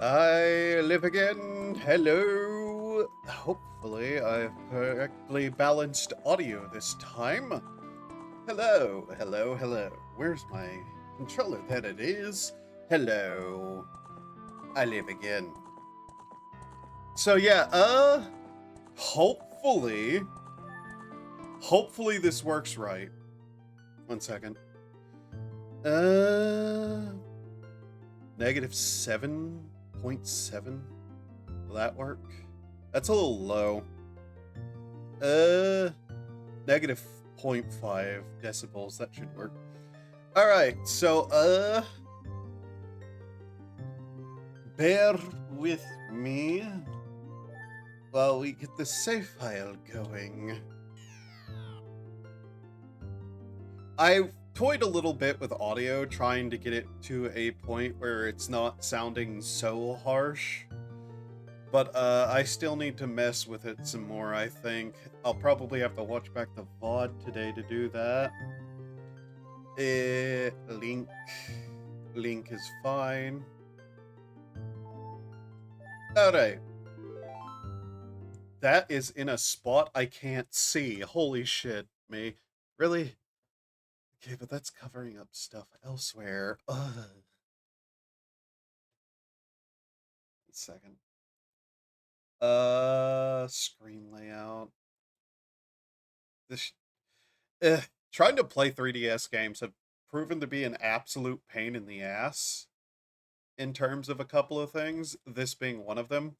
I live again. Hello. Hopefully, I've correctly balanced audio this time. Hello, hello, hello. Where's my controller? There it is. Hello. I live again. So yeah, hopefully this works right. 1 second. Negative 7.7. Will that work? That's a little low. Negative 0.5 decibels. That should work. Alright, so, bear with me while we get the save file going. I've toyed a little bit with audio, trying to get it to a point where it's not sounding so harsh. But I still need to mess with it some more, I think. I'll probably have to watch back the VOD today to do that. Link is fine. Alright. That is in a spot I can't see. Holy shit, me. Really? Okay, but that's covering up stuff elsewhere. Ugh. 1 second. Screen layout. Trying to play 3DS games have proven to be an absolute pain in the ass in terms of a couple of things, this being one of them.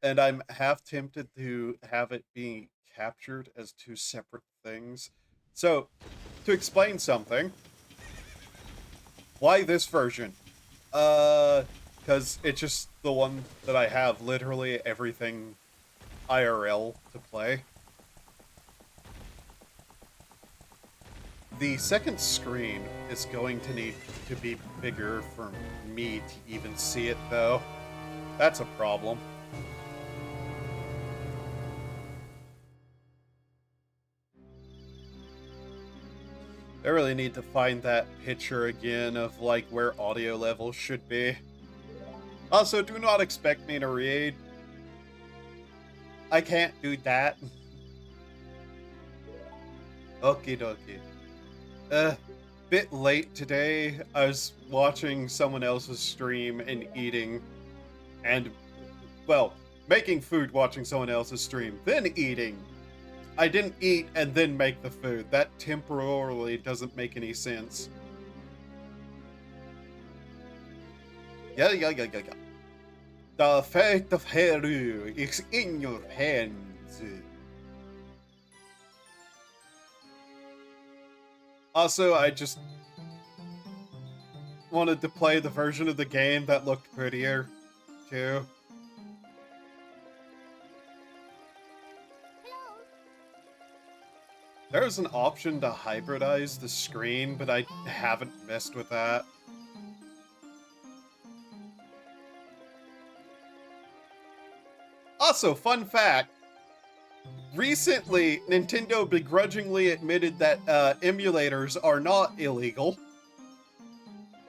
And I'm half tempted to have it be captured as two separate things. So, to explain something, why this version? Because it's just the one that I have literally everything IRL to play. The second screen is going to need to be bigger for me to even see it, though. That's a problem. I really need to find that picture again of, like, where audio levels should be. Also, do not expect me to read. I can't do that. Okie dokie. Bit late today. I was watching someone else's stream and eating, and, well, making food watching someone else's stream, then eating. I didn't eat and then make the food. That temporarily doesn't make any sense. Yeah. The fate of Heru is in your hands. Also, I just wanted to play the version of the game that looked prettier, too. There's an option to hybridize the screen, but I haven't messed with that. Also, fun fact. Recently, Nintendo begrudgingly admitted that emulators are not illegal.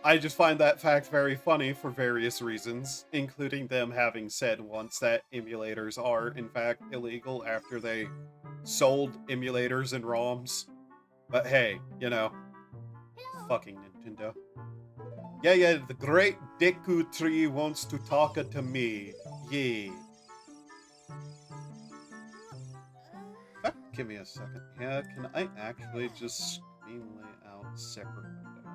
I just find that fact very funny for various reasons, including them having said once that emulators are, in fact, illegal after they sold emulators and ROMs. But hey, you know, fucking Nintendo. Yeah, the great Deku Tree wants to talk to me. Yeah. Give me a second. Yeah, can I actually just screen layout separate window?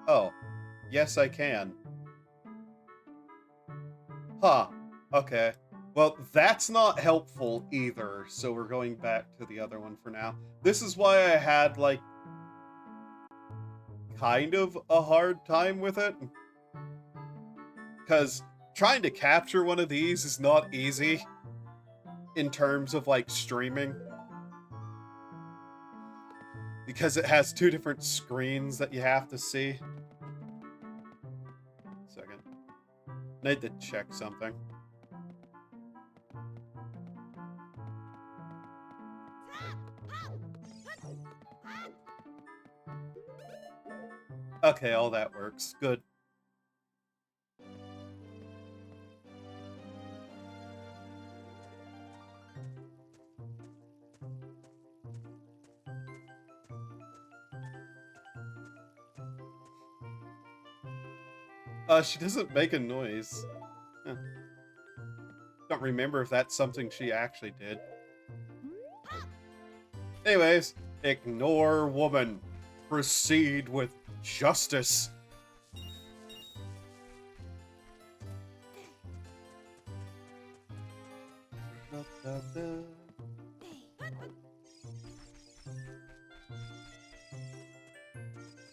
Oh, yes I can. Huh, okay. Well, that's not helpful either, so we're going back to the other one for now. This is why I had, like, kind of a hard time with it. Because trying to capture one of these is not easy in terms of, like, streaming. Because it has two different screens that you have to see. Second. I need to check something. Okay, all that works. Good. She doesn't make a noise. Huh. Don't remember if that's something she actually did. Anyways, ignore woman. Proceed with justice.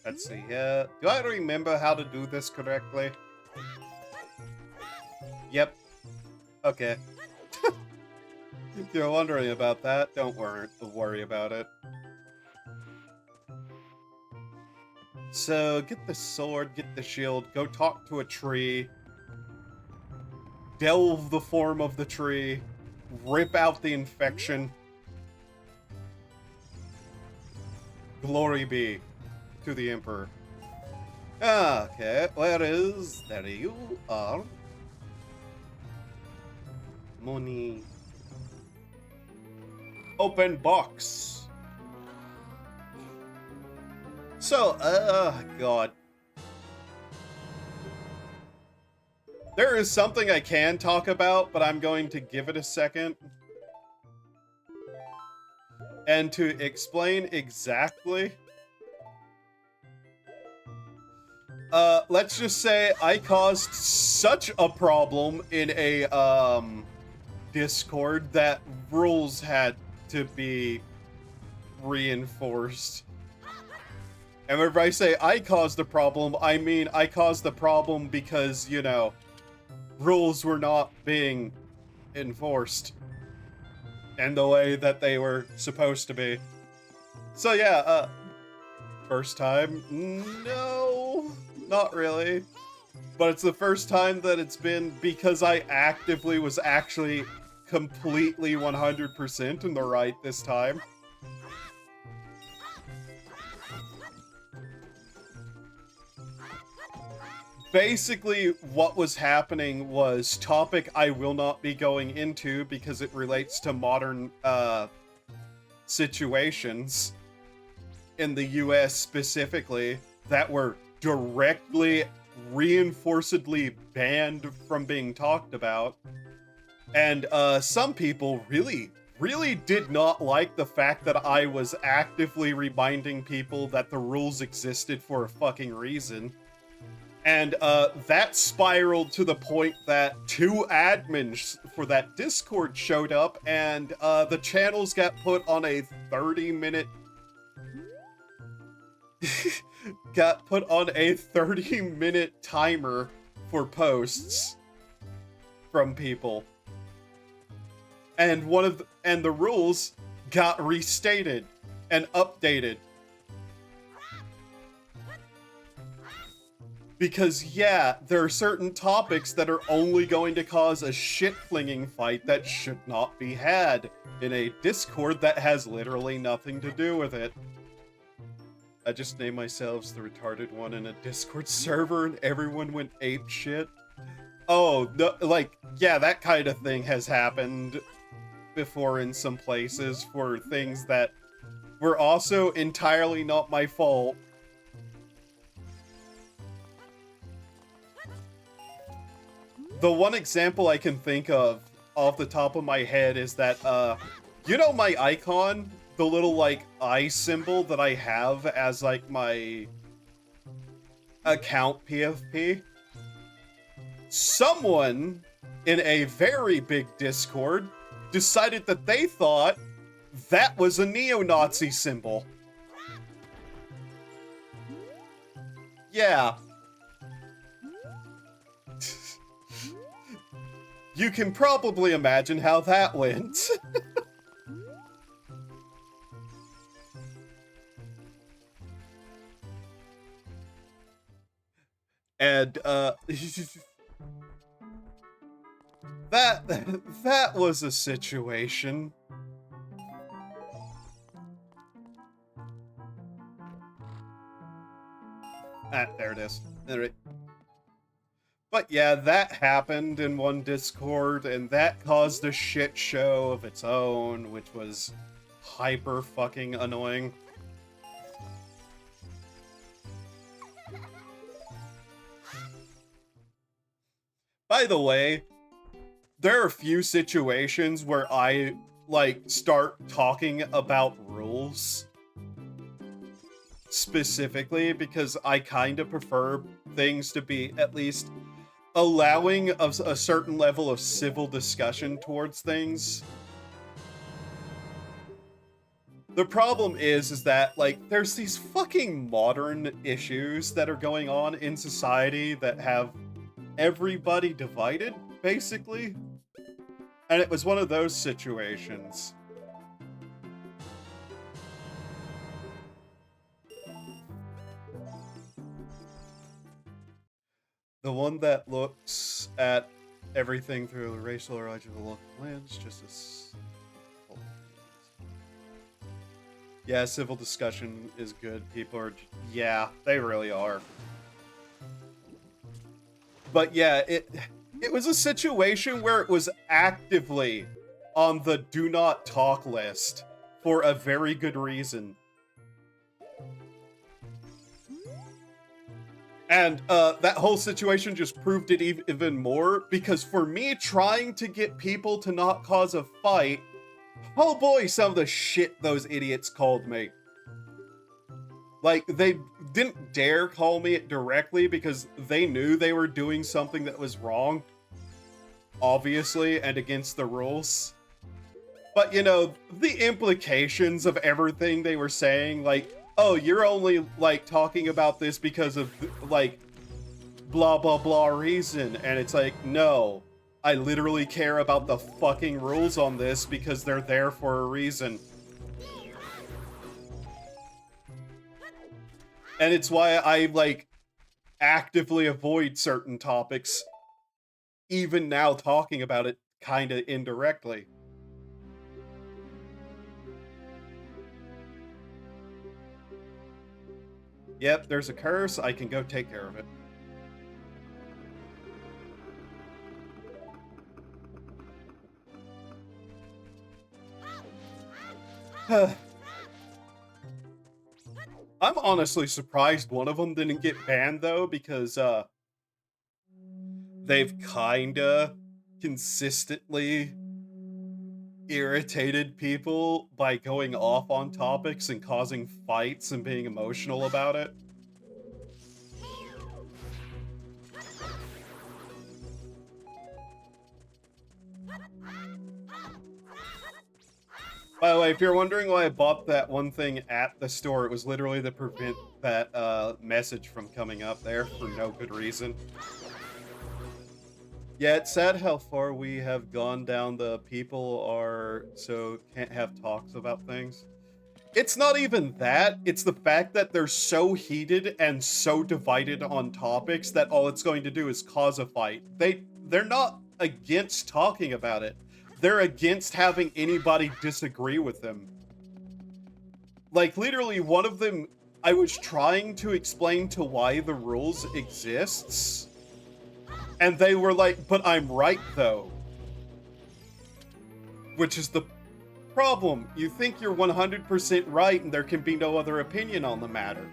Let's see, do I remember how to do this correctly? Yep. Okay. If you're wondering about that, don't worry about it. So, get the sword, get the shield, go talk to a tree, delve the form of the tree, rip out the infection. Glory be to the Emperor. Okay, there you are. Money. Open box. So, God. There is something I can talk about, but I'm going to give it a second. And to explain exactly, let's just say I caused such a problem in a, Discord that rules had to be reinforced. And whenever I say I caused the problem, I mean I caused the problem because, you know, rules were not being enforced in the way that they were supposed to be. So yeah, first time? No, not really. But it's the first time that it's been because I actively was actually completely 100% in the right this time. Basically, what was happening was topic I will not be going into because it relates to modern situations in the US specifically that were directly, reinforcedly banned from being talked about. And some people really did not like the fact that I was actively reminding people that the rules existed for a fucking reason. And that spiraled to the point that 2 admins for that Discord showed up, and the channels got put on a 30-minute... got put on a 30-minute timer for posts from people. And the rules got restated and updated. Because, yeah, there are certain topics that are only going to cause a shit-flinging fight that should not be had in a Discord that has literally nothing to do with it. I just named myself the retarded one in a Discord server and everyone went ape shit. Oh, no, like, yeah, that kind of thing has happened before in some places for things that were also entirely not my fault. The one example I can think of off the top of my head is that, you know my icon? The little, like, eye symbol that I have as, like, my account PFP? Someone in a very big Discord decided that they thought that was a neo-Nazi symbol. Yeah. You can probably imagine how that went. And, that was a situation. There it is. All right. But yeah, that happened in one Discord, and that caused a shit show of its own, which was hyper fucking annoying. By the way, there are a few situations where I, like, start talking about rules. Specifically because I kind of prefer things to be at least allowing of a certain level of civil discussion towards things. The problem is that, like, there's these fucking modern issues that are going on in society that have everybody divided, basically. And it was one of those situations. The one that looks at everything through the racial or ideological lens, just as... Yeah, civil discussion is good. People are... Yeah, they really are. But yeah, it was a situation where it was actively on the do not talk list for a very good reason. And that whole situation just proved it even more, because for me trying to get people to not cause a fight, oh boy, some of the shit those idiots called me. Like, they didn't dare call me it directly because they knew they were doing something that was wrong, obviously, and against the rules. But, you know, the implications of everything they were saying, like, oh, you're only, like, talking about this because of, like, blah, blah, blah reason. And it's like, no, I literally care about the fucking rules on this because they're there for a reason. And it's why I, like, actively avoid certain topics, even now talking about it kind of indirectly. Yep, there's a curse. I can go take care of it. I'm honestly surprised one of them didn't get banned, though, because they've kinda consistently irritated people by going off on topics and causing fights and being emotional about it. By the way, if you're wondering why I bought that one thing at the store, it was literally to prevent that message from coming up there for no good reason. Yeah, it's sad how far we have gone down the people are so can't have talks about things. It's not even that, it's the fact that they're so heated and so divided on topics that all it's going to do is cause a fight. They're not against talking about it. They're against having anybody disagree with them. Like, literally, one of them, I was trying to explain to why the rules exists, and they were like, but I'm right, though. Which is the problem. You think you're 100% right and there can be no other opinion on the matter.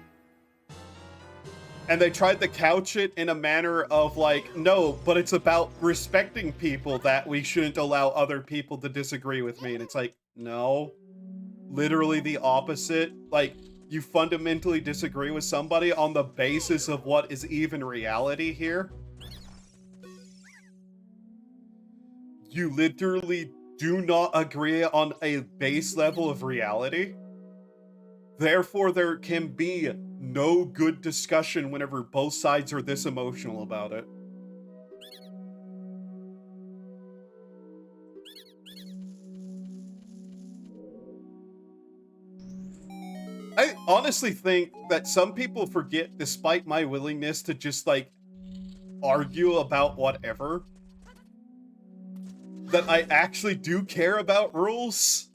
And they tried to couch it in a manner of like, no, but it's about respecting people that we shouldn't allow other people to disagree with me. And it's like, no, literally the opposite. Like, you fundamentally disagree with somebody on the basis of what is even reality here. You literally do not agree on a base level of reality. Therefore, there can be no good discussion whenever both sides are this emotional about it. I honestly think that some people forget, despite my willingness to just, like, argue about whatever, that I actually do care about rules.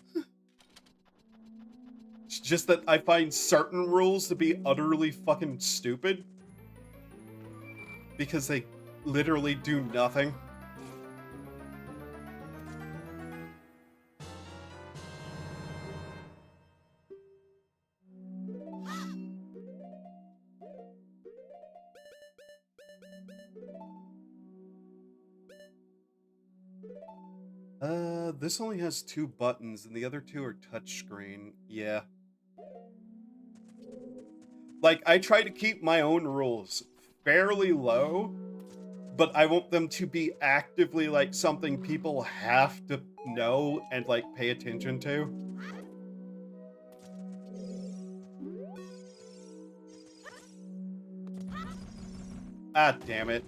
It's just that I find certain rules to be utterly fucking stupid. Because they literally do nothing. This only has 2 buttons, and the other 2 are touchscreen. Yeah. Like, I try to keep my own rules fairly low, but I want them to be actively, like, something people have to know and, like, pay attention to. Ah, damn it.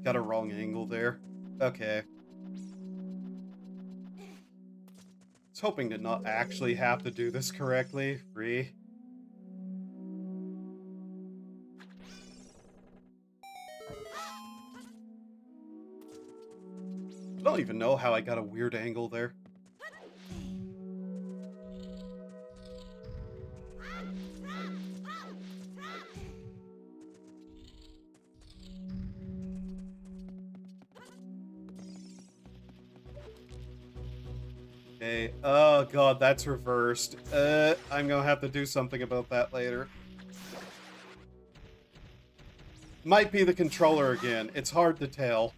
Got a wrong angle there. Okay. I was hoping to not actually have to do this correctly. Free. I don't even know how I got a weird angle there. Okay. Oh god, that's reversed. I'm gonna have to do something about that later. Might be the controller again. It's hard to tell.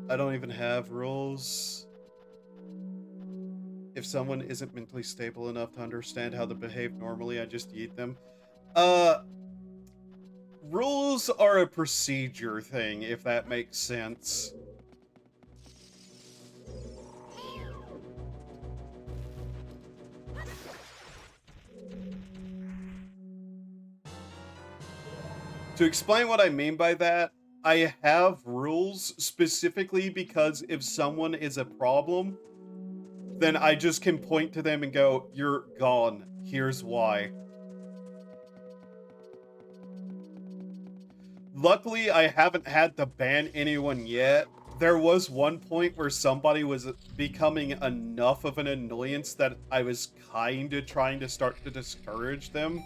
I don't even have rules. If someone isn't mentally stable enough to understand how to behave normally, I just eat them. Rules are a procedure thing, if that makes sense. To explain what I mean by that, I have rules specifically because if someone is a problem, then I just can point to them and go, "You're gone. Here's why." Luckily, I haven't had to ban anyone yet. There was one point where somebody was becoming enough of an annoyance that I was kinda trying to start to discourage them.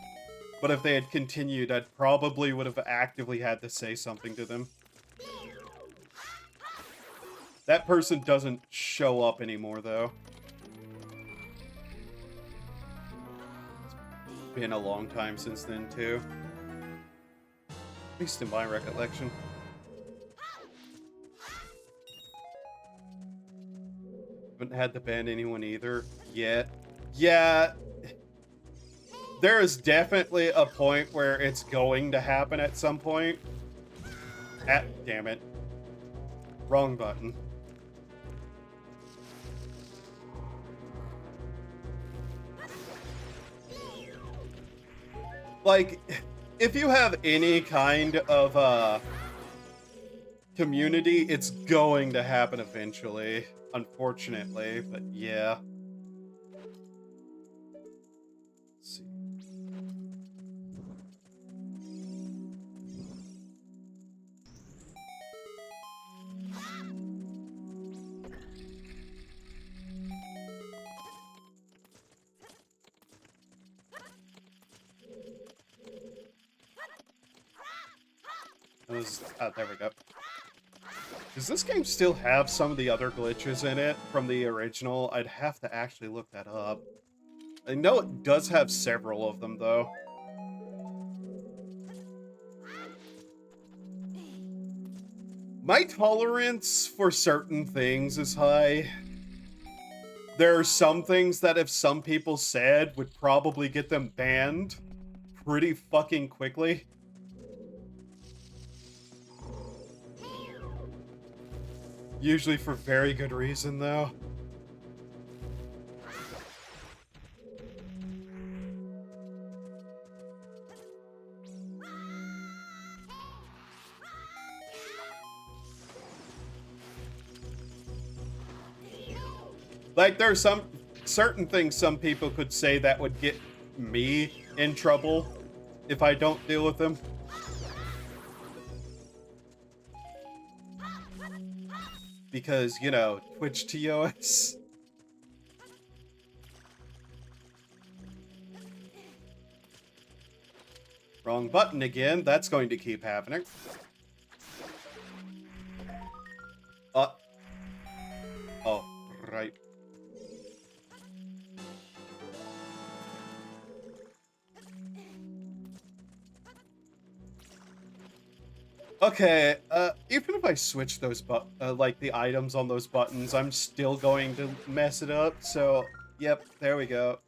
But if they had continued, I probably would have actively had to say something to them. That person doesn't show up anymore, though. It's been a long time since then, too. At least in my recollection. Haven't had to ban anyone either yet. Yeah, there is definitely a point where it's going to happen at some point. Damn it. Wrong button. Like, if you have any kind of, community, it's going to happen eventually. Unfortunately, but yeah. Let's see. There we go. Does this game still have some of the other glitches in it from the original? I'd have to actually look that up. I know it does have several of them, though. My tolerance for certain things is high. There are some things that if some people said would probably get them banned pretty fucking quickly. Usually for very good reason, though. Like, there are some certain things some people could say that would get me in trouble if I don't deal with them. Because, you know, Twitch TOS. Wrong button again. That's going to keep happening. Oh, right. Okay, even if I switch those like the items on those buttons, I'm still going to mess it up, so, yep, there we go.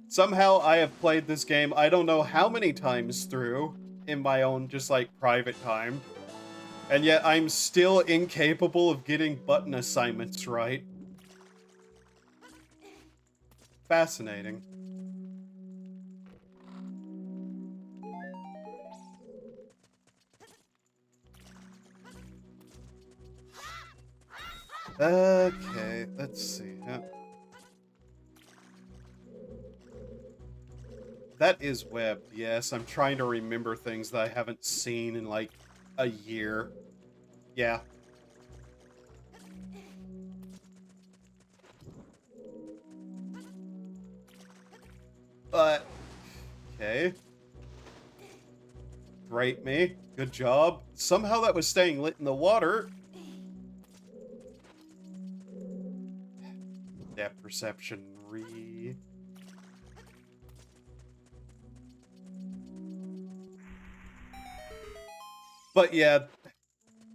Somehow I have played this game I don't know how many times through in my own just like private time, and yet I'm still incapable of getting button assignments right. Fascinating. Okay, let's see. That is webbed, yes. I'm trying to remember things that I haven't seen in like a year. Yeah. But, okay. Great me. Good job. Somehow that was staying lit in the water. Depth perception re. But yeah,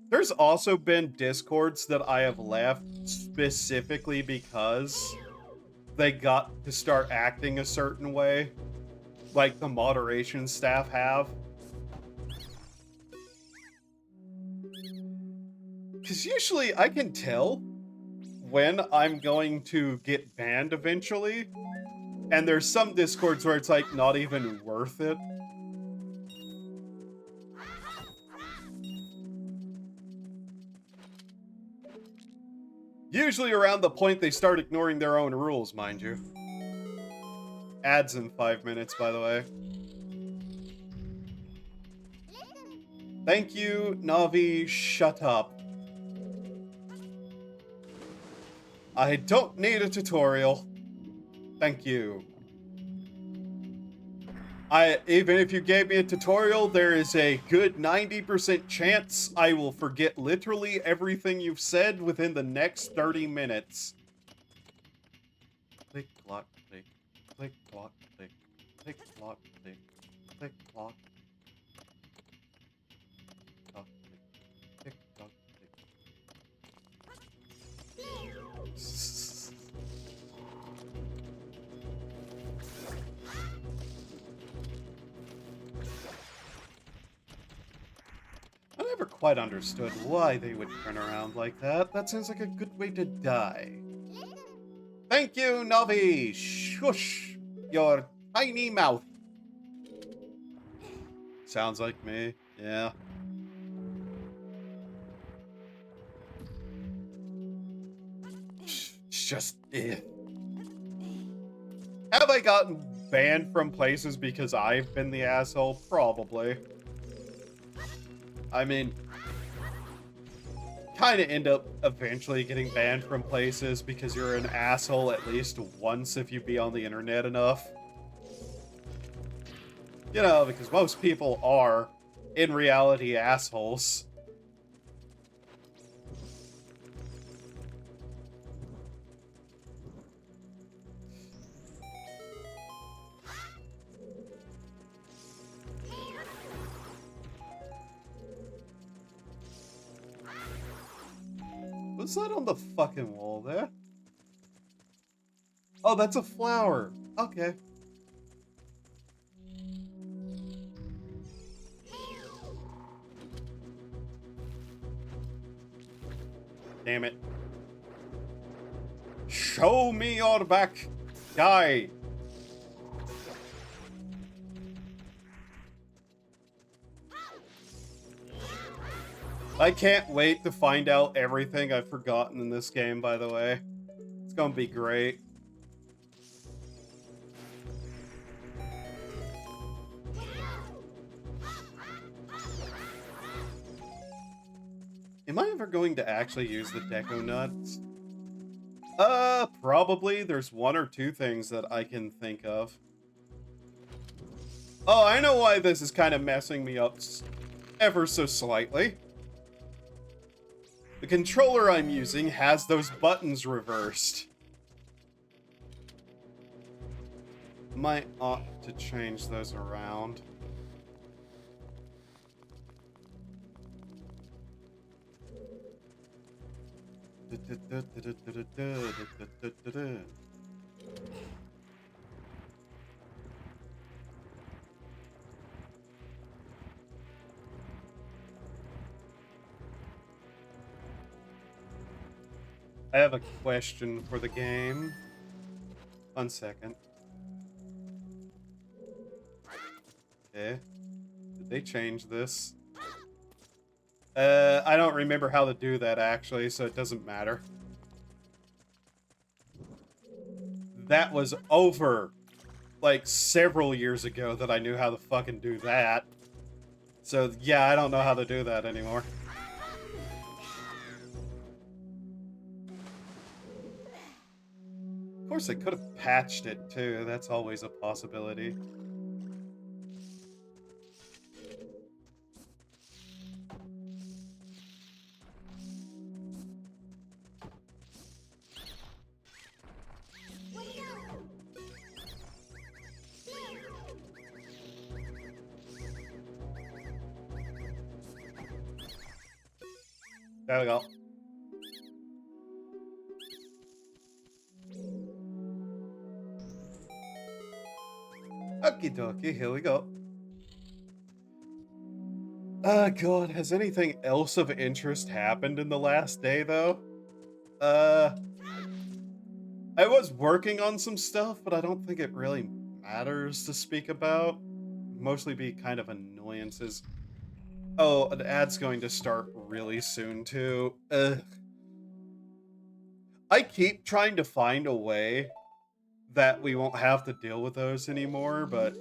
there's also been discords that I have left specifically because they got to start acting a certain way, like the moderation staff have. Because usually I can tell when I'm going to get banned eventually, and there's some discords where it's like not even worth it. Usually around the point they start ignoring their own rules, mind you. Ads in 5 minutes, by the way. Thank you, Navi, shut up. I don't need a tutorial. Thank you. Even if you gave me a tutorial, there is a good 90% chance I will forget literally everything you've said within the next 30 minutes. Click, clock, click, click, clock, click, click, clock, click, click, clock. Clock, click, click, clock, click. I never quite understood why they would turn around like that. That sounds like a good way to die. Thank you, Navi! Shush! Your tiny mouth. Sounds like me, yeah. It's just, Have I gotten banned from places because I've been the asshole? Probably. I mean, kind of end up eventually getting banned from places because you're an asshole at least once if you be on the internet enough. You know, because most people are, in reality, assholes. What's that on the fucking wall there? Oh, that's a flower. Okay. Damn it. Show me your back, guy. I can't wait to find out everything I've forgotten in this game, by the way. It's gonna be great. Am I ever going to actually use the Deco Nuts? Probably. There's one or two things that I can think of. Oh, I know why this is kind of messing me up ever so slightly. The controller I'm using has those buttons reversed. Might ought to change those around. I have a question for the game. 1 second. Okay. Did they change this? I don't remember how to do that, actually, so it doesn't matter. That was over, like, several years ago that I knew how to fucking do that. So, yeah, I don't know how to do that anymore. Of course, they could have patched it, too. That's always a possibility. There we go. Okie dokie, here we go. God, has anything else of interest happened in the last day, though? I was working on some stuff, but I don't think it really matters to speak about. Mostly be kind of annoyances. Oh, an ad's going to start really soon, too. Ugh. I keep trying to find a way that we won't have to deal with those anymore, but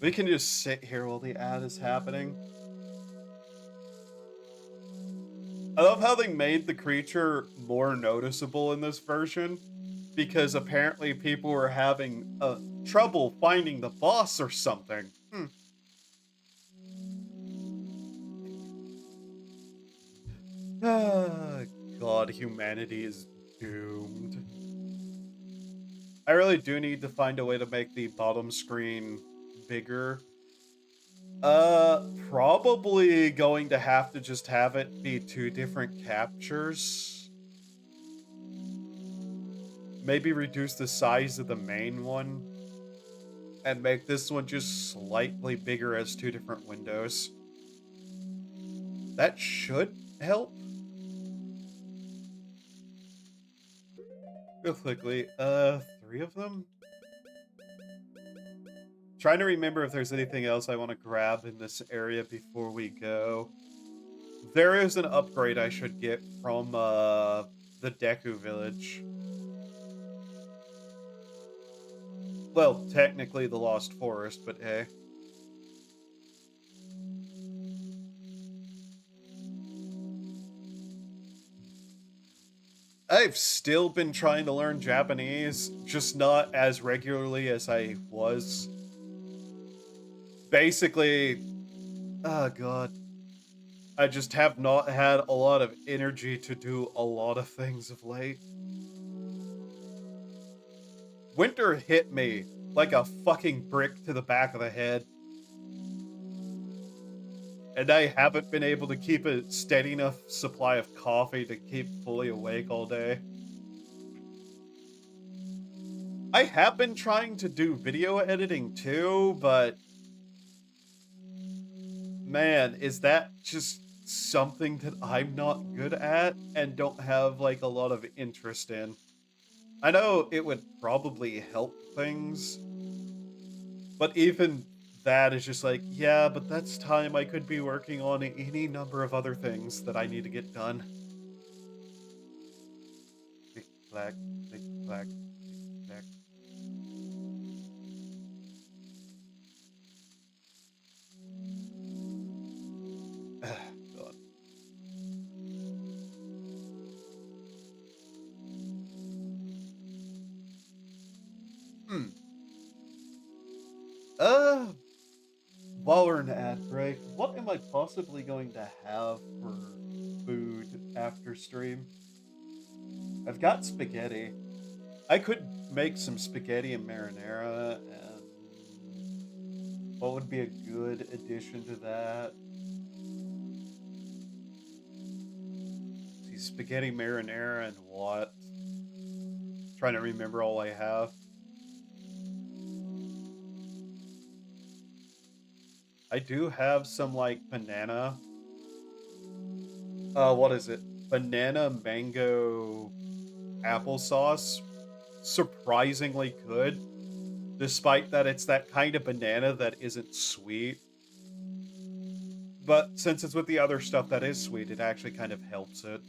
we can just sit here while the ad is happening. I love how they made the creature more noticeable in this version, because apparently people were having trouble finding the boss or something. Ah, God, humanity is doomed. I really do need to find a way to make the bottom screen bigger. Probably going to have to just have it be 2 different captures. Maybe reduce the size of the main one and make this one just slightly bigger as 2 different windows. That should help. Real quickly, 3 of them? Trying to remember if there's anything else I want to grab in this area before we go. There is an upgrade I should get from, the Deku Village. Well, technically the Lost Forest, but hey. I've still been trying to learn Japanese, just not as regularly as I was. Basically, oh god. I just have not had a lot of energy to do a lot of things of late. Winter hit me like a fucking brick to the back of the head. And I haven't been able to keep a steady enough supply of coffee to keep fully awake all day. I have been trying to do video editing too, but man, is that just something that I'm not good at and don't have like a lot of interest in. I know it would probably help things, but even that is just like, yeah, but that's time I could be working on any number of other things that I need to get done. Click, clack, click, clack, click, clack. God. Hmm. Uh, while we're in ad break, what am I possibly going to have for food after stream? I've got spaghetti. I could make some spaghetti and marinara, and what would be a good addition to that? See, spaghetti marinara, and what? Trying to remember all I have. I do have some, like, banana. What is it? Banana mango applesauce. Surprisingly good, despite that it's that kind of banana that isn't sweet. But since it's with the other stuff that is sweet, it actually kind of helps it.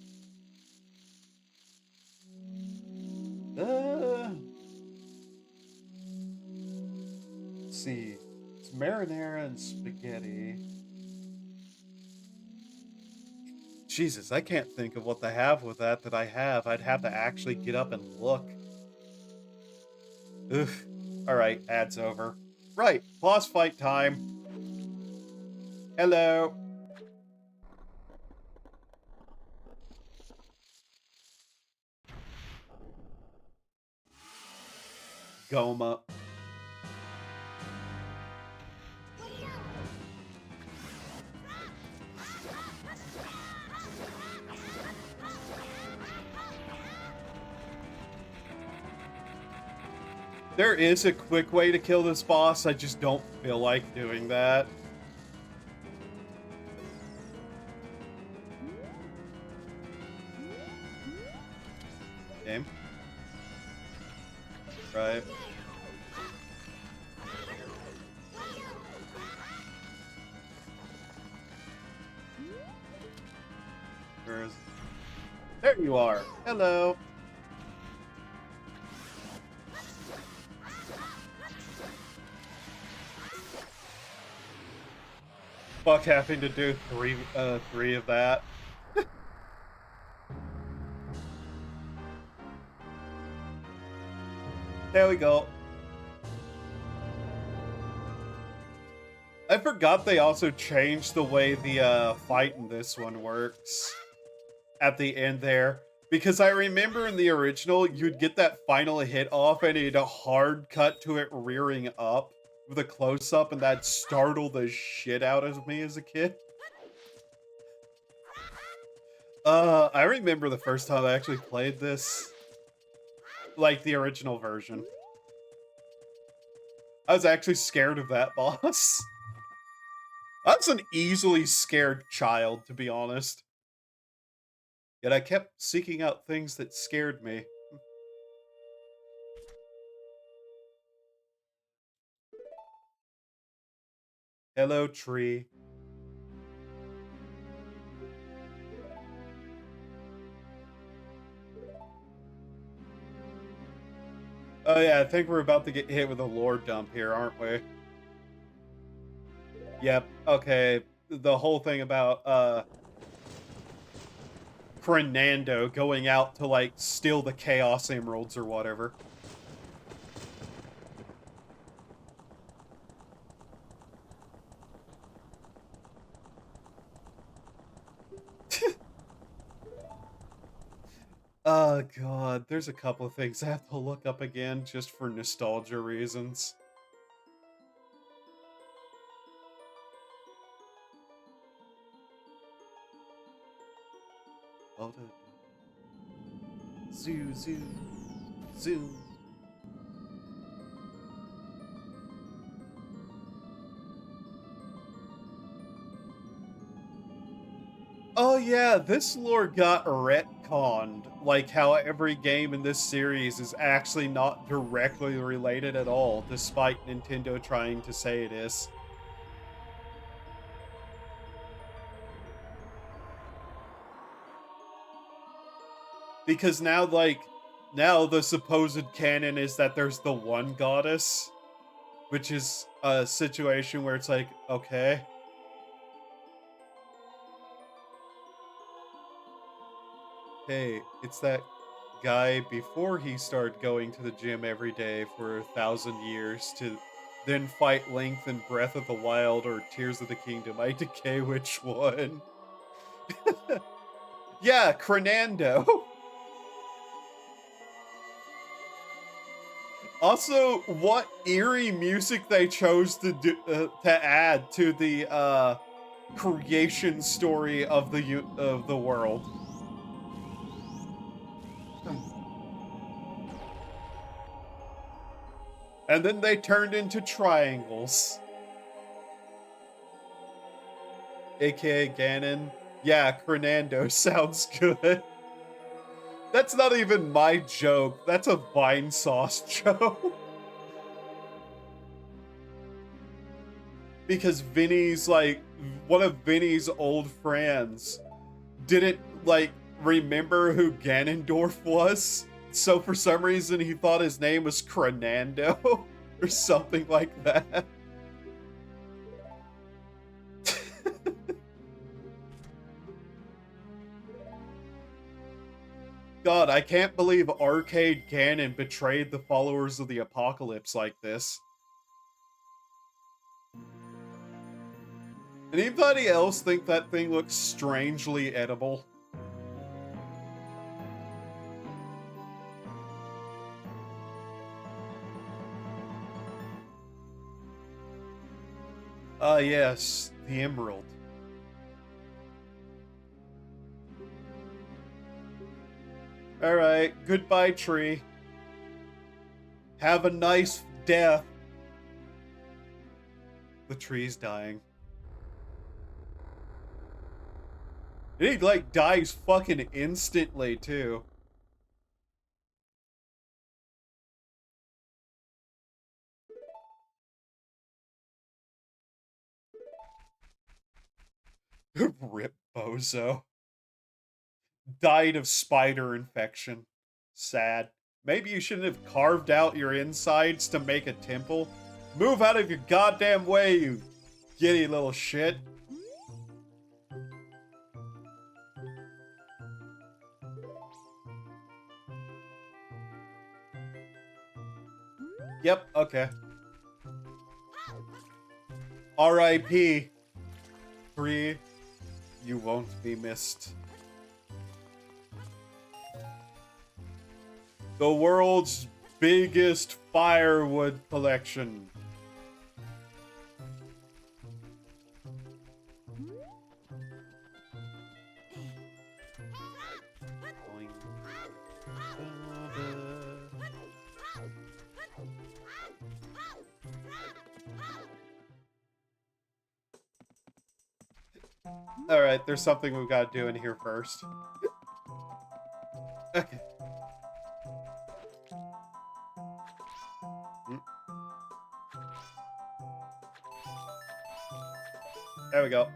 Let's see. It's marinara and spaghetti. Jesus, I can't think of what they have with that I have. I'd have to actually get up and look. Ugh. Alright, ad's over. Right, boss fight time. Hello. Goma. There is a quick way to kill this boss, I just don't feel like doing that. Game. Right. Where is... There you are. Hello. Fuck having to do three of that. There we go. I forgot they also changed the way the fight in this one works at the end there. Because I remember in the original, you'd get that final hit off and it'd a hard cut to it rearing up with a close-up, and that startled the shit out of me as a kid. I remember the first time I actually played this, like the original version. I was actually scared of that boss. I was an easily scared child, to be honest. Yet I kept seeking out things that scared me. Hello, tree. Oh yeah, I think we're about to get hit with a lore dump here, aren't we? Yep, okay. The whole thing about, Fernando going out to, like, steal the Chaos Emeralds or whatever. Oh god, there's a couple of things I have to look up again just for nostalgia reasons. Hold it. Zoo, zoo, zoo. Oh yeah, this lore got retconned, like how every game in this series is actually not directly related at all, despite Nintendo trying to say it is. Because now, like, now the supposed canon is that there's the one goddess, which is a situation where it's like, okay. Hey, it's that guy before he started going to the gym every day for 1,000 years to then fight Link in Breath of the Wild or Tears of the Kingdom. I decay which one. Yeah, Crenando. Also, what eerie music they chose to do to add to the creation story of the world. And then they turned into triangles. AKA Ganon. Yeah, Crenando sounds good. That's not even my joke. That's a Vine Sauce joke. Because Vinny's, like, one of Vinny's old friends didn't, like, remember who Ganondorf was. So for some reason he thought his name was Crenando or something like that. God, I can't believe Arcade Ganon betrayed the followers of the Apocalypse like this. Anybody else think that thing looks strangely edible? Yes, the emerald. Alright, goodbye, tree. Have a nice death. The tree's dying. He, like, dies fucking instantly, too. Rip Bozo. Died of spider infection. Sad. Maybe you shouldn't have carved out your insides to make a temple. Move out of your goddamn way, you giddy little shit. Yep, okay. R.I.P. 3, you won't be missed. The world's biggest firewood collection. Alright, there's something we've got to do in here first. Okay. There we go.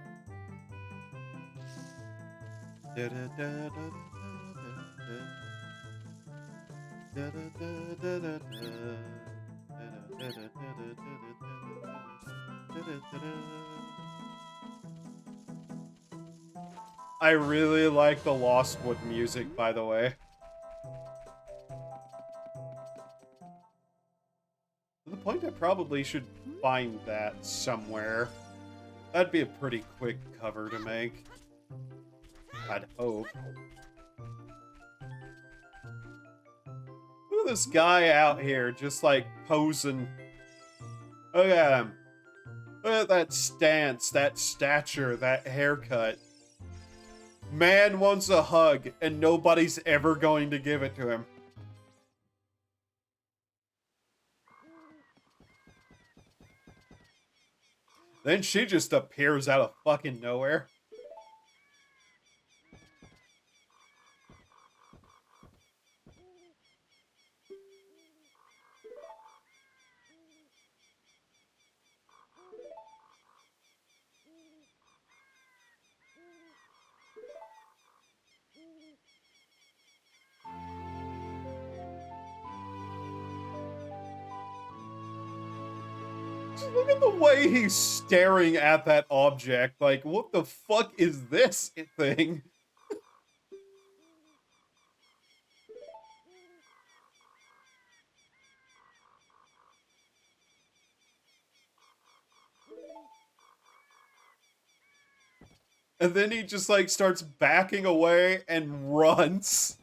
I really like the Lost Wood music, by the way. To the point I probably should find that somewhere. That'd be a pretty quick cover to make. I'd hope. Look at this guy out here, just like posing. Look at him. Look at that stance, that stature, that haircut. Man wants a hug, and nobody's ever going to give it to him. Then she just appears out of fucking nowhere. Just look at the way he's staring at that object. Like, what the fuck is this thing? And then he just, like, starts backing away and runs.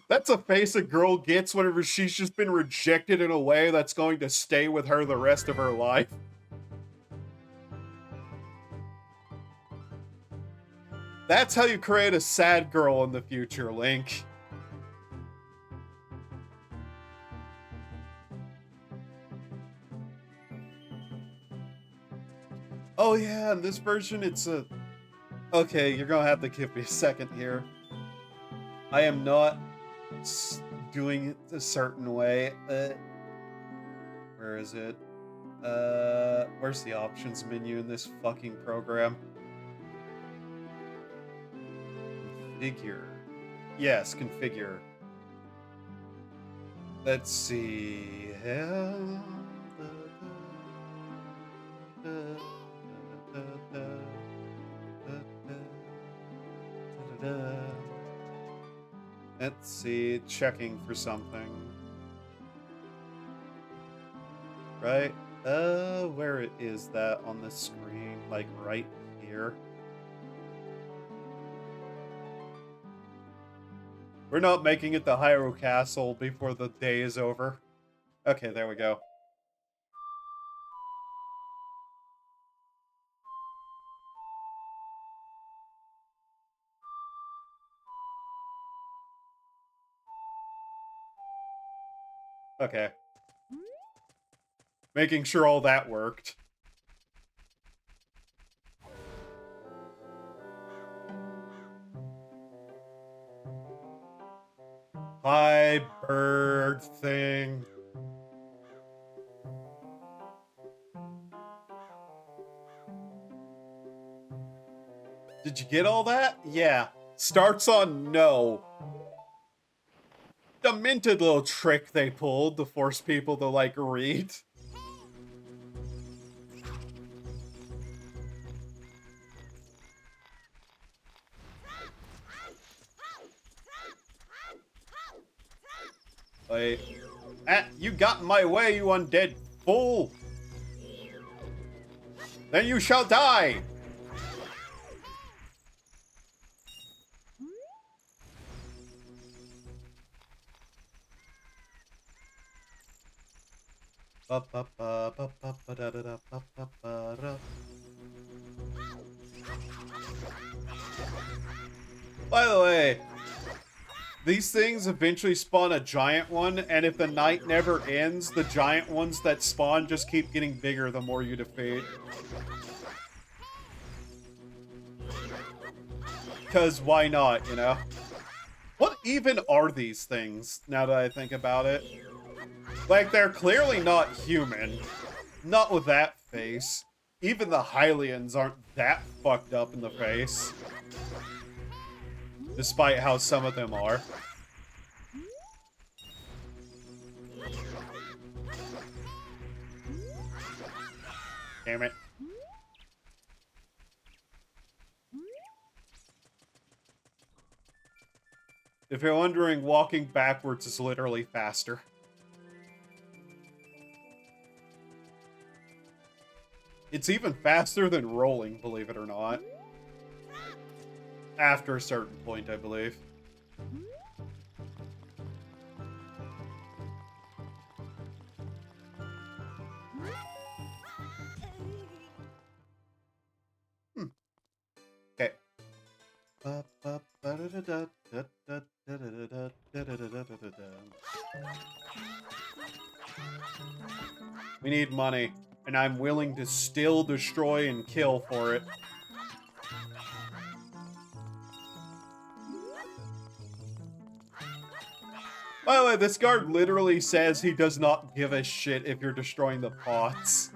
That's a face a girl gets whenever she's just been rejected in a way that's going to stay with her the rest of her life. That's how you create a sad girl in the future, Link. Oh yeah, in this version it's a... Okay, you're gonna have to give me a second here. I am not doing it a certain way. Where is it? Where's the options menu in this fucking program? Configure. Yes, configure. Let's see. Let's see, checking for something. Right? Where is that on the screen? Like right here. We're not making it to Hyrule Castle before the day is over. Okay, there we go. Okay. Making sure all that worked. Hi, bird thing. Did you get all that? Yeah. Starts on no. Demented little trick they pulled to force people to, like, read. Wait. You got in my way, you undead fool! Then you shall die! By the way, these things eventually spawn a giant one, and if the night never ends, the giant ones that spawn just keep getting bigger the more you defeat. Because why not, you know? What even are these things, now that I think about it? Like, they're clearly not human. Not with that face. Even the Hylians aren't that fucked up in the face. Despite how some of them are. Damn it. If you're wondering, walking backwards is literally faster. It's even faster than rolling, believe it or not. After a certain point, I believe. Okay. We need money, and I'm willing to still destroy and kill for it. By the way, this guard literally says he does not give a shit if you're destroying the pots.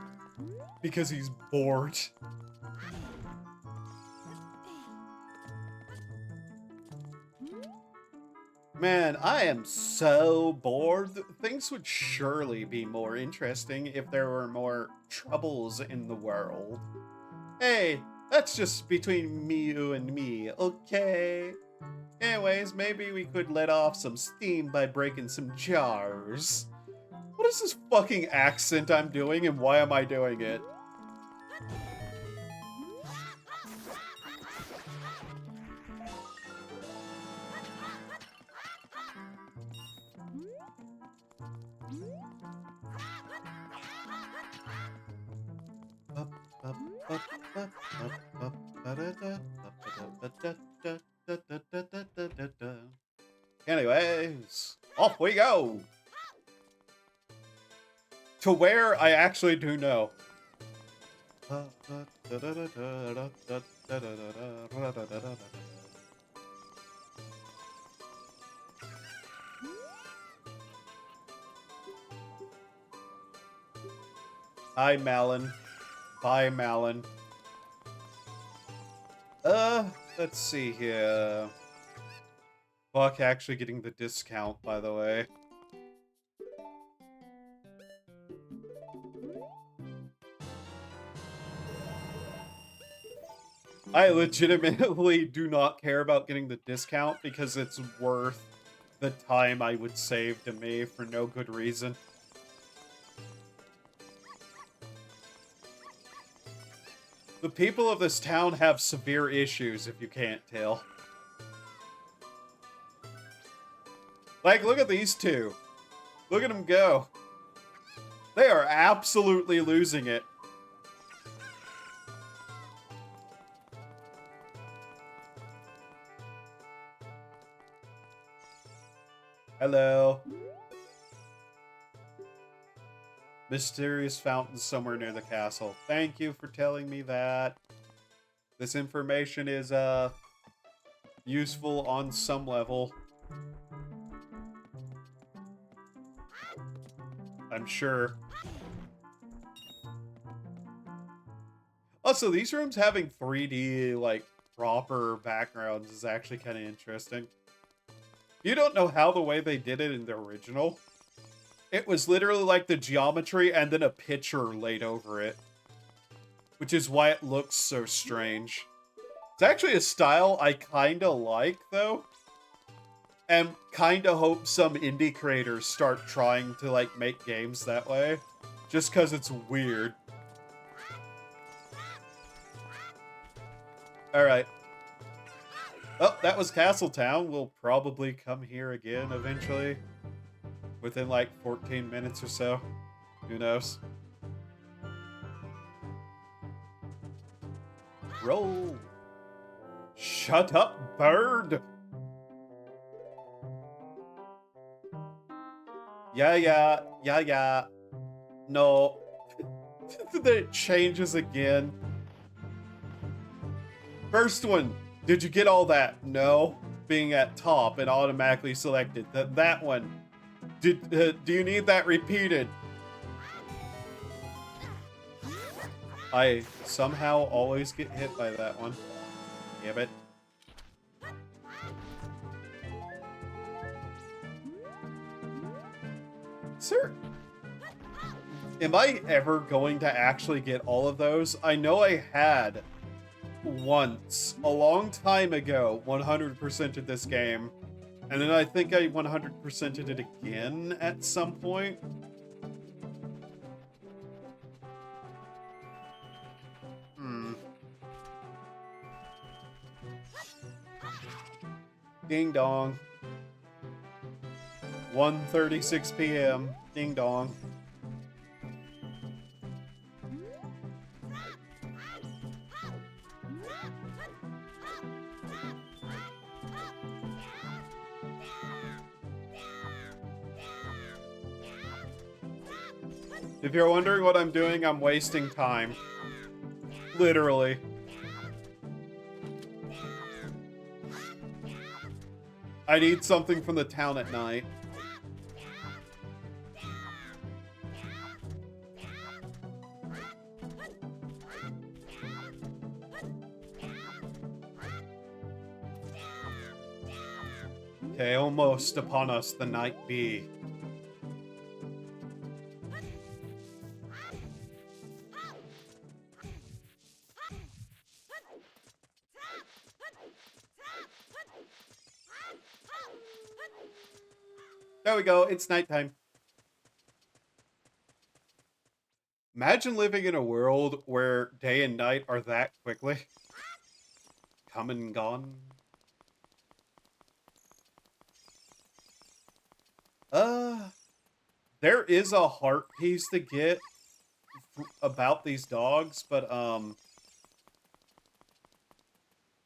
Because he's bored. Man, I am so bored. Things would surely be more interesting if there were more troubles in the world. Hey, that's just between you and me, okay? Anyways, maybe we could let off some steam by breaking some jars. What is this fucking accent I'm doing, and why am I doing it? Anyways, off we go! To where I actually do know. Hi, Malin. Bye, Malin. Let's see here. Fuck, actually getting the discount, by the way. I legitimately do not care about getting the discount because it's worth the time I would save to me for no good reason. The people of this town have severe issues, if you can't tell. Like, look at these two. Look at them go. They are absolutely losing it. Hello. Mysterious fountain somewhere near the castle. Thank you for telling me that. This information is, useful on some level. I'm sure. Also, these rooms having 3D, like, proper backgrounds is actually kind of interesting. You don't know how the way they did it in the original. It was literally like the geometry and then a picture laid over it. Which is why it looks so strange. It's actually a style I kinda like, though. And kinda hope some indie creators start trying to, like, make games that way. Just because it's weird. Alright. Oh, that was Castletown. We'll probably come here again eventually. Within like 14 minutes or so. Who knows? Roll! Shut up, bird! Yeah. No. Then it changes again. First one. Did you get all that? No. Being at top and automatically selected. That one. Do you need that repeated? I somehow always get hit by that one. Damn it. Sir, am I ever going to actually get all of those? I know I had once, a long time ago, 100%ed this game. And then I think I 100%ed it again at some point. Ding dong. 1:36 p.m. Ding dong. If you're wondering what I'm doing, I'm wasting time. Literally. I need something from the town at night. Okay, almost upon us the night be. There we go, it's nighttime. Imagine living in a world where day and night are that quickly. Come and gone. There is a heart piece to get about these dogs, but,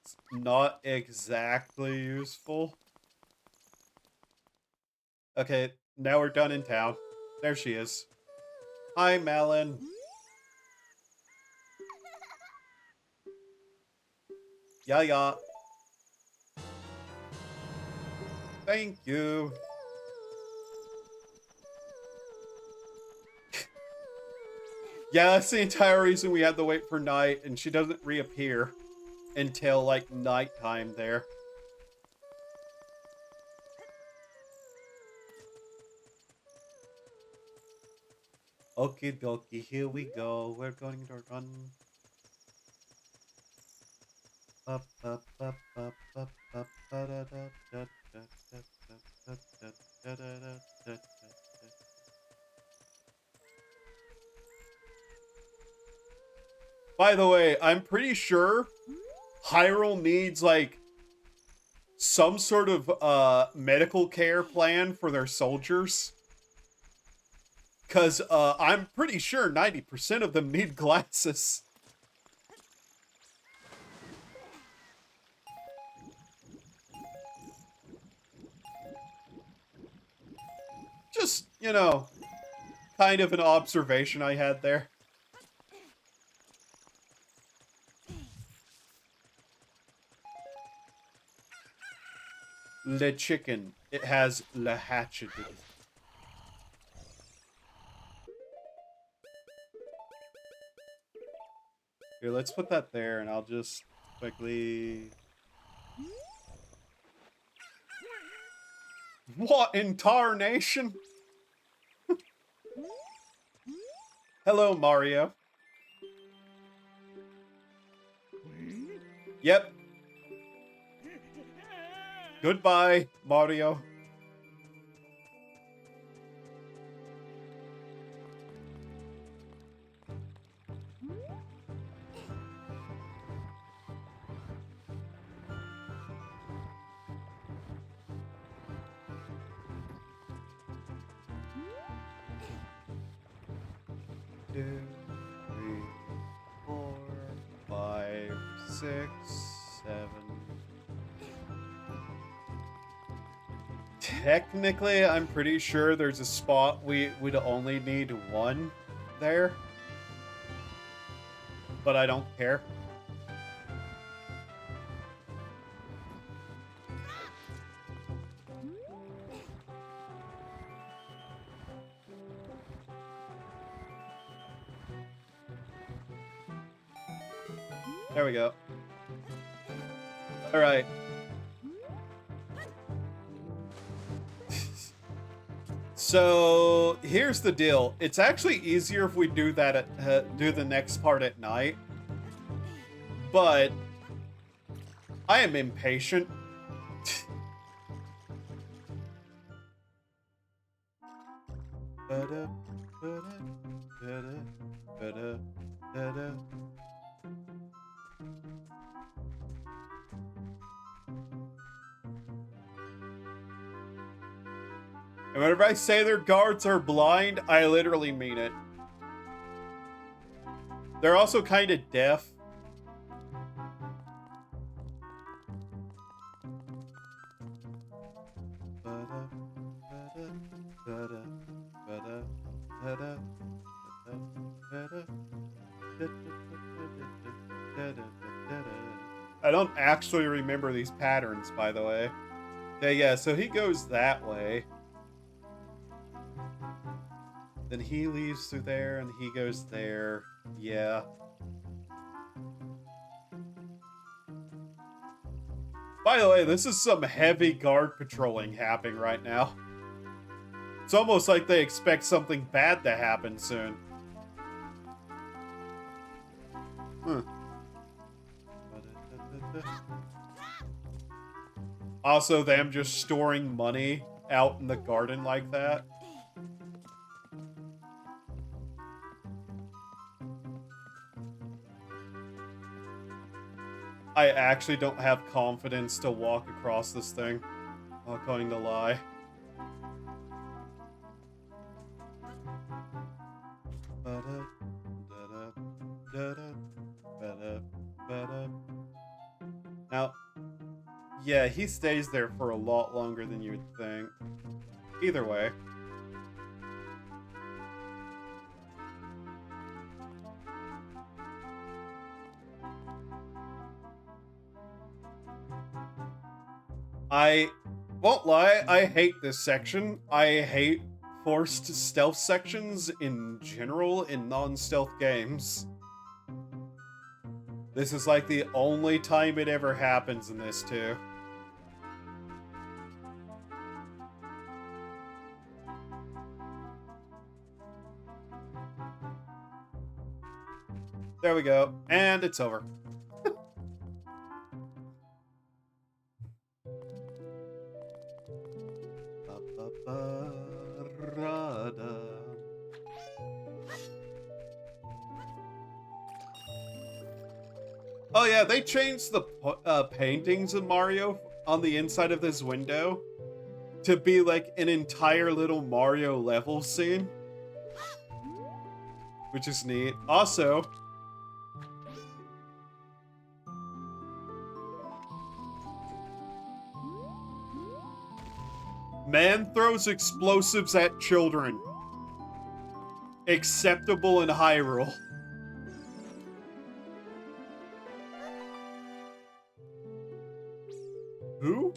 it's not exactly useful. Okay, now we're done in town. There she is. Hi, Malin. Yeah, yeah. Thank you. Yeah, that's the entire reason we had to wait for night, and she doesn't reappear until, like, nighttime there. Okie dokie, here we go. We're going to run. By the way, I'm pretty sure Hyrule needs, like, some sort of medical care plan for their soldiers. Because I'm pretty sure 90% of them need glasses. Just, you know, kind of an observation I had there. Le chicken. It has le hatchet. Here, let's put that there, and I'll just quickly... What in tarnation? Hello, Mario. Yep. Goodbye, Mario. Two, three, 4, 5, 6, 7. Technically, I'm pretty sure there's a spot we would only need 1 there. But I don't care. There we go. All right. So here's the deal. It's actually easier if we do that at do the next part at night. But I am impatient. And whenever I say their guards are blind, I literally mean it. They're also kind of deaf. I don't actually remember these patterns, by the way. Okay, yeah, so he goes that way. Then he leaves through there, and he goes there. Yeah. By the way, this is some heavy guard patrolling happening right now. It's almost like they expect something bad to happen soon. Also, them just storing money out in the garden like that. I actually don't have confidence to walk across this thing. I'm not going to lie. Now, yeah, he stays there for a lot longer than you'd think. Either way. I won't lie, I hate this section. I hate forced stealth sections in general in non-stealth games. This is like the only time it ever happens in this too. There we go. And it's over. Oh yeah, they changed the paintings in Mario on the inside of this window to be like an entire little Mario level scene, which is neat. Also, man throws explosives at children. Acceptable in Hyrule. Who?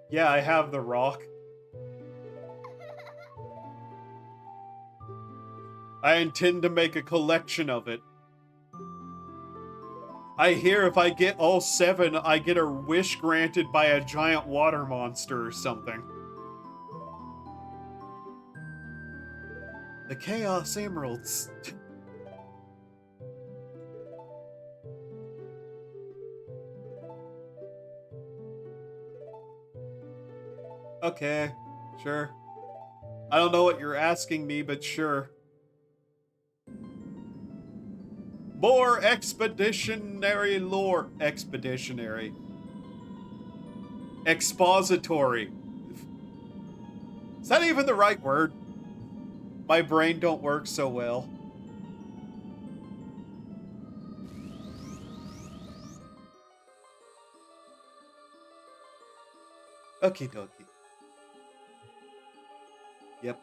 Yeah, I have the rock. I intend to make a collection of it. I hear if I get all 7, I get a wish granted by a giant water monster or something. The Chaos Emeralds. Okay, sure. I don't know what you're asking me, but sure. More expeditionary lore. Expeditionary. Expository. Is that even the right word? My brain don't work so well. Okie dokie. Yep.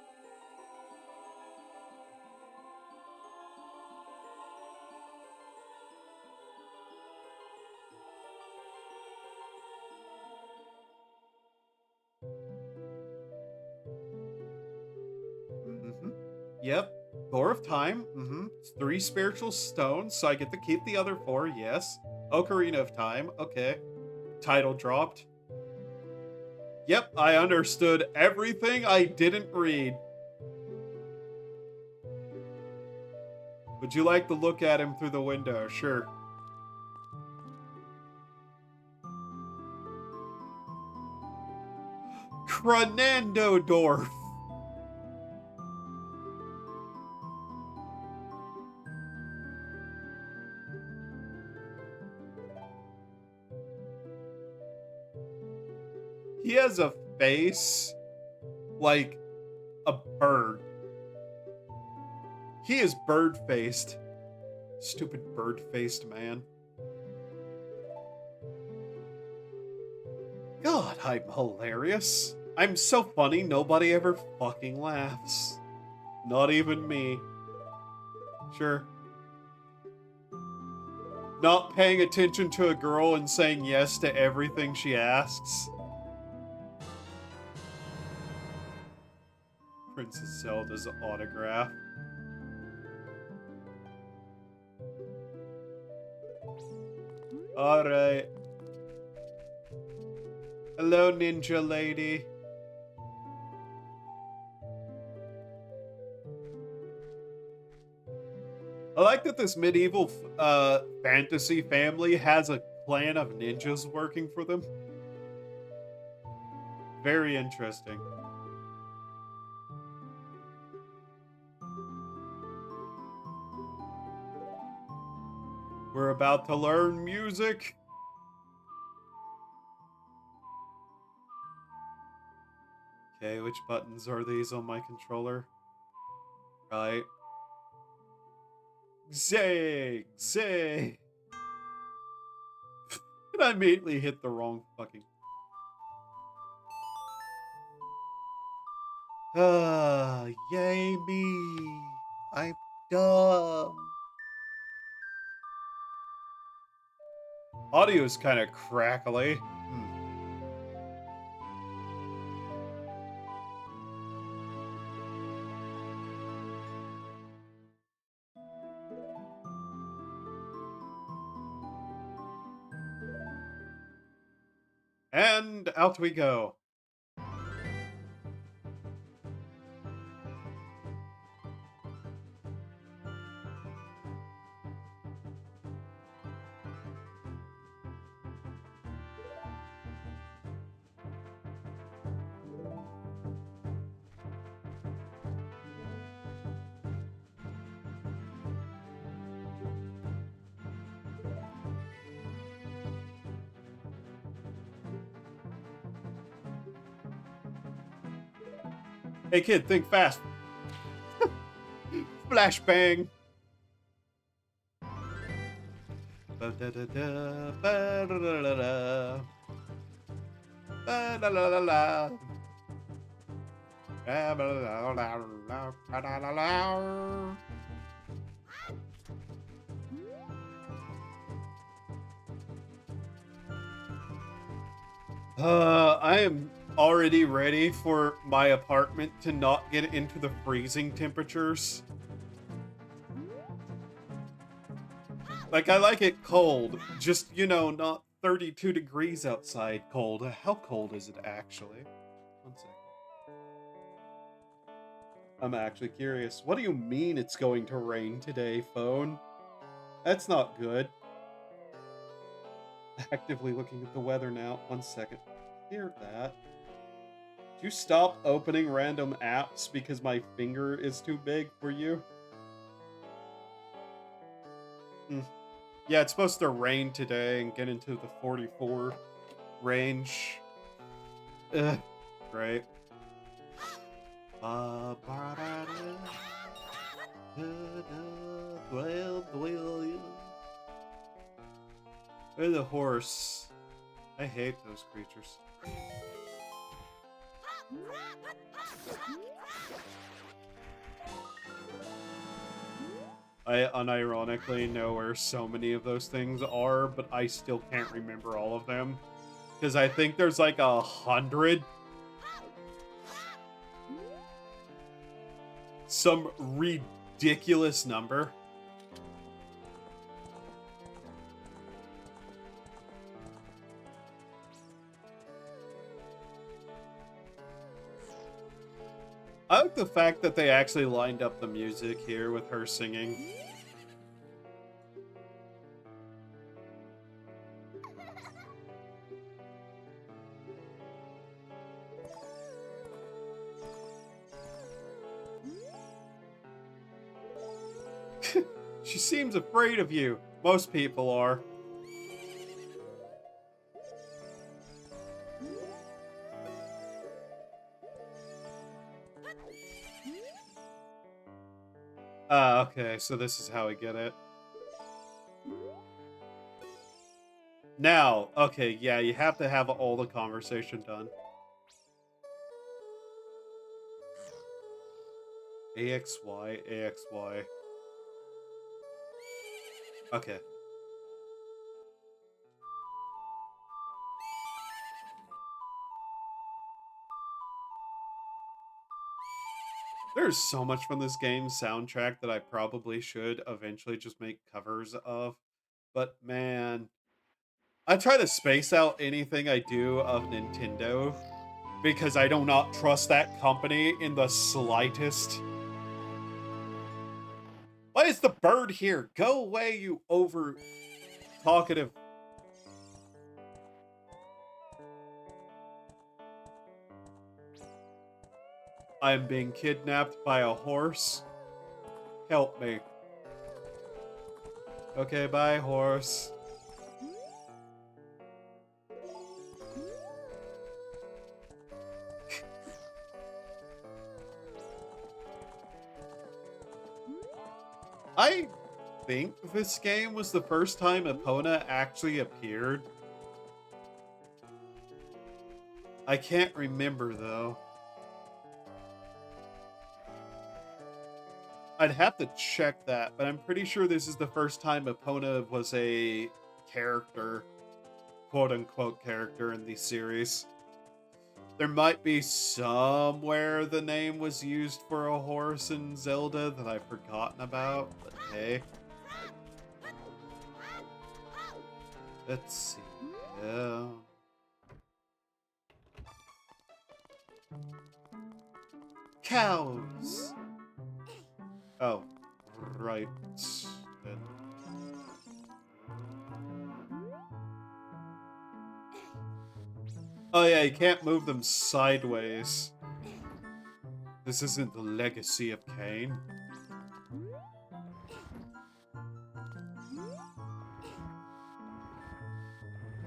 Mm-hmm. Yep. Door of Time. Mm-hmm. 3 spiritual stones, so I get to keep the other 4, yes. Ocarina of Time. Okay. Title dropped. Yep, I understood everything I didn't read. Would you like to look at him through the window? Sure. Cronandodorf. He has a face like a bird. He is bird-faced. Stupid bird-faced man. God, I'm hilarious. I'm so funny, nobody ever fucking laughs. Not even me. Sure. Not paying attention to a girl and saying yes to everything she asks. Princess Zelda's autograph. Alright. Hello, ninja lady. I like that this medieval fantasy family has a clan of ninjas working for them. Very interesting. We're about to learn music. Okay, which buttons are these on my controller? Right. Zay! Zay! And I immediately hit the wrong fucking... Yay me. I'm dumb. Audio is kind of crackly. And out we go. Hey kid, think fast. Flashbang. Ba-da-da-da, ba-da-da-da-da. Ba-da-da-da-da. Ba-da-da-da-da. I am already ready for my apartment to not get into the freezing temperatures. Like, I like it cold, just, you know, not 32 degrees outside cold. How cold is it actually? 1 second. I'm actually curious. What do you mean it's going to rain today, phone? That's not good. Actively looking at the weather now. 1 second. Hear that. Do you stop opening random apps because my finger is too big for you? Yeah, it's supposed to rain today and get into the 44 range. Ugh, right. Where's the horse? I hate those creatures. I unironically know where so many of those things are, but I still can't remember all of them. Because I think there's like 100. Some ridiculous number. I like the fact that they actually lined up the music here with her singing. She seems afraid of you. Most people are. Okay, so this is how we get it. Now, okay, yeah, you have to have all the conversation done. AXY, AXY. Okay. There's so much from this game's soundtrack that I probably should eventually just make covers of. But man, I try to space out anything I do of Nintendo because I do not trust that company in the slightest. Why is the bird here? Go away, you over talkative. I am being kidnapped by a horse. Help me. Okay, bye, horse. I think this game was the first time Epona actually appeared. I can't remember, though. I'd have to check that, but I'm pretty sure this is the first time Epona was a character, quote-unquote character in the series. There might be somewhere the name was used for a horse in Zelda that I've forgotten about, but hey. Let's see. Yeah. Cows! Oh, right. Then. Oh yeah, you can't move them sideways. This isn't the Legacy of Kain.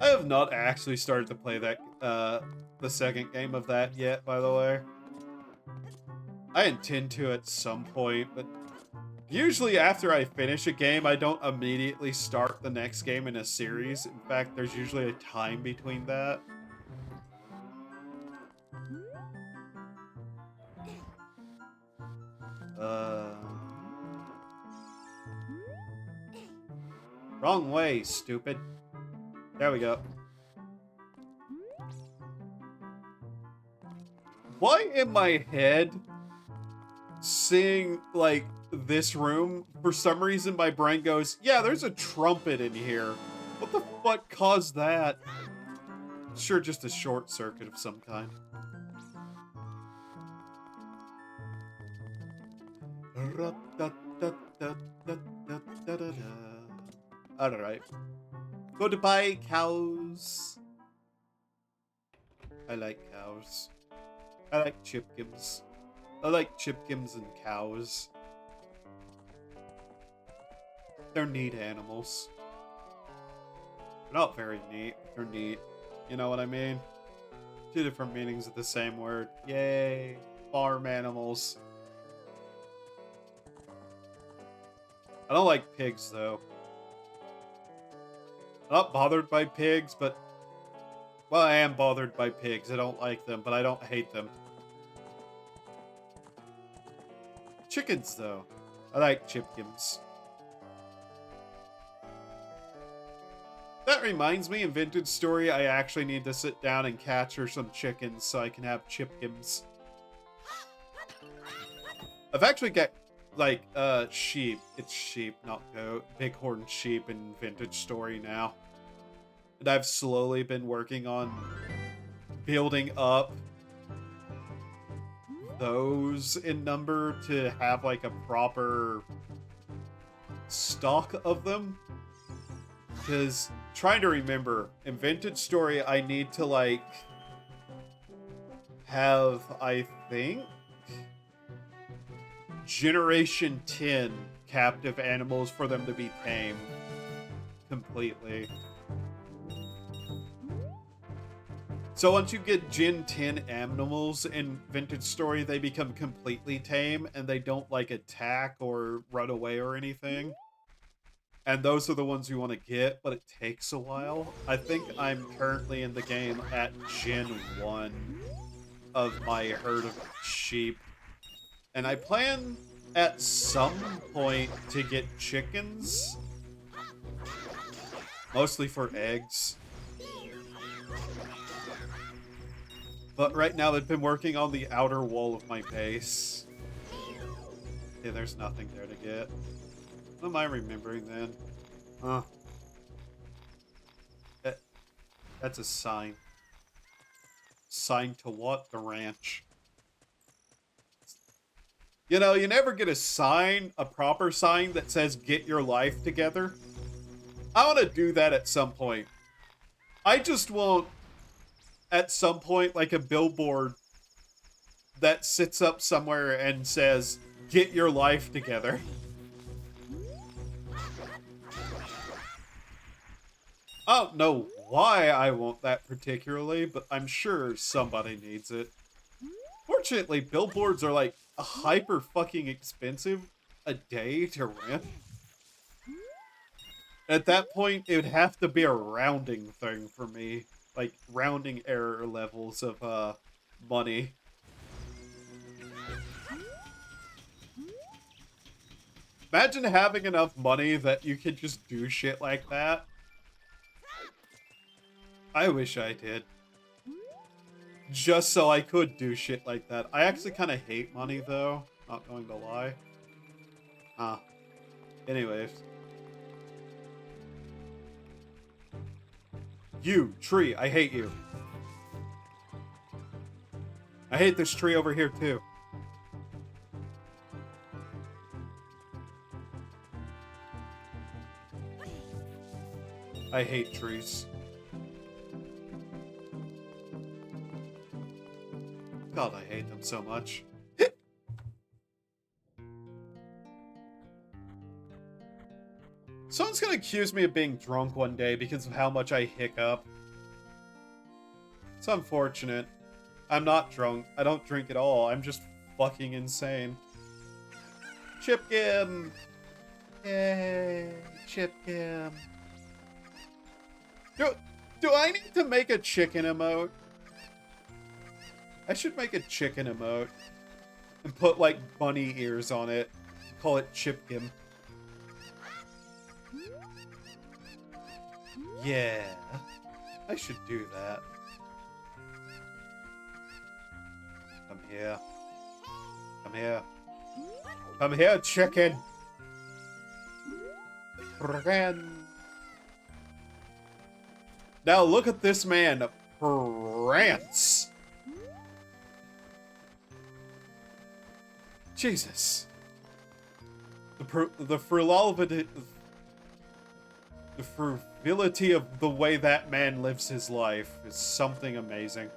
I have not actually started to play that, the second game of that yet, by the way. I intend to at some point, but usually after I finish a game, I don't immediately start the next game in a series. In fact, there's usually a time between that. Wrong way, stupid. There we go. Why in my head, seeing, like, this room, for some reason my brain goes, yeah, there's a trumpet in here. What the fuck caused that? Sure, just a short circuit of some kind. Alright. Goodbye, cows. I like cows. I like chipkims. I like chipkims and cows. They're neat animals. They're not very neat. They're neat. You know what I mean? Two different meanings of the same word. Yay. Farm animals. I don't like pigs, though. I'm not bothered by pigs, but... Well, I am bothered by pigs. I don't like them, but I don't hate them. Chickens, though. I like chipkins. That reminds me, in Vintage Story, I actually need to sit down and capture some chickens so I can have chipkins. I've actually got, like, sheep. It's sheep, not goat. Bighorn sheep in Vintage Story now. And I've slowly been working on building up those in number to have, like, a proper stock of them. Because, trying to remember, in Vintage Story, I need to, like, have, I think, Generation 10 captive animals for them to be tamed completely. So once you get Gen 10 animals in Vintage Story, they become completely tame, and they don't, like, attack or run away or anything. And those are the ones you want to get, but it takes a while. I think I'm currently in the game at Gen 1 of my herd of sheep. And I plan at some point to get chickens. Mostly for eggs. But right now they've been working on the outer wall of my base. Yeah, there's nothing there to get. What am I remembering then? Huh. That's a sign. Sign to what? The ranch. You know, you never get a sign, a proper sign that says get your life together. I want to do that at some point. I just want, at some point, like a billboard that sits up somewhere and says, get your life together. I don't know why I want that particularly, but I'm sure somebody needs it. Fortunately, billboards are like hyper fucking expensive a day to rent. At that point, it would have to be a rounding thing for me. Like, rounding error levels of, money. Imagine having enough money that you could just do shit like that. I wish I did. Just so I could do shit like that. I actually kind of hate money, though. Not going to lie. Anyways. You, tree, I hate you. I hate this tree over here, too. I hate trees. God, I hate them so much. Someone's gonna accuse me of being drunk one day because of how much I hiccup. It's unfortunate. I'm not drunk. I don't drink at all. I'm just fucking insane. Chipgim! Yay! Chipgim. Do I need to make a chicken emote? I should make a chicken emote. And put, like, bunny ears on it. Call it Chipgim. Yeah. I should do that. Come here. Come here. Come here, chicken! Now look at this man prance. Jesus. The frivolity of the way that man lives his life is something amazing.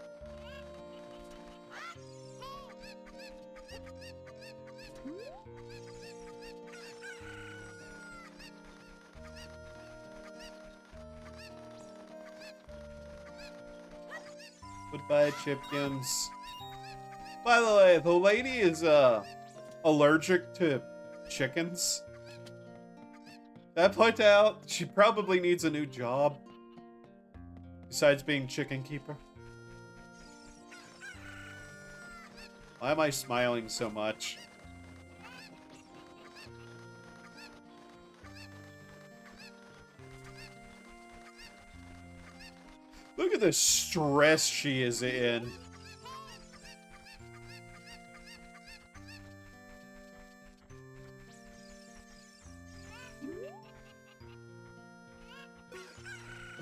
Goodbye, Chipkins. By the way, the lady is allergic to chickens. Did I point out she probably needs a new job besides being chicken keeper? Why am I smiling so much? Look at the stress she is in.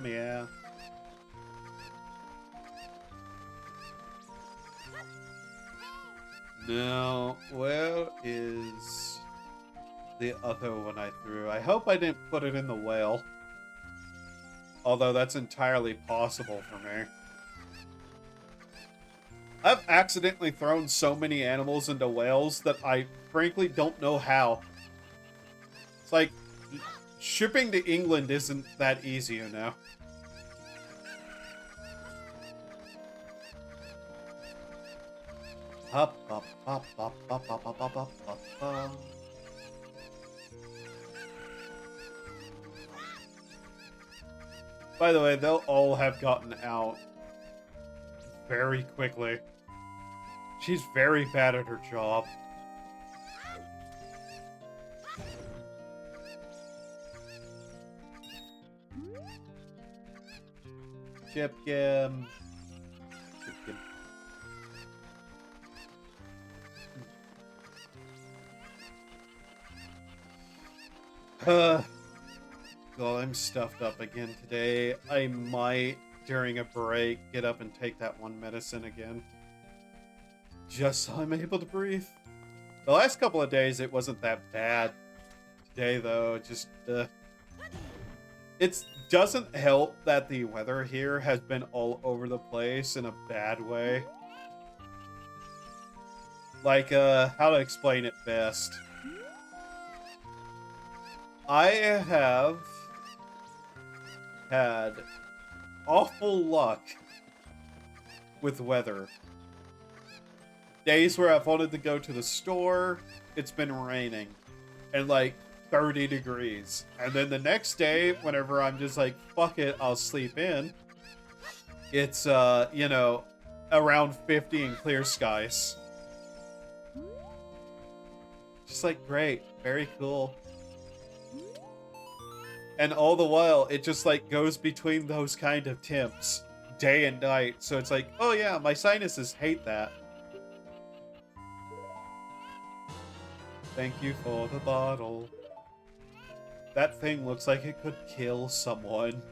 Yeah. Now, where is the other one I threw? I hope I didn't put it in the well. Although that's entirely possible for me. I've accidentally thrown so many animals into whales that I frankly don't know how. It's like, shipping to England isn't that easy, you know? Hop, hop, hop, hop, hop, hop, hop, hop, hop, hop. By the way, they'll all have gotten out very quickly. She's very bad at her job. Chipgim. Chipgim. Well, I'm stuffed up again today. I might, during a break, get up and take that one medicine again. Just so I'm able to breathe. The last couple of days, it wasn't that bad. Today, though, just, it doesn't help that the weather here has been all over the place in a bad way. Like, how to explain it best. I have had awful luck with weather. Days where I've wanted to go to the store, it's been raining and like 30 degrees. And then the next day, whenever I'm just like, fuck it, I'll sleep in, it's, you know, around 50 and clear skies. Just like, great, very cool. And all the while, it just, like, goes between those kind of temps, day and night. So it's like, oh yeah, my sinuses hate that. Thank you for the bottle. That thing looks like it could kill someone.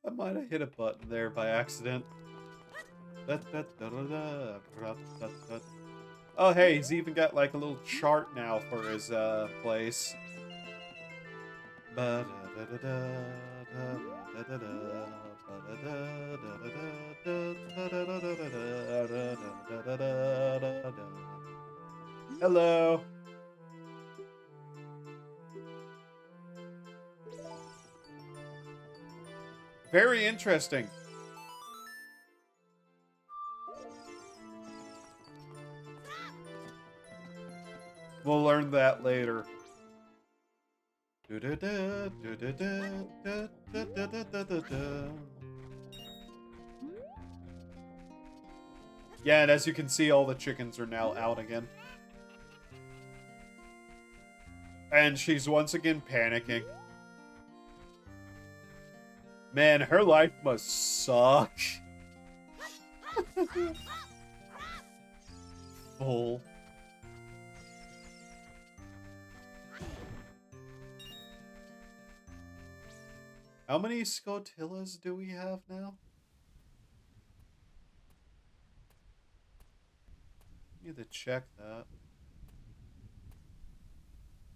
I might have hit a button there by accident. Oh hey, he's even got like a little chart now for his place. Hello. Very interesting. We'll learn that later. Yeah, and as you can see, all the chickens are now out again. And she's once again panicking. Man, her life must suck. Full. How many Scotillas do we have now? Need to check that.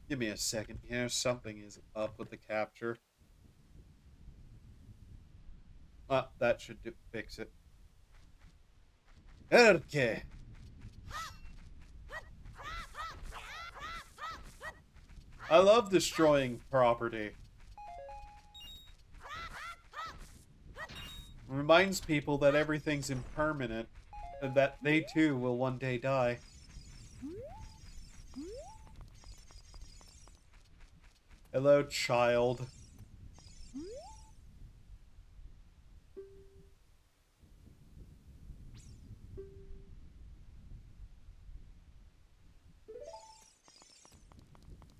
Give me a second here. Something is up with the capture. Ah, that should fix it. Okay. I love destroying property. Reminds people that everything's impermanent and that they too will one day die. Hello, child.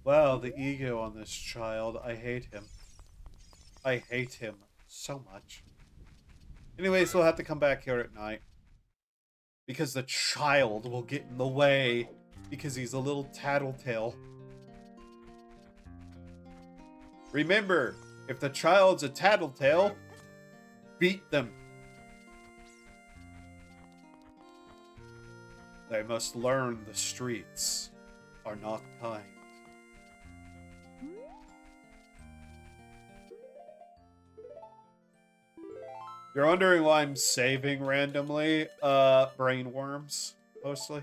Wow, the ego on this child. I hate him. I hate him so much. Anyways, we'll have to come back here at night. Because the child will get in the way. Because he's a little tattletale. Remember, if the child's a tattletale, beat them. They must learn the streets are not kind. You're wondering why I'm saving randomly? Brain worms, mostly.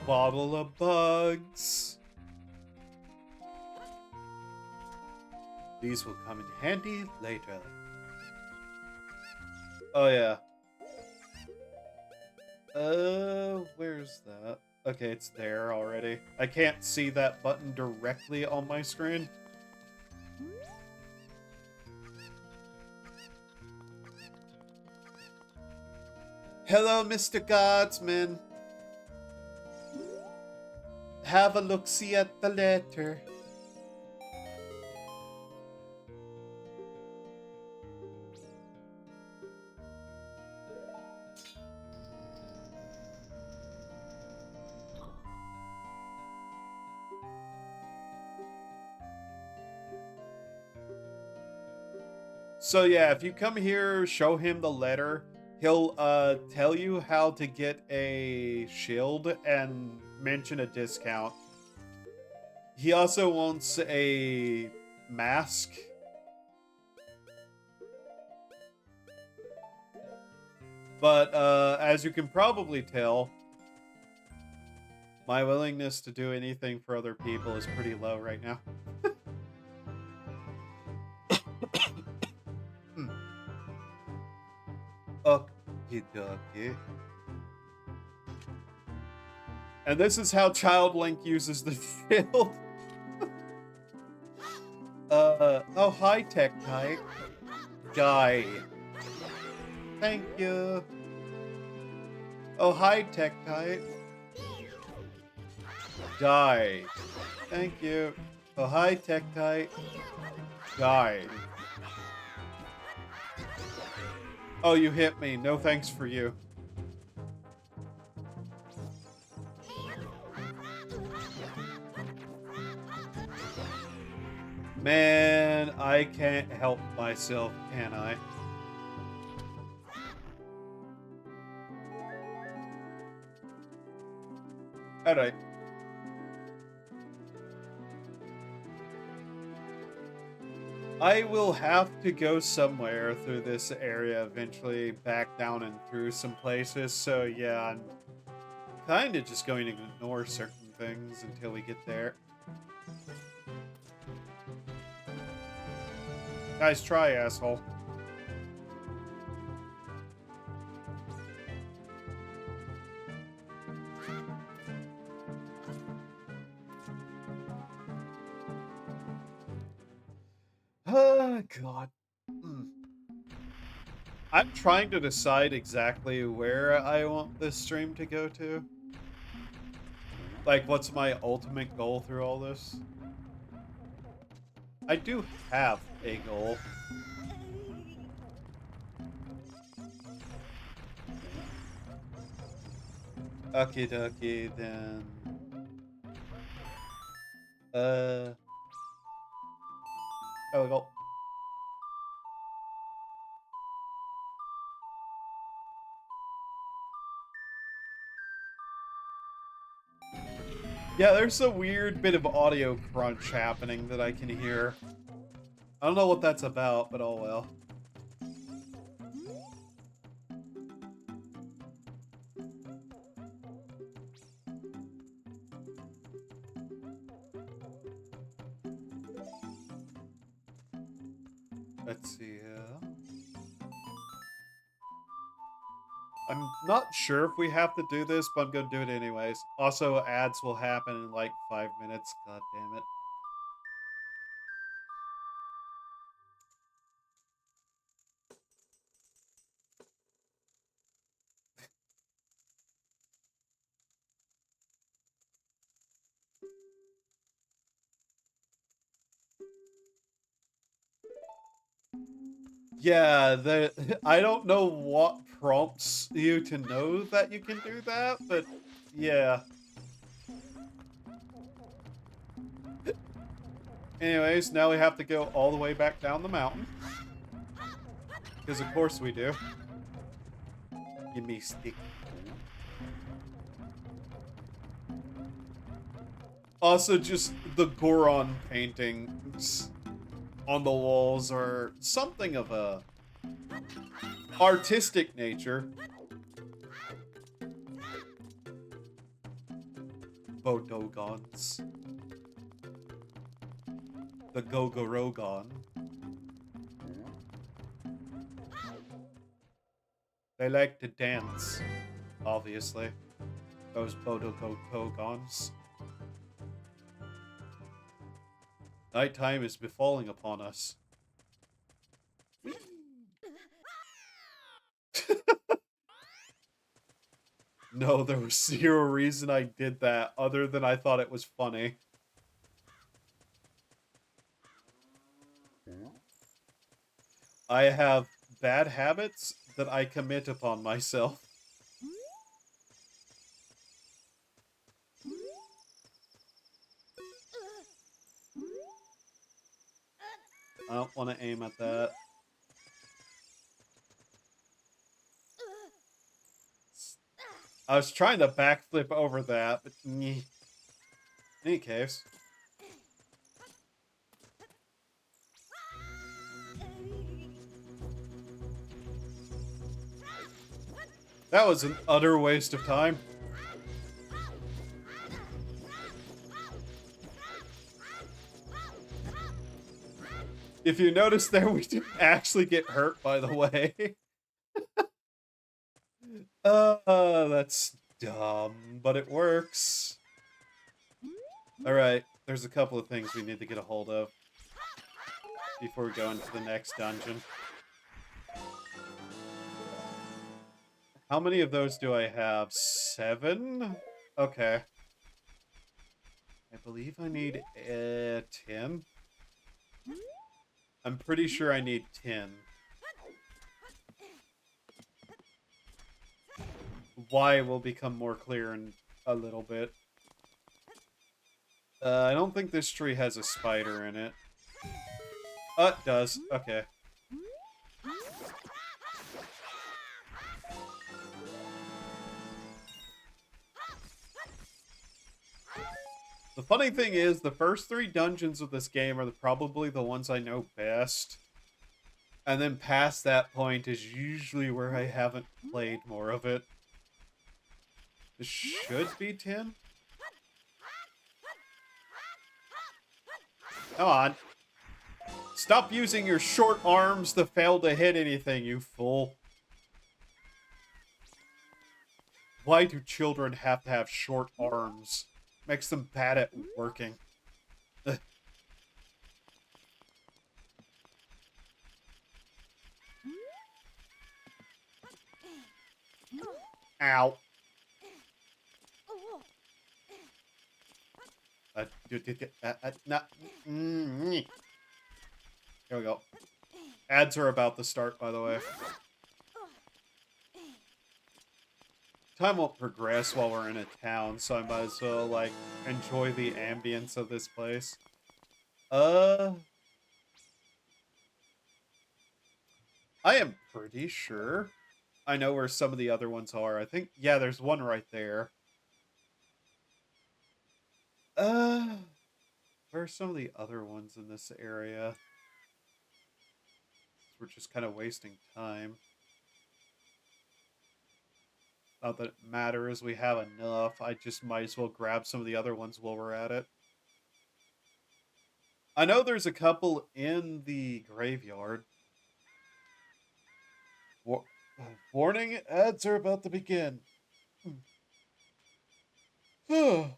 Bottle of bugs. These will come in handy later. Oh yeah. Where's that? Okay, it's there already. I can't see that button directly on my screen. Hello, Mr. Guardsman. Have a look-see at the letter. So yeah, if you come here, show him the letter, he'll tell you how to get a shield and mention a discount. He also wants a mask. But as you can probably tell, my willingness to do anything for other people is pretty low right now. Okie dokie. And this is how Child Link uses the shield. Oh, hi, Tech-Type. Die. Thank you. Oh, hi, Tech-Type. Die. Thank you. Oh, hi, Tech-Type. Die. Oh, you hit me. No thanks for you. Man, I can't help myself, can I? Alright. I will have to go somewhere through this area eventually, back down and through some places, so yeah, I'm kind of just going to ignore certain things until we get there. Nice try, asshole. Oh, God. I'm trying to decide exactly where I want this stream to go to. Like, what's my ultimate goal through all this? I do have a goal. Okie dokie, then... There we go. Yeah, there's a weird bit of audio crunch happening that I can hear. I don't know what that's about, but oh well. Let's see. I'm not sure if we have to do this, but I'm gonna do it anyways. Also, ads will happen in like 5 minutes. God damn it. Yeah, I don't know what prompts you to know that you can do that, but yeah. Anyways, now we have to go all the way back down the mountain. Because of course we do. Give me stick. Also, just the Goron paintings on the walls are something of a artistic nature. Bodogons. The Gogorogon. They like to dance, obviously. Those Bodogogons. Nighttime is befalling upon us. No, there was zero reason I did that other than I thought it was funny. I have bad habits that I commit upon myself. I don't want to aim at that. I was trying to backflip over that, but in any case. That was an utter waste of time. If you notice there, we didn't actually get hurt, by the way. That's dumb, but it works. Alright, there's a couple of things we need to get a hold of. before we go into the next dungeon. How many of those do I have? 7? Okay. I believe I need 10. I'm pretty sure I need 10. Why will become more clear in a little bit. I don't think this tree has a spider in it. It does. Okay. The funny thing is, the first 3 dungeons of this game are probably the ones I know best. And then past that point is usually where I haven't played more of it. This should be 10? Come on. Stop using your short arms to fail to hit anything, you fool. Why do children have to have short arms? Makes them bad at working. Ugh. Ow. Here we go. Ads are about to start, by the way. Time won't progress while we're in a town, so I might as well, like, enjoy the ambience of this place. I am pretty sure I know where some of the other ones are. I think, yeah, there's one right there. Where are some of the other ones in this area? We're just kind of wasting time. Not that it matters, we have enough. I just might as well grab some of the other ones while we're at it. I know there's a couple in the graveyard. Warning, ads are about to begin. Oh,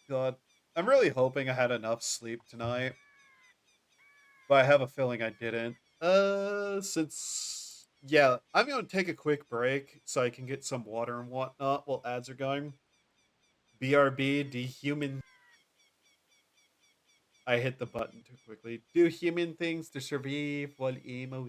God. I'm really hoping I had enough sleep tonight. But I have a feeling I didn't. Since... Yeah, I'm going to take a quick break so I can get some water and whatnot while ads are going. BRB, dehuman... I hit the button too quickly. Do human things to survive while emo.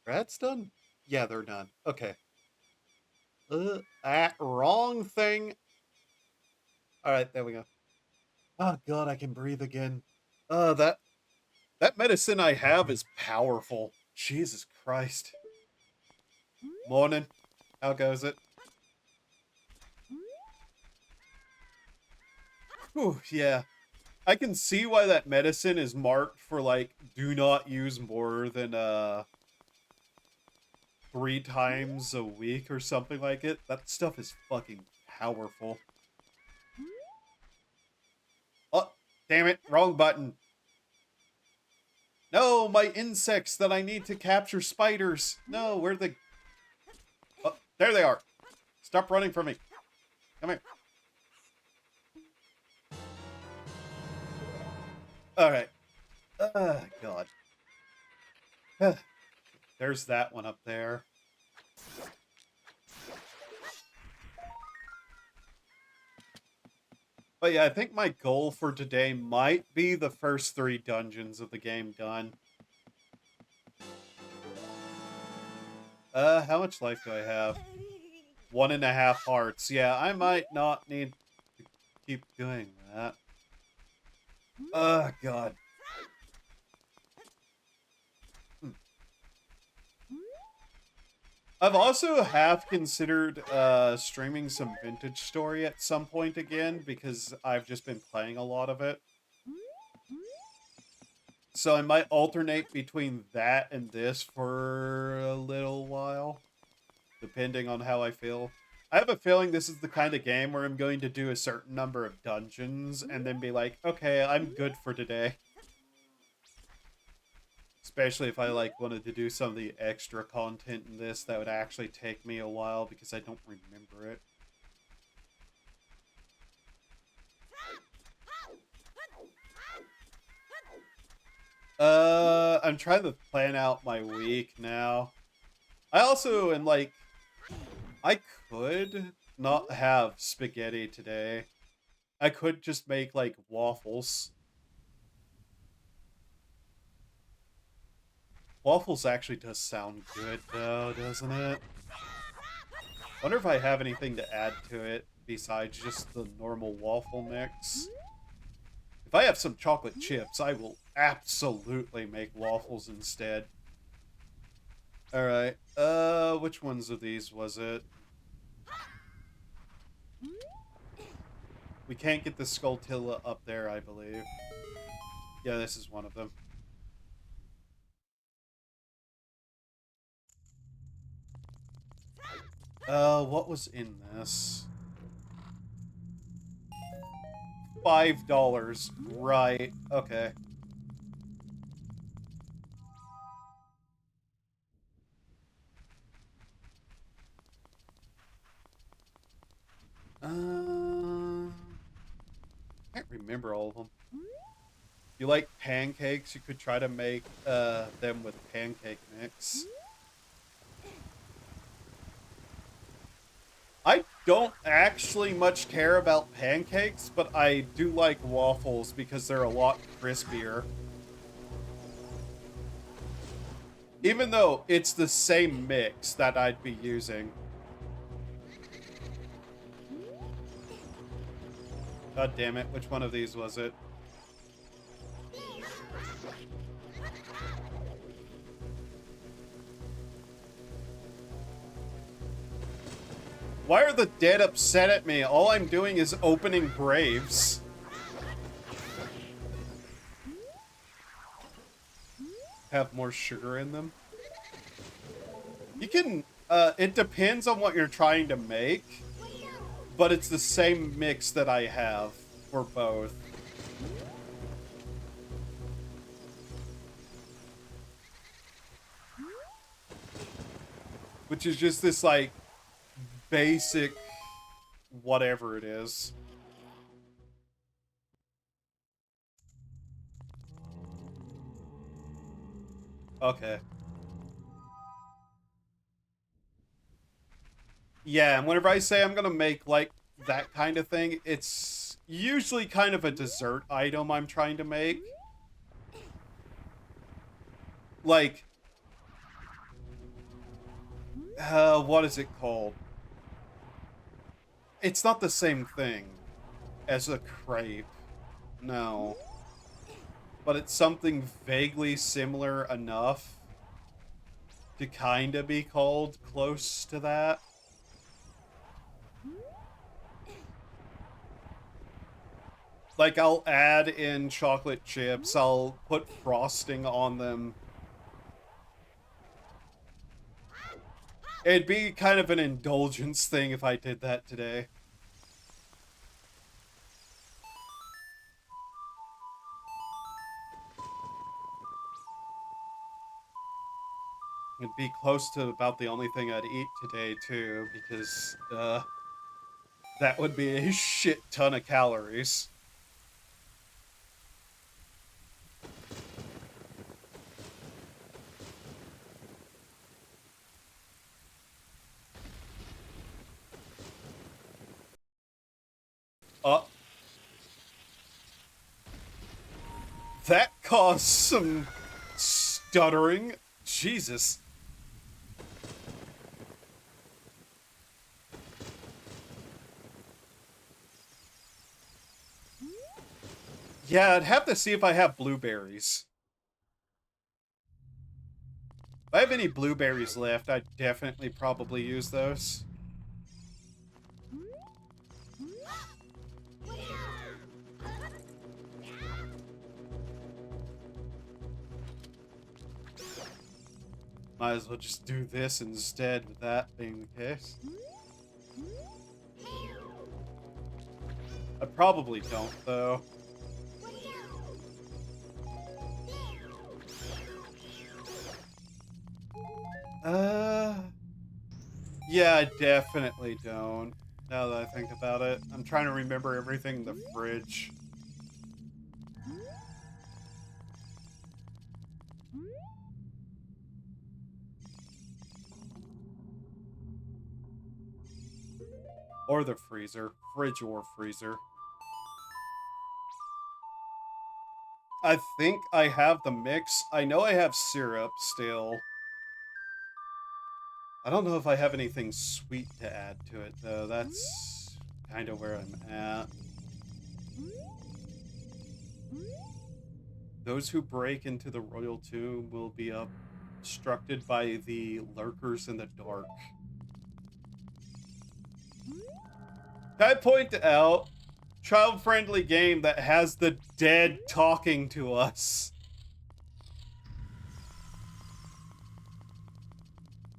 Rats done? Yeah, they're done. Okay. Wrong thing. All right, there we go. Oh god, I can breathe again. That medicine I have is powerful. Jesus Christ. Morning. How goes it? Whew, yeah. I can see why that medicine is marked for like do not use more than 3 times a week or something like it. That stuff is fucking powerful. Oh, damn it, wrong button. No, my insects that I need to capture spiders. No, where the... Oh, there they are. Stop running from me. Come here. Alright. God. There's that one up there. But yeah, I think my goal for today might be the first 3 dungeons of the game done. How much life do I have? 1.5 hearts. Yeah, I might not need to keep doing that. Oh, God. I've also half considered streaming some Vintage Story at some point again, because I've just been playing a lot of it. So I might alternate between that and this for a little while, depending on how I feel. I have a feeling this is the kind of game where I'm going to do a certain number of dungeons and then be like, okay, I'm good for today. Especially if I like wanted to do some of the extra content in this that would actually take me a while because I don't remember it. I'm trying to plan out my week now. I also am like, I could not have spaghetti today. I could just make like waffles. Waffles actually does sound good though, doesn't it? Wonder if I have anything to add to it besides just the normal waffle mix. If I have some chocolate chips, I will absolutely make waffles instead. Alright, which ones of these was it? We can't get the Skulltilla up there, I believe. Yeah, this is one of them. What was in this? $5. Right, okay. Can't remember all of them. If you like pancakes, you could try to make them with pancake mix. I don't actually much care about pancakes, but I do like waffles because they're a lot crispier. Even though it's the same mix that I'd be using. God damn it, which one of these was it? Why are the dead upset at me? All I'm doing is opening graves. Have more sugar in them. You can, it depends on what you're trying to make, but it's the same mix that I have for both. Which is just this, like, basic whatever it is. Okay. Yeah, and whenever I say I'm gonna make, like, that kind of thing, it's usually kind of a dessert item I'm trying to make. Like, What is it called? It's not the same thing as a crepe. No. But it's something vaguely similar enough to kind of be called close to that. Like, I'll add in chocolate chips, I'll put frosting on them. It'd be kind of an indulgence thing if I did that today. It'd be close to about the only thing I'd eat today, too, because, that would be a shit ton of calories. Uh, that caused some stuttering. Jesus. Yeah, I'd have to see if I have blueberries. If I have any blueberries left, I'd definitely probably use those. Might as well just do this instead, with that being the case. I probably don't, though. Yeah, I definitely don't. Now that I think about it. I'm trying to remember everything in the fridge. Or the freezer. Fridge or freezer. I think I have the mix. I know I have syrup still. I don't know if I have anything sweet to add to it, though. That's kind of where I'm at. Those who break into the royal tomb will be obstructed by the lurkers in the dark. Can I point out, child-friendly game that has the dead talking to us?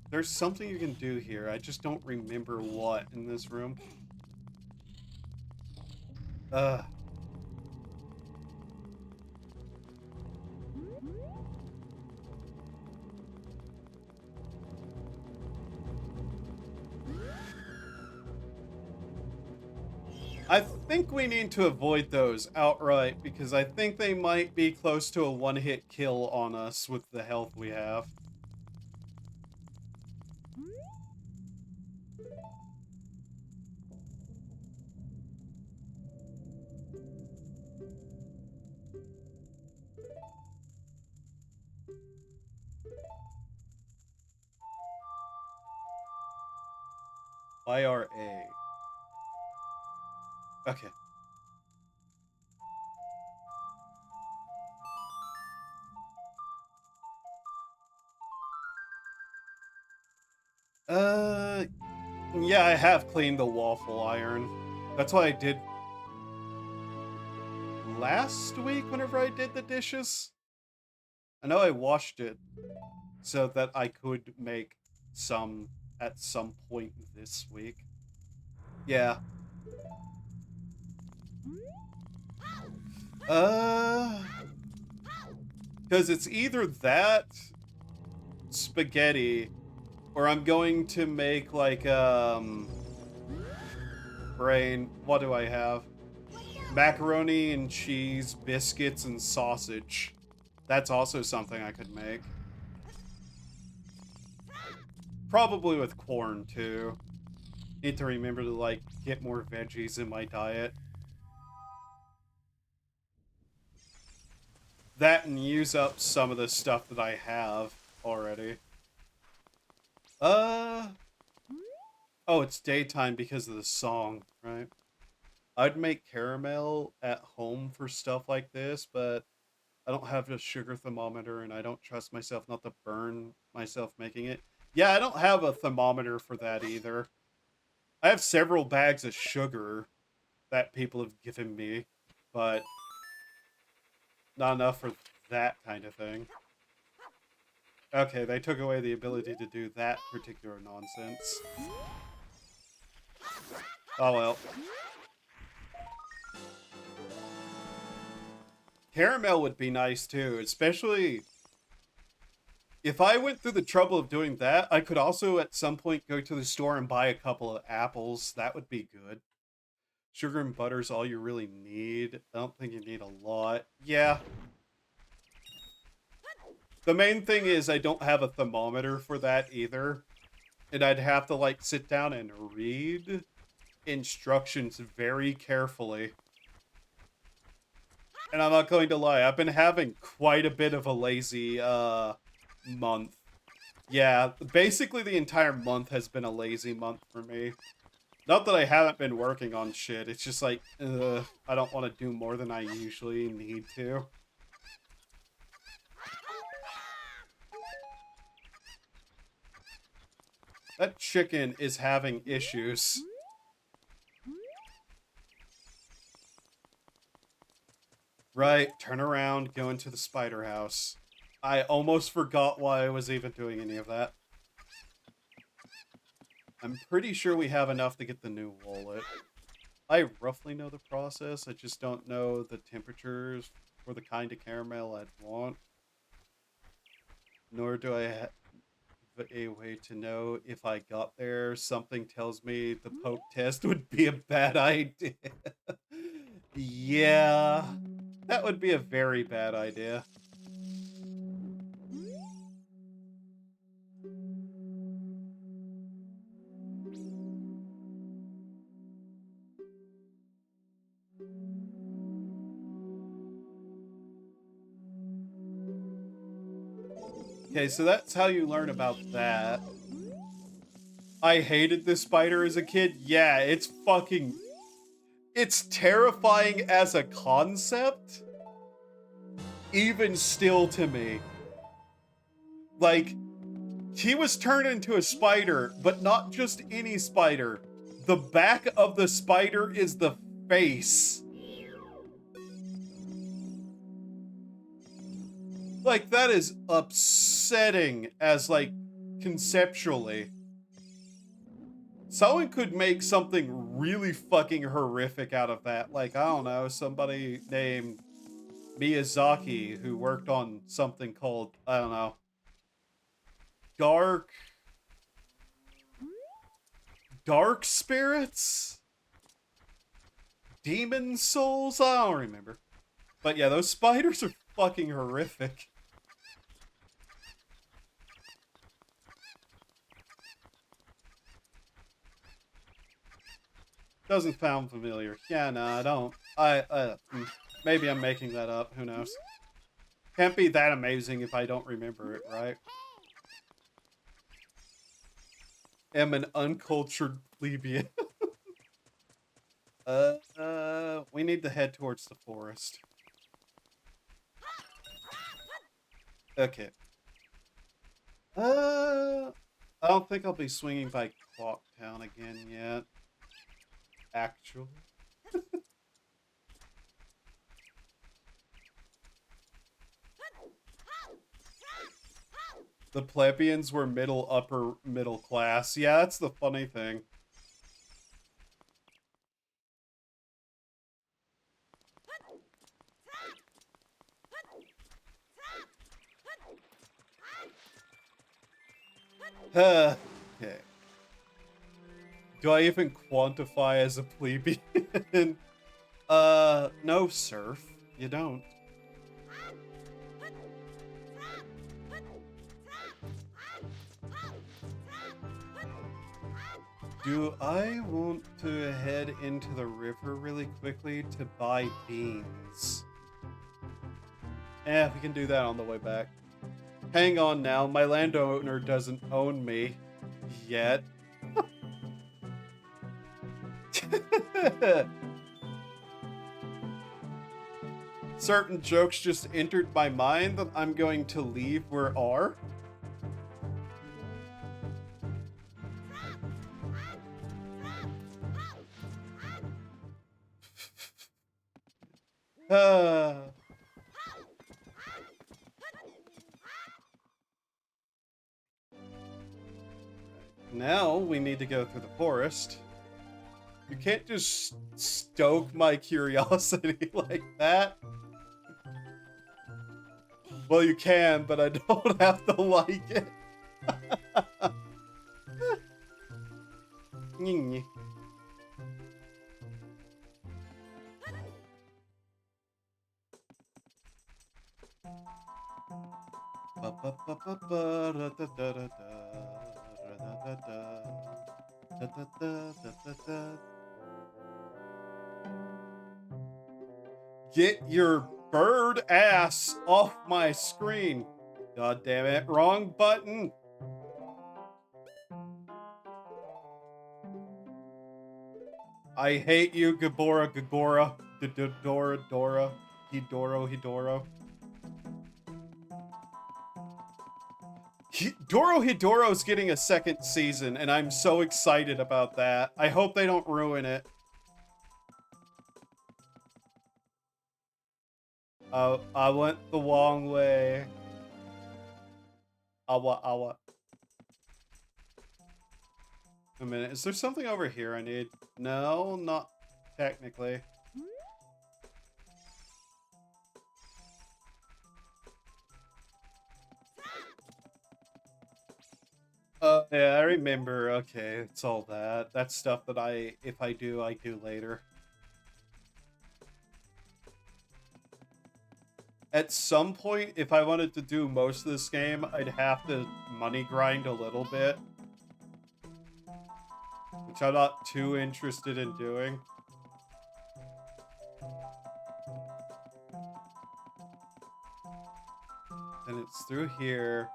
There's something you can do here. I just don't remember what in this room. I think we need to avoid those outright, because I think they might be close to a one-hit kill on us with the health we have. YRA. Okay. Yeah, I have cleaned the waffle iron. That's what I did last week whenever I did the dishes. I know I washed it so that I could make some at some point this week. Yeah. Because it's either that spaghetti, or I'm going to make like brain. What do I have? Macaroni and cheese, biscuits, and sausage. That's also something I could make. Probably with corn too. Need to remember to like get more veggies in my diet. That and use up some of the stuff that I have already. Oh, it's daytime because of the song, right? I'd make caramel at home for stuff like this, but I don't have a sugar thermometer and I don't trust myself not to burn myself making it. Yeah, I don't have a thermometer for that either. I have several bags of sugar that people have given me, but not enough for that kind of thing. Okay, they took away the ability to do that particular nonsense. Oh well. Caramel would be nice too, especially if I went through the trouble of doing that. I could also at some point go to the store and buy a couple of apples. That would be good. Sugar and butter is all you really need. I don't think you need a lot. Yeah. The main thing is I don't have a thermometer for that either. And I'd have to like sit down and read instructions very carefully. And I'm not going to lie, I've been having quite a bit of a lazy month. Yeah, basically the entire month has been a lazy month for me. Not that I haven't been working on shit, it's just like, I don't want to do more than I usually need to. That chicken is having issues. Right, turn around, go into the spider house. I almost forgot why I was even doing any of that. I'm pretty sure we have enough to get the new wallet. I roughly know the process, I just don't know the temperatures for the kind of caramel I'd want. Nor do I have a way to know if I got there. Something tells me the poke test would be a bad idea. Yeah, that would be a very bad idea. Okay, so that's how you learn about that. I hated this spider as a kid. Yeah, it's fucking... It's terrifying as a concept. Even still to me. Like, he was turned into a spider, but not just any spider. The back of the spider is the face. Like, that is upsetting as, like, conceptually. Someone could make something really fucking horrific out of that. Like, I don't know, somebody named Miyazaki who worked on something called, I don't know, Dark Spirits? Demon Souls? I don't remember. But yeah, those spiders are fucking horrific. Doesn't sound familiar. Yeah, no, I don't. Maybe I'm making that up. Who knows? Can't be that amazing if I don't remember it, right? Am an uncultured plebeian. We need to head towards the forest. Okay. I don't think I'll be swinging by Clocktown again yet. Actually. The plebeians were upper middle class. Yeah, that's the funny thing. Okay. Do I even quantify as a plebeian? No, Surf. You don't. Do I want to head into the river really quickly to buy beans? We can do that on the way back. Hang on now, my landowner doesn't own me. Yet. Certain jokes just entered my mind that I'm going to leave where are. Now we need to go through the forest. You can't just stoke my curiosity like that. Well, you can, but I don't have to like it. Get your bird ass off my screen. God damn it, wrong button. I hate you, Gabora, Gagora, Dora, Dora, Hidoro. Doro Hidoro's getting a second season, and I'm so excited about that. I hope they don't ruin it. I went the wrong way. Awa. A minute, is there something over here I need? No, not technically. Yeah, I remember. Okay, it's all that. That's stuff that if I do later. At some point, if I wanted to do most of this game, I'd have to money grind a little bit. Which I'm not too interested in doing. And it's through here.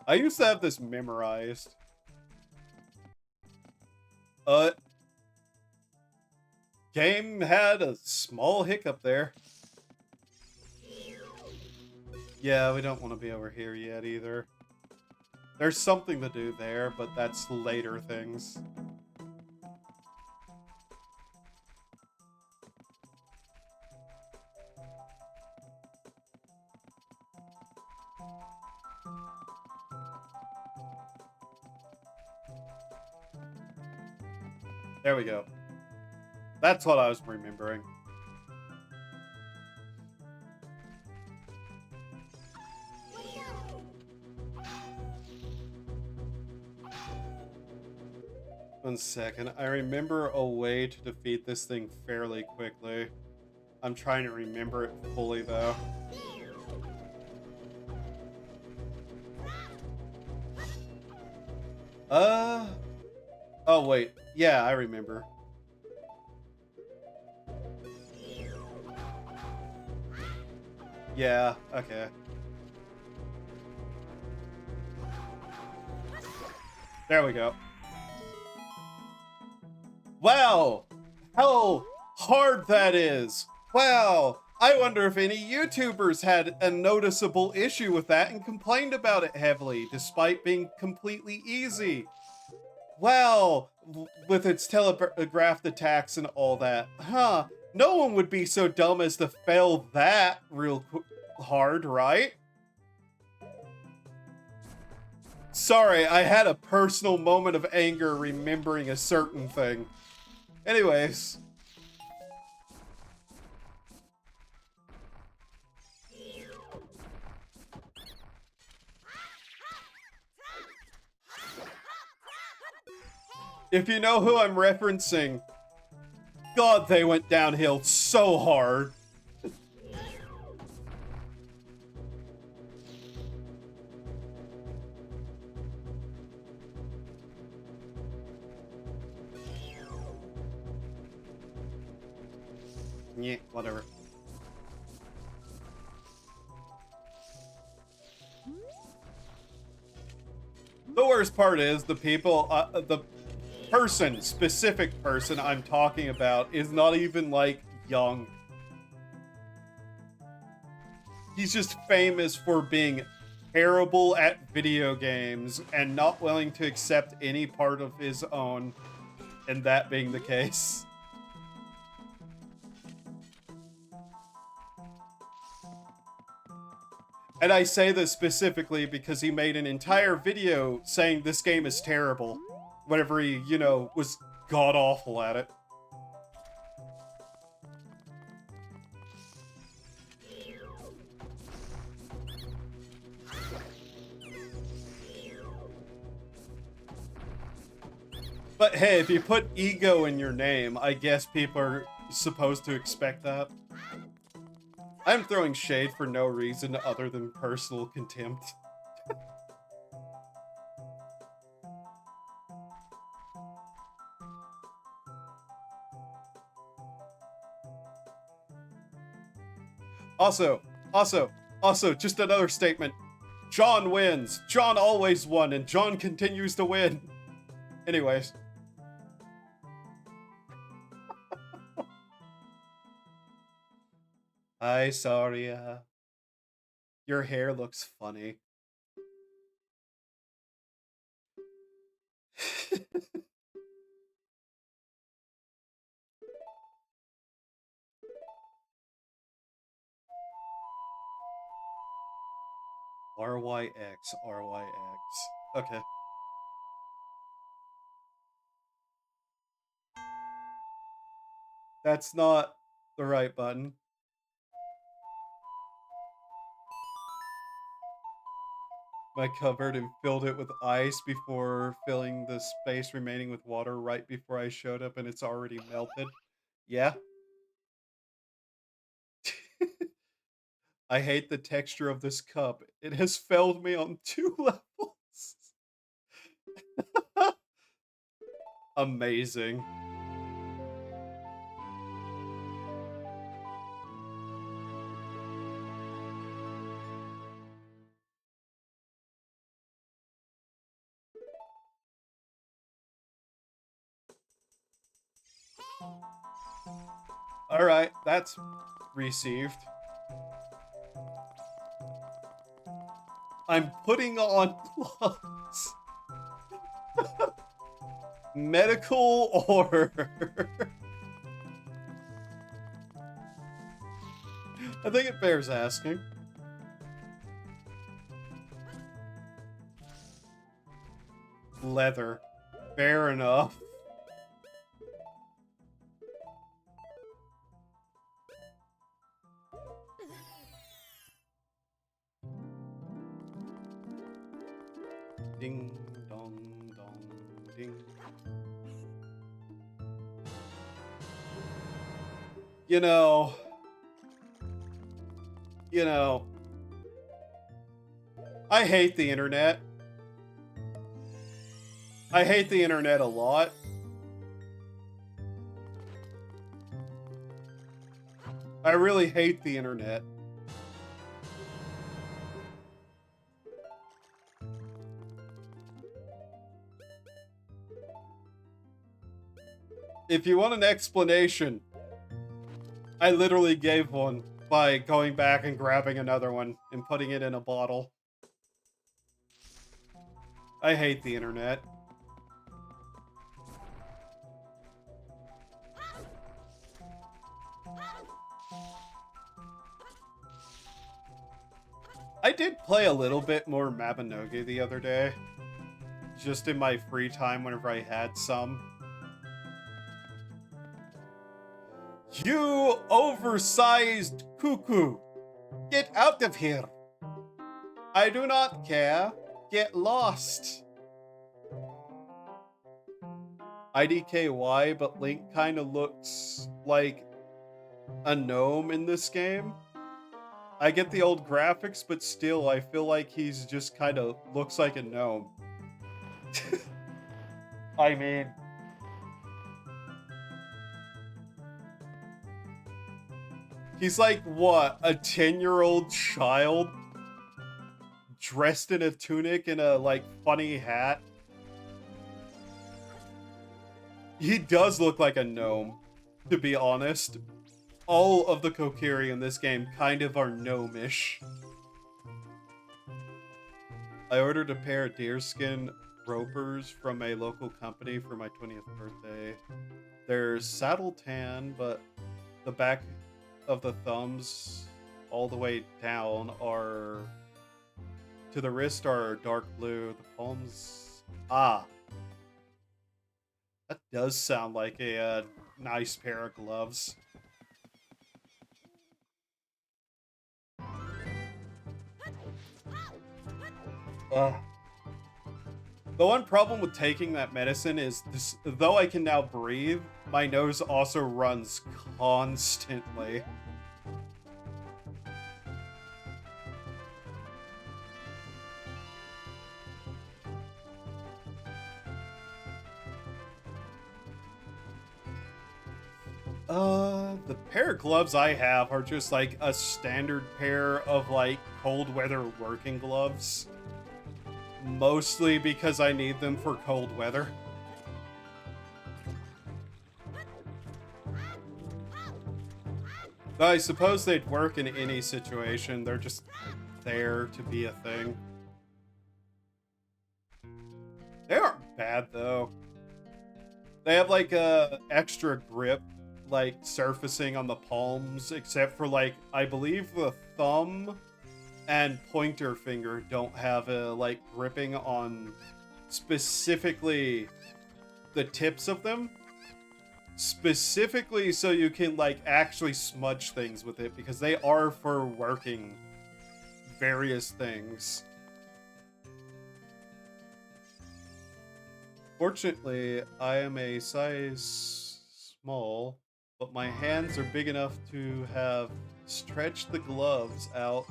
I used to have this memorized. Game had a small hiccup there. Yeah, we don't want to be over here yet either. There's something to do there, but that's later things. There we go. That's what I was remembering. One second. I remember a way to defeat this thing fairly quickly. I'm trying to remember it fully, though. Oh, wait. Yeah, I remember. Yeah, okay. There we go. Wow! How hard that is! Wow! I wonder if any YouTubers had a noticeable issue with that and complained about it heavily, despite being completely easy. Wow! With its telegraphed attacks and all that. Huh. No one would be so dumb as to fail that real hard, right? Sorry, I had a personal moment of anger remembering a certain thing. Anyways. If you know who I'm referencing, God, they went downhill so hard. Yeah, whatever. The worst part is the people, specific person I'm talking about is not even, like, young. He's just famous for being terrible at video games and not willing to accept any part of his own, and that being the case. And I say this specifically because he made an entire video saying this game is terrible, whenever he, you know, was god-awful at it. But hey, if you put ego in your name, I guess people are supposed to expect that. I'm throwing shade for no reason other than personal contempt. Also, just another statement. John wins. John always won, and John continues to win. Anyways. Hi, Saria. Your hair looks funny. RYX, RYX. Okay. That's not the right button. I covered and filled it with ice before filling the space remaining with water right before I showed up, and it's already melted. Yeah. I hate the texture of this cup. It has failed me on 2 levels. Amazing. Alright, that's received. I'm putting on gloves. Medical order. I think it bears asking. Leather. Fair enough. Ding dong dong ding. You know, I hate the internet. I hate the internet a lot. I really hate the internet. If you want an explanation, I literally gave one by going back and grabbing another one and putting it in a bottle. I hate the internet. I did play a little bit more Mabinogi the other day. Just in my free time whenever I had some. You oversized cuckoo! Get out of here! I do not care. Get lost! IDKY, but Link kind of looks like a gnome in this game. I get the old graphics, but still, I feel like he's just kind of looks like a gnome. I mean... He's like, what, a 10-year-old child? Dressed in a tunic and a, like, funny hat? He does look like a gnome, to be honest. All of the Kokiri in this game kind of are gnomish. I ordered a pair of deerskin ropers from a local company for my 20th birthday. They're saddle tan, but the back of the thumbs all the way down are to the wrist are dark blue. The palms, that does sound like a nice pair of gloves. The one problem with taking that medicine is this, though I can now breathe, my nose also runs constantly. The pair of gloves I have are just like a standard pair of like cold weather working gloves. Mostly because I need them for cold weather. Though I suppose they'd work in any situation, they're just there to be a thing. They aren't bad though. They have like a extra grip, like surfacing on the palms, except for like, I believe the thumb and pointer finger don't have a like gripping on specifically the tips of them. Specifically so you can like actually smudge things with it, because they are for working various things. Fortunately, I am a size small, but my hands are big enough to have stretched the gloves out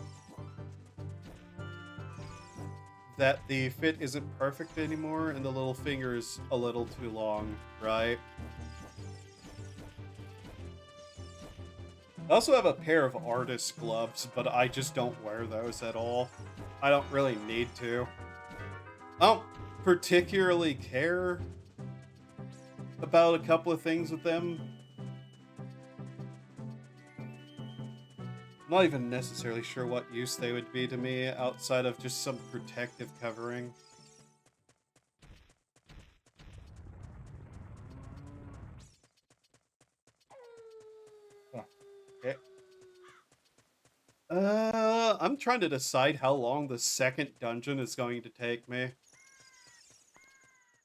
that the fit isn't perfect anymore and the little finger's a little too long, right? I also have a pair of artist gloves, but I just don't wear those at all. I don't really need to. I don't particularly care about a couple of things with them. I'm not even necessarily sure what use they would be to me outside of just some protective covering. Okay. I'm trying to decide how long the second dungeon is going to take me.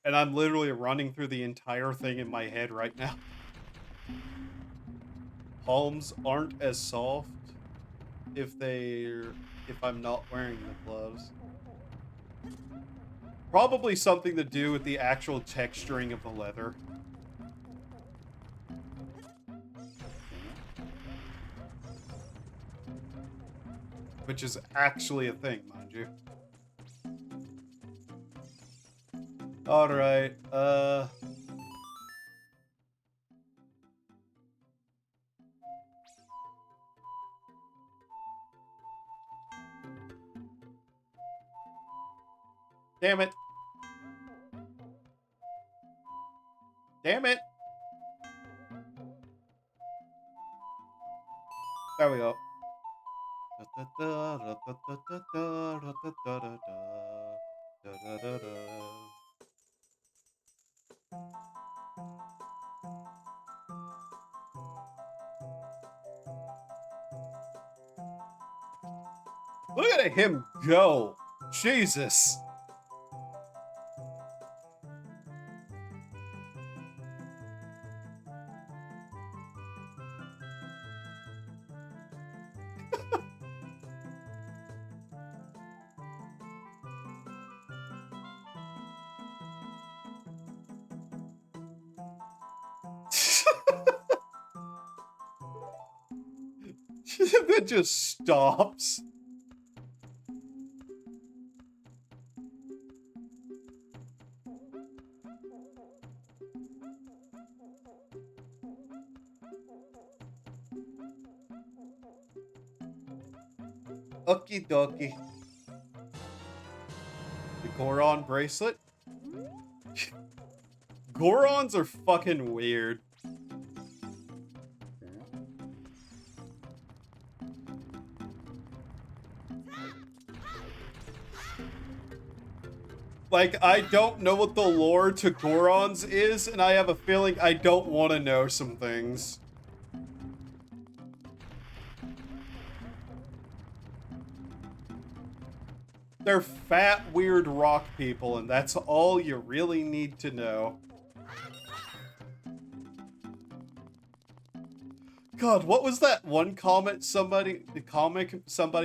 And I'm literally running through the entire thing in my head right now. Palms aren't as soft if I'm not wearing the gloves. Probably something to do with the actual texturing of the leather. Which is actually a thing, mind you. Alright, damn it. Damn it. There we go. Look at him go. Jesus. That just stops. Okie dokie. The Goron bracelet. Gorons are fucking weird. Like, I don't know what the lore to Gorons is, and I have a feeling I don't want to know some things. They're fat, weird rock people, and that's all you really need to know. God, what was that one comic somebody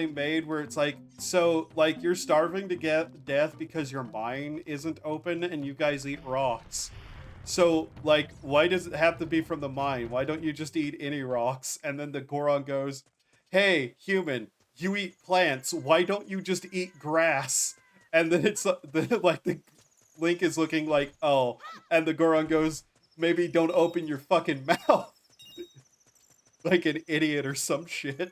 made where it's like, so, like, you're starving to get death because your mine isn't open and you guys eat rocks. So, like, why does it have to be from the mine? Why don't you just eat any rocks? And then the Goron goes, hey, human, you eat plants. Why don't you just eat grass? And then it's the Link is looking like, oh. And the Goron goes, maybe don't open your fucking mouth. Like an idiot or some shit.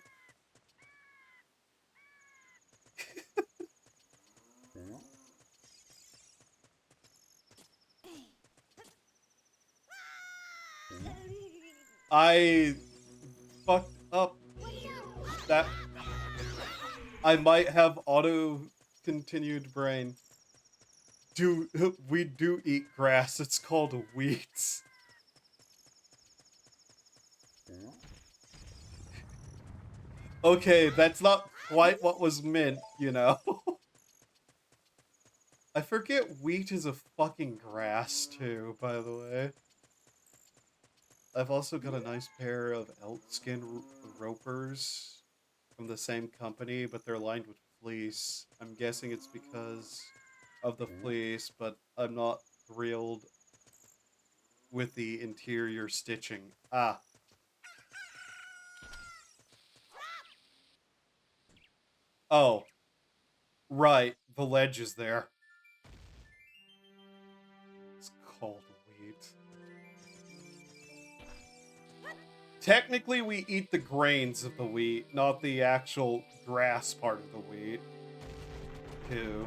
I fucked up that. I might have auto-continued brain. We do eat grass. It's called weeds. Okay, that's not quite what was meant, you know? I forget wheat is a fucking grass, too, by the way. I've also got a nice pair of elk skin ropers from the same company, but they're lined with fleece. I'm guessing it's because of the fleece, but I'm not thrilled with the interior stitching. Ah. Oh. Right, the ledge is there. It's called wheat. Technically, we eat the grains of the wheat, not the actual grass part of the wheat. Too.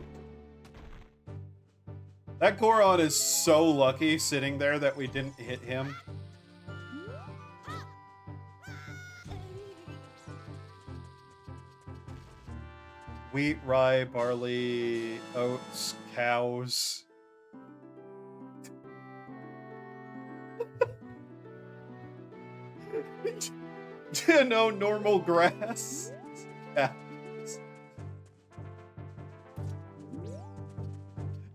That Goron is so lucky sitting there that we didn't hit him. Wheat, rye, barley, oats, cows. No normal grass. Yeah.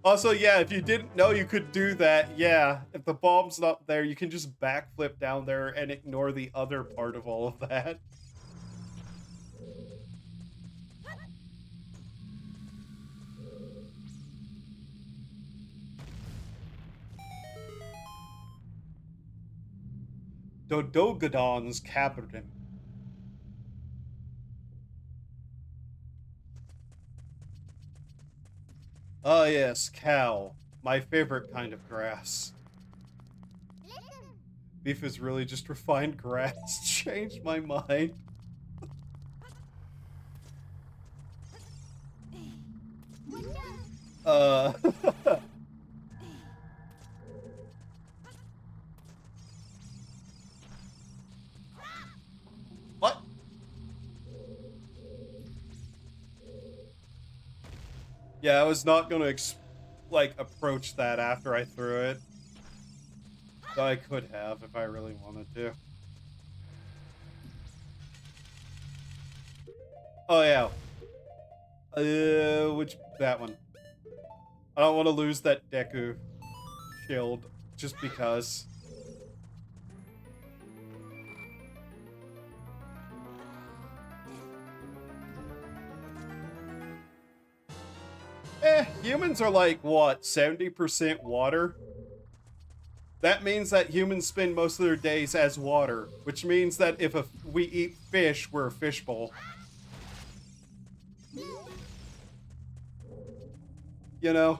Also, yeah, if you didn't know you could do that, yeah, if the bomb's not there, you can just backflip down there and ignore the other part of all of that. Dodogadon's Capitan. Ah, yes, cow. My favorite kind of grass. Beef is really just refined grass. Changed my mind. What? Yeah, I was not gonna, like, approach that after I threw it. Though I could have if I really wanted to. Oh, yeah. That one. I don't want to lose that Deku shield just because. Humans are like, what, 70% water? That means that humans spend most of their days as water, which means that if we eat fish, we're a fishbowl. You know?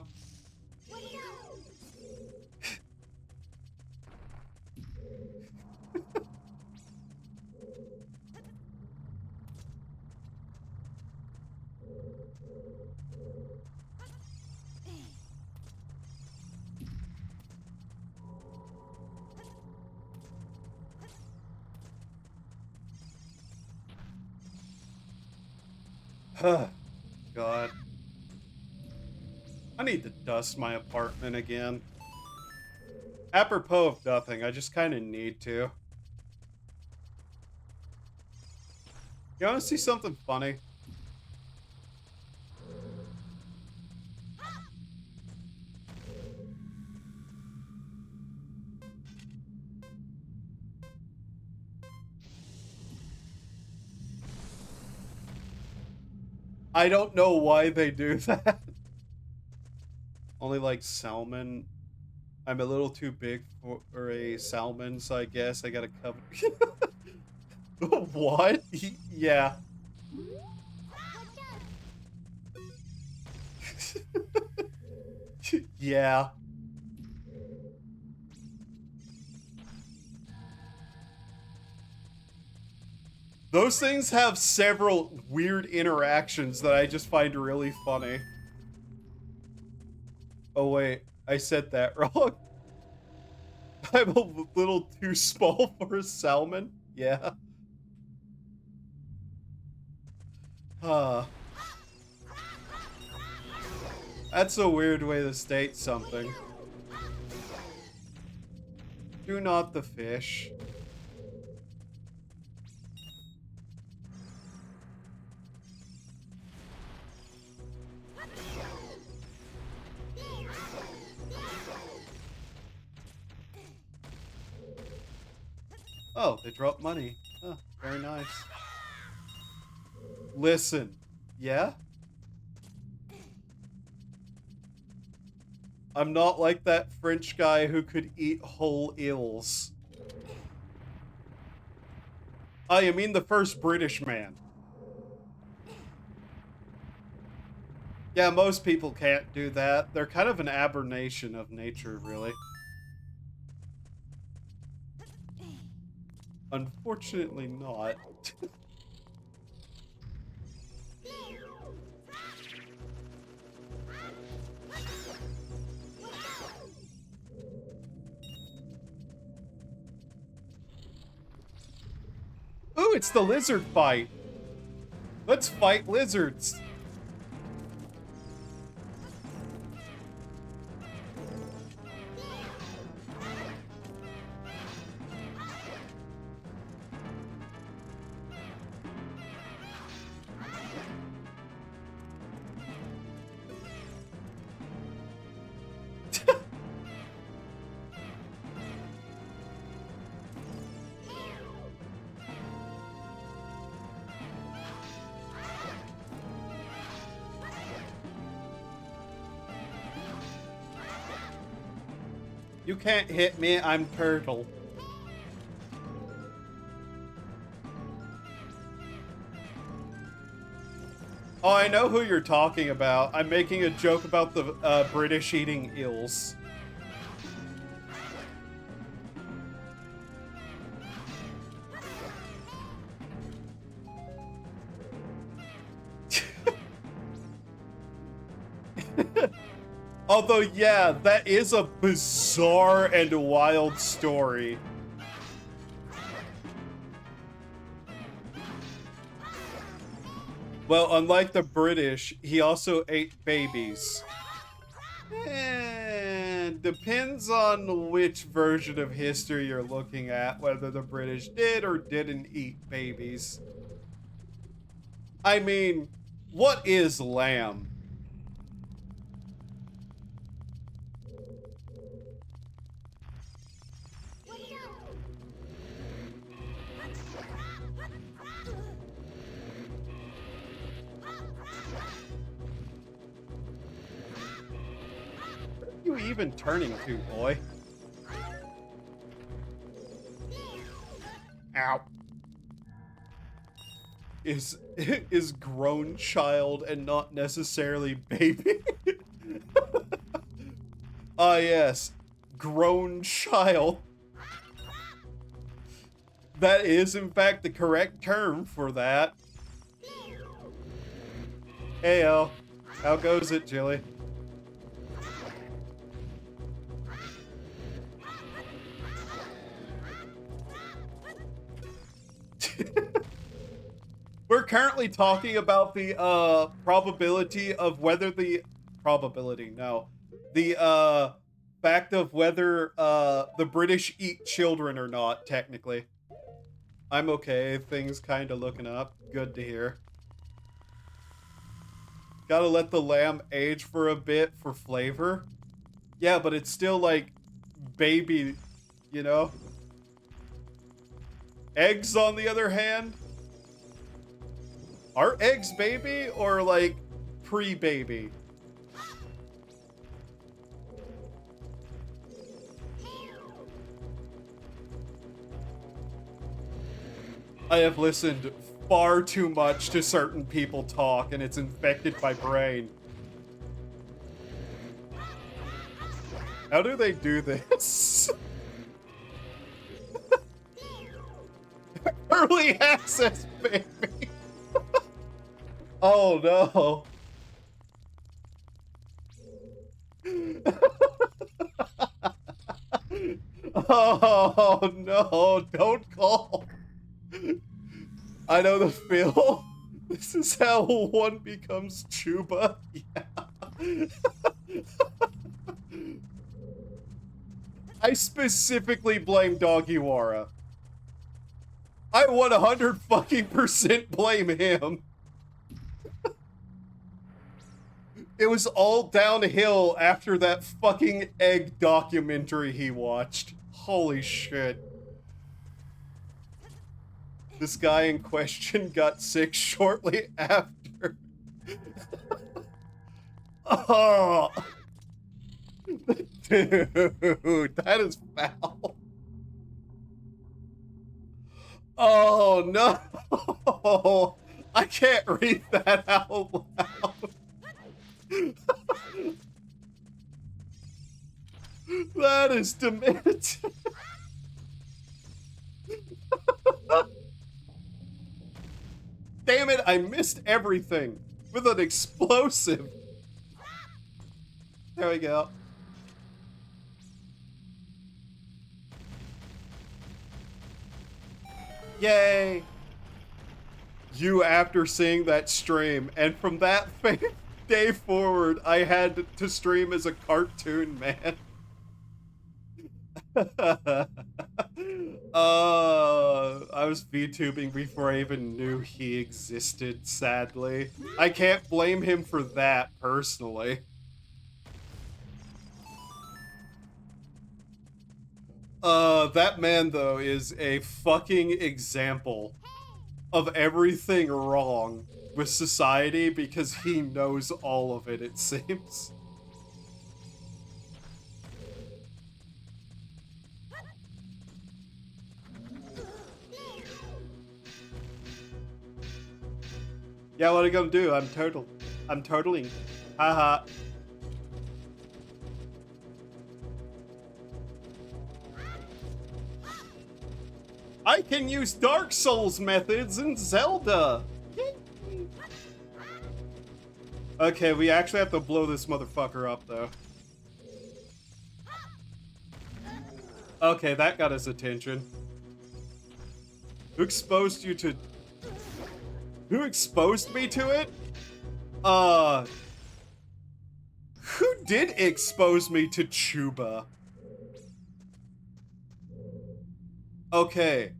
God. I need to dust my apartment again. Apropos of nothing, I just kind of need to. You want to see something funny? I don't know why they do that. Only like salmon. I'm a little too big for a salmon, so I guess I gotta cover. What? Yeah. Yeah. Those things have several weird interactions that I just find really funny. Oh wait, I said that wrong. I'm a little too small for a salmon. Yeah. That's a weird way to state something. Do not the fish. Oh, they dropped money. Oh, very nice. Listen. Yeah? I'm not like that French guy who could eat whole eels. Oh, you mean the first British man? Yeah, most people can't do that. They're kind of an aberration of nature, really. Unfortunately not. Ooh, it's the lizard fight. Let's fight lizards. You can't hit me, I'm turtle. Oh, I know who you're talking about. I'm making a joke about the British eating eels. Although, yeah, that is a bizarre and wild story. Well, unlike the British, he also ate babies. And depends on which version of history you're looking at, whether the British did or didn't eat babies. I mean, what is lamb? What are you even turning to, boy? Ow. Is grown child and not necessarily baby? Ah, yes. Grown child. That is, in fact, the correct term for that. Heyo. How goes it, Jilly? We're currently talking about the probability of whether the fact of whether the British eat children or not, technically. I'm okay, things kinda looking up. Good to hear. Gotta let the lamb age for a bit for flavor. Yeah, but it's still like baby, you know? Eggs, on the other hand, are eggs baby or like pre-baby? I have listened far too much to certain people talk and it's infected my brain. How do they do this? Early access, baby! Oh no. Oh no, don't call. I know the feel. This is how one becomes Chuba. Yeah. I specifically blame Dogiwara. I 100 fucking % blame him. It was all downhill after that fucking egg documentary he watched. Holy shit. This guy in question got sick shortly after. Oh. Dude, that is foul. Oh no. I can't read that out loud. That is demented. Damn it, I missed everything with an explosive. There we go. Yay! You after seeing that stream, and from that day forward, I had to stream as a cartoon man. I was VTubing before I even knew he existed, sadly. I can't blame him for that, personally. That man, though, is a fucking example of everything wrong with society because he knows all of it seems. Yeah, what are you gonna do? I'm totaling. Haha. I can use Dark Souls methods in Zelda! Okay, we actually have to blow this motherfucker up, though. Okay, that got his attention. Who exposed you to... Who exposed me to it? Who did expose me to Chuba? Okay,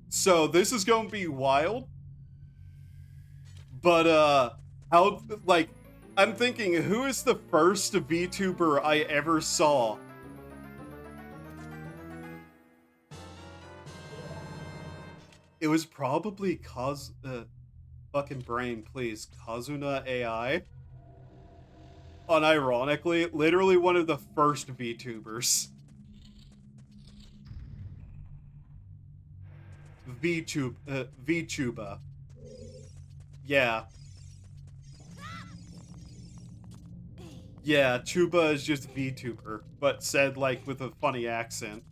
so this is gonna be wild, but, how, like, I'm thinking, who is the first VTuber I ever saw? It was probably fucking brain, please, Kazuna AI? Unironically, literally one of the first VTubers. VTuber. Yeah. Yeah, Chuba is just VTuber, but said, like, with a funny accent.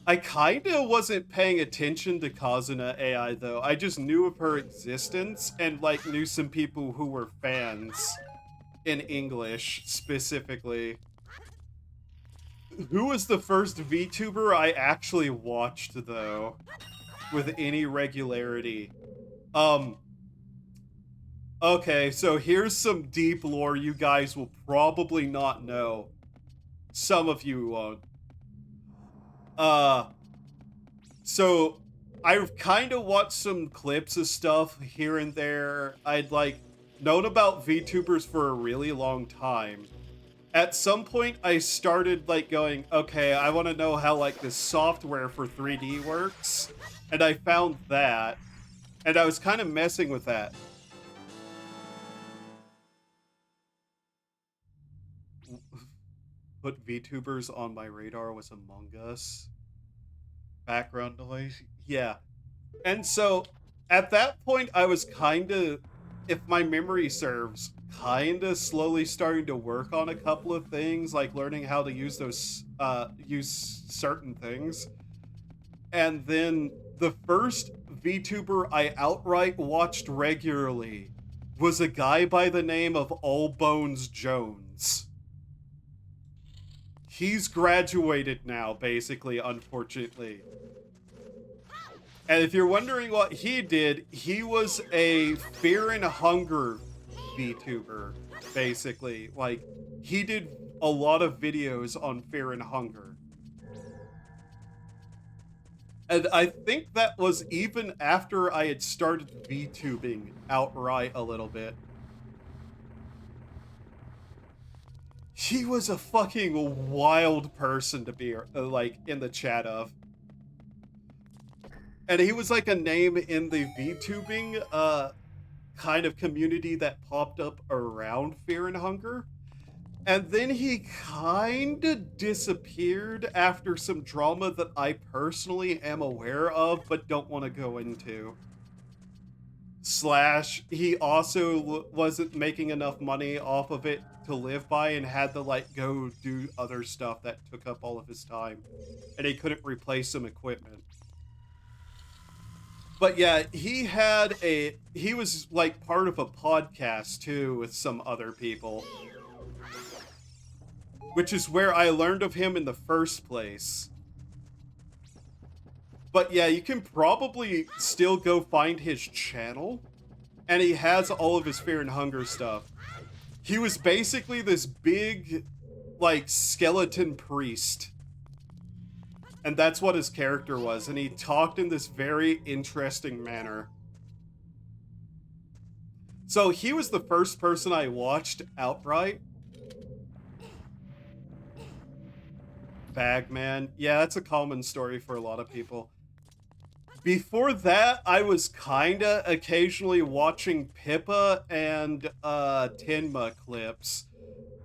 I kinda wasn't paying attention to Kazuna AI, though. I just knew of her existence, and, like, knew some people who were fans. In English, specifically. Who was the first VTuber I actually watched, though? with any regularity. Okay, so here's some deep lore you guys will probably not know. Some of you won't. So I've kind of watched some clips of stuff here and there. I'd like known about VTubers for a really long time. At some point I started like going, okay, I want to know how like this software for 3D works. And I found that. And I was kind of messing with that. Put VTubers on my radar was Among Us. Background noise. Yeah. And so at that point I was kind of, if my memory serves, kind of slowly starting to work on a couple of things, like learning how to use those use certain things. And then the first VTuber I outright watched regularly was a guy by the name of All Bones Jones. He's graduated now, basically, unfortunately. And if you're wondering what he did, he was a Fear and Hunger VTuber, basically. Like, he did a lot of videos on Fear and Hunger. And I think that was even after I had started VTubing outright a little bit. He was a fucking wild person to be, like, in the chat of. And he was, like, a name in the VTubing, kind of community that popped up around Fear and Hunger. And then he kinda disappeared after some drama that I personally am aware of, but don't want to go into. Slash, he also wasn't making enough money off of it to live by and had to, like, go do other stuff that took up all of his time. And he couldn't replace some equipment. But yeah, he was, like, part of a podcast, too, with some other people. Which is where I learned of him in the first place. But yeah, you can probably still go find his channel. And he has all of his Fear and Hunger stuff. He was basically this big, like, skeleton priest. And that's what his character was. And he talked in this very interesting manner. So he was the first person I watched outright. Bagman. Yeah, that's a common story for a lot of people. Before that, I was kinda occasionally watching Pippa and Tenma clips.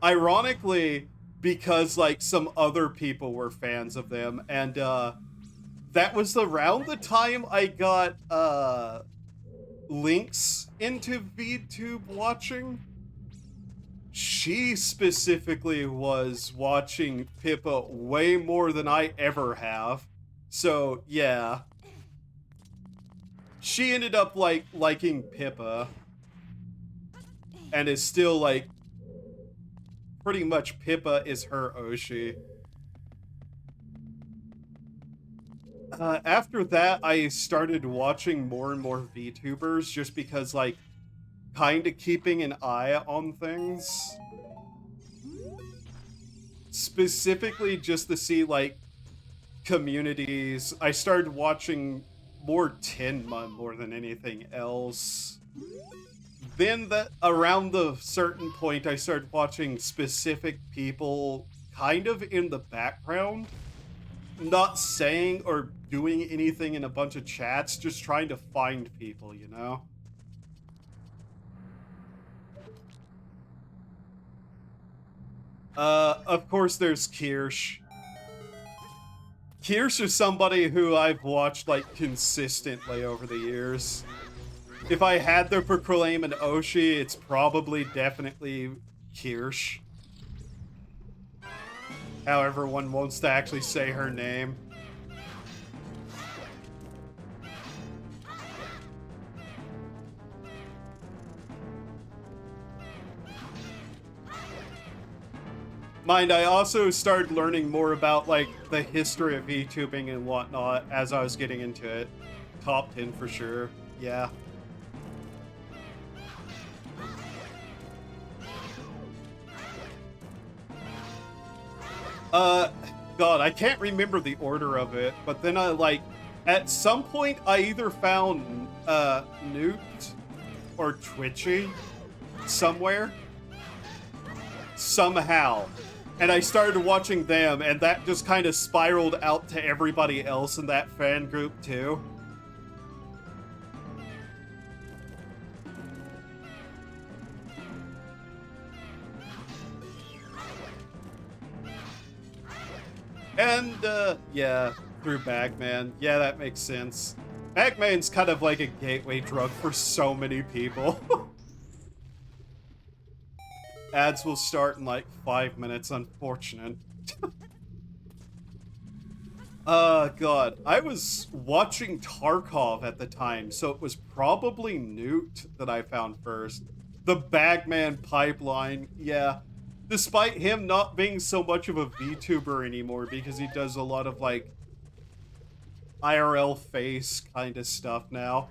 Ironically, because like some other people were fans of them, and that was around the time I got Links into VTube watching. She specifically was watching Pippa way more than I ever have. So, yeah. She ended up, like, liking Pippa. And is still, like, pretty much Pippa is her Oshi. After that, I started watching more and more VTubers just because, like, kind of keeping an eye on things. Specifically just to see, like, communities. I started watching more Tenma more than anything else. Then around the certain point, I started watching specific people kind of in the background. Not saying or doing anything in a bunch of chats, just trying to find people, you know? Of course there's Kirsch. Kirsch is somebody who I've watched, like, consistently over the years. If I had to proclaim an Oshi, it's probably definitely Kirsch. However, one wants to actually say her name. Mind, I also started learning more about, like, the history of VTubing and whatnot as I was getting into it. top 10 for sure. Yeah. God, I can't remember the order of it, but then at some point, I either found, Newt or Twitchy somewhere. Somehow. And I started watching them, and that just kind of spiraled out to everybody else in that fan group, too. And, yeah, through Bagman. Yeah, that makes sense. Bagman's kind of like a gateway drug for so many people. Ads will start in like 5 minutes, unfortunate. God. I was watching Tarkov at the time, so it was probably Newt that I found first. The Bagman pipeline, yeah. Despite him not being so much of a VTuber anymore because he does a lot of, like, IRL face kind of stuff now.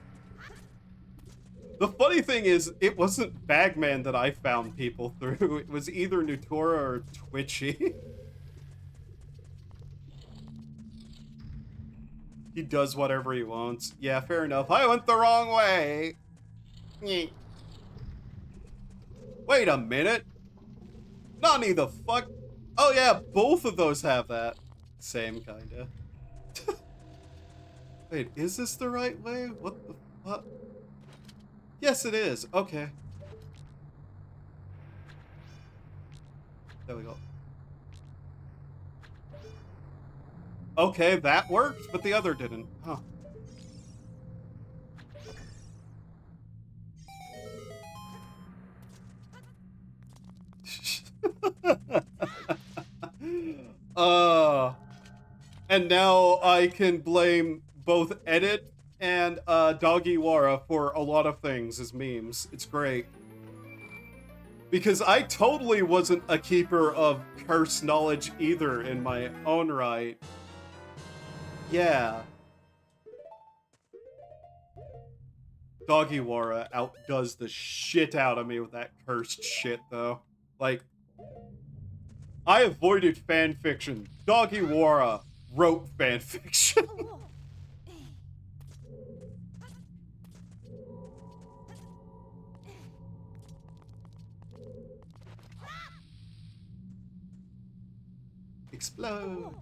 The funny thing is, it wasn't Bagman that I found people through. It was either Nutora or Twitchy. He does whatever he wants. Yeah, fair enough. I went the wrong way. Wait a minute. Nani the fuck? Oh yeah, both of those have that. Same kinda. Wait, is this the right way? What the fuck? Yes, it is. Okay. There we go. Okay, that worked, but the other didn't. Huh. And now I can blame both Edit and Doggiewara for a lot of things as memes. It's great. Because I totally wasn't a keeper of curse knowledge either in my own right. Yeah. Doggiewara outdoes the shit out of me with that cursed shit, though. Like, I avoided fanfiction. Doggiewara wrote fanfiction. Explode.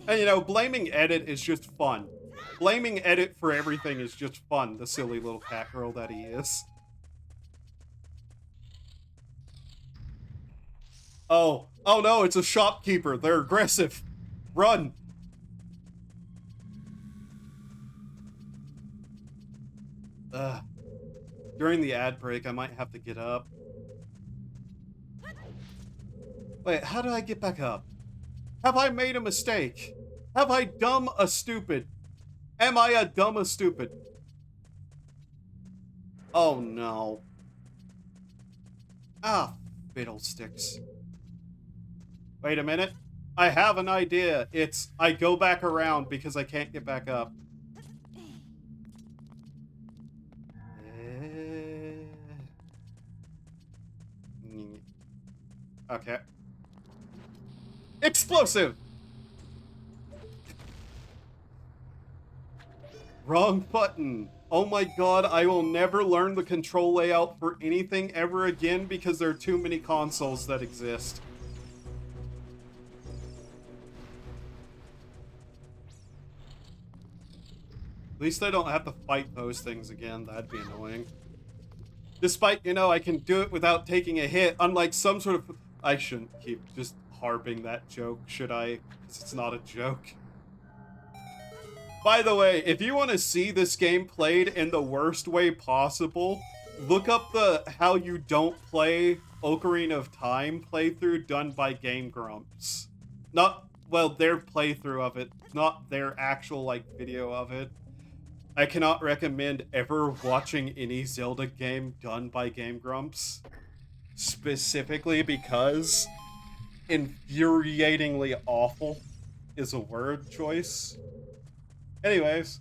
And you know, blaming Edit is just fun. Blaming Edit for everything is just fun, the silly little cat girl that he is. Oh no, it's a shopkeeper. They're aggressive. Run. During the ad break, I might have to get up. Wait, how did I get back up? Have I made a mistake? Have I dumb a stupid? Am I a dumb a stupid? Oh no. Ah, fiddlesticks. Wait a minute. I have an idea. It's I go back around because I can't get back up. Okay. Explosive! Wrong button. Oh my god, I will never learn the control layout for anything ever again because there are too many consoles that exist. At least I don't have to fight those things again. That'd be annoying. Despite, you know, I can do it without taking a hit, unlike some sort of... I shouldn't keep just harping that joke, should I? Because it's not a joke. By the way, if you want to see this game played in the worst way possible, look up the How You Don't Play Ocarina of Time playthrough done by Game Grumps. Not, well, their playthrough of it, not their actual, like, video of it. I cannot recommend ever watching any Zelda game done by Game Grumps. Specifically because infuriatingly awful is a word choice. Anyways,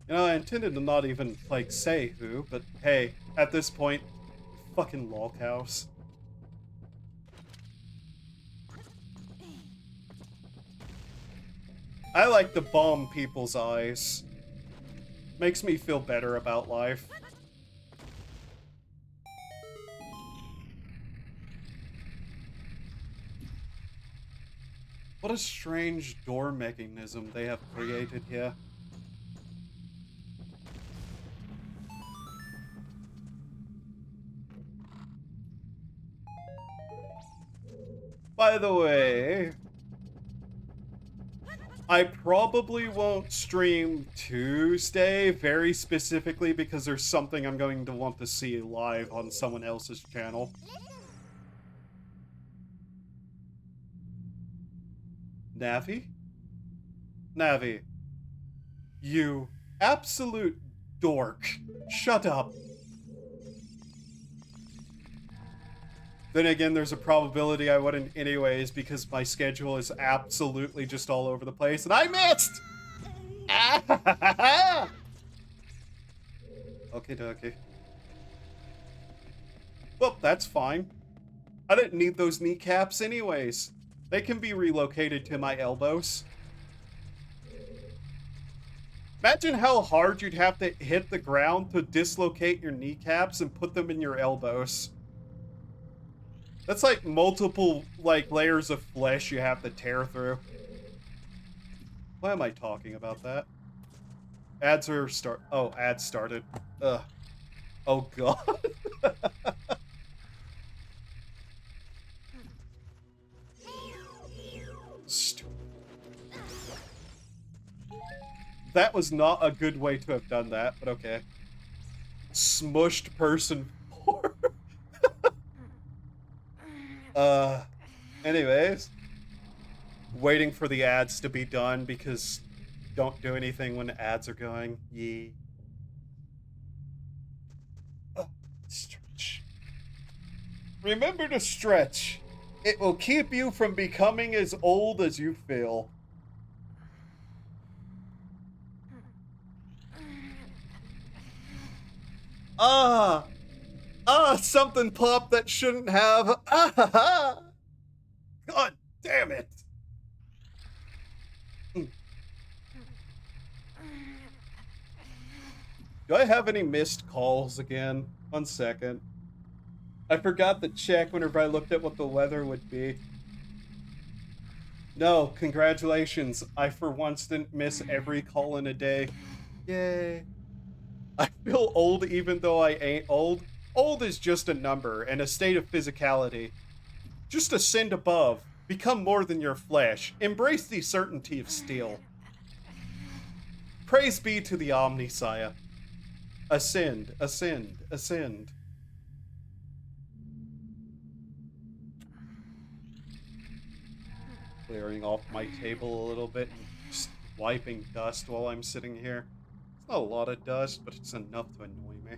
you know, I intended to not even, like, say who, but hey, at this point, fucking lolcows. I like to bomb people's eyes. Makes me feel better about life. What a strange door mechanism they have created here. By the way, I probably won't stream Tuesday, very specifically because there's something I'm going to want to see live on someone else's channel. Navi? Navi. You absolute dork. Shut up. Then again, there's a probability I wouldn't anyways because my schedule is absolutely just all over the place and I missed! Okie dokie. Well, that's fine. I didn't need those kneecaps anyways. They can be relocated to my elbows. Imagine how hard you'd have to hit the ground to dislocate your kneecaps and put them in your elbows. That's like multiple, like, layers of flesh you have to tear through. Why am I talking about that? Ads are oh, ads started. Ugh. Oh god. That was not a good way to have done that, but okay. Smushed person 4. Anyways. Waiting for the ads to be done because don't do anything when ads are going. Yee. Stretch. Remember to stretch. It will keep you from becoming as old as you feel. Something popped that shouldn't have. God damn it. Do I have any missed calls again? 1 second. I forgot to check whenever I looked at what the weather would be. No, congratulations. I for once didn't miss every call in a day. Yay. I feel old even though I ain't old. Old is just a number and a state of physicality. Just ascend above. Become more than your flesh. Embrace the certainty of steel. Praise be to the Omnisaya. Ascend, ascend, ascend. Clearing off my table a little bit and just wiping dust while I'm sitting here. It's not a lot of dust, but it's enough to annoy me.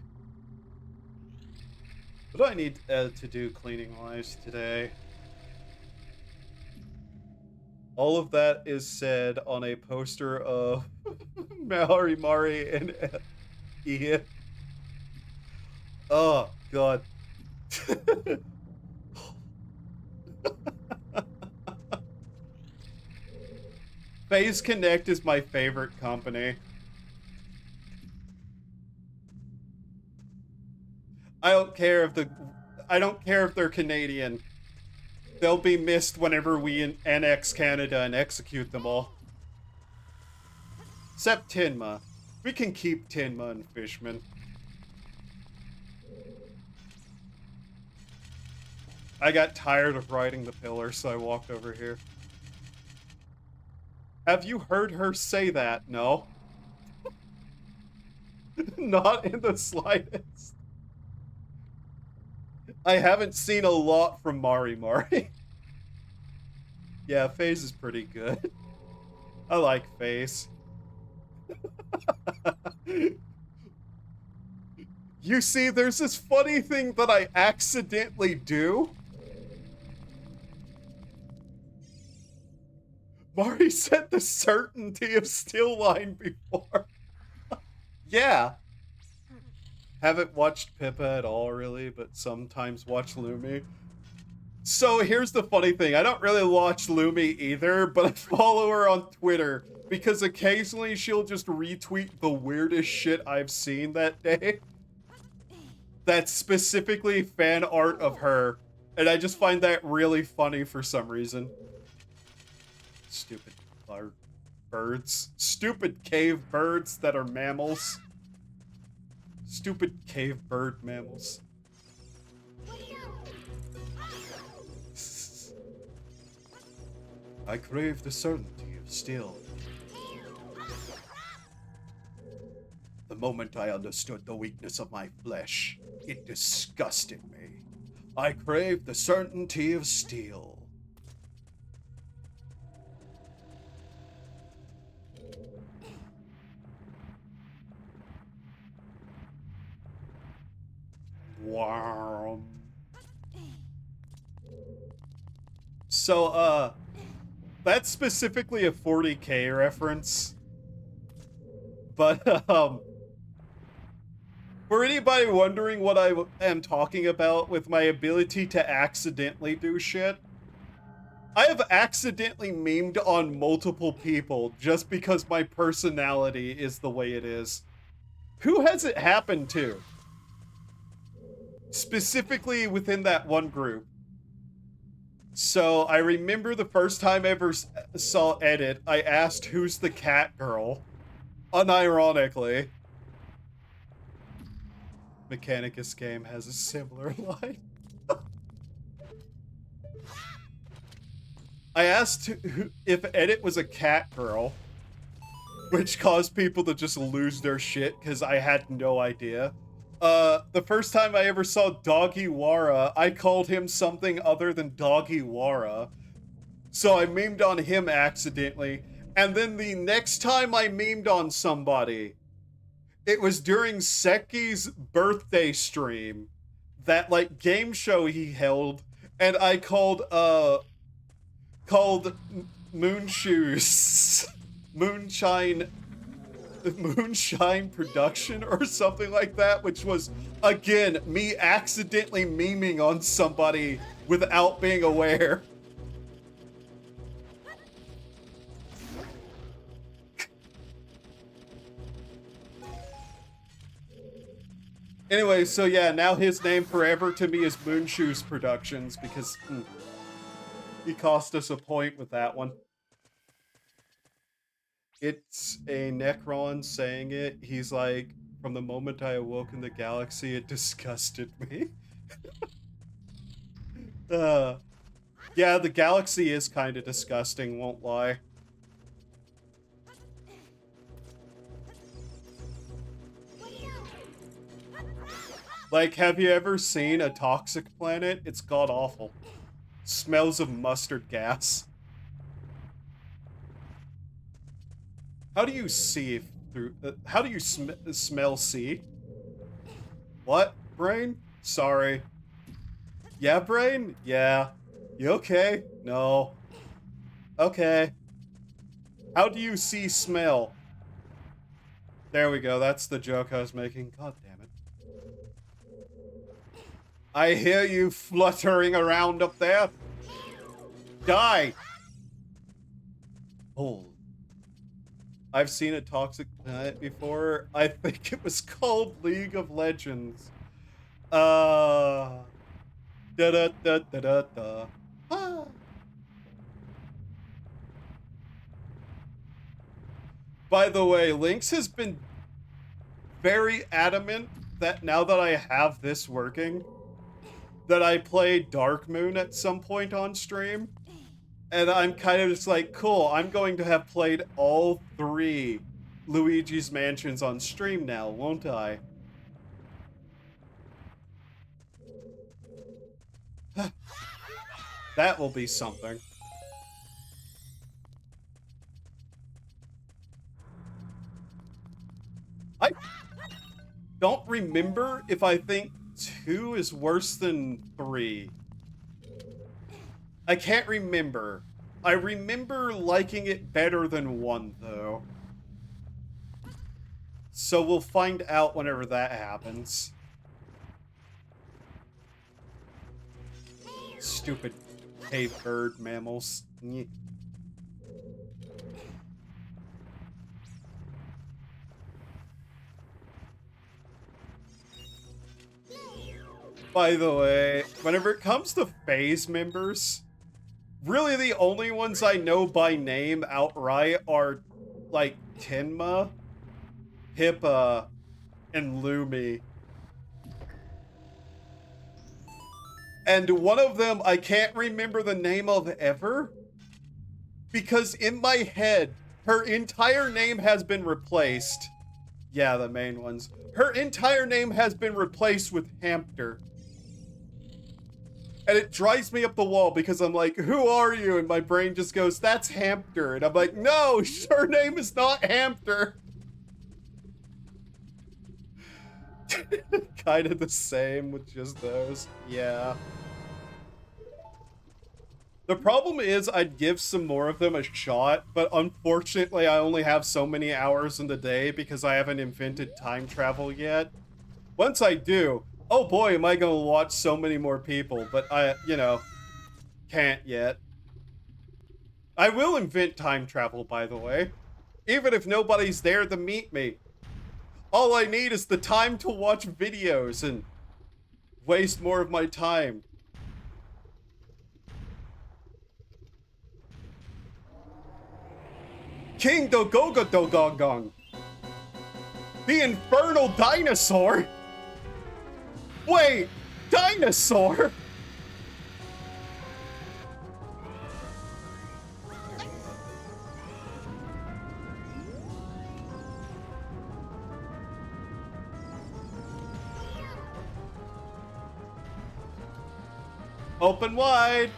What do I need to do cleaning-wise today? All of that is said on a poster of Maori Mari and Ian. Oh, God. Phase Connect is my favorite company. I don't care if they're Canadian. They'll be missed whenever we annex Canada and execute them all. Except Tinma. We can keep Tinma and Fishman. I got tired of riding the pillar, so I walked over here. Have you heard her say that? No. Not in the slightest. I haven't seen a lot from Mari Mari. Yeah, FaZe is pretty good. I like FaZe. You see, there's this funny thing that I accidentally do. Mari said the certainty of steel line before. Yeah. Haven't watched Pippa at all, really, but sometimes watch Lumi. So here's the funny thing. I don't really watch Lumi either, but I follow her on Twitter because occasionally she'll just retweet the weirdest shit I've seen that day. That's specifically fan art of her. And I just find that really funny for some reason. Stupid birds. Stupid cave birds that are mammals. Stupid cave bird mammals. I crave the certainty of steel. The moment I understood the weakness of my flesh, it disgusted me. I crave the certainty of steel. Wow. So, that's specifically a 40K reference. But, for anybody wondering what I am talking about with my ability to accidentally do shit, I have accidentally memed on multiple people just because my personality is the way it is. Who has it happened to? Specifically within that one group. So I remember the first time I ever saw Edit, I asked who's the cat girl. Unironically. Mechanicus game has a similar line. I asked if Edit was a cat girl, which caused people to just lose their shit because I had no idea. The first time I ever saw Doggiewara, I called him something other than Doggiewara. So I memed on him accidentally. And then the next time I memed on somebody, it was during Seki's birthday stream, that like game show he held, and I called Moonshoes Moonshine Production or something like that, which was again me accidentally memeing on somebody without being aware. Anyway, so yeah, now his name forever to me is Moonshoes Productions because he cost us a point with that one. It's a Necron saying it. He's like, from the moment I awoke in the galaxy, it disgusted me. Yeah, the galaxy is kind of disgusting, won't lie. Like, have you ever seen a toxic planet? It's god-awful. Smells of mustard gas. How do you see through... how do you smell see? What, brain? Sorry. Yeah, brain? Yeah. You okay? No. Okay. How do you see smell? There we go, that's the joke I was making. God damn it. I hear you fluttering around up there. Die! Hold. I've seen a toxic planet before. I think it was called League of Legends. Da da da da da da. Ah. By the way, Lynx has been very adamant that now that I have this working, that I play Dark Moon at some point on stream. And I'm kind of just like, cool, I'm going to have played all 3 Luigi's Mansions on stream now, won't I? That will be something. I don't remember if I think 2 is worse than 3. I can't remember. I remember liking it better than 1, though. So we'll find out whenever that happens. Stupid cave bird mammals. Nyeh. By the way, whenever it comes to phase members, really the only ones I know by name outright are, like, Tenma, Hippa, and Lumi. And one of them I can't remember the name of ever, because in my head, her entire name has been replaced. Yeah, the main ones. Her entire name has been replaced with Hamster. And it drives me up the wall because I'm like, who are you? And my brain just goes, that's Hamster. And I'm like, no, her name is not Hamster. Kind of the same with just those. Yeah. The problem is I'd give some more of them a shot, but unfortunately I only have so many hours in the day because I haven't invented time travel yet. Once I do, oh boy, am I gonna watch so many more people, but I, you know, can't yet. I will invent time travel, by the way. Even if nobody's there to meet me. All I need is the time to watch videos and waste more of my time. King Dogoga Dogongong. The infernal dinosaur? Wait, dinosaur? Open wide.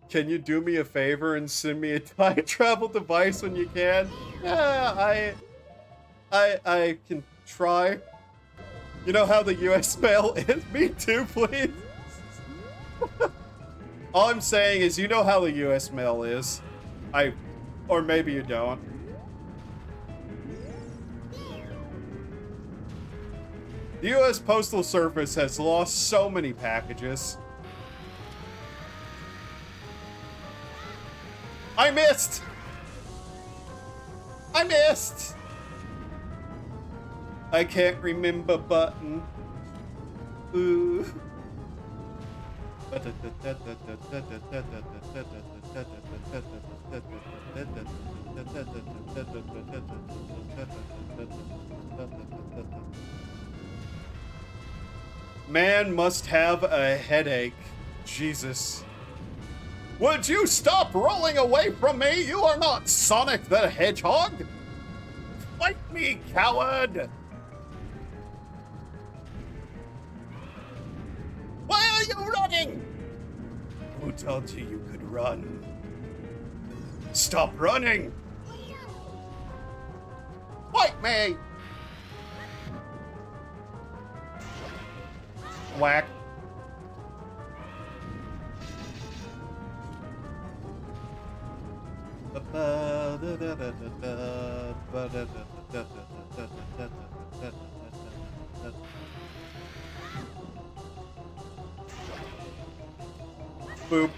Can you do me a favor and send me a time travel device when you can? Yeah, I can try. You know how the US mail is? Me too, please. All I'm saying is, you know how the US mail is. Or maybe you don't. The US Postal Service has lost so many packages. I missed! I missed! I can't remember button. Ooh. Man must have a headache. Jesus. Would you stop rolling away from me? You are not Sonic the Hedgehog! Fight me, coward! Why are you running? Who told you you could run? Stop running! Fight me! Whack. Boop.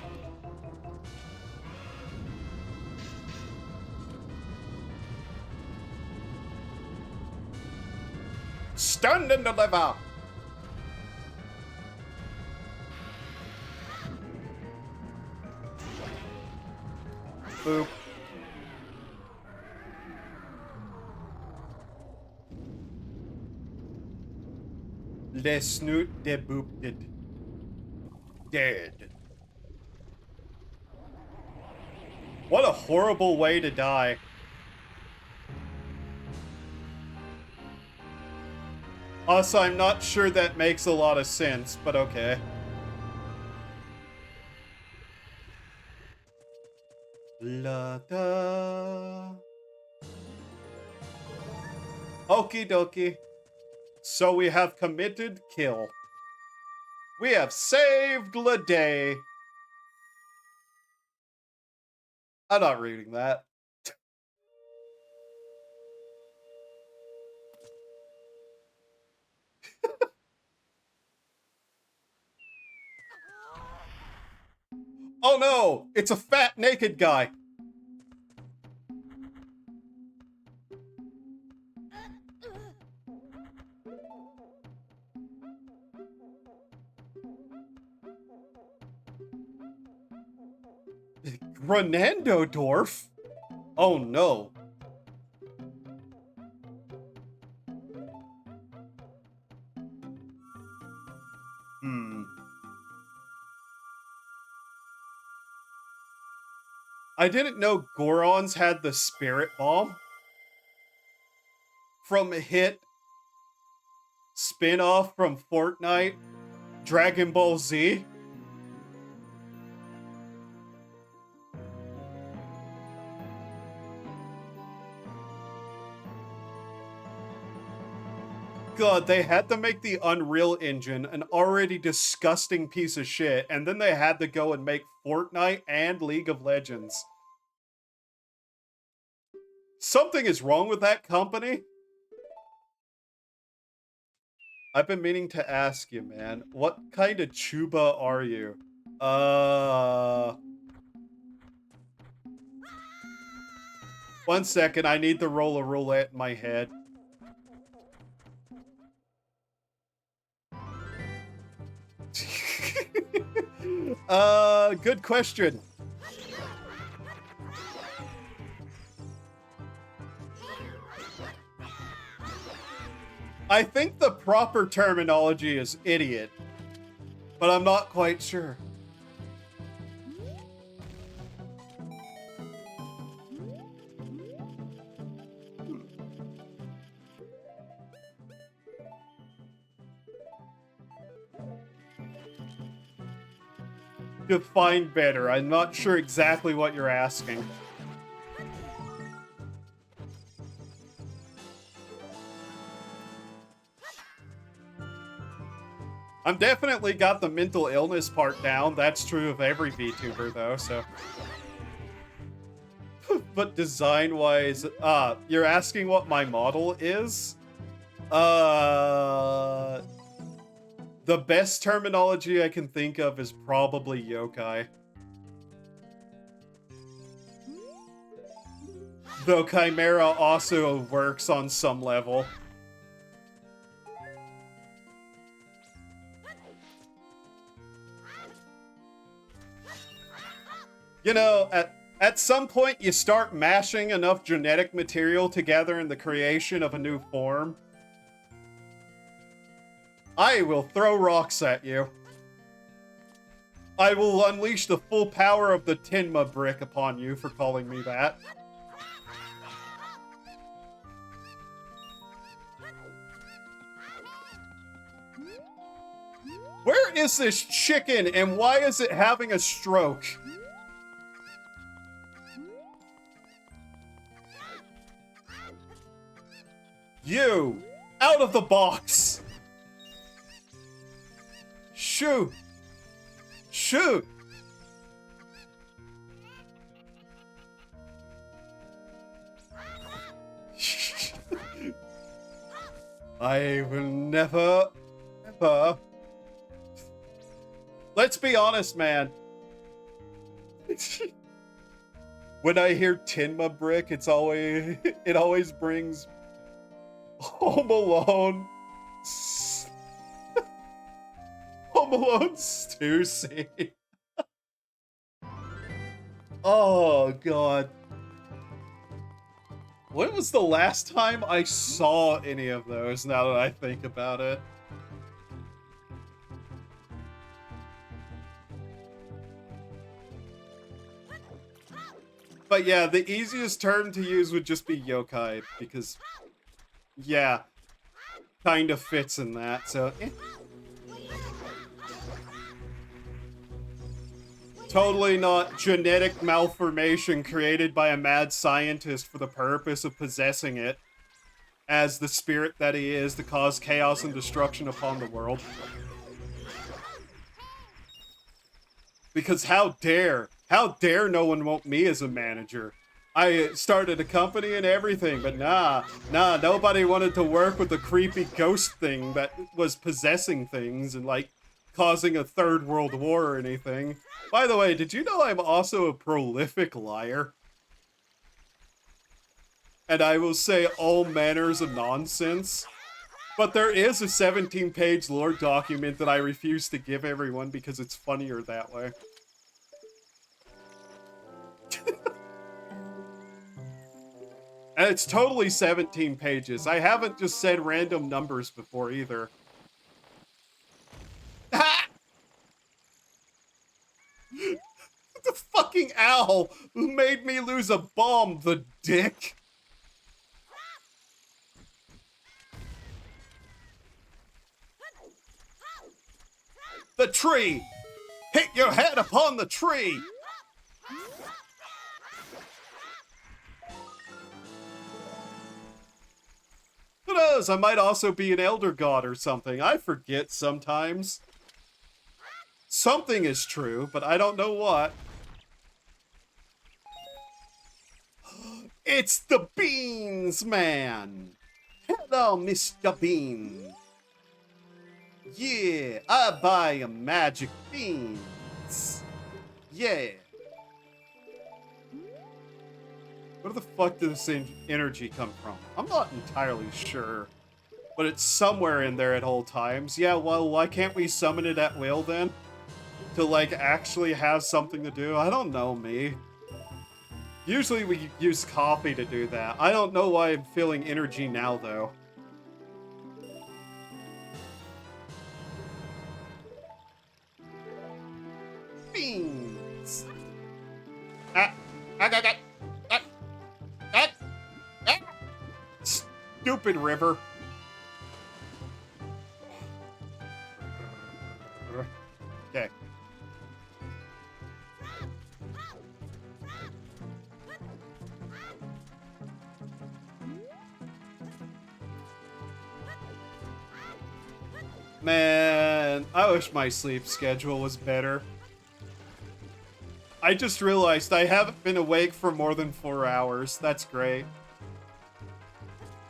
Stand and deliver. Boop. Le snoot de booped. Dead. What a horrible way to die. Also, I'm not sure that makes a lot of sense, but okay. La da. Okie dokie. So we have committed kill. We have saved the day. I'm not reading that. Oh no! It's a fat naked guy! Grenando Dwarf? Oh no. I didn't know Gorons had the Spirit Bomb. From Hit, spin-off from Fortnite, Dragon Ball Z. God, they had to make the Unreal Engine an already disgusting piece of shit, and then they had to go and make Fortnite and League of Legends. Something is wrong with that company. I've been meaning to ask you, man. What kind of chuba are you? One second, I need to roll a roulette in my head. Good question. I think the proper terminology is idiot, but I'm not quite sure. Define better. I'm not sure exactly what you're asking. I'm definitely got the mental illness part down. That's true of every VTuber, though, so... But design-wise... you're asking what my model is? The best terminology I can think of is probably yokai. Though Chimera also works on some level. You know, at some point you start mashing enough genetic material together in the creation of a new form. I will throw rocks at you. I will unleash the full power of the Tenma brick upon you for calling me that. Where is this chicken and why is it having a stroke? You! Out of the box! Shoot! Shoot! I will never, ever... Let's be honest, man. When I hear Tenma brick, it always brings Home Alone. Home Alone stew scene. Oh, God. When was the last time I saw any of those, now that I think about it? But yeah, the easiest term to use would just be yokai, because, yeah, kind of fits in that, so... Totally not genetic malformation created by a mad scientist for the purpose of possessing it. as the spirit that he is to cause chaos and destruction upon the world. Because how dare no one want me as a manager? I started a company and everything, but nah, nobody wanted to work with the creepy ghost thing that was possessing things and, like, causing a third world war or anything. By the way, did you know I'm also a prolific liar? And I will say all manners of nonsense. But there is a 17-page lore document that I refuse to give everyone because it's funnier that way. And it's totally 17 pages. I haven't just said random numbers before either. The fucking owl who made me lose a bomb, the dick. The tree! Hit your head upon the tree! Who knows, I might also be an elder god or something. I forget sometimes. Something is true, but I don't know what. It's the Beans Man! Hello, Mr. Bean. Yeah, I buy a magic beans. Yeah. Where the fuck did this energy come from? I'm not entirely sure. But it's somewhere in there at all times. Yeah, well, why can't we summon it at will then? To, like, actually have something to do? I don't know, me. Usually we use coffee to do that. I don't know why I'm feeling energy now, though. Beans! Stupid river. Okay. Man, I wish my sleep schedule was better. I just realized I haven't been awake for more than 4 hours. That's great.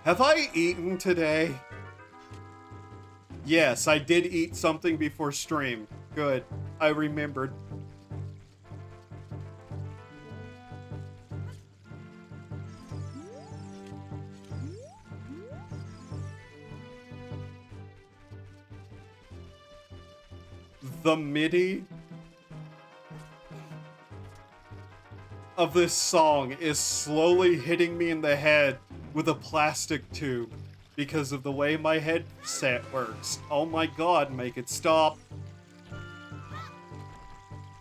Have I eaten today? Yes, I did eat something before stream. Good. I remembered. The MIDI of this song is slowly hitting me in the head with a plastic tube because of the way my headset works. Oh my god, make it stop.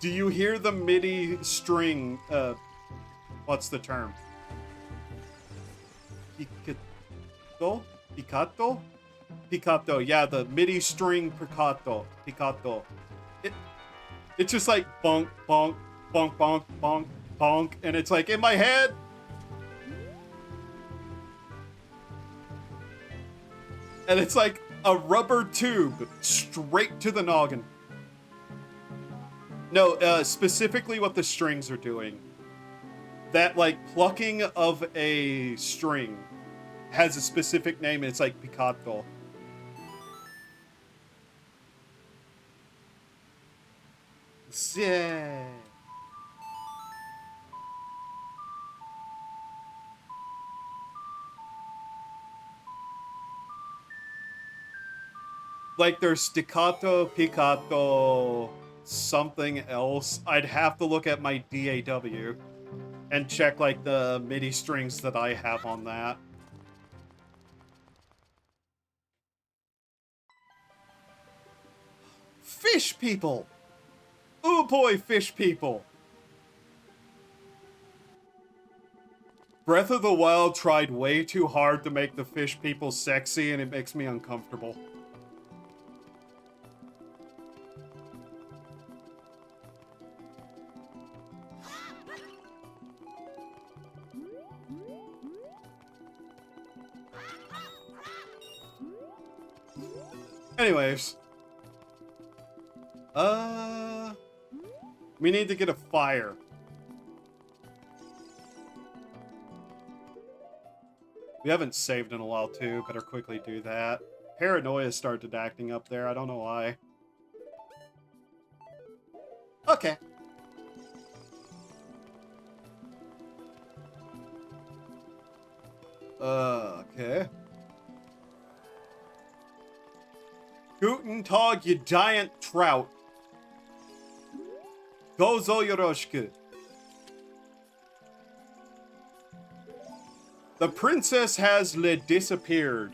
Do you hear the MIDI string, what's the term? Piccato? Piccato? Piccato, yeah, the MIDI string piccato. Piccato. It's just like bonk, bonk, bonk, bonk, bonk, bonk, and it's like in my head. And it's like a rubber tube straight to the noggin. No, specifically what the strings are doing. That, like, plucking of a string has a specific name, and it's like piccato. Yeah. Like, there's staccato, piccato, something else. I'd have to look at my DAW and check, like, the MIDI strings that I have on that. Fish people! Ooh boy, fish people! Breath of the Wild tried way too hard to make the fish people sexy, and it makes me uncomfortable. Anyways. We need to get a fire. We haven't saved in a while, too. Better quickly do that. Paranoia started acting up there. I don't know why. Okay. Okay. Guten Tag, you giant trout. Gozo yoroshiku. The princess has disappeared.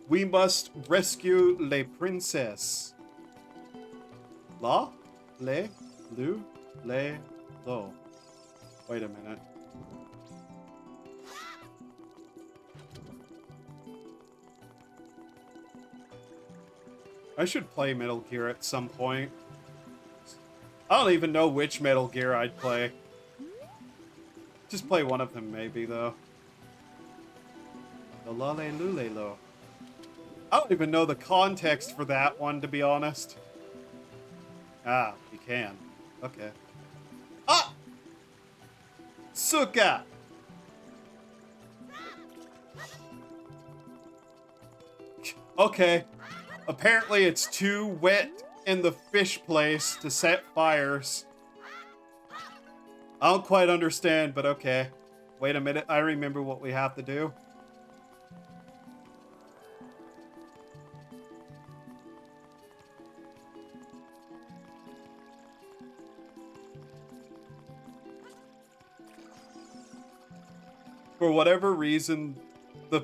We must rescue le princess. La? Le? Lu? Le? Lo. Wait a minute. I should play Metal Gear at some point. I don't even know which Metal Gear I'd play. Just play one of them, maybe, though. The Lale Lule Lo. I don't even know the context for that one, to be honest. Ah, you can. Okay. Ah! Suka! Okay. Apparently it's too wet in the fish place to set fires. I don't quite understand, but okay. Wait a minute, I remember what we have to do. For whatever reason, the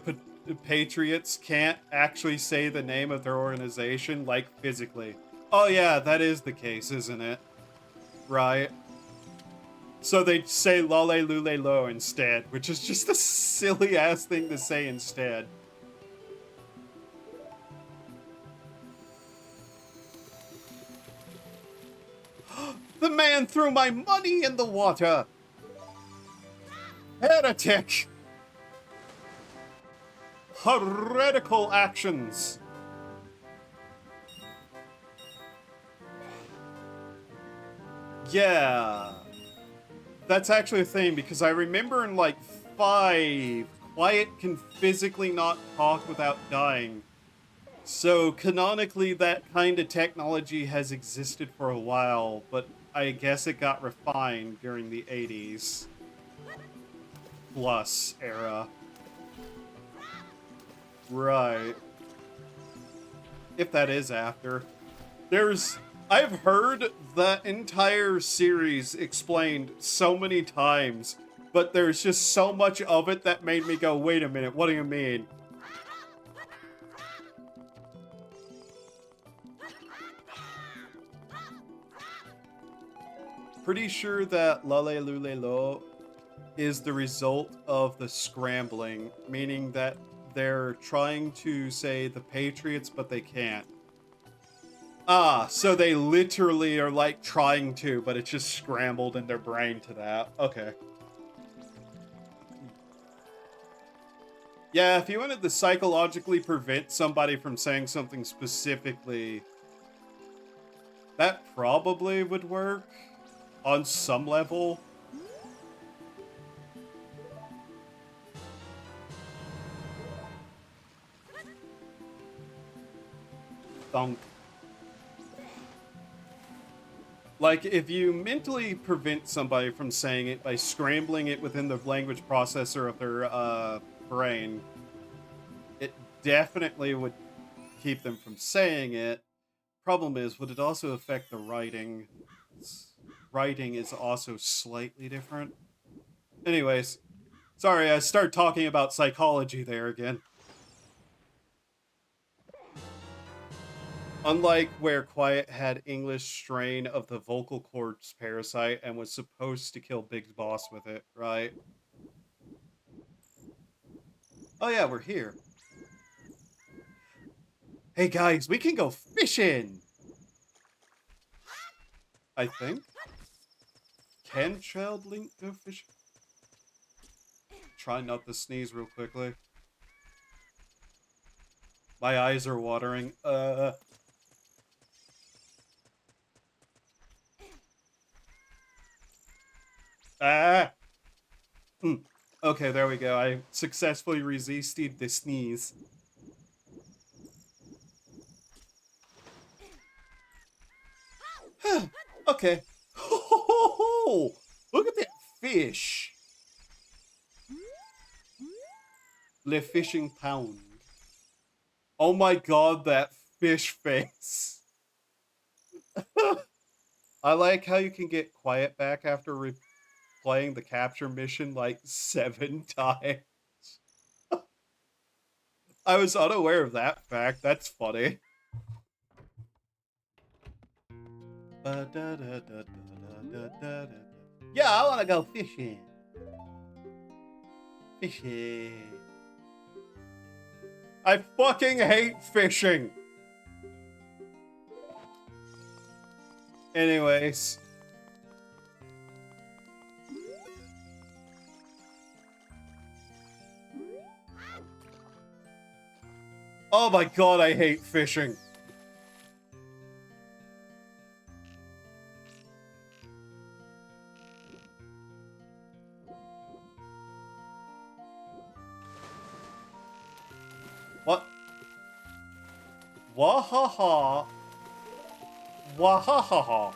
Patriots can't actually say the name of their organization, like, physically. Oh yeah, that is the case, isn't it? Right. So they say Lale Lule Lo instead, which is just a silly-ass thing to say instead. The man threw my money in the water! Heretic! Heretical actions! Yeah. That's actually a thing, because I remember in, like, 5, Quiet can physically not talk without dying. So, canonically, that kind of technology has existed for a while, but I guess it got refined during the 80s. Plus era. Right. If that is after. I've heard that entire series explained so many times, but there's just so much of it that made me go, wait a minute, what do you mean? Pretty sure that Lale Lule Lo is the result of the scrambling, meaning that they're trying to say the Patriots, but they can't. Ah, so they literally are, like, trying to, but it's just scrambled in their brain to that. Okay. Yeah, if you wanted to psychologically prevent somebody from saying something specifically, that probably would work on some level. Thunk. Like, if you mentally prevent somebody from saying it by scrambling it within the language processor of their brain, it definitely would keep them from saying it. Problem is, would it also affect the writing? Writing is also slightly different. Anyways, sorry, I started talking about psychology there again. Unlike where Quiet had English strain of the vocal cords parasite and was supposed to kill Big Boss with it, right? Oh yeah, we're here. Hey guys, we can go fishing! I think? Can Child Link go fishing? Try not to sneeze real quickly. My eyes are watering. Ah! Okay, there we go. I successfully resisted the sneeze. Okay. Look at that fish. Le fishing pound. Oh my god, that fish face. I like how you can get quiet back after replaying the capture mission like 7 times. I was unaware of that fact. That's funny. Yeah, I want to go fishing. Fishing. I fucking hate fishing. Anyways. Oh my god, I hate fishing. What? Wahaha. Wahaha.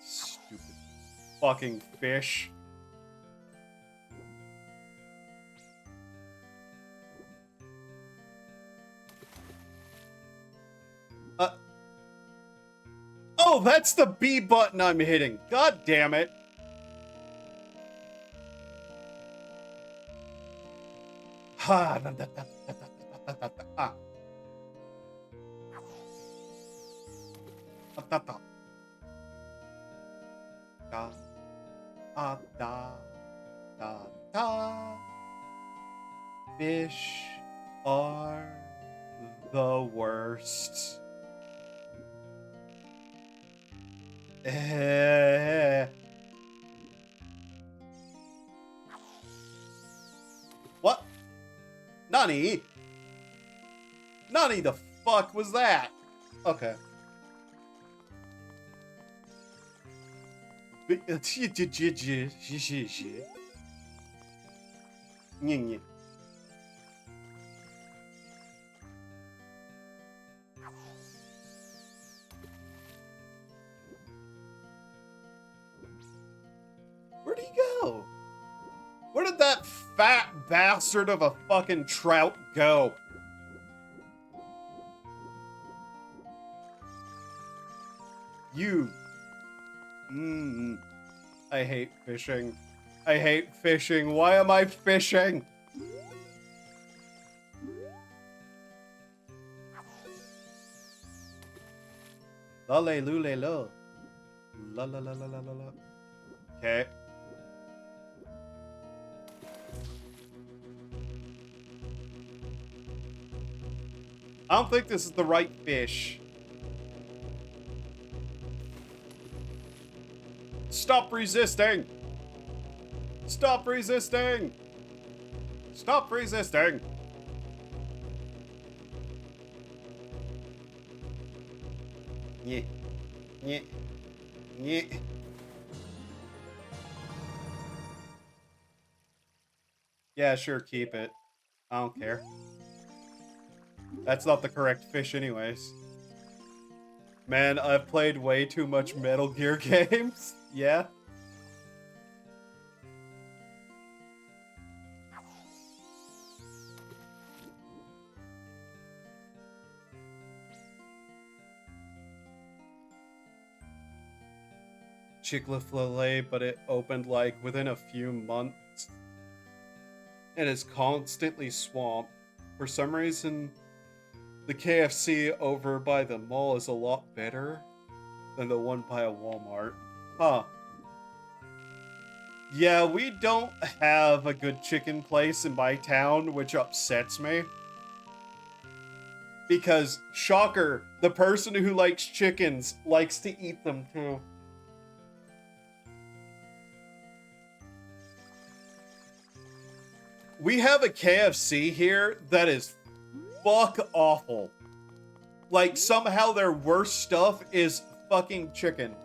Stupid fucking fish. Oh, that's the B button I'm hitting. God damn it. Ha. Fish are the worst. What? Nani? Nani the fuck was that? Okay. Where'd he go? Where did that fat bastard of a fucking trout go? You. I hate fishing. I hate fishing. Why am I fishing? Lale lule lo. La la la la la la la. Okay. I don't think this is the right fish. Stop resisting! Stop resisting! Stop resisting! Yeah. Yeah. Yeah. Yeah, sure, keep it. I don't care. That's not the correct fish anyways. Man, I've played way too much Metal Gear games. Yeah. Chick-fil-A, but it opened like within a few months. And is constantly swamped. For some reason, the KFC over by the mall is a lot better than the one by a Walmart. Huh. Yeah, we don't have a good chicken place in my town, which upsets me. Because, shocker, the person who likes chickens likes to eat them too. We have a KFC here that is fuck awful. Like, somehow their worst stuff is fucking chicken.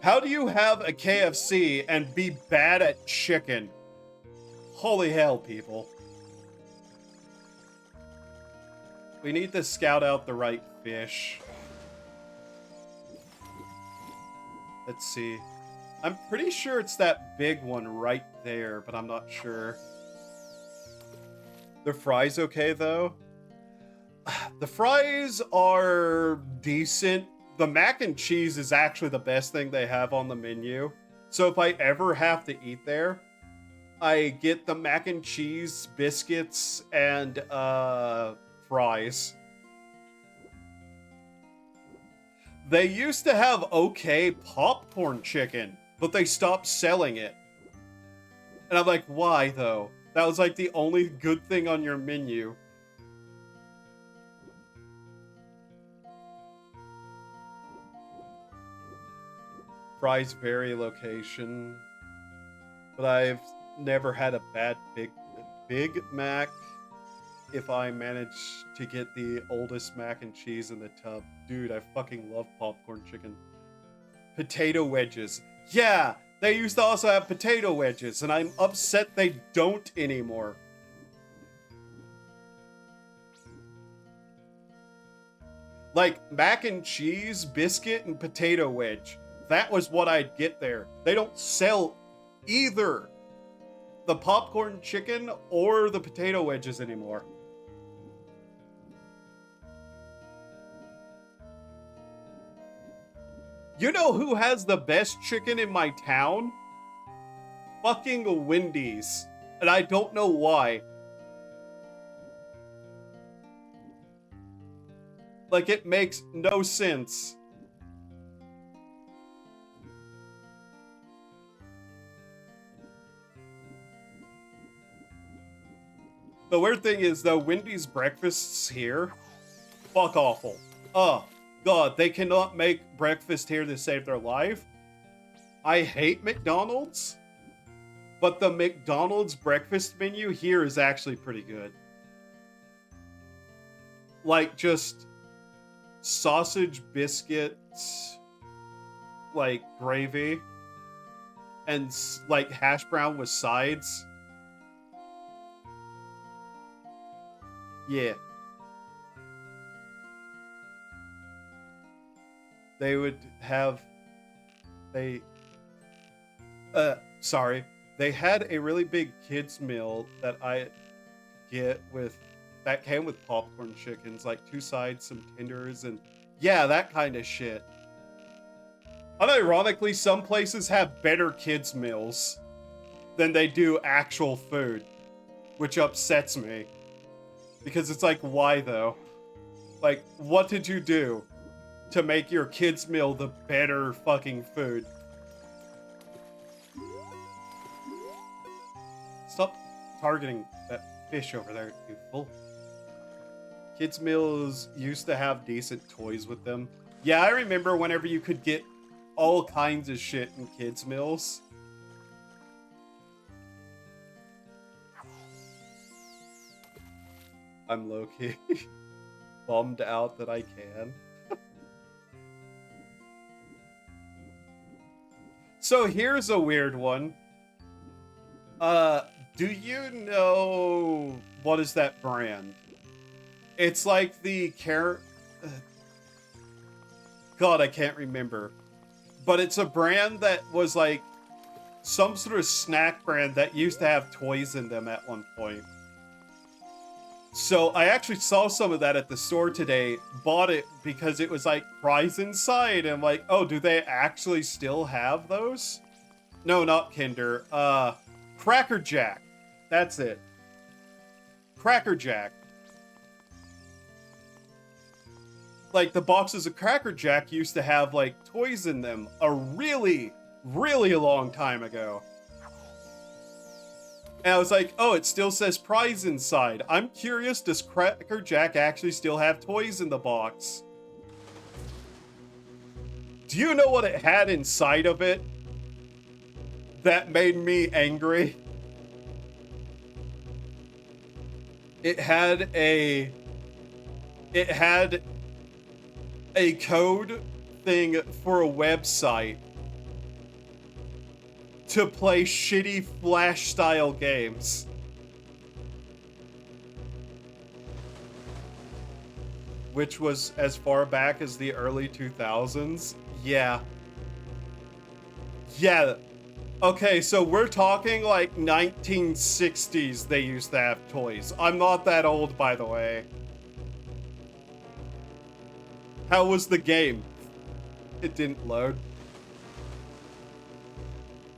How do you have a KFC and be bad at chicken? Holy hell, people. We need to scout out the right fish. Let's see. I'm pretty sure it's that big one right there, but I'm not sure. The fries okay, though? The fries are decent. The mac and cheese is actually the best thing they have on the menu. So if I ever have to eat there, I get the mac and cheese, biscuits, and fries. They used to have okay popcorn chicken, but they stopped selling it. And I'm like, why though? That was like the only good thing on your menu. Fries vary location, but I've never had a bad Big Mac if I manage to get the oldest mac and cheese in the tub. Dude, I fucking love popcorn chicken. Potato wedges. Yeah, they used to also have potato wedges, and I'm upset they don't anymore. Like, mac and cheese, biscuit, and potato wedge. That was what I'd get there. They don't sell either the popcorn chicken or the potato wedges anymore. You know who has the best chicken in my town? Fucking Wendy's. And I don't know why. Like, it makes no sense. The weird thing is, though, Wendy's breakfasts here, fuck awful. Oh, God, they cannot make breakfast here to save their life. I hate McDonald's, but the McDonald's breakfast menu here is actually pretty good. Like, just sausage, biscuits, like, gravy, and, like, hash brown with sides. Yeah. They would have... They had a really big kids meal that I get with... That came with popcorn chickens, like 2 sides, some tenders, and... Yeah, that kind of shit. Unironically, some places have better kids meals than they do actual food, which upsets me. Because it's like, why though? Like, what did you do to make your kids' meal the better fucking food? Stop targeting that fish over there, you fool. Kids' meals used to have decent toys with them. Yeah, I remember whenever you could get all kinds of shit in kids' meals. I'm low-key bummed out that I can. So here's a weird one. Do you know what is that brand? It's like the God, I can't remember. But it's a brand that was like some sort of snack brand that used to have toys in them at one point. So I actually saw some of that at the store today, bought it because it was like prize inside, and I'm like, oh, do they actually still have those? No, not Kinder. Cracker Jack. That's it. Cracker Jack. Like, the boxes of Cracker Jack used to have, like, toys in them a really, really long time ago. And I was like, oh, it still says prize inside. I'm curious, does Cracker Jack actually still have toys in the box? Do you know what it had inside of it that made me angry? It had a code thing for a website to play shitty Flash style games. Which was as far back as the early 2000s. Yeah. Yeah. Okay, so we're talking like 1960s they used to have toys. I'm not that old, by the way. How was the game? It didn't load.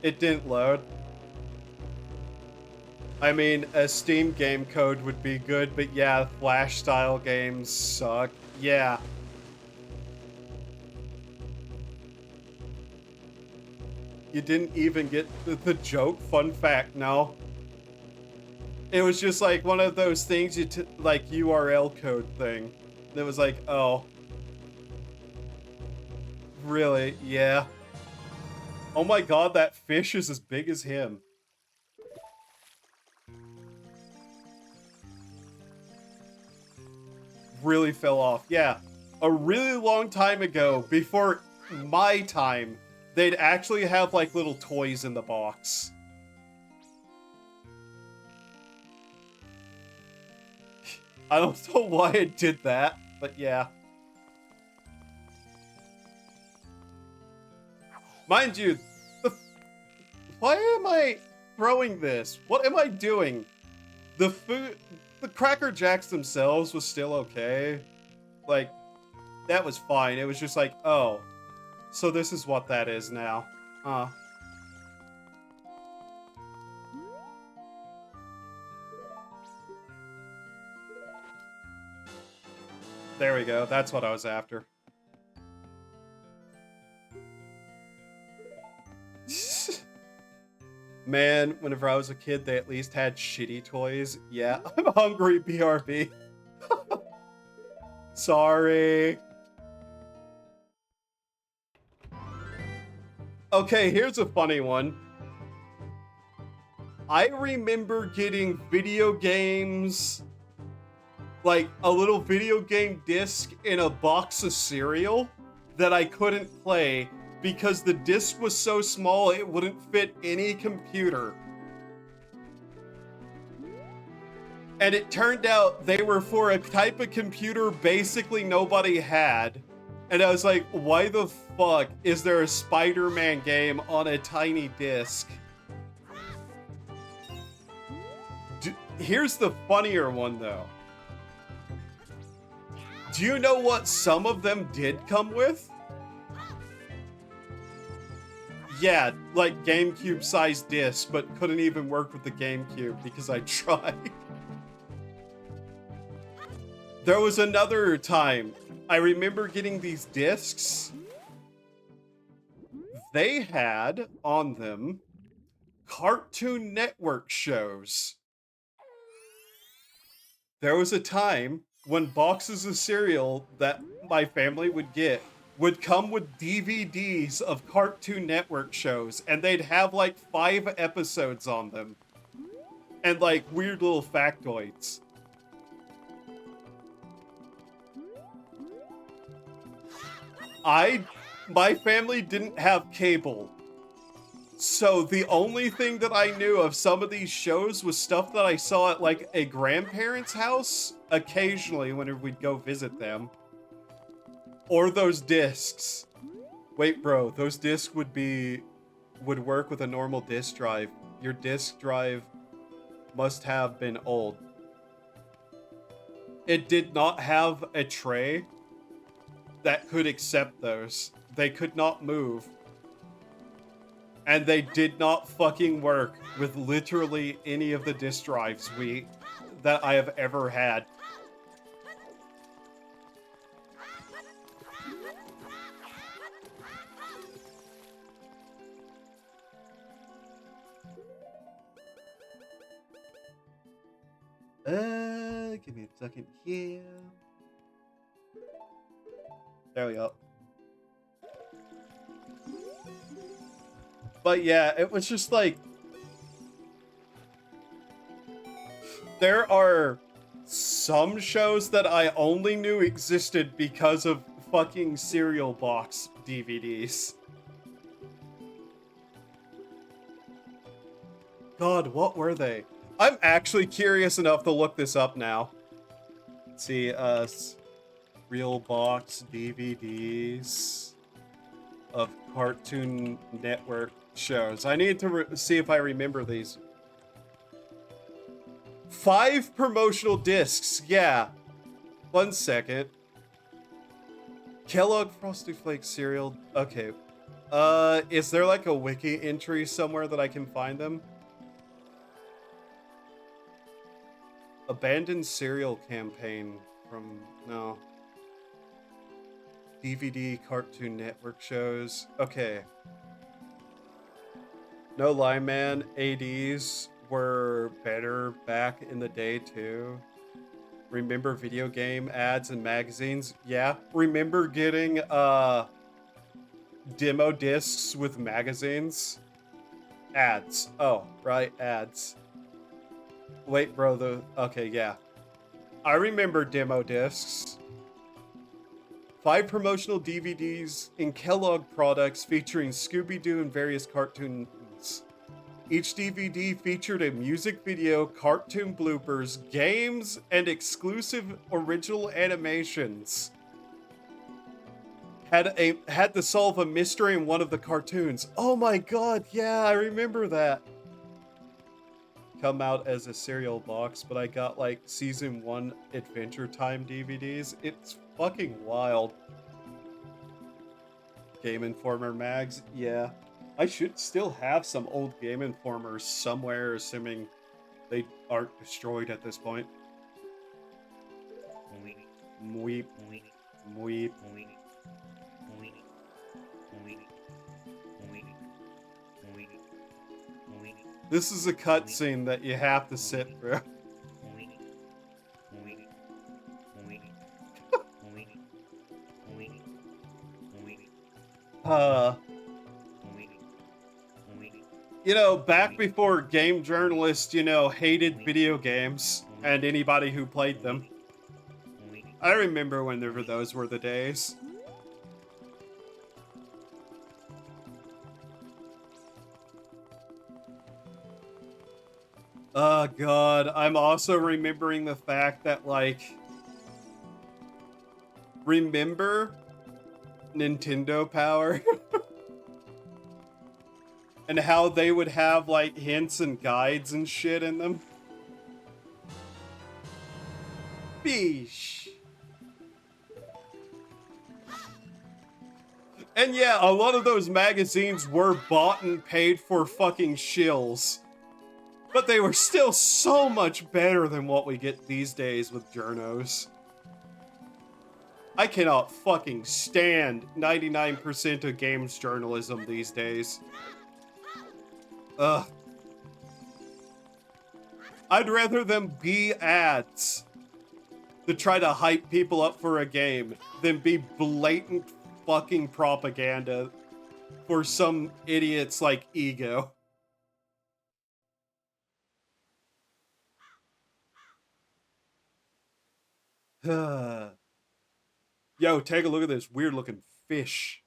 It didn't load. I mean, a Steam game code would be good, but yeah, Flash style games suck. Yeah. You didn't even get the joke? Fun fact, no. It was just like one of those things like URL code thing. It was like, oh. Really? Yeah. Oh my god, that fish is as big as him. Really fell off. Yeah. A really long time ago, before my time, they'd actually have like little toys in the box. I don't know why it did that, but yeah. Mind you, why am I throwing this? What am I doing? The Cracker Jacks themselves was still okay. Like, that was fine. It was just like, oh, so this is what that is now. Huh. There we go. That's what I was after. Man, whenever I was a kid, they at least had shitty toys. Yeah, I'm hungry, BRB. Sorry. Okay, here's a funny one. I remember getting video games, like a little video game disc in a box of cereal that I couldn't play because the disc was so small it wouldn't fit any computer. And it turned out they were for a type of computer basically nobody had. And I was like, why the fuck is there a Spider-Man game on a tiny disc? Here's the funnier one though. Do you know what some of them did come with? Yeah, like GameCube-sized discs, but couldn't even work with the GameCube because I tried. There was another time, I remember getting these discs. They had on them Cartoon Network shows. There was a time when boxes of cereal that my family would get would come with DVDs of Cartoon Network shows, and they'd have like 5 episodes on them. And like weird little factoids. My family didn't have cable. So the only thing that I knew of some of these shows was stuff that I saw at like a grandparent's house occasionally whenever we'd go visit them. Or those discs. Wait, bro, those discs would work with a normal disc drive. Your disc drive must have been old. It did not have a tray that could accept those. They could not move. And they did not fucking work with literally any of the disc drives that I have ever had. stuck in here. There we go. But yeah, it was just like, there are some shows that I only knew existed because of fucking cereal box DVDs. God, what were they? I'm actually curious enough to look this up now. Let's see, real box DVDs of Cartoon Network shows. I need to see if I remember these. 5 promotional discs, yeah. 1 second. Kellogg Frosty Flakes cereal. Okay. Is there like a wiki entry somewhere that I can find them? Abandoned cereal campaign from, no. DVD Cartoon Network shows. Okay. No lie, man. ADs were better back in the day too. Remember video game ads and magazines? Yeah. Remember getting demo discs with magazines? Ads. Oh, right, ads. Wait, bro, okay, yeah. I remember demo discs. 5 promotional DVDs in Kellogg products featuring Scooby-Doo and various cartoons. Each DVD featured a music video, cartoon bloopers, games, and exclusive original animations. Had to solve a mystery in one of the cartoons. Oh my god, yeah, I remember that. Come out as a cereal box, but I got like season 1 Adventure Time DVDs. It's fucking wild. Game Informer mags, yeah. I should still have some old Game Informers somewhere, assuming they aren't destroyed at this point. Mweep. Mweep. This is a cutscene that you have to sit through. You know, back before game journalists, you know, hated video games and anybody who played them. I remember whenever those were the days. Oh god, I'm also remembering the fact that, like, remember Nintendo Power? And how they would have, like, hints and guides and shit in them? Beesh. And yeah, a lot of those magazines were bought and paid for fucking shills. But they were still so much better than what we get these days with journos. I cannot fucking stand 99% of games journalism these days. Ugh. I'd rather them be ads to try to hype people up for a game than be blatant fucking propaganda for some idiot's, like, ego. Yo, take a look at this weird-looking fish.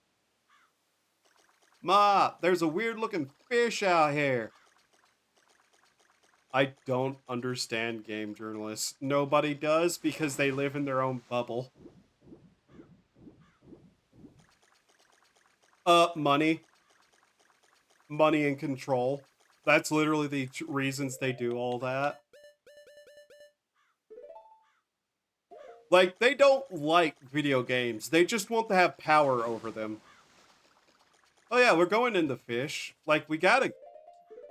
Ma, there's a weird-looking fish out here. I don't understand game journalists. Nobody does because they live in their own bubble. Money. Money and control. That's literally the reasons they do all that. Like, they don't like video games. They just want to have power over them. Oh yeah, we're going in the fish. Like, we gotta,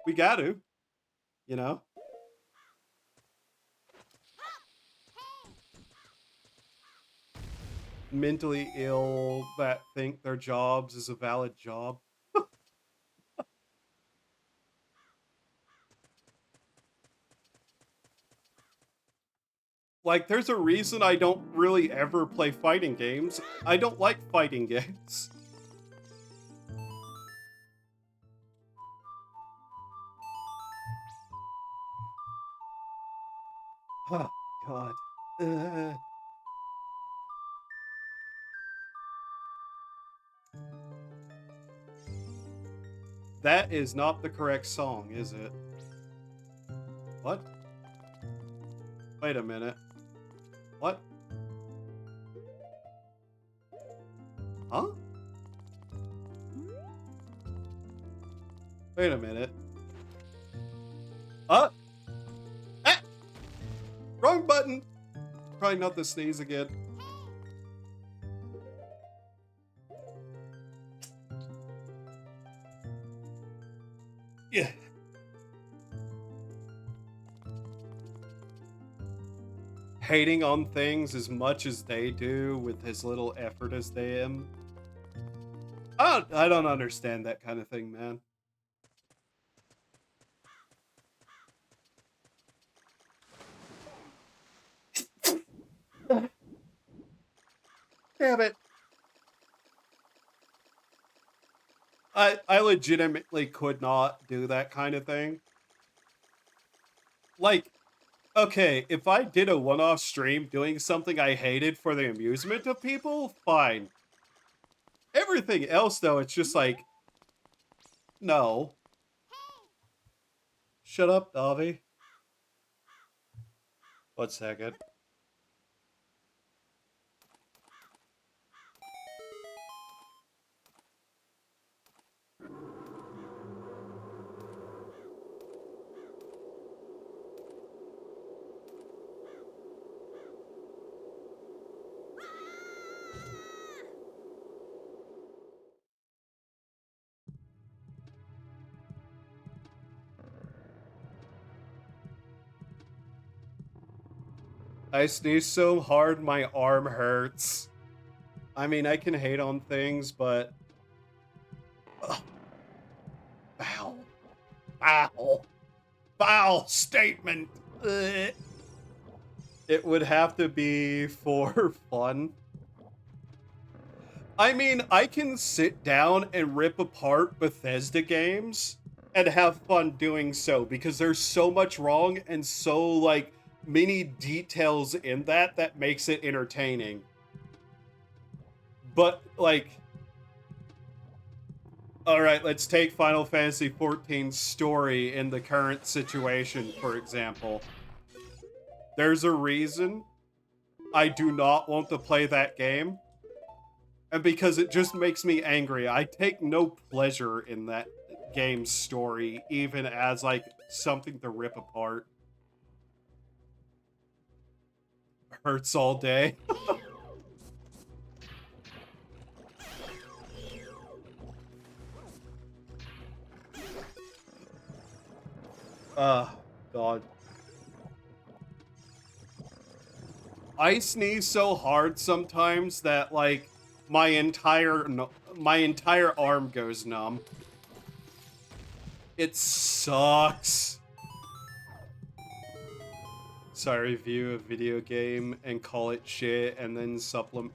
you know? Mentally ill that think their jobs is a valid job. Like, there's a reason I don't really ever play fighting games. I don't like fighting games. Oh, God. Uh, that is not the correct song, is it? What? Wait a minute. What? Huh? Wait a minute. Ah! Wrong button! Probably not the sneeze again. Yeah. Hating on things as much as they do with as little effort as they am. I don't understand that kind of thing, man. Damn it. I legitimately could not do that kind of thing. Like, okay, if I did a one-off stream doing something I hated for the amusement of people, fine. Everything else, though, it's just like, no. Shut up, Davi. 1 second. I sneeze so hard my arm hurts. I mean, I can hate on things, but... Ugh. Foul. Foul. Foul statement. Ugh. It would have to be for fun. I mean, I can sit down and rip apart Bethesda games and have fun doing so because there's so much wrong and so, like, many details in that makes it entertaining. But, like... Alright, let's take Final Fantasy XIV's story in the current situation, for example. There's a reason I do not want to play that game. And because it just makes me angry. I take no pleasure in that game's story, even as, like, something to rip apart. Hurts all day. God. I sneeze so hard sometimes that, like, my entire arm goes numb. It sucks. Sorry, review a video game and call it shit and then supplement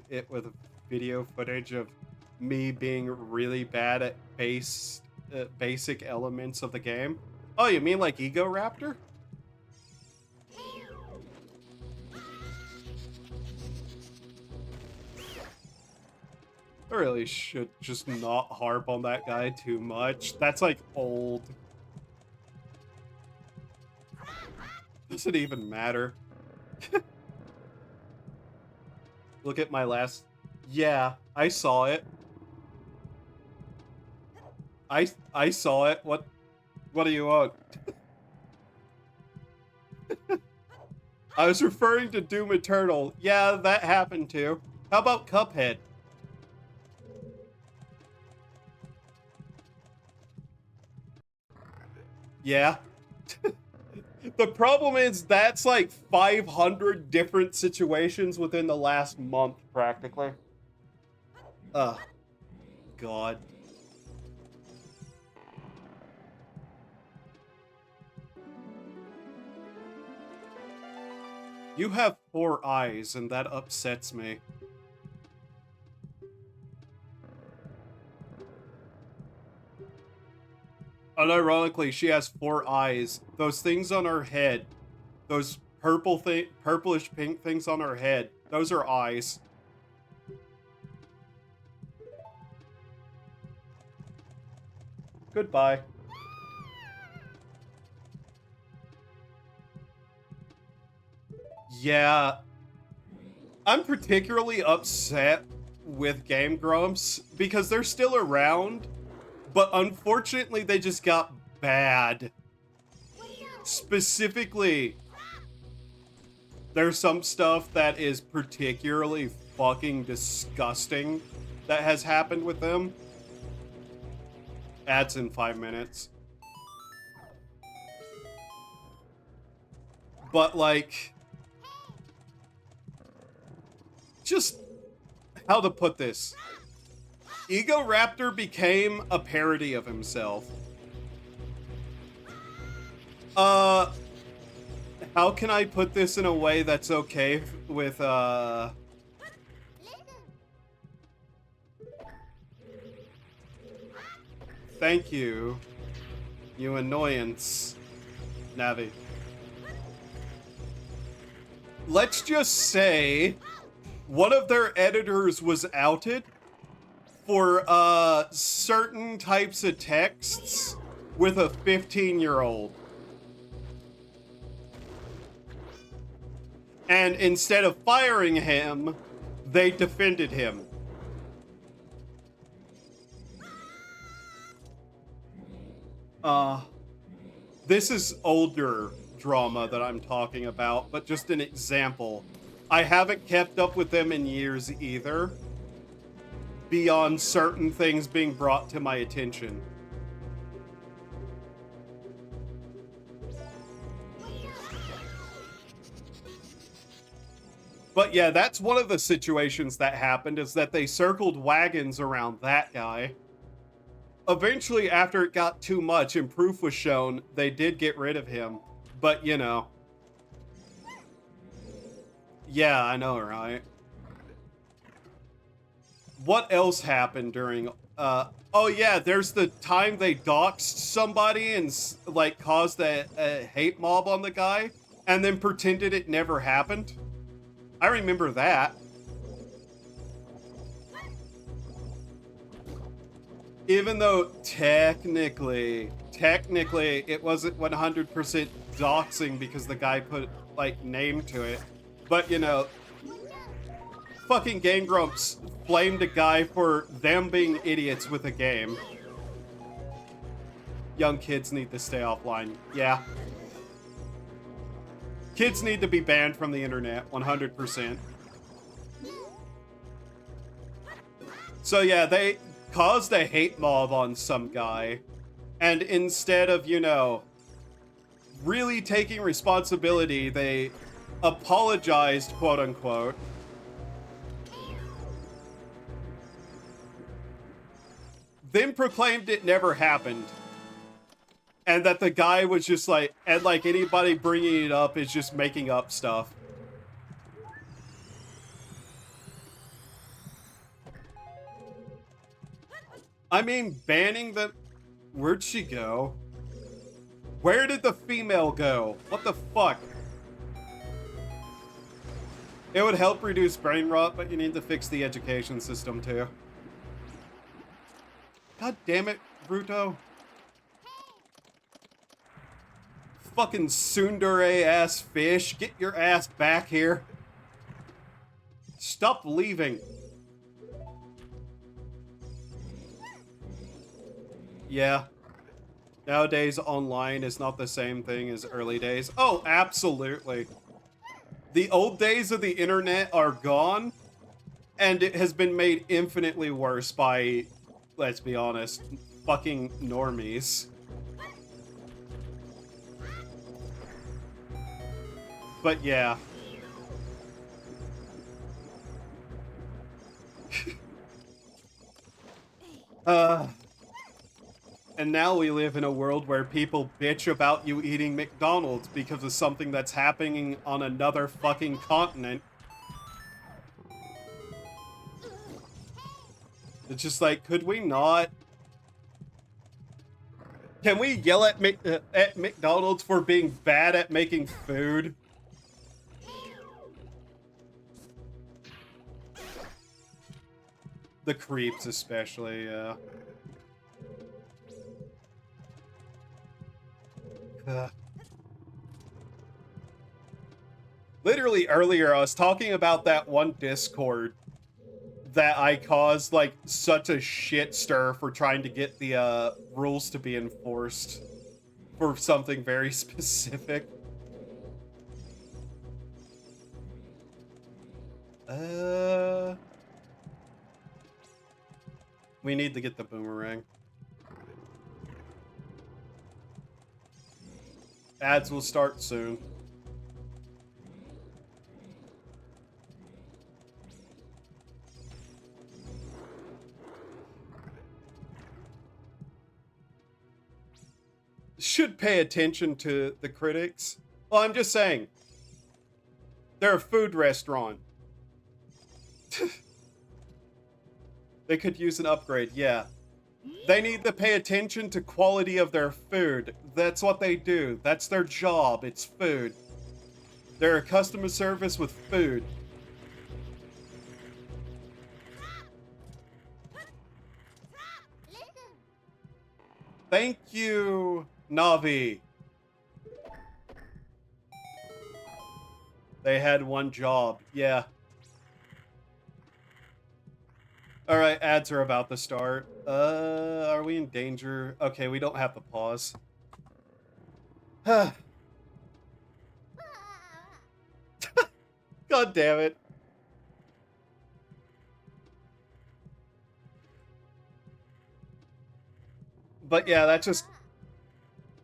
it with video footage of me being really bad at basic elements of the game. Oh, you mean like Ego Raptor? I really should just not harp on that guy too much. That's, like, old. Doesn't even matter. Look at my last... Yeah, I saw it. I saw it. What do you want? I was referring to Doom Eternal. Yeah, that happened too. How about Cuphead? Yeah. The problem is that's like 500 different situations within the last month, practically. God. You have 4 eyes, and that upsets me. Unironically, she has 4 eyes. Those things on her head, those purplish pink things on her head, those are eyes. Goodbye. Yeah. I'm particularly upset with Game Grumps because they're still around, but unfortunately they just got bad. Specifically, there's some stuff that is particularly fucking disgusting that has happened with them. Ads in 5 minutes. But like, just how to put this. Ego Raptor became a parody of himself. How can I put this in a way that's okay with, Thank you, you annoyance, Navi. Let's just say one of their editors was outed for certain types of texts with a 15-year-old. And instead of firing him, they defended him. This is older drama that I'm talking about, but just an example. I haven't kept up with them in years either, beyond certain things being brought to my attention. But yeah, that's one of the situations that happened, is that they circled wagons around that guy. Eventually, after it got too much and proof was shown, they did get rid of him. But, you know. Yeah, I know, right? What else happened during... oh yeah, there's the time they doxed somebody and, like, caused a hate mob on the guy, and then pretended it never happened. I remember that. Even though technically it wasn't 100% doxing because the guy put, like, name to it. But, you know, fucking Game Grumps blamed a guy for them being idiots with a game. Young kids need to stay offline. Yeah. Kids need to be banned from the internet, 100%. So yeah, they caused a hate mob on some guy, and instead of, you know, really taking responsibility, they apologized, quote unquote. Then proclaimed it never happened. And that the guy was just like, and like anybody bringing it up is just making up stuff. I mean, banning the... Where'd she go? Where did the female go? What the fuck? It would help reduce brain rot, but you need to fix the education system too. God damn it, Bruto. Fucking tsundere-ass fish. Get your ass back here. Stop leaving. Yeah. Nowadays, online is not the same thing as early days. Oh, absolutely. The old days of the internet are gone, and it has been made infinitely worse by, let's be honest, fucking normies. But yeah. And now we live in a world where people bitch about you eating McDonald's because of something that's happening on another fucking continent. It's just like, could we not? Can we yell at McDonald's for being bad at making food? The creeps especially, yeah. Literally earlier, I was talking about that one Discord that I caused, like, such a shit stir for trying to get the rules to be enforced for something very specific. We need to get the boomerang. Ads will start soon. Should pay attention to the critics. Well, I'm just saying. They're a food restaurant. They could use an upgrade, yeah. They need to pay attention to quality of their food. That's what they do. That's their job. It's food. They're a customer service with food. Thank you, Navi. They had one job, yeah. Alright, ads are about to start. Are we in danger? Okay, we don't have to pause. God damn it. But yeah, that's just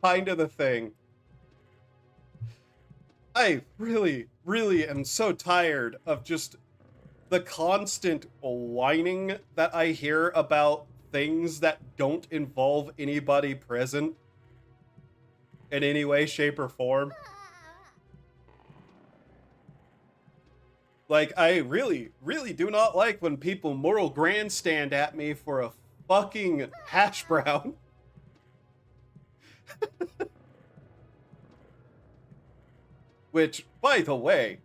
kind of the thing. I really, really am so tired of just the constant whining that I hear about things that don't involve anybody present in any way, shape, or form. Like, I really, really do not like when people moral grandstand at me for a fucking hash brown. Which, by the way,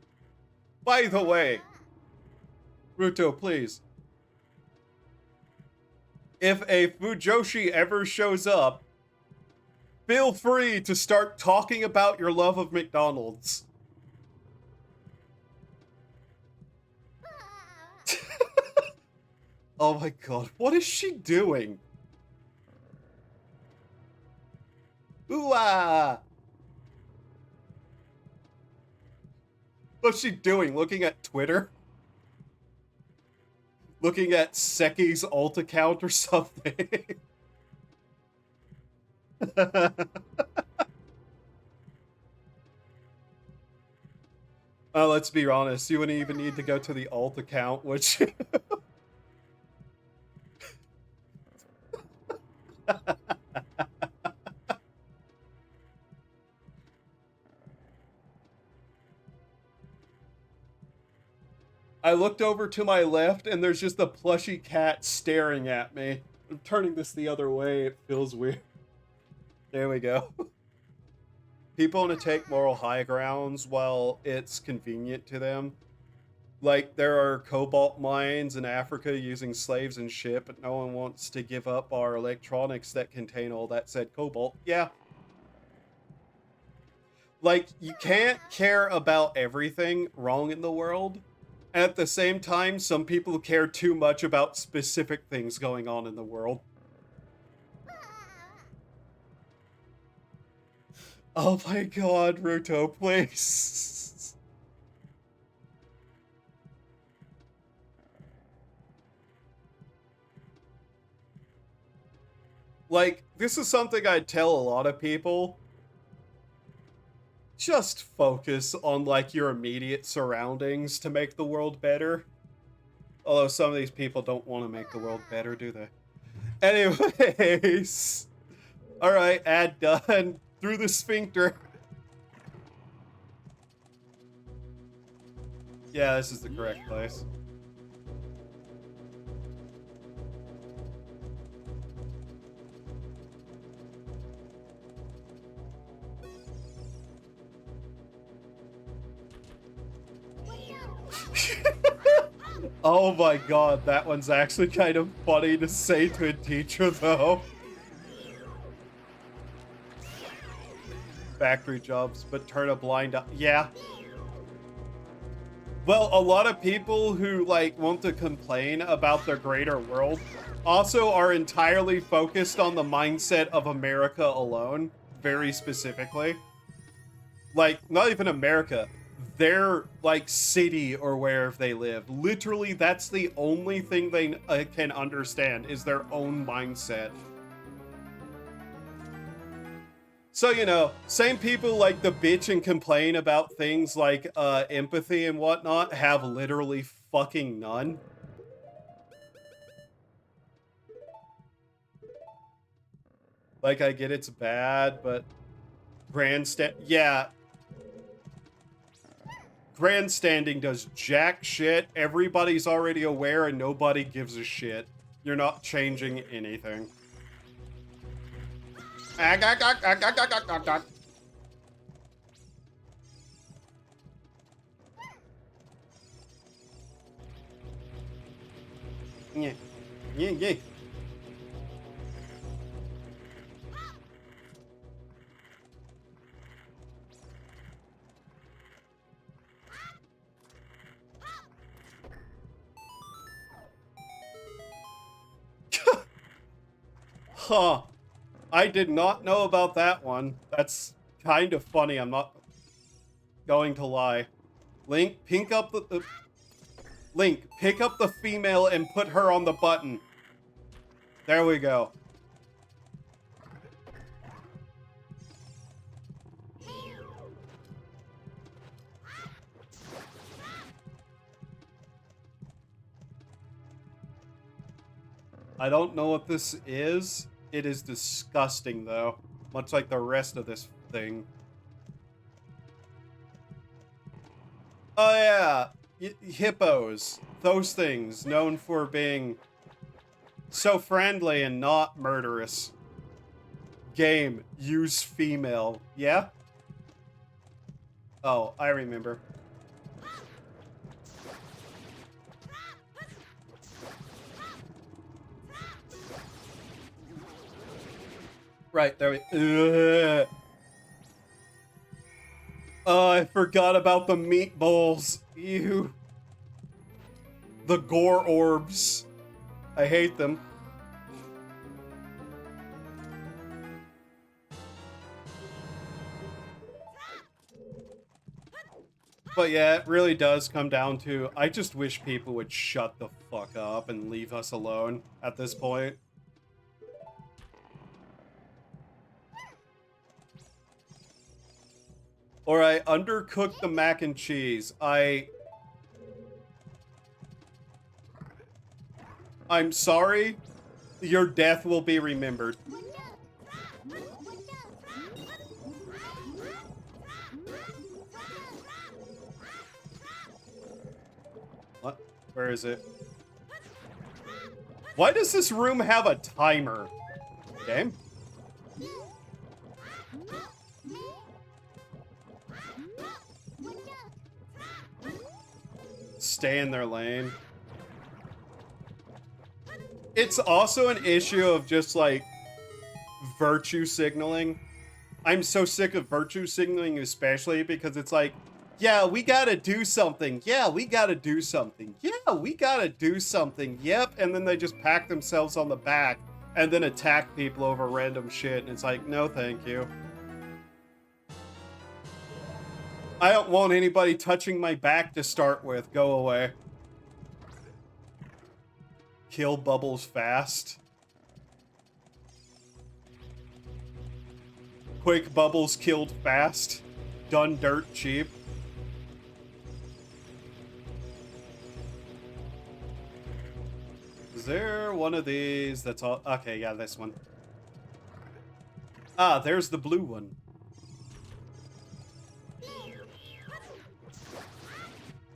Ruto, please. If a Fujoshi ever shows up, feel free to start talking about your love of McDonald's. Oh my god, what is she doing? Ooh-ah! What's she doing? Looking at Twitter? Looking at Seki's alt account or something? Let's be honest, you wouldn't even need to go to the alt account, which... I looked over to my left and there's just a plushy cat staring at me. I'm turning this the other way, it feels weird. There we go. People want to take moral high grounds while it's convenient to them. Like, there are cobalt mines in Africa using slaves and shit, but no one wants to give up our electronics that contain all that said cobalt. Yeah. Like, you can't care about everything wrong in the world. At the same time, some people care too much about specific things going on in the world. Oh my god, Ruto, please. Like, this is something I tell a lot of people. Just focus on, like, your immediate surroundings to make the world better. Although some of these people don't want to make the world better, do they? Anyways, Alright, ad done. Through the sphincter. Yeah, this is the correct place. Oh my god, that one's actually kind of funny to say to a teacher, though. Factory jobs, but turn a blind eye. Yeah. Well, a lot of people who, like, want to complain about the greater world also are entirely focused on the mindset of America alone, very specifically. Like, not even America, their, like, city or wherever they live. Literally, that's the only thing they can understand, is their own mindset. So, you know, same people like the bitch and complain about things like empathy and whatnot have literally fucking none. Like, I get it's bad, but yeah. Grandstanding does jack shit. Everybody's already aware and nobody gives a shit. You're not changing anything. Yeah. Yeah, yeah. Huh. I did not know about that one. That's kind of funny. I'm not going to lie. Link, pick up the Link, pick up the female and put her on the button. There we go. I don't know what this is. It is disgusting, though. Much like the rest of this thing. Oh, yeah. Hippos. Those things, known for being so friendly and not murderous. Game. Use female. Yeah? Oh, I remember. Right, there we... Ugh. Oh, I forgot about the meatballs. Ew. The gore orbs. I hate them. But yeah, it really does come down to, I just wish people would shut the fuck up and leave us alone at this point. Or I undercooked the mac and cheese. I'm sorry. Your death will be remembered. What? Where is it? Why does this room have a timer? Game? Stay in their lane. It's also an issue of just, like, virtue signaling. I'm so sick of virtue signaling, especially because it's like, yeah, we gotta do something. Yeah, we gotta do something. Yeah, we gotta do something. Yep. And then they just pat themselves on the back and then attack people over random shit. And it's like, no, thank you. I don't want anybody touching my back to start with. Go away. Kill bubbles fast. Quick bubbles killed fast. Done dirt cheap. Is there one of these that's all? Okay, yeah, this one. Ah, there's the blue one.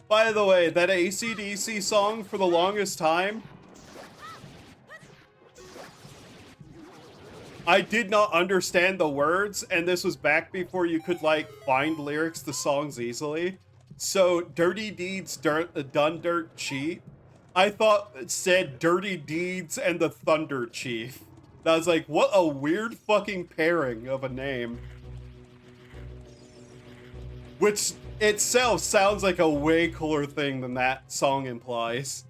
By the way, that AC/DC song for the longest time, I did not understand the words, and this was back before you could, like, find lyrics to songs easily. So, Dirty Deeds Done Dirt Cheap, I thought it said Dirty Deeds and the Thunder Chief. And I was like, what a weird fucking pairing of a name. Which itself sounds like a way cooler thing than that song implies.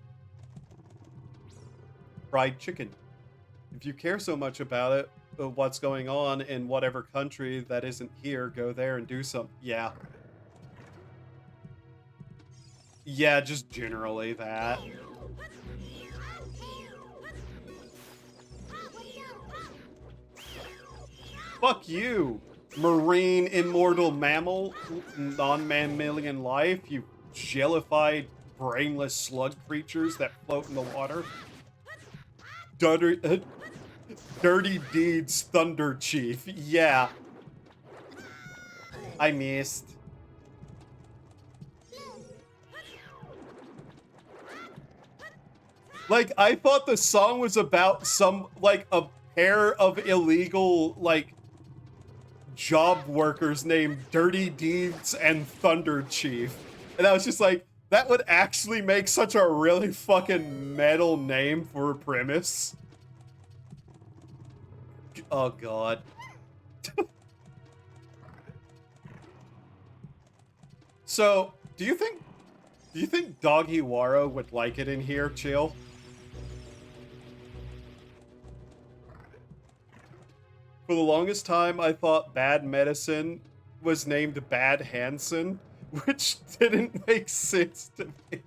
Fried chicken. If you care so much about it, what's going on in whatever country that isn't here, go there and do something. Yeah. Yeah, just generally that. Fuck you, marine immortal mammal, non-mammalian life, you jellified, brainless slug creatures that float in the water. Dirty Deeds Thunder Chief. Yeah. I missed. Like, I thought the song was about some, like, a pair of illegal, like, job workers named Dirty Deeds and Thunder Chief. And I was just like, that would actually make such a really fucking metal name for a premise. Oh god. So, do you think Doggy Waro would like it in here, Chill? For the longest time, I thought Bad Medicine was named Bad Hansen, which didn't make sense to me.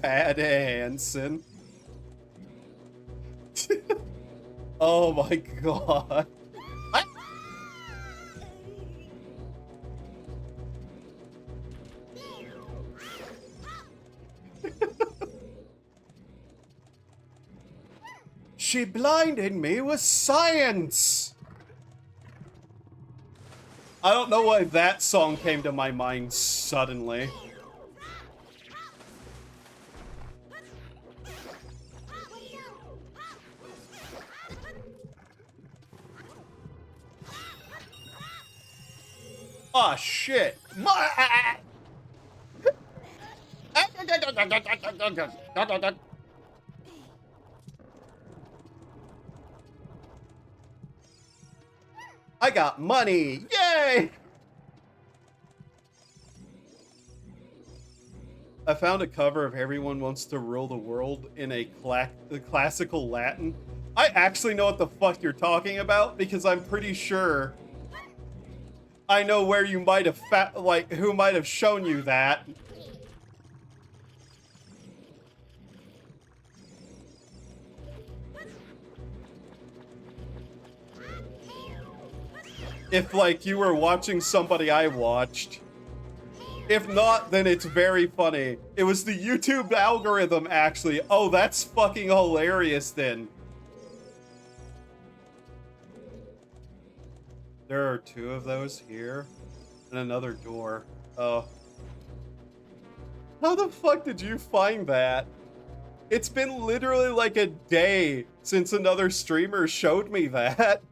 Bad Hansen. Oh my god. She blinded me with science! I don't know why that song came to my mind suddenly. Aw, oh, shit. I got money! Yay! I found a cover of Everyone Wants to Rule the World in a classical Latin. I actually know what the fuck you're talking about because I'm pretty sure I know where you might have who might have shown you that. If, like, you were watching somebody I watched. If not, then it's very funny. It was the YouTube algorithm, actually. Oh, that's fucking hilarious, then. There are two of those here. And another door. Oh. How the fuck did you find that? It's been literally like a day since another streamer showed me that.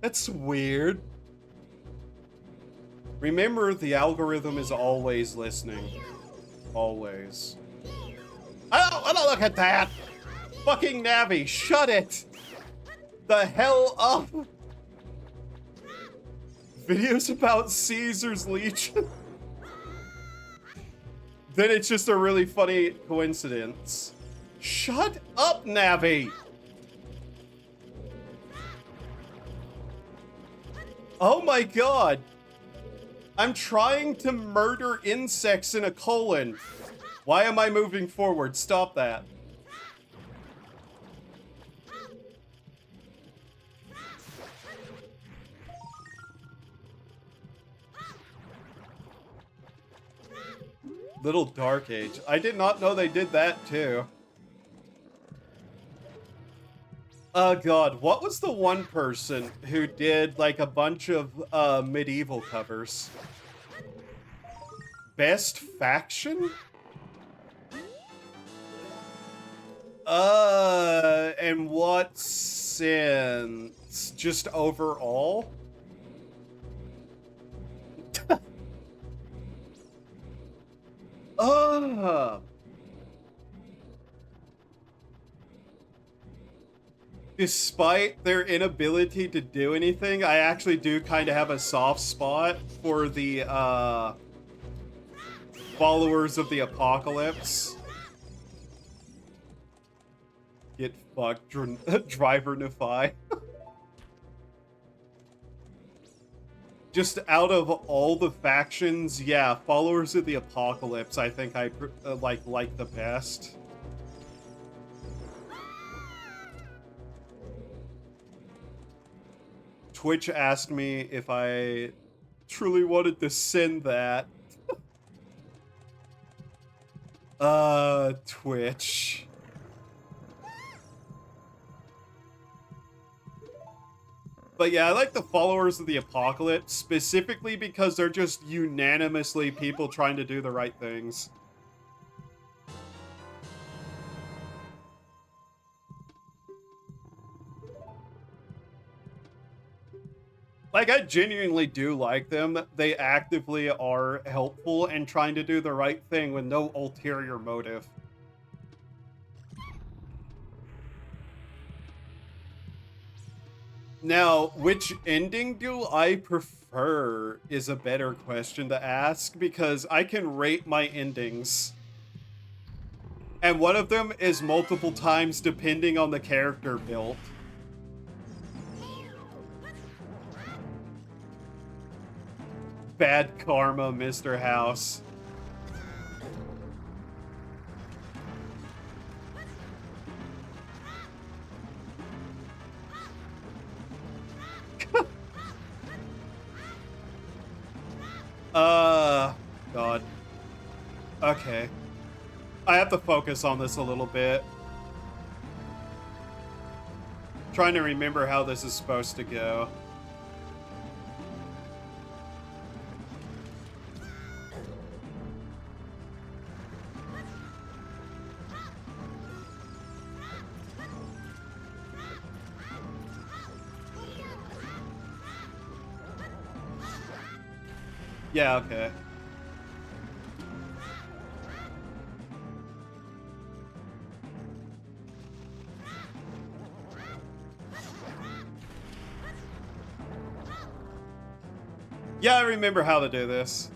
That's weird. Remember, the algorithm is always listening. Always. I don't look at that! Fucking Navi, shut it! The hell up! Videos about Caesar's Legion? Then it's just a really funny coincidence. Shut up, Navi! Oh my god! I'm trying to murder insects in a colon. Why am I moving forward? Stop that. Little Dark Age. I did not know they did that too. God, what was the one person who did like a bunch of medieval covers? Best Faction? And what sense? Just overall? Despite their inability to do anything, I actually do kind of have a soft spot for the followers of the apocalypse. Get fucked, Drivernify. Just out of all the factions, yeah, followers of the apocalypse, I think I like the best. Twitch asked me if I truly wanted to send that. Twitch. But yeah, I like the followers of the apocalypse, specifically because they're just unanimously people trying to do the right things. Like, I genuinely do like them. They actively are helpful and trying to do the right thing with no ulterior motive. Now, which ending do I prefer is a better question to ask, because I can rate my endings. And one of them is multiple times depending on the character built. Bad karma, Mr. House. God. Okay. I have to focus on this a little bit. Trying to remember how this is supposed to go. Yeah, okay. Yeah, I remember how to do this.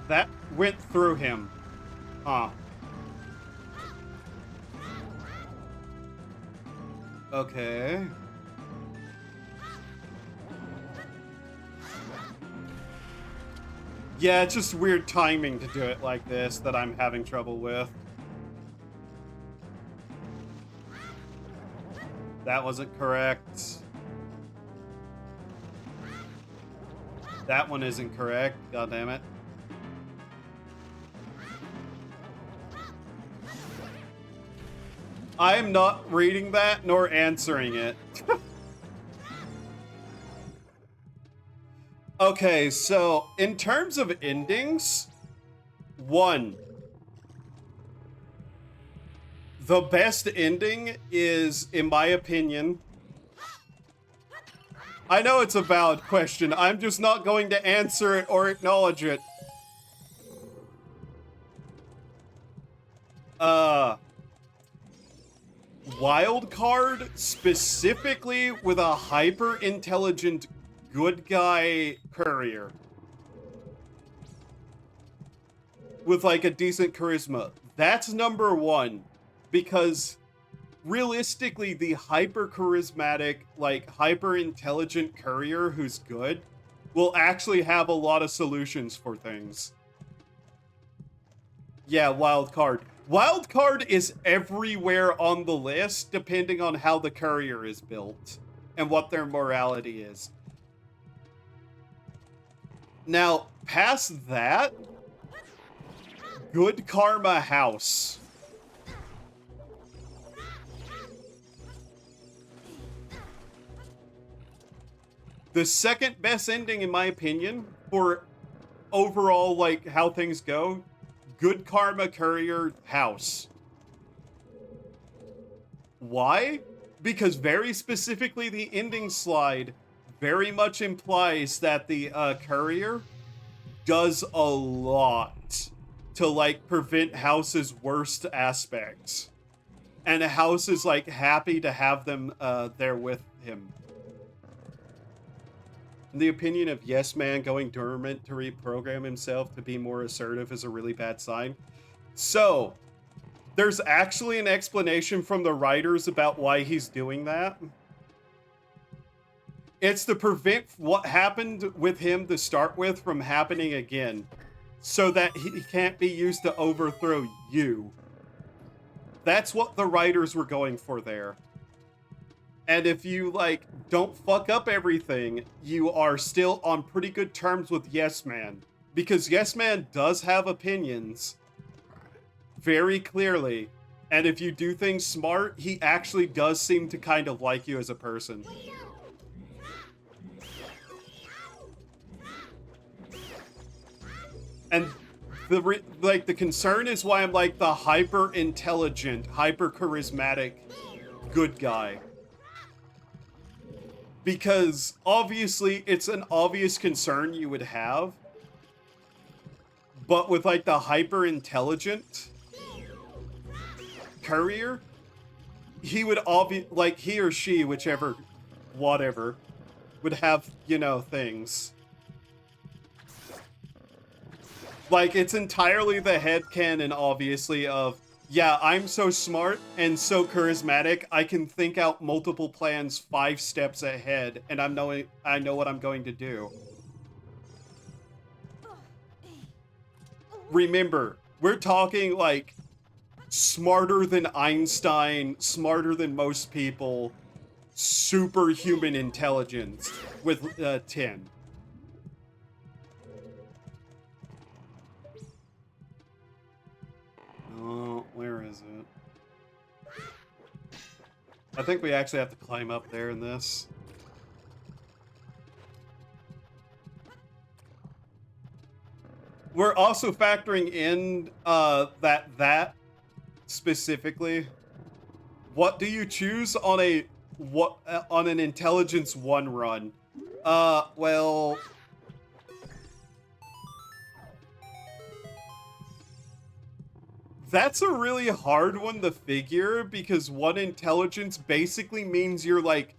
That went through him. Huh. Okay. Yeah, it's just weird timing to do it like this that I'm having trouble with. That wasn't correct. That one isn't correct. God damn it. I am not reading that nor answering it. Okay, so in terms of endings, one, the best ending is, in my opinion, I know it's a valid question, I'm just not going to answer it or acknowledge it. Wild card, specifically with a hyper-intelligent good guy courier. with like a decent charisma. That's number one, because realistically, the hyper charismatic, like hyper intelligent courier who's good will actually have a lot of solutions for things. Yeah, wild card. Wild card is everywhere on the list, depending on how the courier is built and what their morality is. Now, past that, good karma house. The second best ending, in my opinion, for overall, like, how things go, good karma courier house. Why? Because very specifically, the ending slide very much implies that the courier does a lot to, like, prevent House's worst aspects. And House is, like, happy to have them there with him. In the opinion of Yes Man, going dormant to reprogram himself to be more assertive is a really bad sign. So, there's actually an explanation from the writers about why he's doing that. It's to prevent what happened with him to start with from happening again, so that he can't be used to overthrow you. That's what the writers were going for there. And if you, like, don't fuck up everything, you are still on pretty good terms with Yes Man. Because Yes Man does have opinions, very clearly. And if you do things smart, he actually does seem to kind of like you as a person. And the concern is why I'm like the hyper intelligent, hyper charismatic good guy. Because obviously it's an obvious concern you would have, but with like the hyper intelligent courier, he would like he or she, whichever, whatever, would have, you know, things. Like, it's entirely the headcanon, obviously, of, yeah, I'm so smart and so charismatic, I can think out multiple plans 5 steps ahead, and I know what I'm going to do. Remember, we're talking, like, smarter than Einstein, smarter than most people, superhuman intelligence with 10. Oh, where is it? I think we actually have to climb up there in this. We're also factoring in that specifically. What do you choose on on an intelligence 1 run? Well, that's a really hard one to figure, because 1 intelligence basically means you're, like,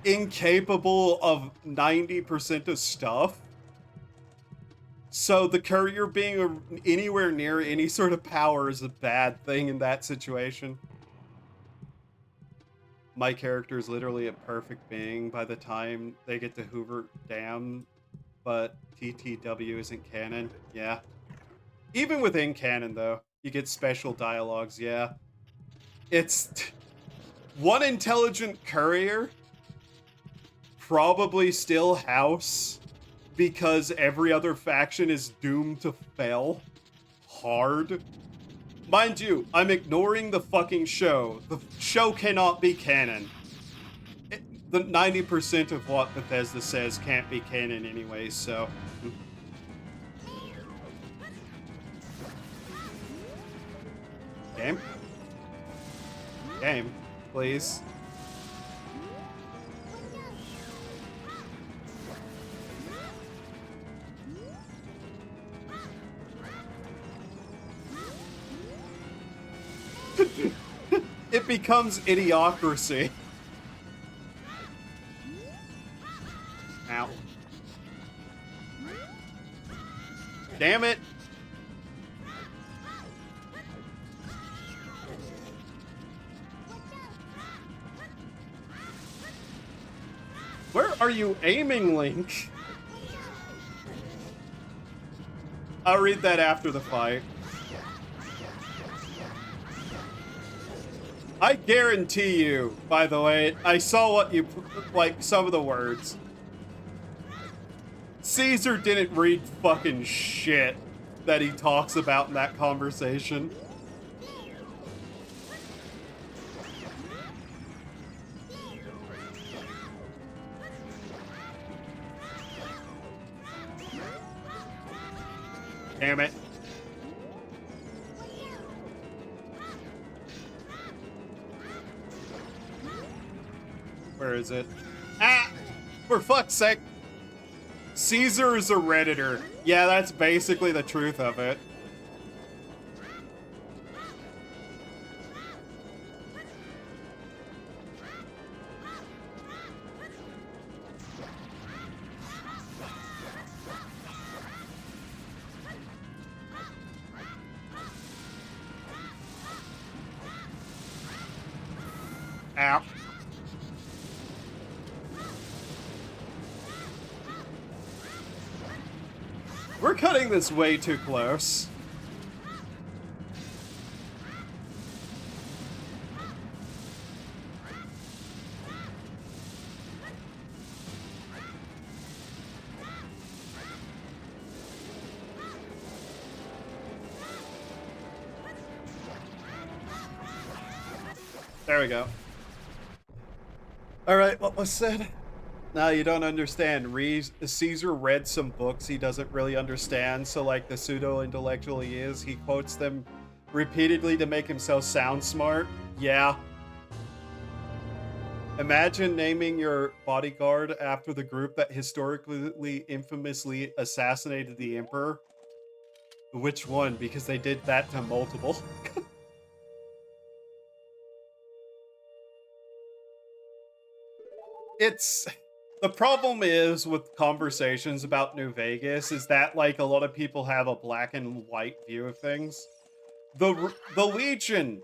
incapable of 90% of stuff. So the courier being anywhere near any sort of power is a bad thing in that situation. My character is literally a perfect being by the time they get to Hoover Dam, but TTW isn't canon. Yeah. Even within canon, though, you get special dialogues, yeah. It's 1 intelligent courier, probably still House, because every other faction is doomed to fail hard. Mind you, I'm ignoring the fucking show. The show cannot be canon. The 90% of what Bethesda says can't be canon anyway, so... Game? Game, please. It becomes idiocracy. Ow. Damn it! you aiming, Link? I'll read that after the fight. I guarantee you, by the way, I saw what you, like, some of the words. Caesar didn't read fucking shit that he talks about in that conversation. Damn it. Where is it? Ah! For fuck's sake! Caesar is a Redditor. Yeah, that's basically the truth of it. Ow. We're cutting this way too close. There we go. Alright, what was said? No, you don't understand. Caesar read some books he doesn't really understand, so like the pseudo-intellectual he is, he quotes them repeatedly to make himself sound smart. Yeah. Imagine naming your bodyguard after the group that historically infamously assassinated the Emperor. Which one? Because they did that to multiple. It's... The problem is with conversations about New Vegas is that, like, a lot of people have a black and white view of things. The Legion...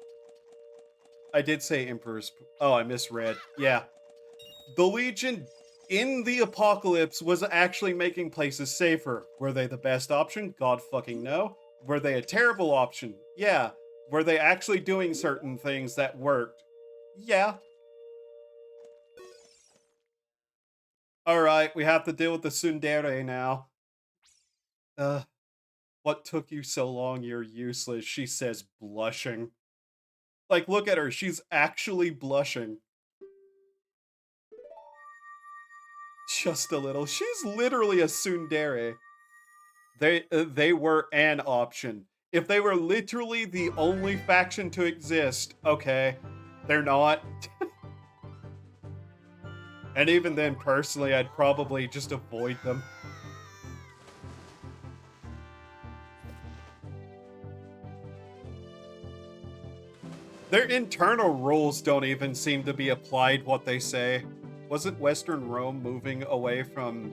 I did say Emperor's... Oh, I misread. Yeah. The Legion in the apocalypse was actually making places safer. Were they the best option? God fucking no. Were they a terrible option? Yeah. Were they actually doing certain things that worked? Yeah. Alright, we have to deal with the tsundere now. What took you so long? You're useless, she says, blushing. Like, look at her, she's actually blushing. Just a little. She's literally a tsundere. They were an option. If they were literally the only faction to exist, okay, they're not. And even then, personally, I'd probably just avoid them. Their internal rules don't even seem to be applied what they say. Wasn't Western Rome moving away from...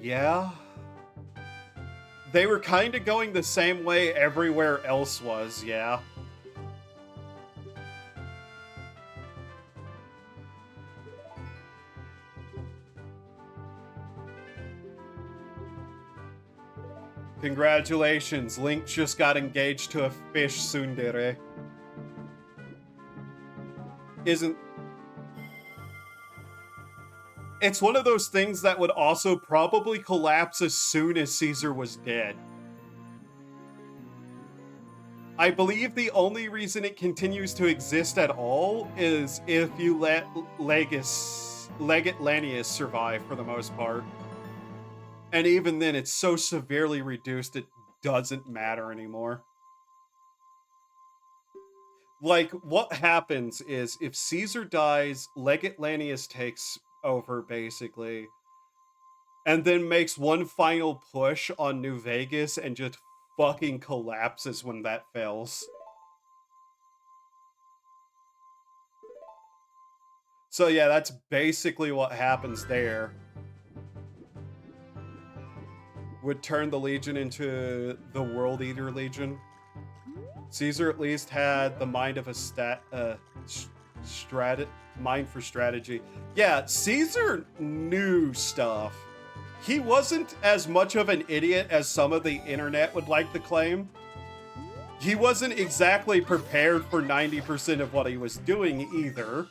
yeah. They were kind of going the same way everywhere else was, yeah. Congratulations, Link just got engaged to a fish tsundere. Isn't... It's one of those things that would also probably collapse as soon as Caesar was dead. I believe the only reason it continues to exist at all is if you let Legate Lanius survive for the most part. And even then, it's so severely reduced, it doesn't matter anymore. Like, what happens is, if Caesar dies, Legate Lanius takes over, basically, and then makes one final push on New Vegas and just fucking collapses when that fails. So yeah, that's basically what happens there. Would turn the Legion into the World Eater Legion. Caesar at least had the mind of a mind for strategy. Yeah, Caesar knew stuff. He wasn't as much of an idiot as some of the internet would like to claim. He wasn't exactly prepared for 90% of what he was doing either.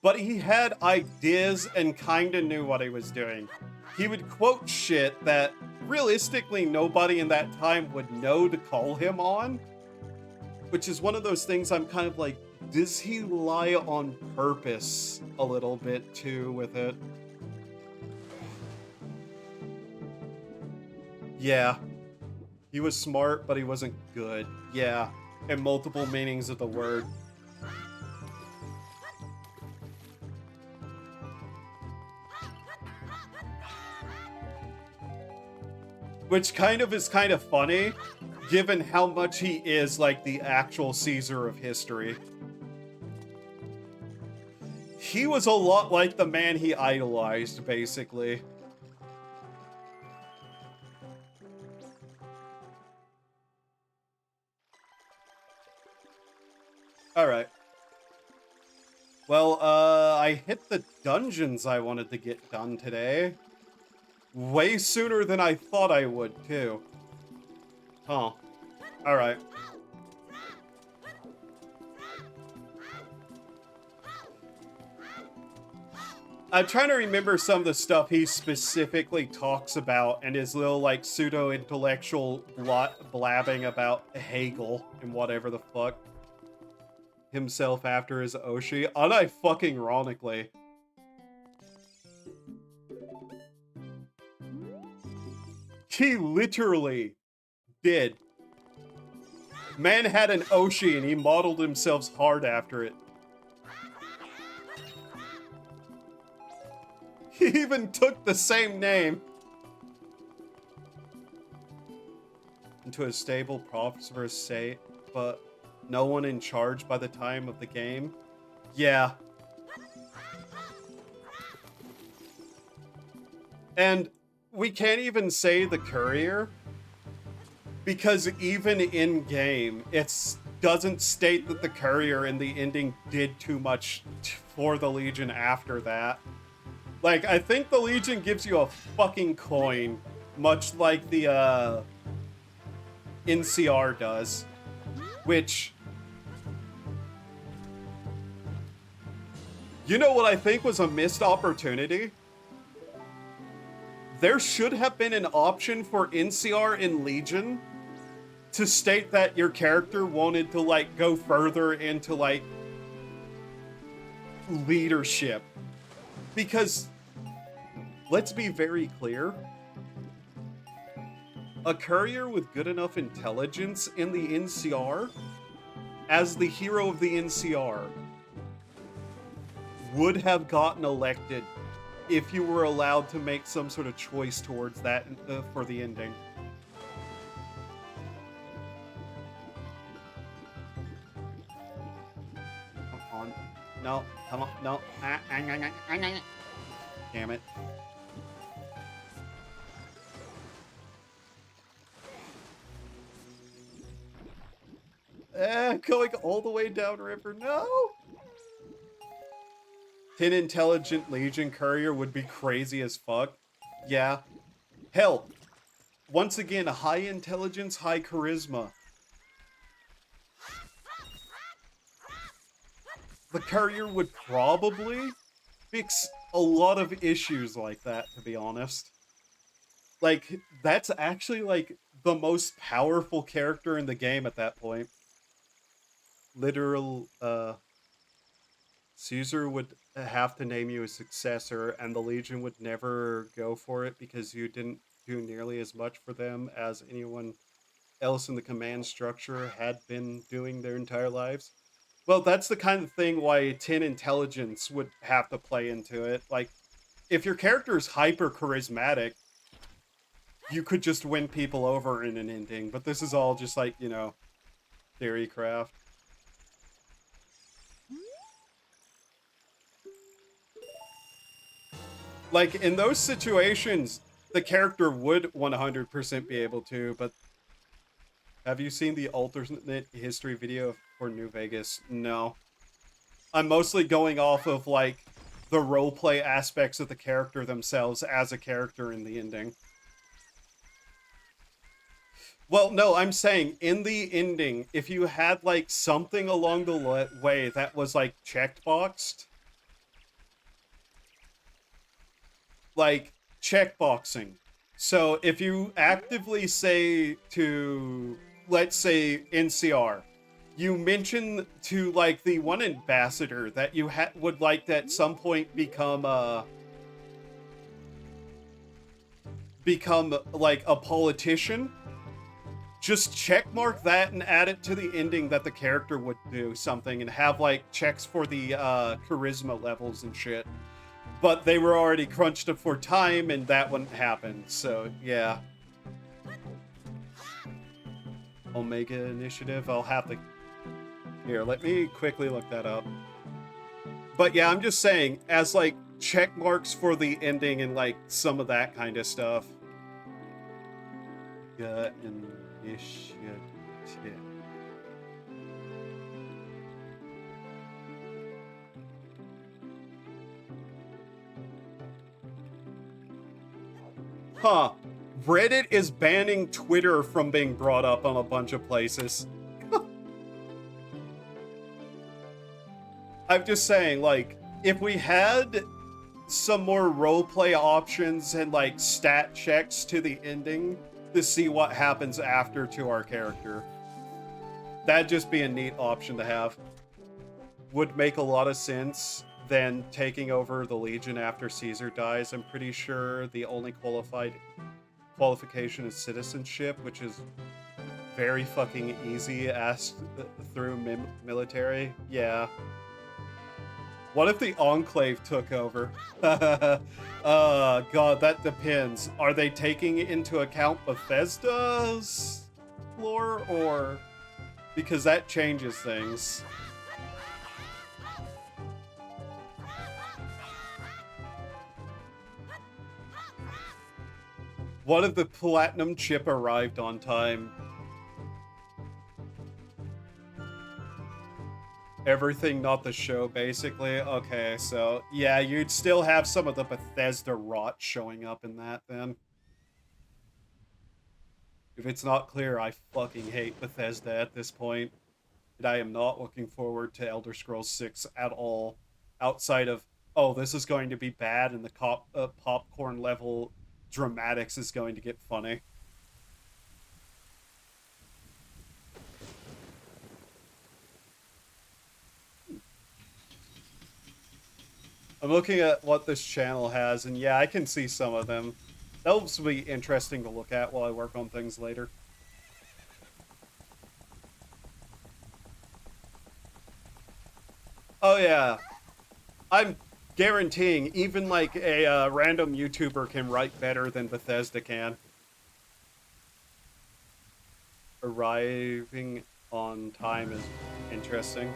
But he had ideas and kinda knew what he was doing. He would quote shit that realistically nobody in that time would know to call him on. Which is one of those things I'm kind of like, does he lie on purpose a little bit too with it? Yeah. He was smart, but he wasn't good. Yeah. In multiple meanings of the word. Which kind of is kind of funny, given how much he is like the actual Caesar of history. He was a lot like the man he idolized, basically. Alright. Well, I hit the dungeons I wanted to get done today. Way sooner than I thought I would, too. Huh. Alright. I'm trying to remember some of the stuff he specifically talks about and his little, like, pseudo-intellectual blabbing about Hegel and whatever the fuck. Himself after his Oshi. Unironically. He literally did. Man had an Oshi and he modeled himself hard after it. He even took the same name. Into a stable, prosperous state, but no one in charge by the time of the game. Yeah. And we can't even say the courier, because even in game, it doesn't state that the courier in the ending did too much for the Legion after that. Like, I think the Legion gives you a fucking coin, much like the NCR does, which, you know what I think was a missed opportunity? There should have been an option for NCR in Legion to state that your character wanted to, like, go further into, like, leadership. Because, let's be very clear, a courier with good enough intelligence in the NCR, as the hero of the NCR, would have gotten elected if you were allowed to make some sort of choice towards that for the ending. Come on. No, come on, no. Damn it. Going all the way downriver, no! 10 intelligent Legion courier would be crazy as fuck. Yeah. Hell, once again, high intelligence, high charisma. The courier would probably fix a lot of issues like that, to be honest. Like, that's actually, like, the most powerful character in the game at that point. Literal, Caesar would have to name you a successor, and the Legion would never go for it because you didn't do nearly as much for them as anyone else in the command structure had been doing their entire lives. Well, that's the kind of thing why 10 intelligence would have to play into it. Like, if your character is hyper charismatic, you could just win people over in an ending, but this is all just like, you know, theory craft. Like, in those situations, the character would 100% be able to, but have you seen the alternate history video for New Vegas? No. I'm mostly going off of, like, the roleplay aspects of the character themselves as a character in the ending. Well, no, I'm saying in the ending, if you had, like, something along the way that was, like, checkboxed, like, checkboxing. So if you actively say to, let's say, NCR, you mention to, like, the one ambassador that you would like to at some point become like a politician, just checkmark that and add it to the ending that the character would do something and have, like, checks for the charisma levels and shit. But they were already crunched up for time and that wouldn't happen, so yeah. Omega Initiative, I'll have to... Here, let me quickly look that up. But yeah, I'm just saying, as, like, check marks for the ending and, like, some of that kind of stuff. Initiative. Huh. Reddit is banning Twitter from being brought up on a bunch of places. I'm just saying, like, if we had some more roleplay options and, like, stat checks to the ending to see what happens after to our character, that'd just be a neat option to have. Would make a lot of sense than taking over the Legion after Caesar dies. I'm pretty sure the only qualification is citizenship, which is very fucking easy asked through military. Yeah. What if the Enclave took over? God, that depends. Are they taking into account Bethesda's lore, or... Because that changes things. What if the Platinum chip arrived on time? Everything not the show, basically. Okay, so yeah, you'd still have some of the Bethesda rot showing up in that then. If it's not clear, I fucking hate Bethesda at this point. And I am not looking forward to Elder Scrolls 6 at all. Outside of, oh, this is going to be bad and the popcorn level dramatics is going to get funny. I'm looking at what this channel has, and yeah, I can see some of them. Those will be interesting to look at while I work on things later. Oh yeah, I'm guaranteeing even like a random YouTuber can write better than Bethesda can. Arriving on time is interesting.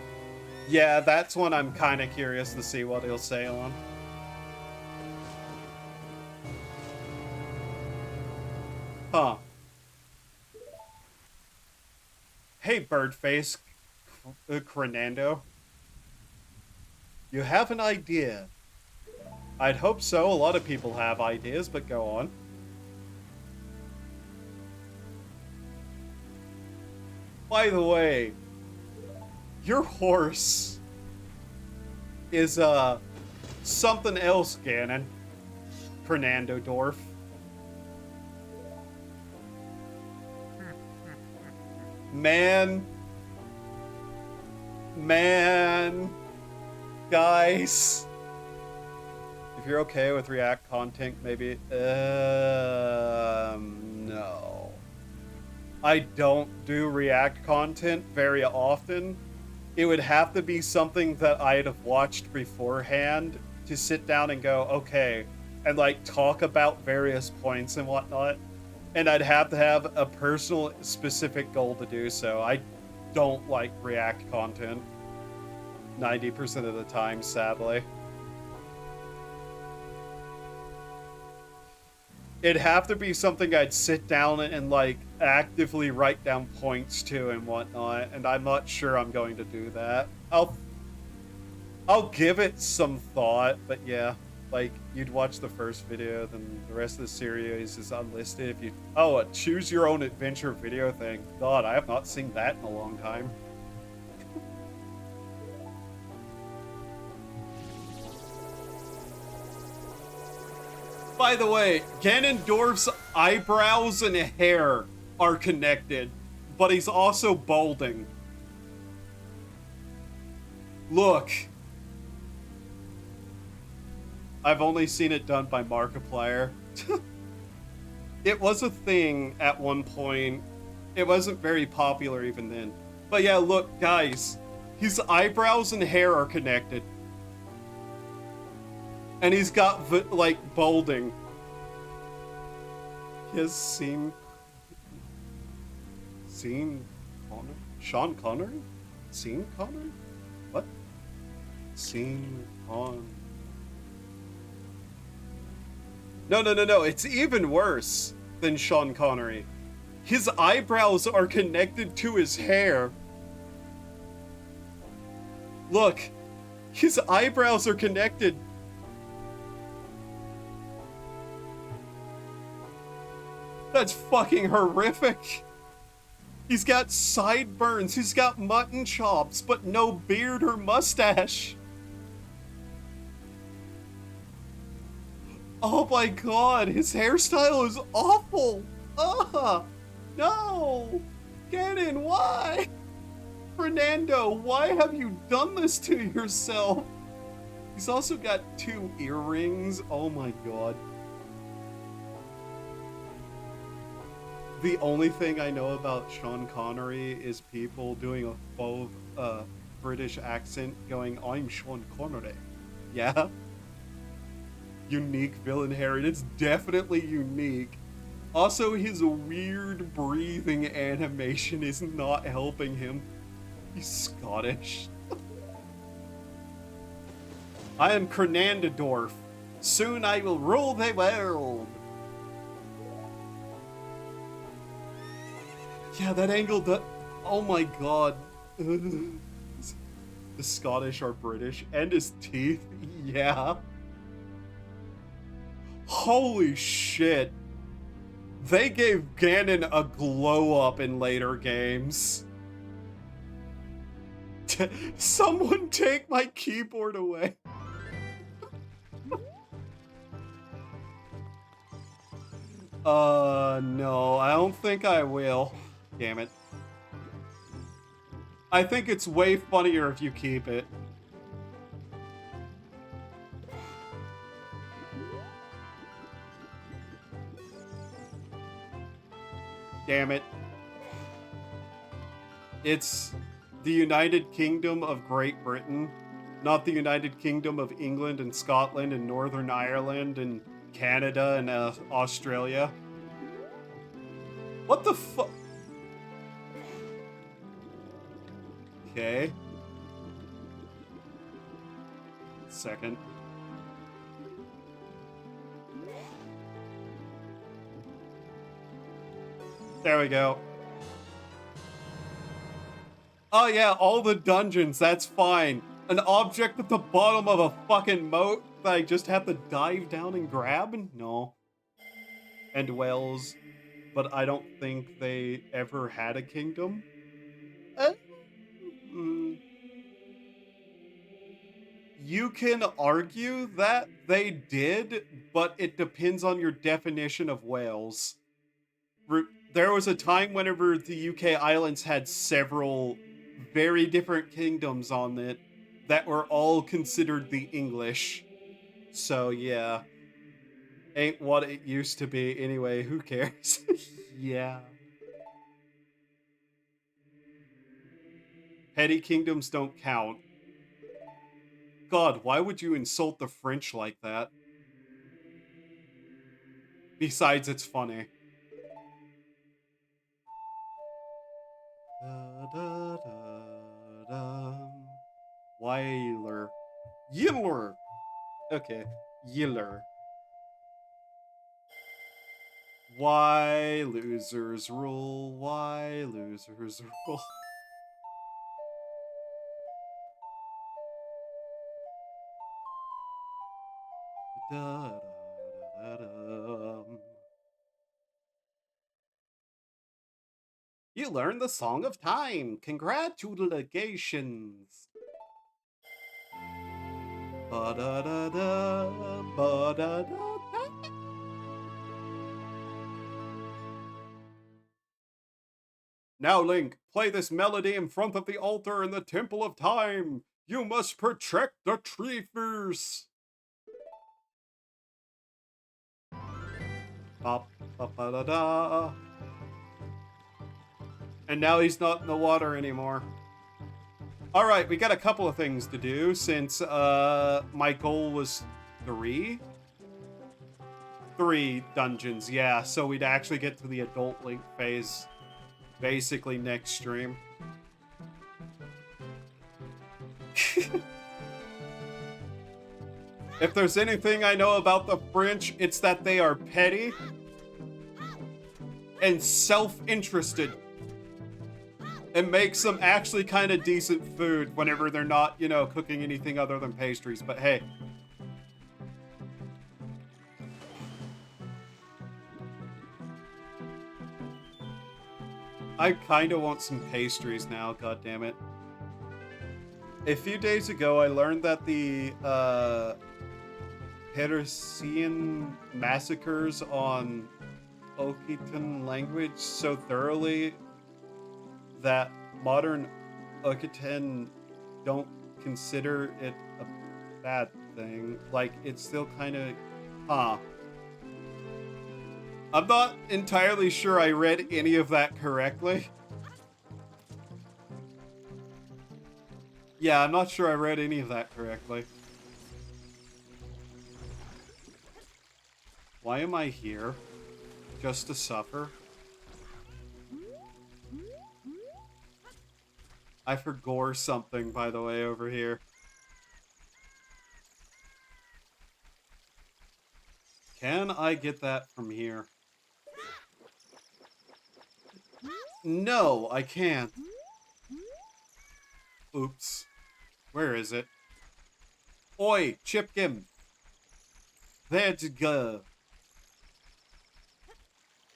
Yeah, that's one I'm kind of curious to see what he'll say on. Huh. Hey, Birdface Crenando. You have an idea. I'd hope so. A lot of people have ideas, but go on. By the way, your horse is, something else, Ganon. Fernando Dorf. Man. Guys. If you're okay with React content, maybe, no. I don't do React content very often. It would have to be something that I'd have watched beforehand to sit down and go, okay, and like talk about various points and whatnot. And I'd have to have a personal specific goal to do so. I don't like React content 90% of the time, sadly. It'd have to be something I'd sit down and like actively write down points to and whatnot, and I'm not sure I'm going to do that. I'll give it some thought, but yeah, like you'd watch the first video, then the rest of the series is unlisted. If you a choose your own adventure video thing. God, I have not seen that in a long time. By the way, Ganondorf's eyebrows and hair are connected, but he's also balding. Look. I've only seen it done by Markiplier. It was a thing at one point. It wasn't very popular even then. But yeah, look, guys. His eyebrows and hair are connected. And he's got, like, balding. He has Sean Connery? Sean Connery? Sean Connery? What? Sean Connery. No. It's even worse than Sean Connery. His eyebrows are connected to his hair. Look. His eyebrows are connected. That's fucking horrific. He's got sideburns. He's got mutton chops, but no beard or mustache. Oh my god, his hairstyle is awful! No! Ganon, why? Fernando, why have you done this to yourself? He's also got 2 earrings. Oh my god. The only thing I know about Sean Connery is people doing a faux British accent going, I'm Sean Connery. Yeah? Unique villain hair, and it's definitely unique. Also, his weird breathing animation is not helping him. He's Scottish. I am Cernandadorf. Soon I will rule the world. Yeah, that angle, oh my god. The Scottish are British, and his teeth, yeah. Holy shit. They gave Ganon a glow up in later games. Someone take my keyboard away. No, I don't think I will. Damn it. I think it's way funnier if you keep it. Damn it. It's the United Kingdom of Great Britain, not the United Kingdom of England and Scotland and Northern Ireland and Canada and Australia. What the fuck? Okay. Second. There we go. Oh yeah, all the dungeons, that's fine. An object at the bottom of a fucking moat that I just have to dive down and grab? No. And Wales, but I don't think they ever had a kingdom. You can argue that they did, but it depends on your definition of Wales. There was a time whenever the UK islands had several very different kingdoms on it that were all considered the English. So yeah. Ain't what it used to be anyway, who cares? Yeah. Petty kingdoms don't count. God, why would you insult the French like that? Besides, it's funny. Weiler. Yiller. Okay. Yiller. Why losers rule? Why losers rule? Da, da, da, da. You learned the Song of Time. Congratulations. Ba da da da, ba da da da. Now, Link, play this melody in front of the altar in the Temple of Time. You must protect the Treefers. Ba ba ba da da. And now he's not in the water anymore. All right, we got a couple of things to do since my goal was three dungeons. Yeah, so we'd actually get to the adult Link phase basically next stream. If there's anything I know about the French, it's that they are petty and self-interested. It makes them actually kind of decent food whenever they're not, you know, cooking anything other than pastries. But hey. I kind of want some pastries now, goddammit. A few days ago, I learned that the Parisian massacres on Occitan language so thoroughly that modern Occitan don't consider it a bad thing. Like, it's still kind of... I'm not entirely sure I read any of that correctly. Yeah, I'm not sure I read any of that correctly. Why am I here? Just to suffer? I forgot something, by the way, over here. Can I get that from here? No, I can't. Oops. Where is it? Oi, Chipkin! There's go.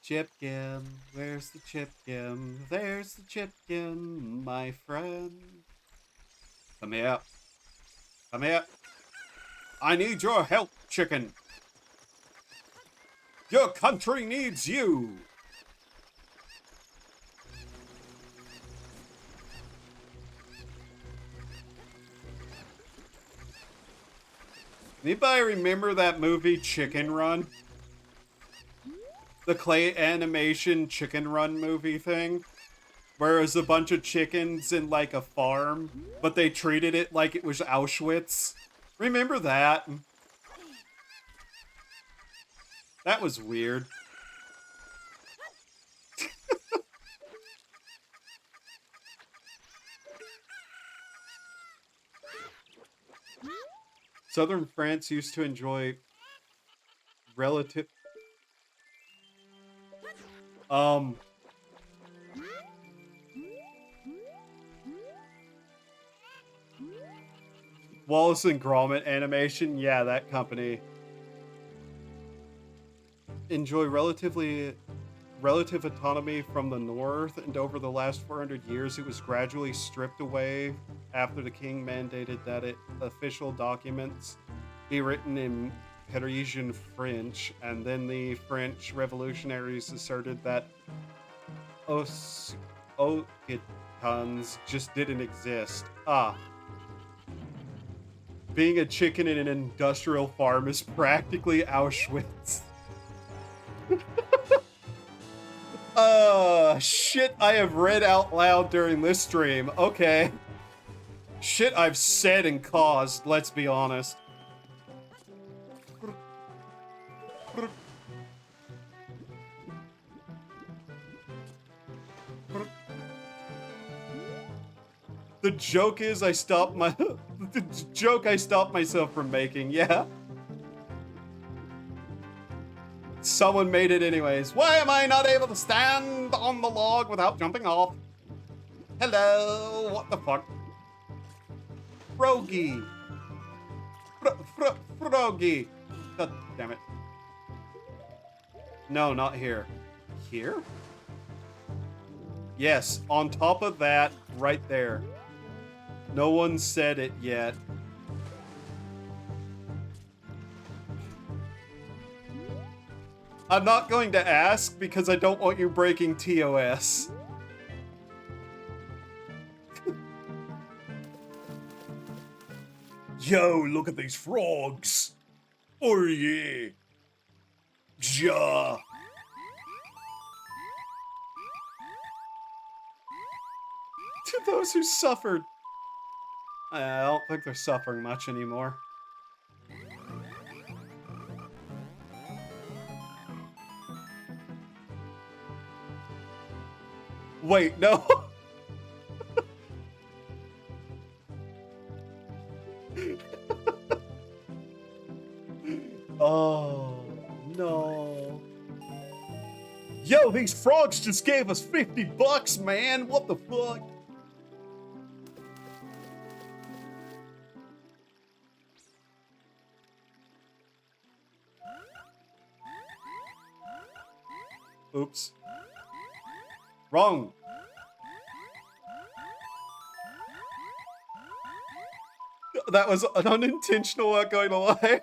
Chipkin, where's the Chipkin? There's the Chipkin, my friend. Come here. Come here. I need your help, chicken. Your country needs you. Anybody remember that movie Chicken Run? The clay animation Chicken Run movie thing? Where it was a bunch of chickens in like a farm, but they treated it like it was Auschwitz. Remember that? That was weird. Southern France used to enjoy relative... Wallace and Gromit animation, yeah, that company. Enjoy relative autonomy from the north, and over the last 400 years it was gradually stripped away after the king mandated that official documents be written in Parisian French, and then the French revolutionaries asserted that Occitans just didn't exist. Being a chicken in an industrial farm is practically Auschwitz. Shit I have read out loud during this stream. Okay. Shit I've said and caused, let's be honest. The joke is I stopped myself from making, yeah. Someone made it anyways. Why am I not able to stand on the log without jumping off? Hello, what the fuck? Froggy. Froggy. God damn it. No, not here. Here? Yes, on top of that, right there. No one said it yet. I'm not going to ask because I don't want you breaking TOS. Yo, look at these frogs. Oh yeah. Ja. To those who suffered. I don't think they're suffering much anymore. Wait, no. Oh, no. Yo, these frogs just gave us $50, man. What the fuck? Oops. Wrong. That was an unintentional, not going to lie.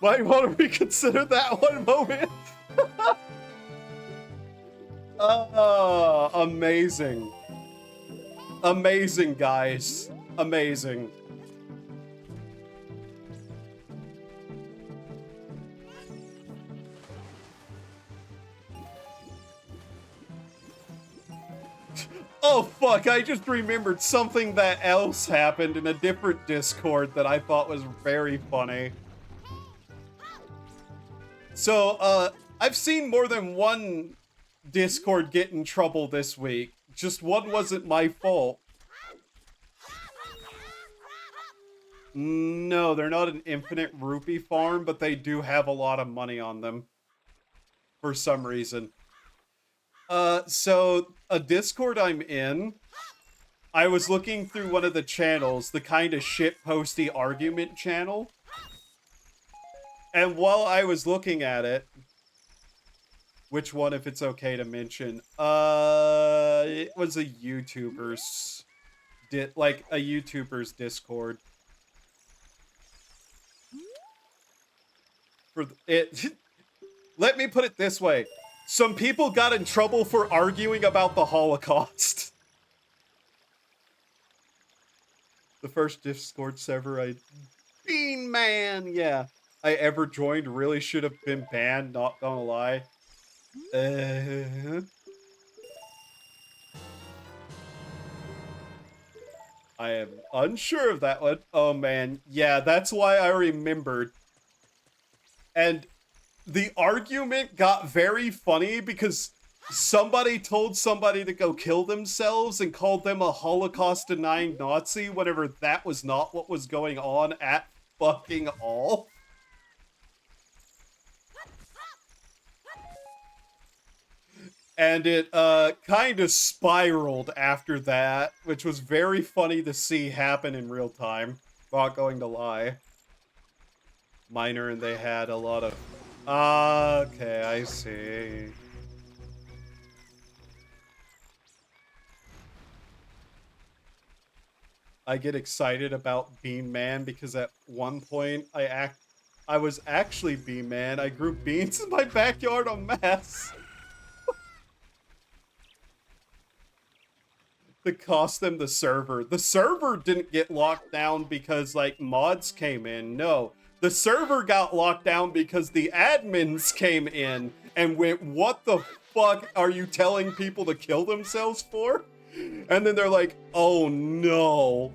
Might want to reconsider that one moment. Amazing. Amazing, guys. Amazing. Oh fuck, I just remembered something that else happened in a different Discord that I thought was very funny. So, I've seen more than one Discord get in trouble this week. Just one wasn't my fault. No, they're not an infinite rupee farm, but they do have a lot of money on them. For some reason. So, a Discord I'm in, I was looking through one of the channels, the kind of shitposty argument channel. And while I was looking at it, which one, if it's okay to mention, it was a YouTuber's, like a YouTuber's Discord. For it, let me put it this way. Some people got in trouble for arguing about the Holocaust. The first Discord server Bean Man, yeah. I ever joined really should have been banned, not gonna lie. I am unsure of that one. Oh man, yeah, that's why I remembered. And the argument got very funny because somebody told somebody to go kill themselves and called them a Holocaust-denying Nazi whenever that was not what was going on at fucking all. And it kind of spiraled after that, which was very funny to see happen in real time. Not going to lie. Minor, and they had a lot of... Okay, I see. I get excited about Bean Man because at one point I was actually Bean Man. I grew beans in my backyard en masse. To cost them the server. The server didn't get locked down because, like, mods came in. No. The server got locked down because the admins came in and went, what the fuck are you telling people to kill themselves for? And then they're like, oh no.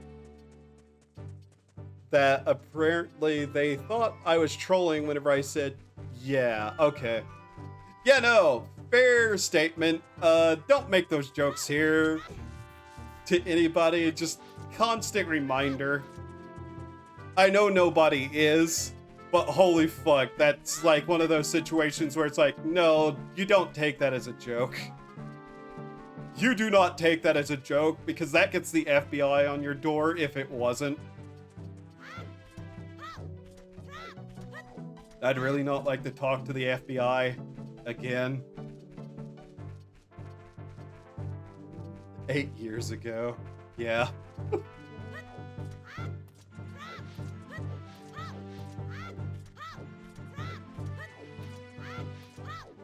That apparently they thought I was trolling whenever I said, yeah, okay. Yeah, no, fair statement. Don't make those jokes here. To anybody, just constant reminder. I know nobody is, but holy fuck, that's like one of those situations where it's like, no, you don't take that as a joke. You do not take that as a joke, because that gets the FBI on your door if it wasn't. I'd really not like to talk to the FBI again. 8 years ago. Yeah.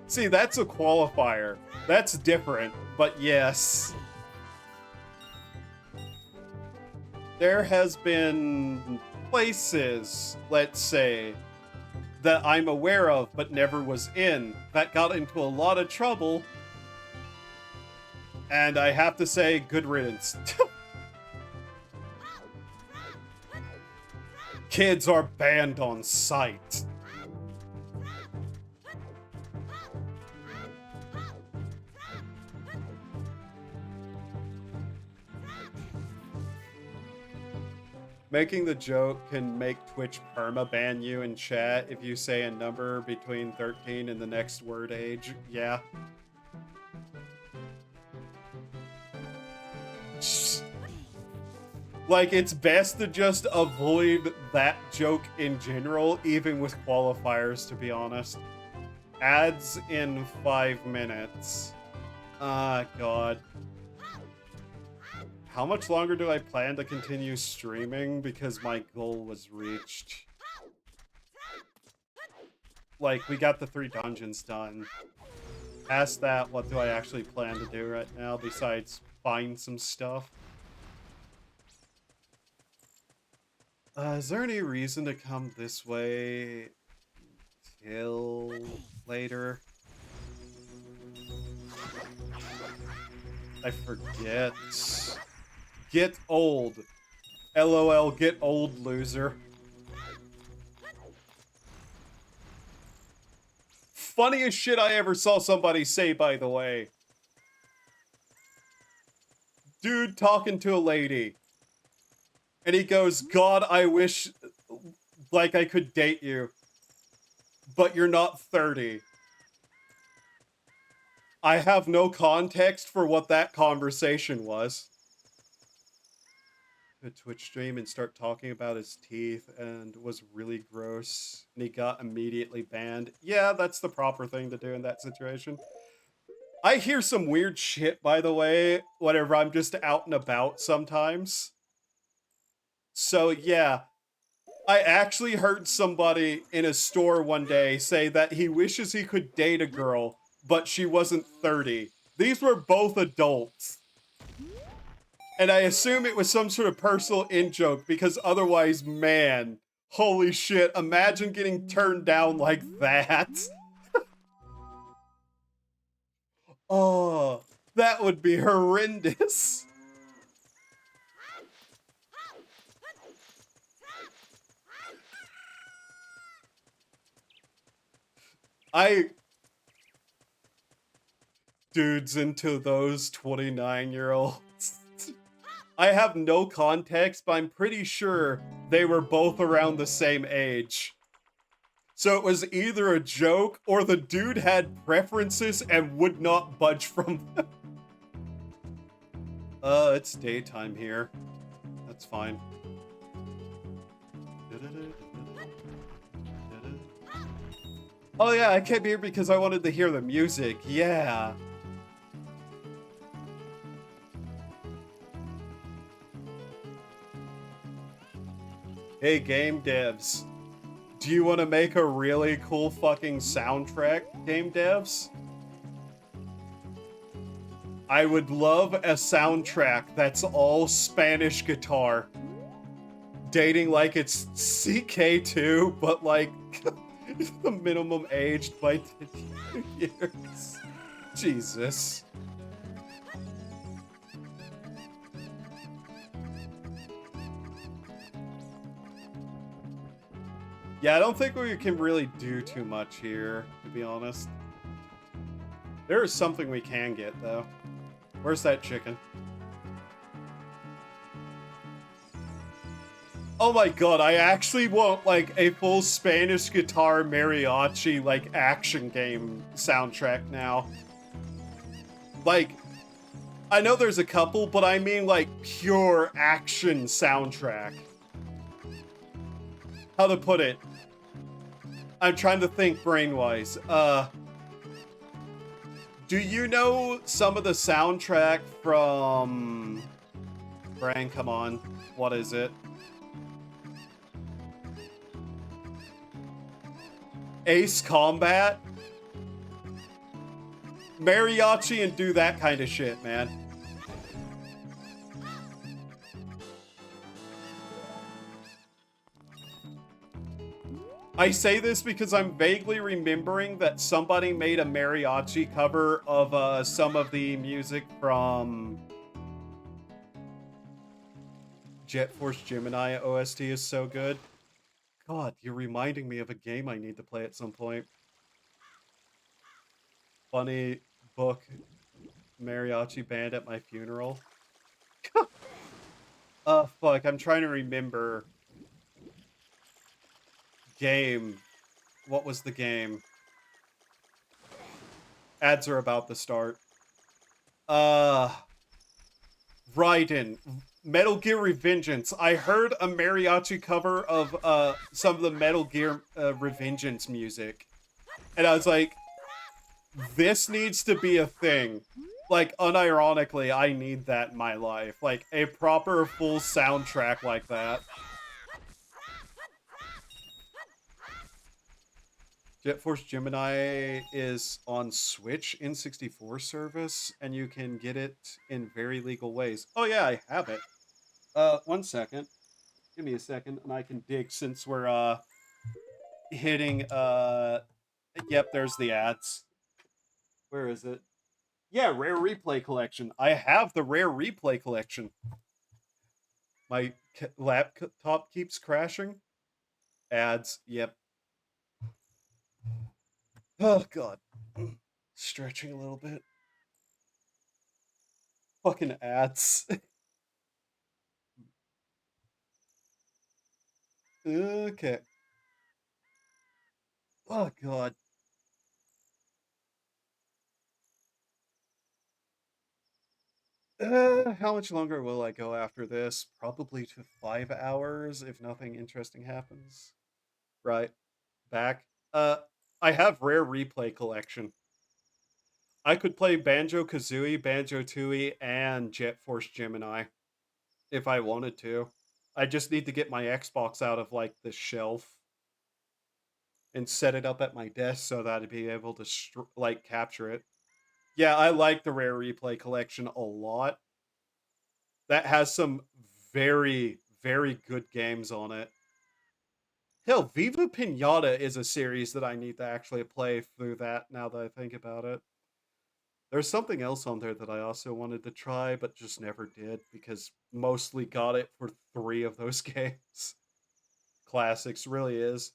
See, that's a qualifier. That's different, but yes. There has been places, let's say, that I'm aware of but never was in that got into a lot of trouble. And I have to say, good riddance. Kids are banned on sight. Making the joke can make Twitch perma-ban you in chat if you say a number between 13 and the next word age. Yeah. Like, it's best to just avoid that joke in general, even with qualifiers, to be honest. Ads in 5 minutes. Ah, God. How much longer do I plan to continue streaming? Because my goal was reached. Like, we got the 3 dungeons done. Past that, what do I actually plan to do right now besides find some stuff? Is there any reason to come this way till later? I forget. Get old. LOL, get old, loser. Funniest shit I ever saw somebody say, by the way. Dude talking to a lady. And he goes, God, I wish, like, I could date you. But you're not 30. I have no context for what that conversation was. A Twitch stream and start talking about his teeth and was really gross. And he got immediately banned. Yeah, that's the proper thing to do in that situation. I hear some weird shit, by the way, whenever I'm just out and about sometimes. So, yeah. I actually heard somebody in a store one day say that he wishes he could date a girl, but she wasn't 30. These were both adults. And I assume it was some sort of personal in-joke, because otherwise, man, holy shit, imagine getting turned down like that. Oh, that would be horrendous. Dudes into those 29-year-olds. I have no context, but I'm pretty sure they were both around the same age. So it was either a joke or the dude had preferences and would not budge from them. It's daytime here. That's fine. Oh yeah, I came here because I wanted to hear the music. Yeah. Hey, game devs. Do you want to make a really cool fucking soundtrack, game devs? I would love a soundtrack that's all Spanish guitar. Dating like it's CK2, but like the minimum aged by 10 years. Jesus. Yeah, I don't think we can really do too much here, to be honest. There is something we can get, though. Where's that chicken? Oh my god, I actually want, like, a full Spanish guitar mariachi, like, action game soundtrack now. Like, I know there's a couple, but I mean, like, pure action soundtrack. How to put it? I'm trying to think brain-wise. Do you know some of the soundtrack from... Brain, come on. What is it? Ace Combat? Mariachi and do that kind of shit, man. I say this because I'm vaguely remembering that somebody made a mariachi cover of some of the music from Jet Force Gemini. OST is so good. God, you're reminding me of a game I need to play at some point. Funny book, mariachi band at my funeral. Fuck, I'm trying to remember. Game. What was the game? Ads are about to start. Raiden. Metal Gear Revengeance. I heard a mariachi cover of some of the Metal Gear Revengeance music. And I was like, this needs to be a thing. Like, unironically, I need that in my life. Like, a proper full soundtrack like that. Jet Force Gemini is on Switch N64 service, and you can get it in very legal ways. Oh yeah, I have it. 1 second. Give me a second, and I can dig since we're hitting yep, there's the ads. Where is it? Yeah, Rare Replay Collection. I have the Rare Replay Collection. My laptop keeps crashing. Ads, yep. Oh god. Stretching a little bit. Fucking ads. Okay. Oh god. How much longer will I go after this? Probably to 5 hours if nothing interesting happens. Right. Back. I have Rare Replay Collection. I could play Banjo-Kazooie, Banjo-Tooie, and Jet Force Gemini if I wanted to. I just need to get my Xbox out of, like, the shelf and set it up at my desk so that I'd be able to, like, capture it. Yeah, I like the Rare Replay Collection a lot. That has some very, very good games on it. Hell, Viva Pinata is a series that I need to actually play through that now that I think about it. There's something else on there that I also wanted to try, but just never did because mostly got it for 3 of those games. Classics, really is.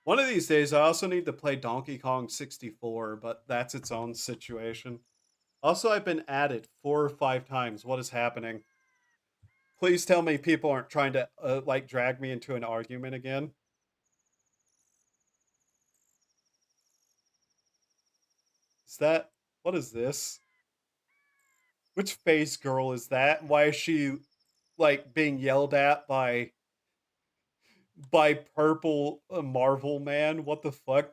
One of these days, I also need to play Donkey Kong 64, but that's its own situation. Also, I've been at it 4 or 5 times. What is happening? Please tell me people aren't trying to, like, drag me into an argument again. Is that... What is this? Which phase girl is that? Why is she, like, being yelled at by Purple Marvel Man? What the fuck?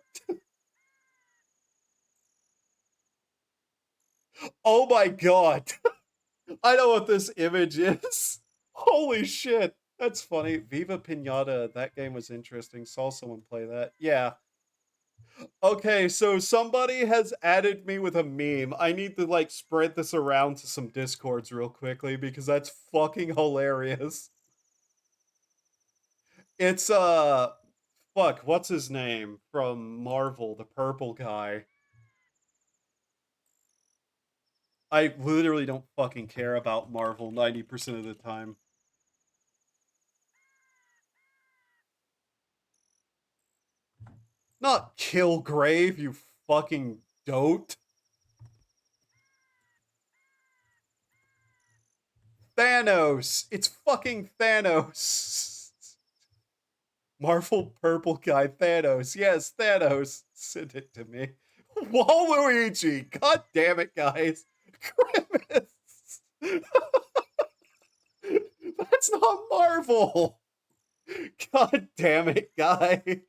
Oh my god! I know what this image is! Holy shit! That's funny. Viva Pinata, that game was interesting. Saw someone play that. Yeah. Okay, so somebody has added me with a meme. I need to, like, spread this around to some Discords real quickly because that's fucking hilarious. It's, fuck, what's his name from Marvel, the purple guy? I literally don't fucking care about Marvel 90% of the time. Not Killgrave, you fucking dote. Thanos! It's fucking Thanos! Marvel purple guy, Thanos. Yes, Thanos. Send it to me. Waluigi! God damn it, guys. Grimace! That's not Marvel! God damn it, guy.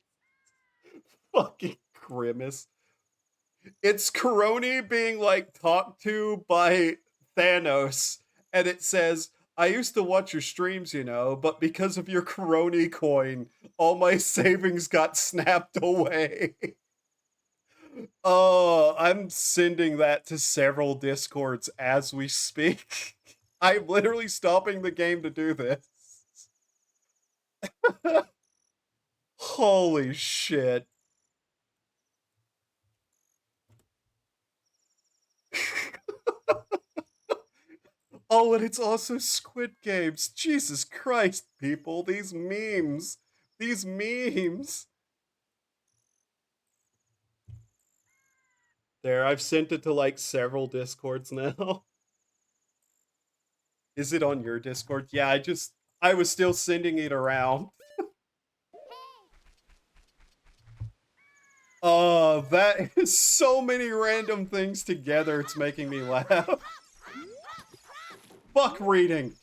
Fucking grimace. It's Coroni being like talked to by Thanos, and it says, I used to watch your streams, you know, but because of your Coroni coin, all my savings got snapped away. Oh, I'm sending that to several Discords as we speak. I'm literally stopping the game to do this. Holy shit. Oh, and it's also Squid Games. Jesus Christ, people. These memes. These memes. There, I've sent it to like several Discords now. Is it on your Discord? Yeah, I was still sending it around. Oh, that is so many random things together. It's making me laugh. Fuck reading.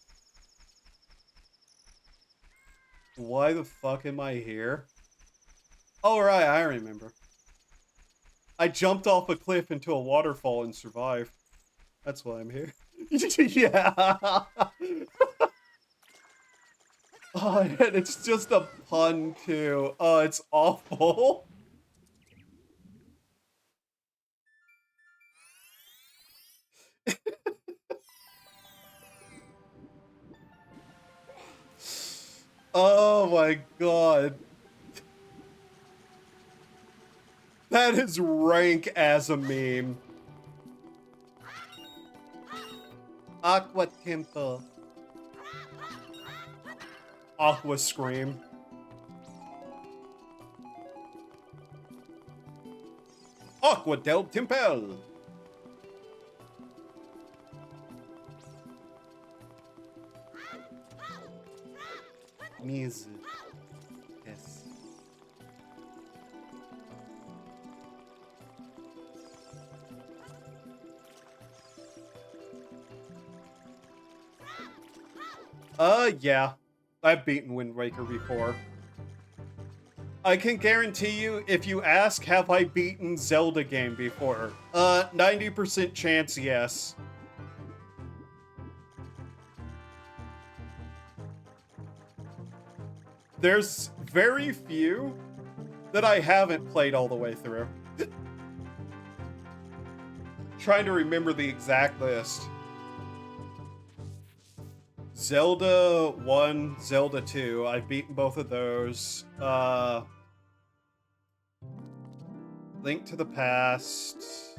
Why the fuck am I here? Oh, right, I remember. I jumped off a cliff into a waterfall and survived. That's why I'm here. Yeah. Oh, and it's just a pun, too. Oh, it's awful. Oh my god. That is rank as a meme. Aqua Temple. Aqua Scream. Aqua del Temple. Music. Yes. Yeah. I've beaten Wind Waker before. I can guarantee you, if you ask, have I beaten Zelda game before? 90% chance, yes. There's very few that I haven't played all the way through. Trying to remember the exact list. Zelda 1, Zelda 2. I've beaten both of those. Link to the Past.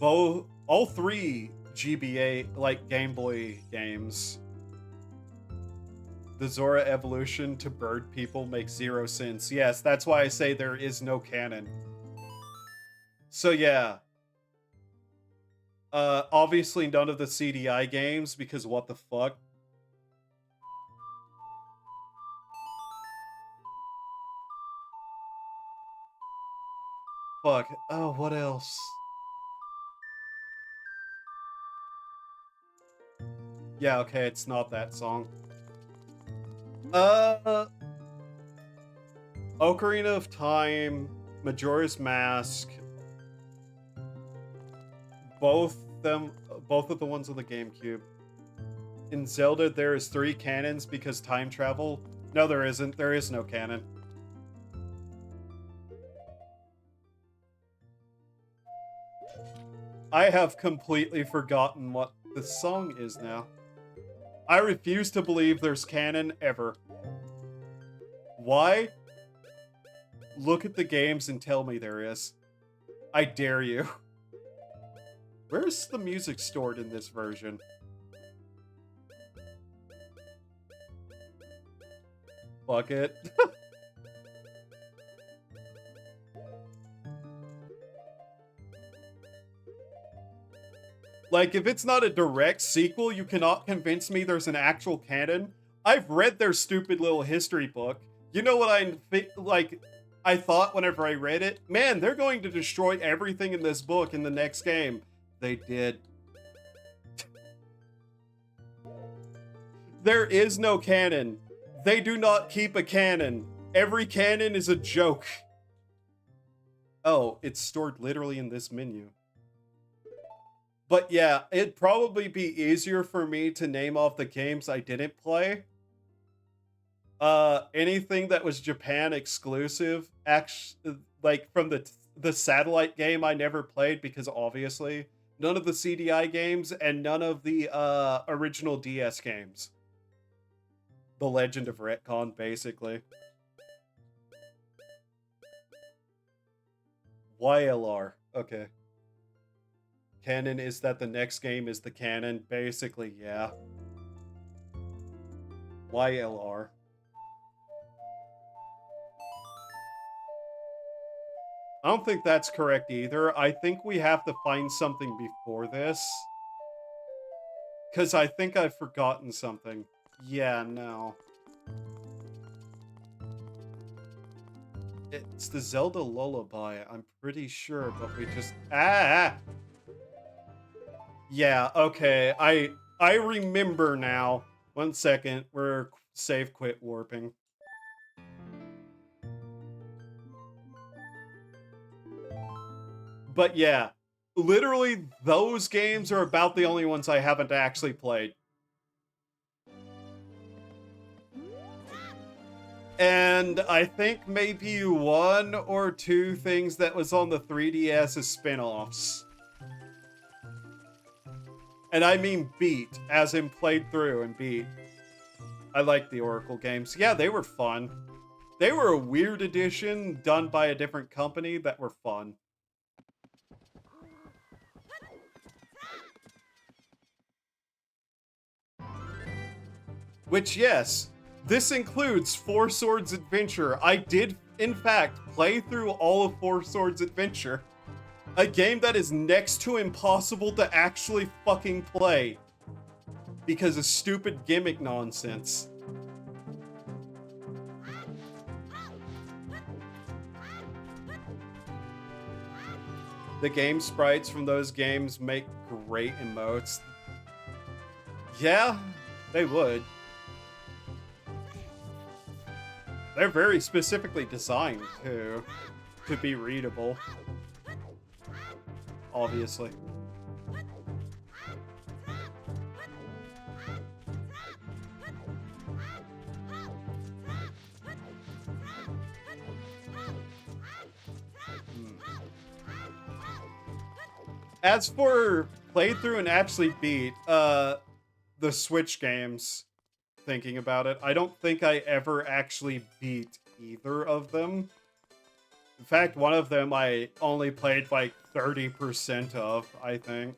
All three GBA, like Game Boy games. The Zora evolution to bird people makes zero sense. Yes, that's why I say there is no canon. So yeah. Obviously none of the CDI games, because what the fuck? Fuck. Oh, what else? Yeah, okay, it's not that song. Ocarina of Time, Majora's Mask, both of the ones on the GameCube. In Zelda, there is 3 canons because time travel. No, there isn't. There is no canon. I have completely forgotten what the song is now. I refuse to believe there's canon ever. Why? Look at the games and tell me there is. I dare you. Where's the music stored in this version? Fuck it. Like, if it's not a direct sequel, you cannot convince me there's an actual canon. I've read their stupid little history book. You know what I thought whenever I read it? Man, they're going to destroy everything in this book in the next game. They did. There is no canon. They do not keep a canon. Every canon is a joke. Oh, it's stored literally in this menu. But yeah, it'd probably be easier for me to name off the games I didn't play. Anything that was Japan exclusive, like from the satellite game I never played because obviously none of the CDI games and none of the original DS games. The Legend of Retcon, basically. YLR, okay. Canon is that the next game is the canon, basically, yeah. YLR. I don't think that's correct either. I think we have to find something before this. Because I think I've forgotten something. Yeah, no. It's the Zelda Lullaby, I'm pretty sure, but we just... Ah! Yeah, okay, I remember now. 1 second, we're save quit warping. But yeah, literally those games are about the only ones I haven't actually played. And I think maybe 1 or 2 things that was on the 3DS as spin-offs. And I mean beat, as in played through and beat. I like the Oracle games. Yeah, they were fun. They were a weird edition done by a different company that were fun. Which, yes, this includes Four Swords Adventure. I did, in fact, play through all of Four Swords Adventure. A game that is next to impossible to actually fucking play. Because of stupid gimmick nonsense. The game sprites from those games make great emotes. Yeah, they would. They're very specifically designed, too, to be readable. Obviously. As for playthrough and actually beat, the Switch games, thinking about it, I don't think I ever actually beat either of them. In fact, one of them I only played like 30% of, I think.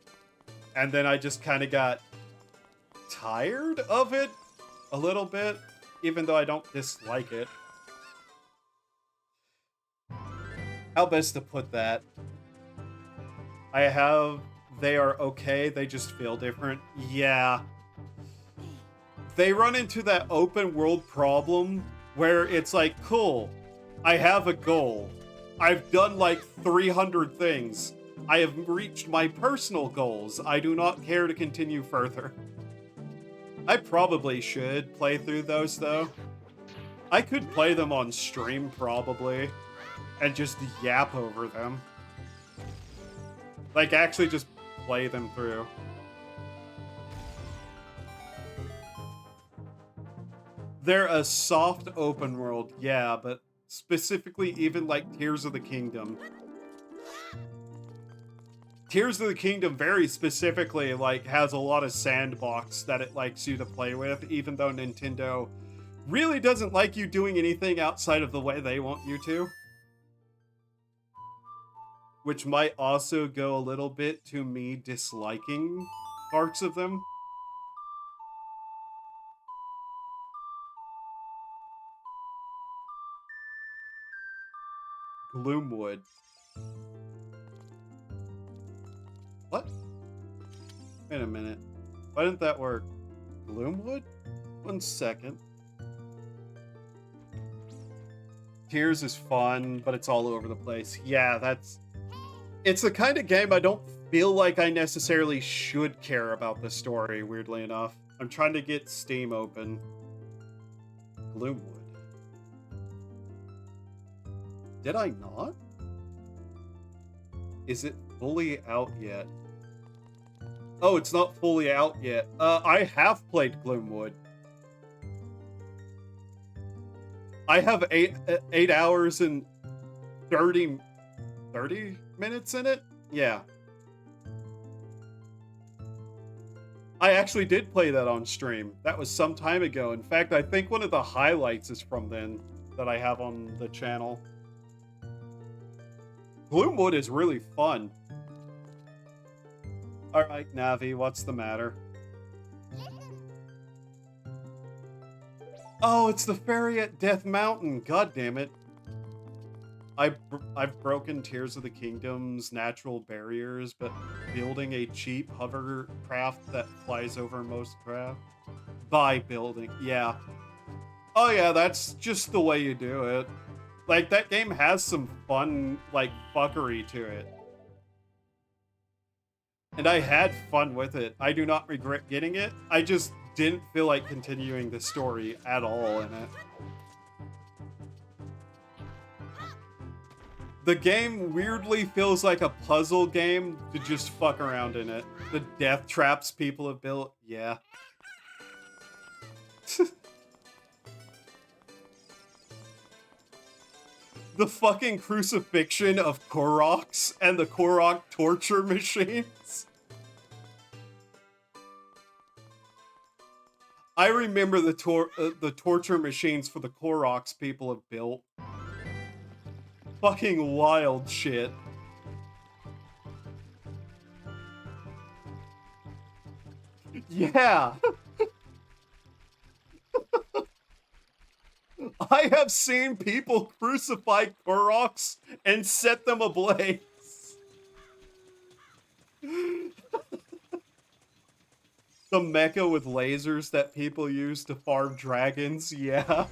And then I just kind of got tired of it a little bit, even though I don't dislike it. How best to put that? They are okay, they just feel different. Yeah. They run into that open world problem where it's like, cool, I have a goal. I've done like 300 things. I have reached my personal goals. I do not care to continue further. I probably should play through those though. I could play them on stream probably, and just yap over them. Like, actually just play them through. They're a soft open world, yeah, but specifically even like Tears of the Kingdom. Tears of the Kingdom very specifically like has a lot of sandbox that it likes you to play with, even though Nintendo really doesn't like you doing anything outside of the way they want you to. Which might also go a little bit to me disliking parts of them. Gloomwood. What? Wait a minute. Why didn't that work? Gloomwood? 1 second. Tears is fun, but it's all over the place. Yeah, that's... It's the kind of game I don't feel like I necessarily should care about the story, weirdly enough. I'm trying to get Steam open. Gloomwood. Did I not? Is it fully out yet? Oh, it's not fully out yet. I have played Gloomwood. I have 8 hours and 30 minutes in it? Yeah. I actually did play that on stream. That was some time ago. In fact, I think one of the highlights is from then that I have on the channel. Gloomwood is really fun. Alright, Navi, what's the matter? Oh, it's the ferry at Death Mountain. God damn it. I've broken Tears of the Kingdom's natural barriers, but building a cheap hovercraft that flies over most craft by building, yeah. Oh yeah, that's just the way you do it. Like, that game has some fun, like, fuckery to it. And I had fun with it. I do not regret getting it. I just didn't feel like continuing the story at all in it. The game weirdly feels like a puzzle game to just fuck around in it. The death traps people have built, yeah. The fucking crucifixion of Koroks and the Korok torture machines. I remember the torture machines for the Koroks people have built. Fucking wild shit. Yeah. I have seen people crucify Koroks and set them ablaze. The mecha with lasers that people use to farm dragons, yeah.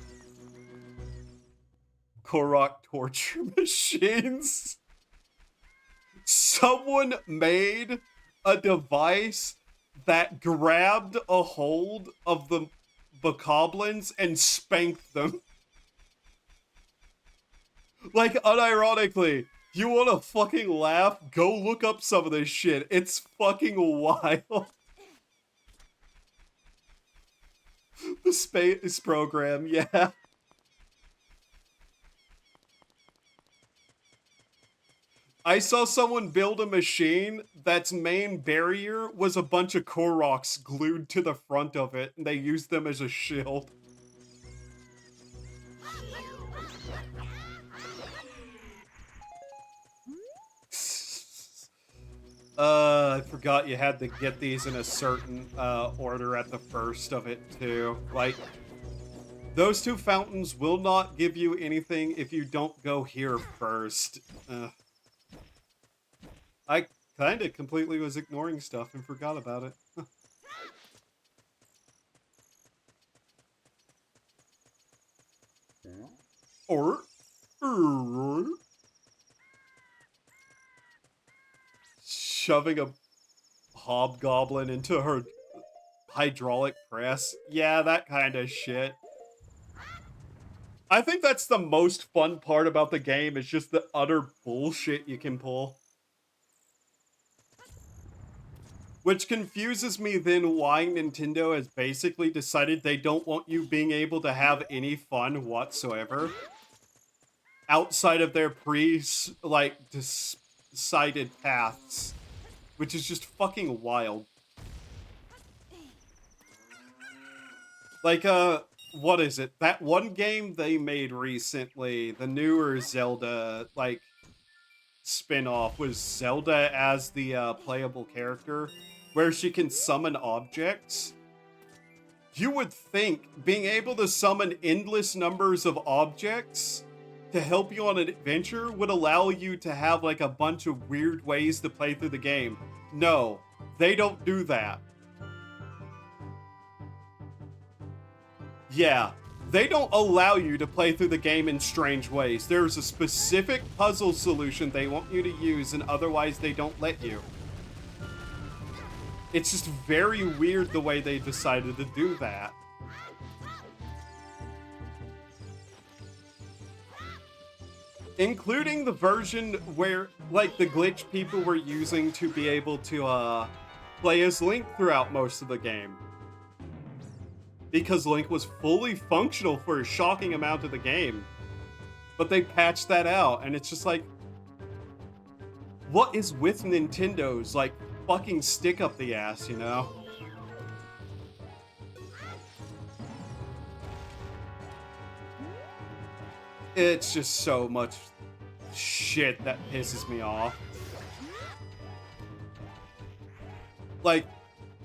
Korok torture machines. Someone made a device that grabbed a hold of the bokoblins and spanked them. Like, unironically, you wanna fucking laugh? Go look up some of this shit. It's fucking wild. The space program, yeah. I saw someone build a machine that's main barrier was a bunch of Koroks glued to the front of it, and they used them as a shield. I forgot you had to get these in a certain order at the first of it, too. Like, those two fountains will not give you anything if you don't go here first. I kinda completely was ignoring stuff and forgot about it. Or shoving a hobgoblin into her hydraulic press. Yeah, that kind of shit. I think that's the most fun part about the game, is just the utter bullshit you can pull. Which confuses me then why Nintendo has basically decided they don't want you being able to have any fun whatsoever outside of their decided paths, which is just fucking wild. Like, what is it? That one game they made recently, the newer Zelda, like, spin-off, was Zelda as the playable character, where she can summon objects. You would think being able to summon endless numbers of objects to help you on an adventure would allow you to have like a bunch of weird ways to play through the game. No, they don't do that. Yeah, they don't allow you to play through the game in strange ways. There's a specific puzzle solution they want you to use, and otherwise they don't let you. It's just very weird the way they decided to do that. Including the version where, like, the glitch people were using to be able to, play as Link throughout most of the game. Because Link was fully functional for a shocking amount of the game. But they patched that out, and it's just like... What is with Nintendo's, like, fucking stick up the ass, you know? It's just so much shit that pisses me off. Like,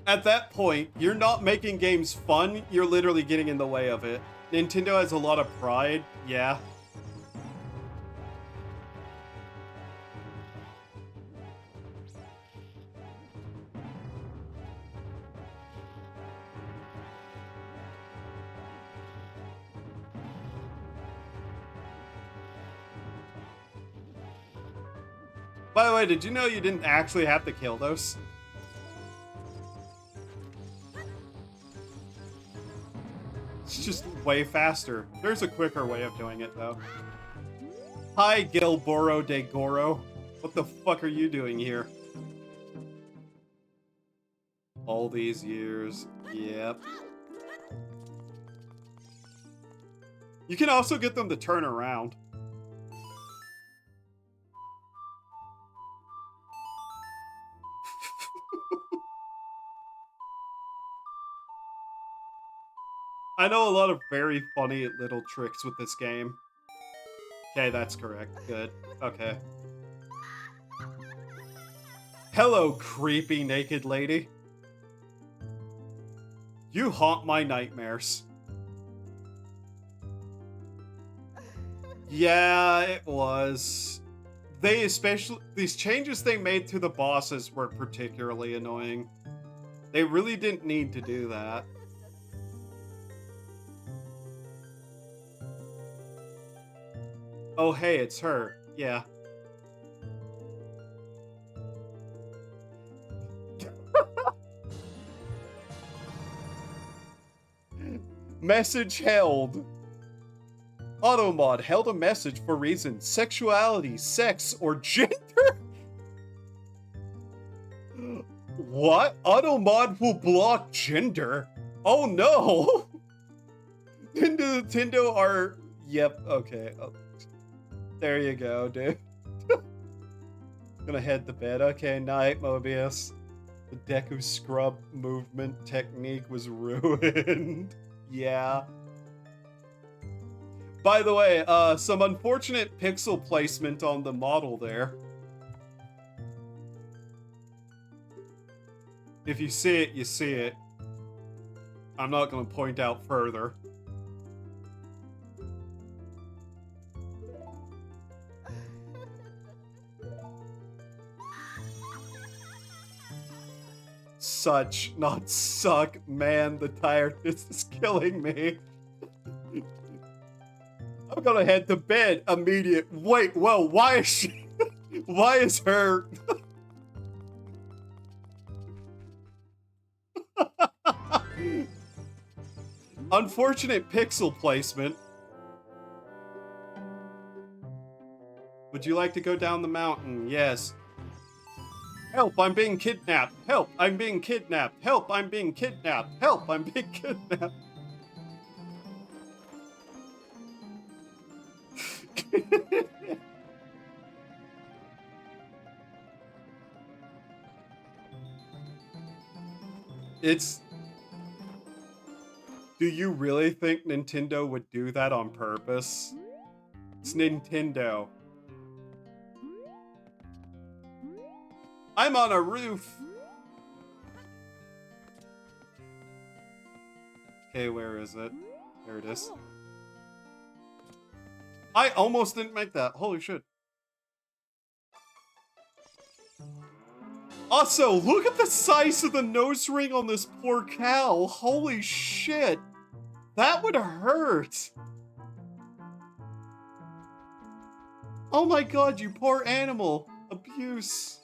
at that point, you're not making games fun, you're literally getting in the way of it. Nintendo has a lot of pride, yeah. By the way, did you know you didn't actually have to kill those? It's just way faster. There's a quicker way of doing it, though. Hi, Gilboro de Goro. What the fuck are you doing here? All these years. Yep. You can also get them to turn around. I know a lot of very funny little tricks with this game. Okay, that's correct. Good. Okay. Hello, creepy naked lady. You haunt my nightmares. Yeah, it was. These changes they made to the bosses were particularly annoying. They really didn't need to do that. Oh, hey, it's her. Yeah. Message held. Automod held a message for reasons sexuality, sex, or gender? What? Automod will block gender? Oh no! Nintendo are... Yep, okay. There you go, dude. Gonna head to bed. Okay, night, Mobius. The Deku Scrub movement technique was ruined. Yeah. By the way, some unfortunate pixel placement on the model there. If you see it, you see it. I'm not gonna point out further. Such, not suck. Man, the tiredness is killing me. I'm gonna head to bed immediate. Wait, whoa, why is she... Why is her... Unfortunate pixel placement. Would you like to go down the mountain? Yes. Help, I'm being kidnapped. Help, I'm being kidnapped. Help, I'm being kidnapped. Help, I'm being kidnapped. It's... Do you really think Nintendo would do that on purpose? It's Nintendo. I'm on a roof! Okay, where is it? There it is. I almost didn't make that. Holy shit. Also, look at the size of the nose ring on this poor cow. Holy shit. That would hurt. Oh my god, you poor animal. Abuse.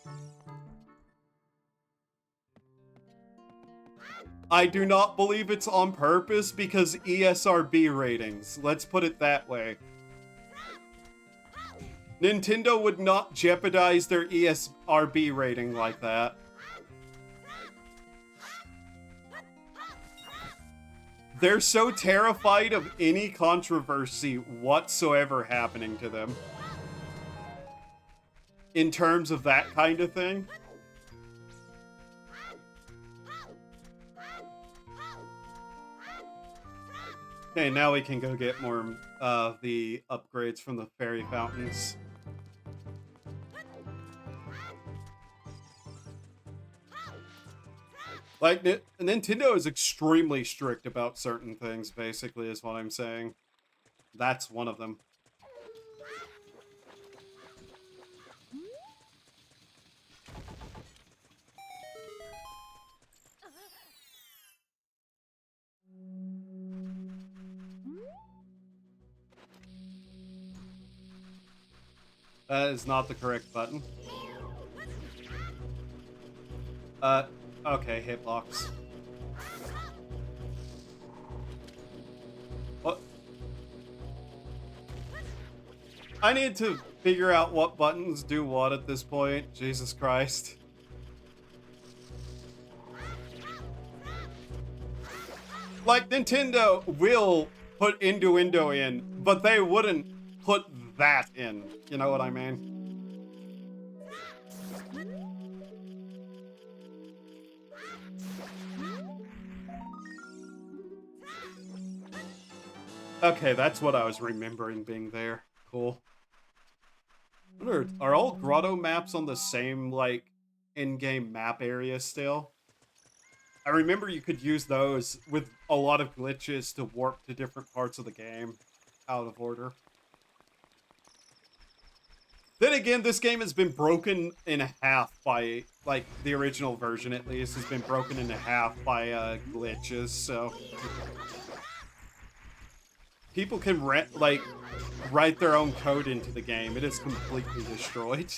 I do not believe it's on purpose because ESRB ratings. Let's put it that way. Nintendo would not jeopardize their ESRB rating like that. They're so terrified of any controversy whatsoever happening to them. In terms of that kind of thing. Okay, now we can go get more of the upgrades from the fairy fountains. Like, Nintendo is extremely strict about certain things, basically, is what I'm saying. That's one of them. That is not the correct button. Okay, hitbox. What? I need to figure out what buttons do what at this point. Jesus Christ. Like, Nintendo will put innuendo in, but they wouldn't put that in. You know what I mean? Okay, that's what I was remembering being there. Cool. Are all grotto maps on the same, like, in-game map area still? I remember you could use those with a lot of glitches to warp to different parts of the game out of order. Then again, this game has been broken in half by, like, the original version at least, has been broken into half by glitches, so... People can, write their own code into the game. It is completely destroyed.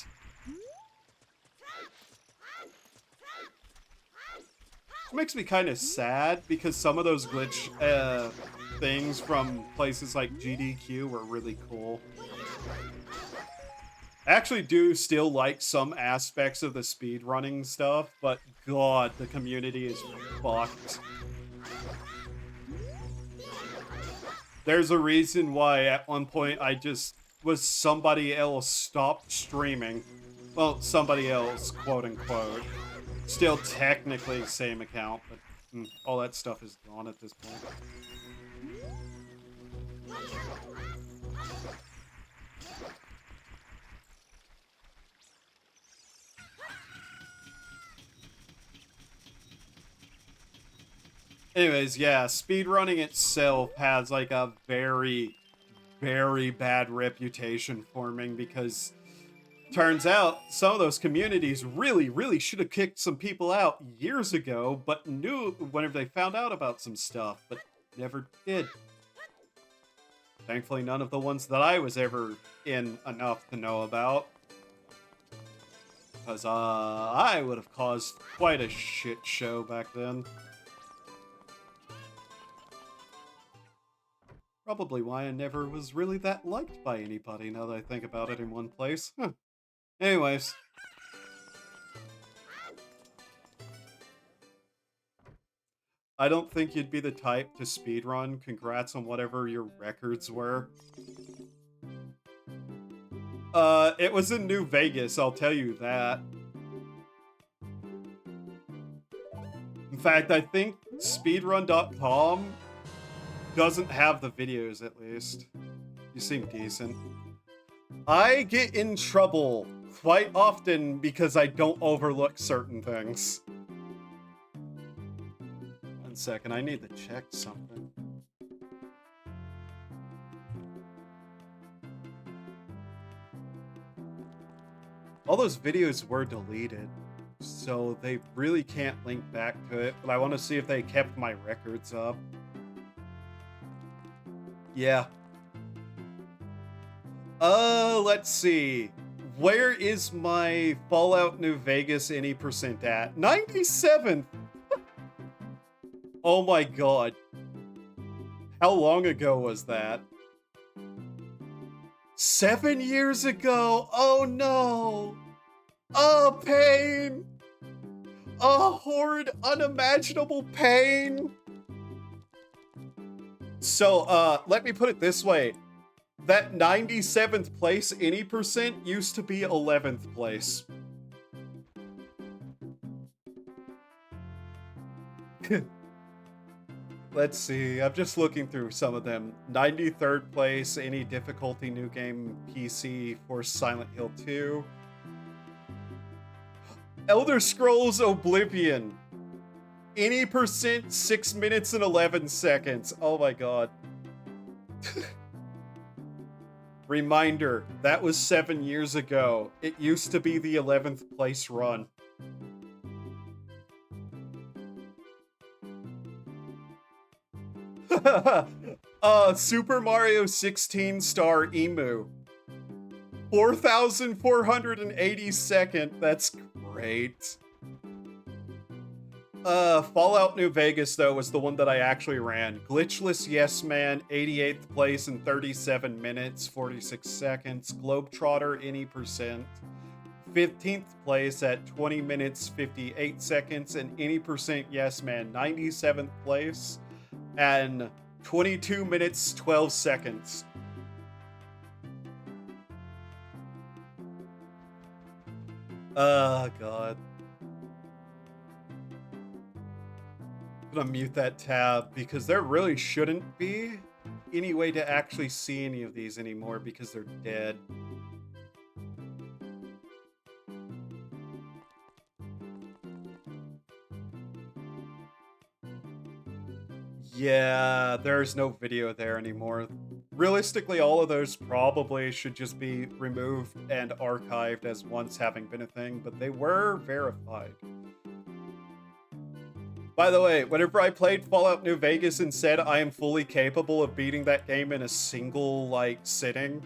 It makes me kind of sad, because some of those glitch things from places like GDQ were really cool. I actually do still like some aspects of the speedrunning stuff, but god, the community is fucked. There's a reason why at one point I just was somebody else stopped streaming. Well, somebody else, quote unquote. Still technically same account, but all that stuff is gone at this point. Anyways, yeah, speedrunning itself has like a very, very bad reputation forming because turns out some of those communities really should have kicked some people out years ago, but knew whenever they found out about some stuff, but never did. Thankfully, none of the ones that I was ever in enough to know about. Because I would have caused quite a shit show back then. Probably why I never was really that liked by anybody, now that I think about it in one place. Huh. Anyways. I don't think you'd be the type to speedrun. Congrats on whatever your records were. It was in New Vegas, I'll tell you that. In fact, I think speedrun.com doesn't have the videos, at least. You seem decent. I get in trouble quite often because I don't overlook certain things. 1 second, I need to check something. All those videos were deleted, so they really can't link back to it, but I want to see if they kept my records up. Yeah. Let's see. Where is my Fallout New Vegas any percent at? 97th! Oh my god. How long ago was that? 7 years ago! Oh no! Oh, pain! Oh, horrid, unimaginable pain! So, let me put it this way. That 97th place any percent used to be 11th place. Let's see, I'm just looking through some of them. 93rd place, any difficulty new game PC for Silent Hill 2. Elder Scrolls Oblivion. Any percent, 6 minutes and 11 seconds. Oh my god. Reminder, that was 7 years ago. It used to be the 11th place run. Super Mario 16 star Emu. 4,482nd. That's great. Fallout New Vegas, though, was the one that I actually ran. Glitchless Yes Man, 88th place in 37 minutes, 46 seconds. Globetrotter, any percent. 15th place at 20 minutes, 58 seconds. And any percent Yes Man, 97th place and 22 minutes, 12 seconds. Oh, God. I'm gonna mute that tab because there really shouldn't be any way to actually see any of these anymore because they're dead. Yeah, there's no video there anymore. Realistically, all of those probably should just be removed and archived as once having been a thing, but they were verified. By the way, whenever I played Fallout New Vegas and said I am fully capable of beating that game in a single, sitting,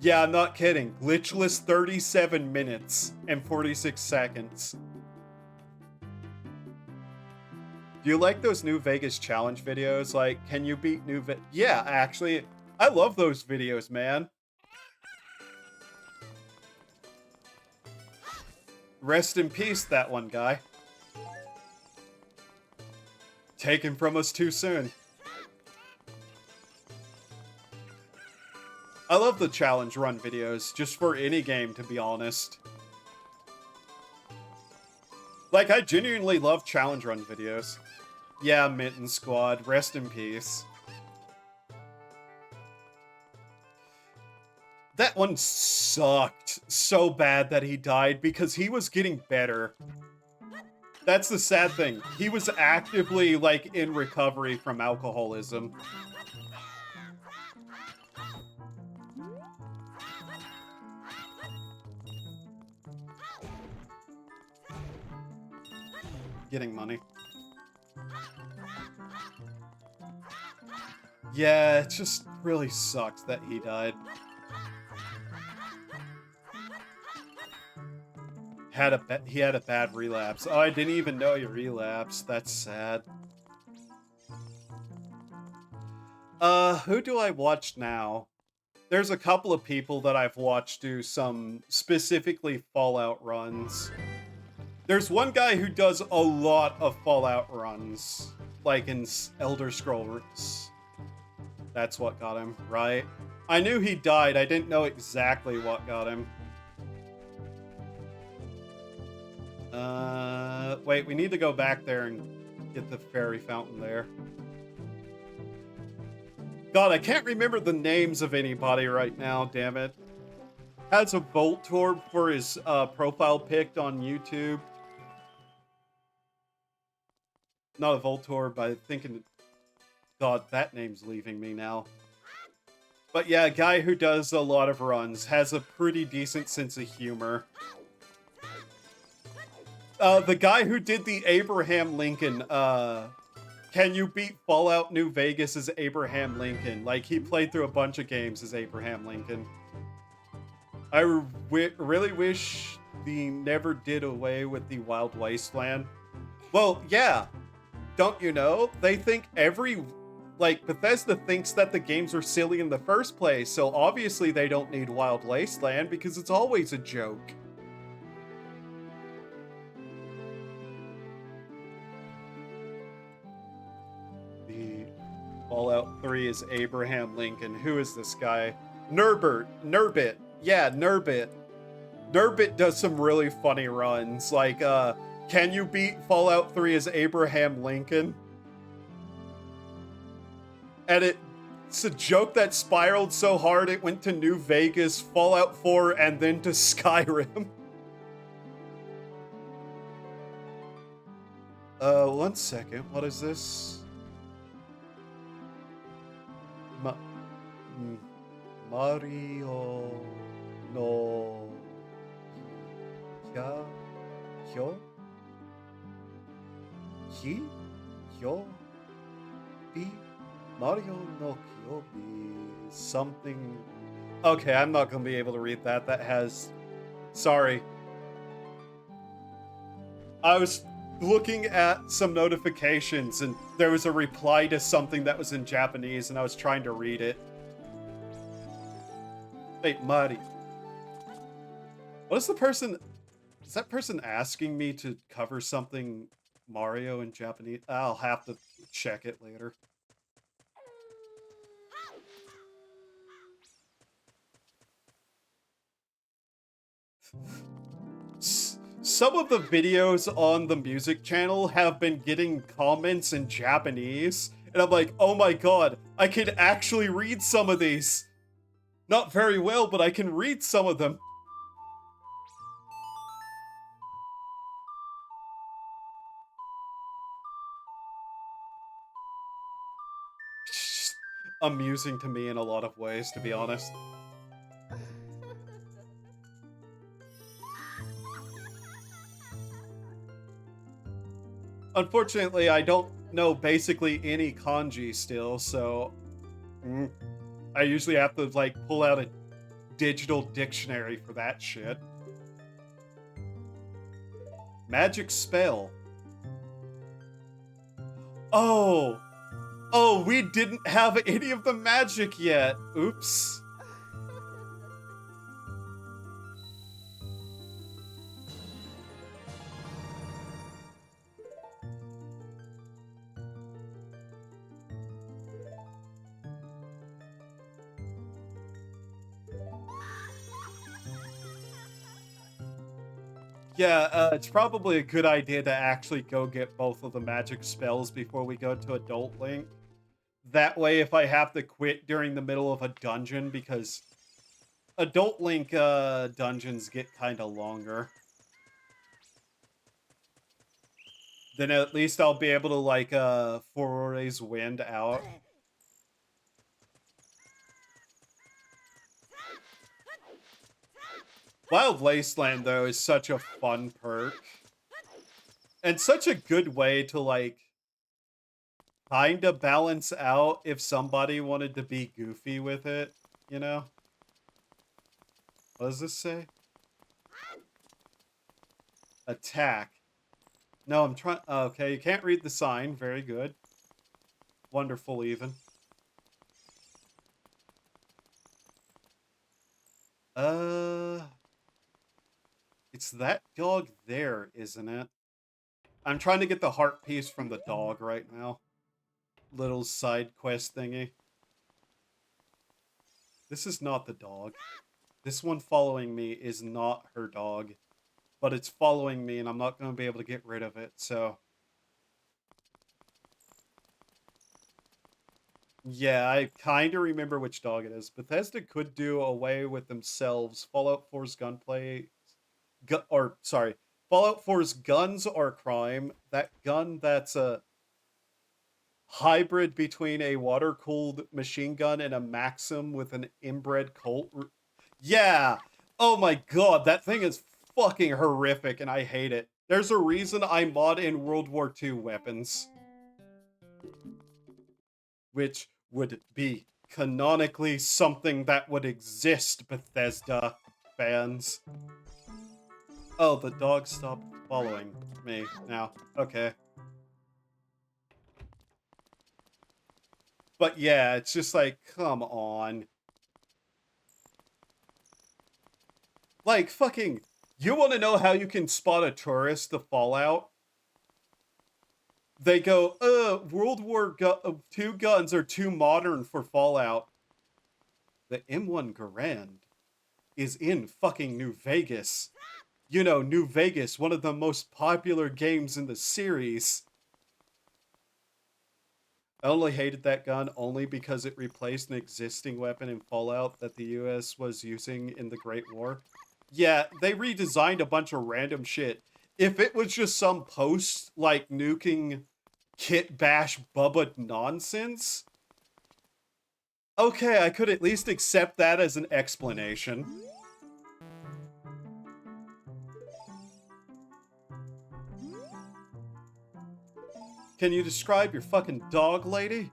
yeah, I'm not kidding. Glitchless 37 minutes and 46 seconds. Do you like those New Vegas challenge videos? Like, can you beat New Vegas? Yeah, actually, I love those videos, man. Rest in peace, that one guy. Taken from us too soon. I love the challenge run videos, just for any game, to be honest. Like, I genuinely love challenge run videos. Yeah, Mitten Squad, rest in peace. That one sucked so bad that he died because he was getting better. That's the sad thing. He was actively, in recovery from alcoholism. Getting money. Yeah, it just really sucks that he died. He had a bad relapse. Oh, I didn't even know he relapsed. That's sad. Who do I watch now? There's a couple of people that I've watched do some specifically Fallout runs. There's one guy who does a lot of Fallout runs, like in Elder Scrolls. That's what got him, right? I knew he died. I didn't know exactly what got him. Wait, we need to go back there and get the fairy fountain there. God, I can't remember the names of anybody right now, damn it. Has a Voltorb for his profile pic on YouTube. Not a Voltorb, I'm thinking... God, that name's leaving me now. But yeah, a guy who does a lot of runs, has a pretty decent sense of humor. The guy who did the Abraham Lincoln, can you beat Fallout New Vegas as Abraham Lincoln? Like, he played through a bunch of games as Abraham Lincoln. I really wish they never did away with the Wild Wasteland. Well, yeah. don't you know? They think like, Bethesda thinks that the games are silly in the first place, so obviously they don't need Wild Wasteland because it's always a joke. The Fallout 3 is Abraham Lincoln. Who is this guy? Nurbit. Yeah, Nurbit. Nurbit does some really funny runs. Like, can you beat Fallout 3 as Abraham Lincoln? And it's a joke that spiraled so hard it went to New Vegas, Fallout 4, and then to Skyrim. 1 second. What is this? Mario no Hyo Hi Hyo Bi Mario no Kyobi something. Okay, I'm not gonna be able to read that. That has. Sorry. I was looking at some notifications and there was a reply to something that was in Japanese and I was trying to read it. Wait, Mari. What is the person? Is that person asking me to cover something Mario in Japanese? I'll have to check it later. Some of the videos on the music channel have been getting comments in Japanese, and I'm like, oh my god, I can actually read some of these. Not very well, but I can read some of them. Amusing to me in a lot of ways, to be honest. Unfortunately, I don't know basically any kanji still, so I usually have to like pull out a digital dictionary for that shit. Magic spell. Oh, we didn't have any of the magic yet. Oops. Yeah, it's probably a good idea to actually go get both of the magic spells before we go to Adult Link. That way, if I have to quit during the middle of a dungeon, because Adult Link dungeons get kind of longer, then at least I'll be able to, like, Forays Wind out. Wild Wasteland, though, is such a fun perk. And such a good way to, like, kind of balance out if somebody wanted to be goofy with it, you know? What does this say? Attack. No, I'm trying. Okay, you can't read the sign. Very good. Wonderful, even. It's that dog there, isn't it? I'm trying to get the heart piece from the dog right now. Little side quest thingy. This is not the dog. This one following me is not her dog. But it's following me and I'm not going to be able to get rid of it, so... Yeah, I kind of remember which dog it is. Bethesda could do away with themselves. Fallout 4's gunplay... Fallout 4's guns are crime. That gun that's a hybrid between a water-cooled machine gun and a Maxim with an inbred Colt. Yeah! Oh my god, that thing is fucking horrific and I hate it. There's a reason I mod in World War II weapons. Which would be canonically something that would exist, Bethesda fans. Oh, the dog stopped following me now. Okay. But yeah, it's just like, come on. Like, fucking, you want to know how you can spot a tourist to Fallout? They go, World War II guns are too modern for Fallout. The M1 Garand is in fucking New Vegas. You know, New Vegas, one of the most popular games in the series. I only hated that gun only because it replaced an existing weapon in Fallout that the US was using in the Great War. Yeah, they redesigned a bunch of random shit. If it was just some post, like, nuking Kit Bash Bubba nonsense, okay, I could at least accept that as an explanation. Can you describe your fucking dog, lady?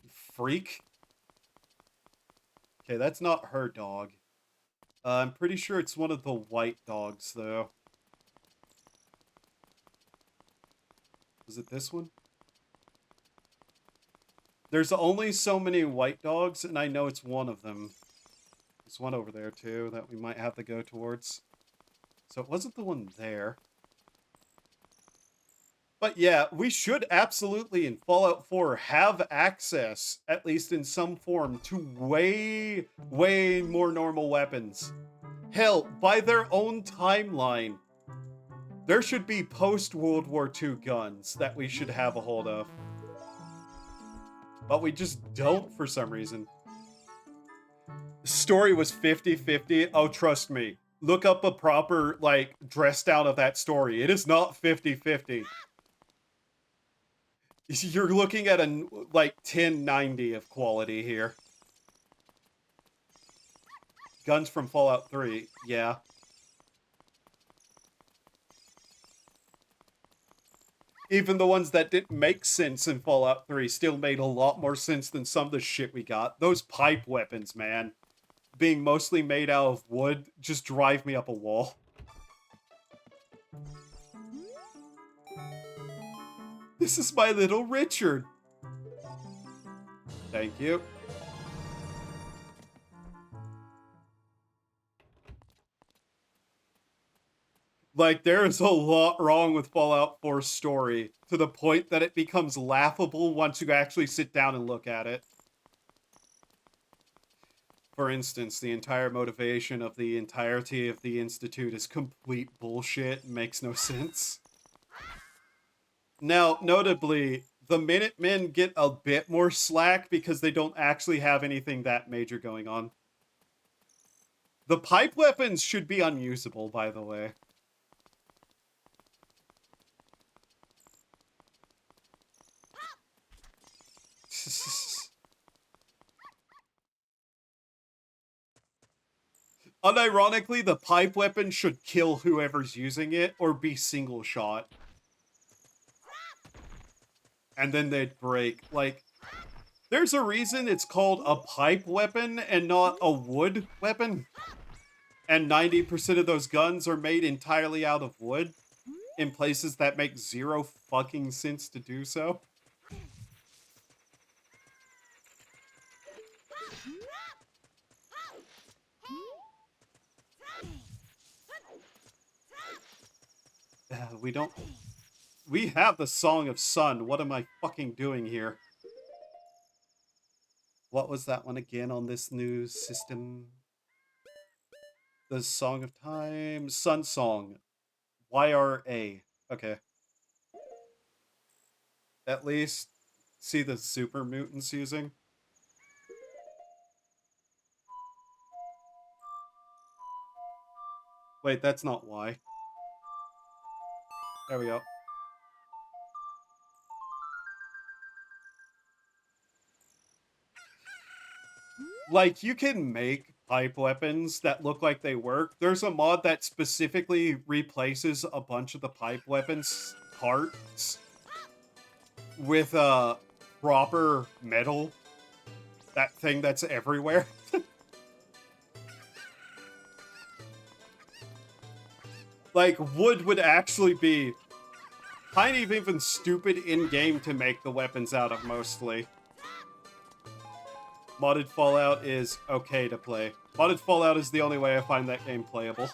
You freak. Okay, that's not her dog. I'm pretty sure it's one of the white dogs, though. Is it this one? There's only so many white dogs, and I know it's one of them. There's one over there, too, that we might have to go towards. So it wasn't the one there. But yeah, we should absolutely, in Fallout 4, have access, at least in some form, to way, way more normal weapons. Hell, by their own timeline, there should be post-World War II guns that we should have a hold of. But we just don't for some reason. The story was 50-50. Oh, trust me. Look up a proper, like, dress down of that story. It is not 50-50. You're looking at a, like, 1090 of quality here. Guns from Fallout 3, yeah. Even the ones that didn't make sense in Fallout 3 still made a lot more sense than some of the shit we got. Those pipe weapons, man, being mostly made out of wood, just drive me up a wall. This is my little Richard. Thank you. Like, there is a lot wrong with Fallout 4's story, to the point that it becomes laughable once you actually sit down and look at it. For instance, the entire motivation of the entirety of the Institute is complete bullshit and makes no sense. Now, notably, the Minutemen get a bit more slack because they don't actually have anything that major going on. The pipe weapons should be unusable, by the way. Unironically, the pipe weapon should kill whoever's using it or be single shot. And then they'd break. Like, there's a reason it's called a pipe weapon and not a wood weapon. And 90% of those guns are made entirely out of wood in places that make zero fucking sense to do so. We have the Song of Sun. What am I fucking doing here? What was that one again on this new system? The Song of Time? Sun Song. YRA. Okay. At least see the super mutants using. Wait, that's not Y. There we go. Like, you can make pipe weapons that look like they work. There's a mod that specifically replaces a bunch of the pipe weapons parts with proper metal. That thing that's everywhere. Like, wood would actually be kind of even stupid in-game to make the weapons out of, mostly. Modded Fallout is okay to play. Modded Fallout is the only way I find that game playable.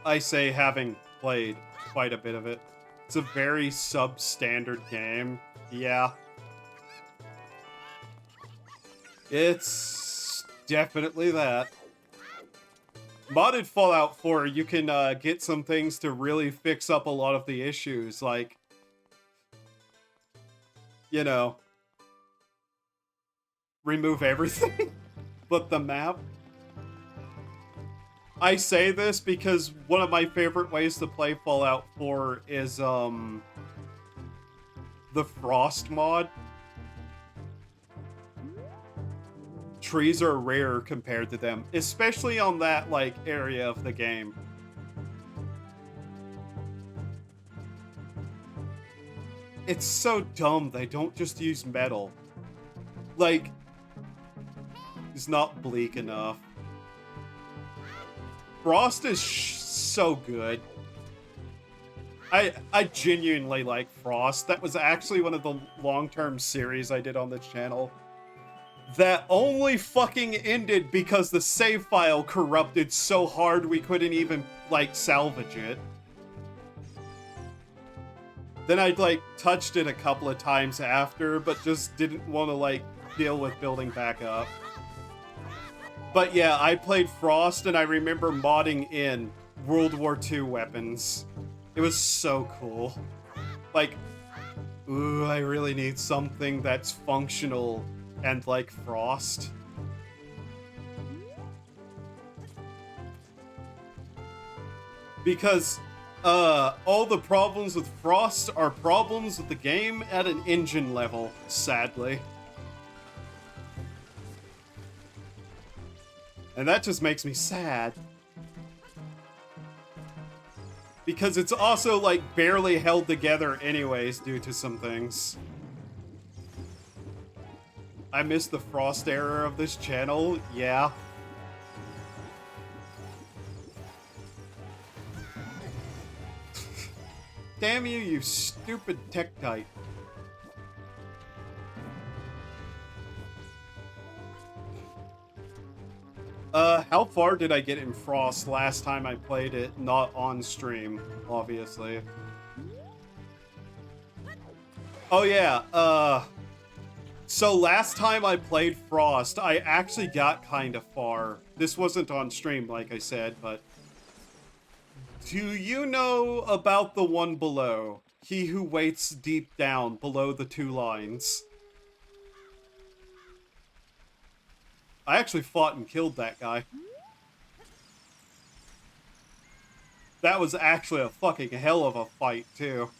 I say having played quite a bit of it. It's a very substandard game. Yeah. It's definitely that. Modded Fallout 4, you can get some things to really fix up a lot of the issues, like, you know, remove everything but the map. I say this because one of my favorite ways to play Fallout 4 is, the Frost mod. Trees are rare compared to them, especially on that, like, area of the game. It's so dumb they don't just use metal. Like, it's not bleak enough. Frost is so good. I genuinely like Frost. That was actually one of the long-term series I did on the channel. That only fucking ended because the save file corrupted so hard we couldn't even, like, salvage it. Then I'd, like, touched it a couple of times after, but just didn't want to, like, deal with building back up. But yeah, I played Frost, and I remember modding in World War II weapons. It was so cool. Like, ooh, I really need something that's functional and like Frost. Because all the problems with Frost are problems with the game at an engine level, sadly. And that just makes me sad. Because it's also, like, barely held together anyways due to some things. I miss the Frost era of this channel, yeah. Damn you, you stupid Tektite. How far did I get in Frost last time I played it? Not on stream, obviously. Oh yeah, so last time I played Frost, I actually got kind of far. This wasn't on stream, like I said, but... Do you know about the one below? He who waits deep down, below the two lines. I actually fought and killed that guy. That was actually a fucking hell of a fight, too.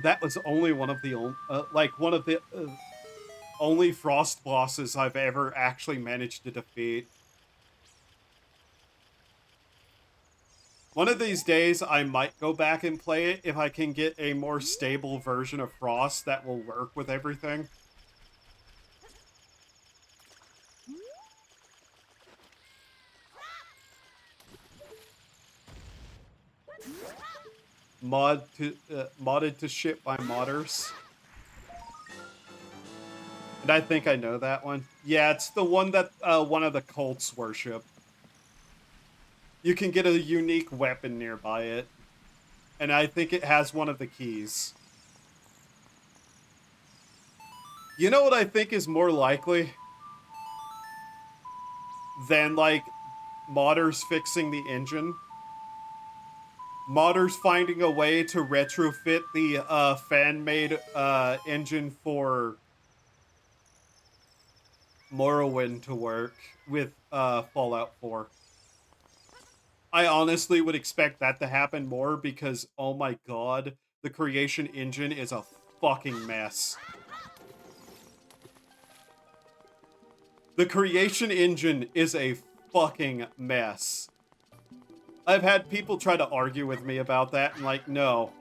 That was only one of the only Frost bosses I've ever actually managed to defeat. One of these days, I might go back and play it if I can get a more stable version of Frost that will work with everything. Modded to shit by modders. And I think I know that one. Yeah, it's the one that one of the cults worship. You can get a unique weapon nearby it. And I think it has one of the keys. You know what I think is more likely than, like, modders fixing the engine? Modders finding a way to retrofit the fan-made engine for Morrowind to work with Fallout 4. I honestly would expect that to happen more because, oh my god, the creation engine is a fucking mess. The creation engine is a fucking mess. I've had people try to argue with me about that, and like, no.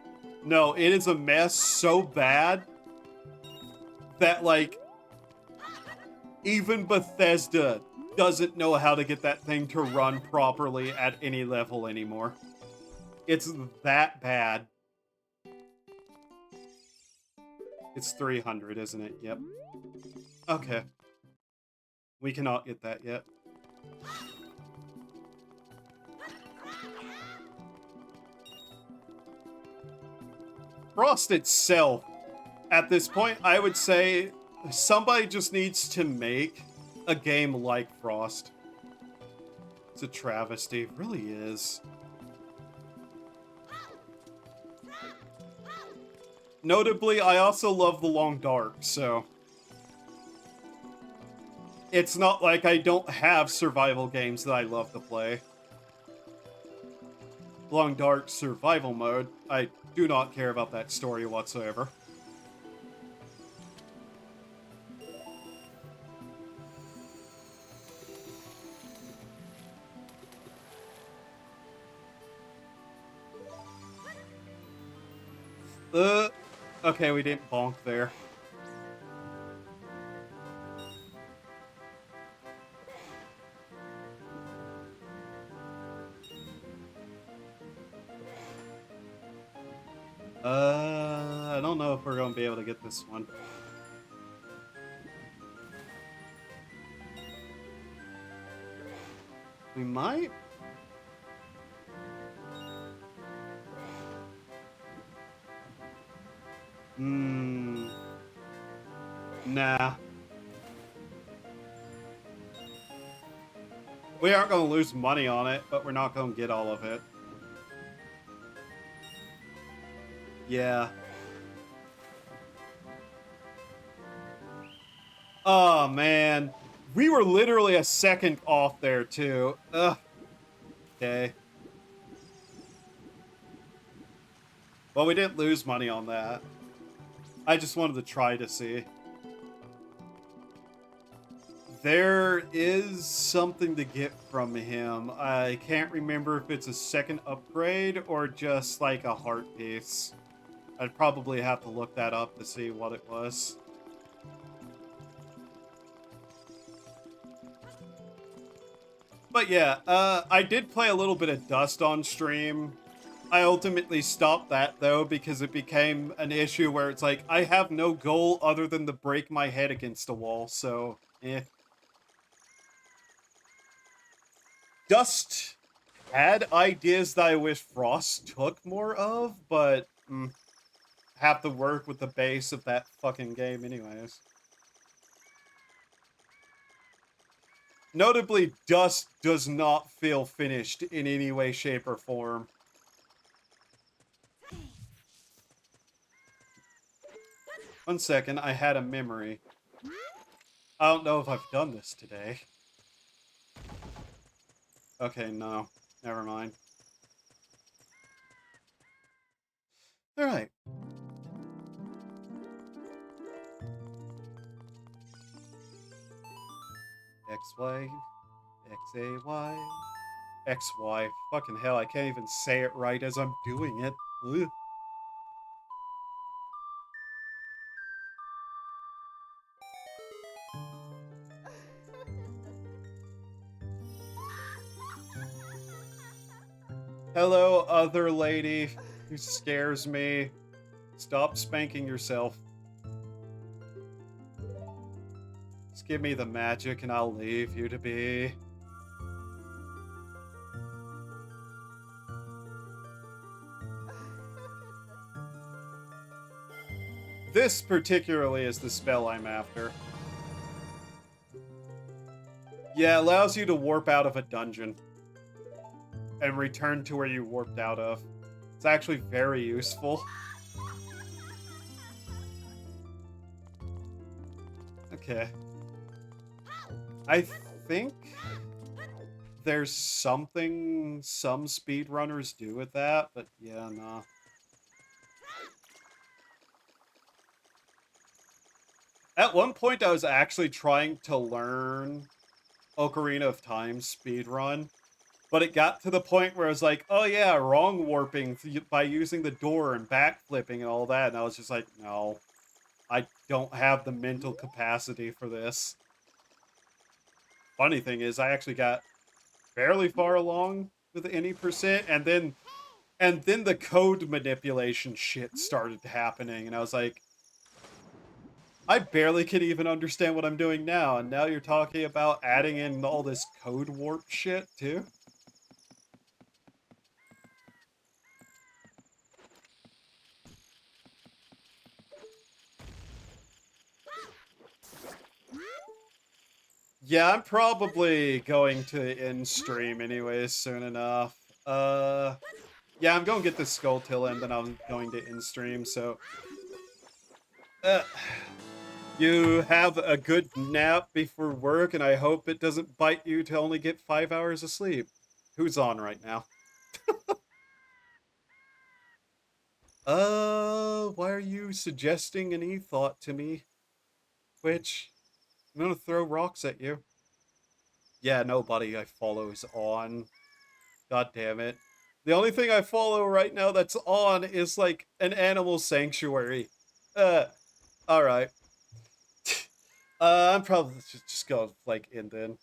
No, it is a mess so bad that, like, even Bethesda doesn't know how to get that thing to run properly at any level anymore. It's that bad. It's 300, isn't it? Yep. Okay. We cannot get that yet. Frost itself, at this point, I would say somebody just needs to make a game like Frost. It's a travesty. It really is. Notably, I also love The Long Dark, so it's not like I don't have survival games that I love to play. Long Dark survival mode, I do not care about that story whatsoever. Okay, we didn't bonk there. I don't know if we're gonna be able to get this one. We might? Nah. We aren't gonna lose money on it, but we're not gonna get all of it. Yeah. Oh, man. We were literally a second off there, too. Ugh. Okay. Well, we didn't lose money on that. I just wanted to try to see. There is something to get from him. I can't remember if it's a second upgrade or just like a heart piece. I'd probably have to look that up to see what it was. But yeah, I did play a little bit of Dust on stream. I ultimately stopped that, though, because it became an issue where it's like, I have no goal other than to break my head against a wall, so, eh. Dust had ideas that I wish Frost took more of, but have to work with the base of that fucking game anyways. Notably, Dust does not feel finished in any way, shape, or form. One second, I had a memory. I don't know if I've done this today. Okay, no. Never mind. Alright. XY, XAY, XY. Fucking hell, I can't even say it right as I'm doing it. Ugh. Hello, other lady who scares me. Stop spanking yourself. Just give me the magic and I'll leave you to be. This particularly is the spell I'm after. Yeah, it allows you to warp out of a dungeon and return to where you warped out of. It's actually very useful. Okay. I think there's something some speedrunners do with that, but yeah, nah. At one point, I was actually trying to learn Ocarina of Time speedrun, But it got to the point where I was like, oh yeah, wrong warping by using the door and backflipping and all that. And I was just like, no, I don't have the mental capacity for this. Funny thing is, I actually got fairly far along with any percent, and then the code manipulation shit started happening, and I was like, I barely can even understand what I'm doing now, and now you're talking about adding in all this code warp shit too? Yeah, I'm probably going to end stream anyways soon enough. Yeah, I'm going to get this skull till and then I'm going to end stream, so uh, you have a good nap before work, and I hope it doesn't bite you to only get 5 hours of sleep. Who's on right now? Why are you suggesting any thought to me? Which, I'm gonna throw rocks at you. Yeah, nobody I follow is on. God damn it. The only thing I follow right now that's on is like an animal sanctuary. Uh, alright. I'm probably just gonna like end then.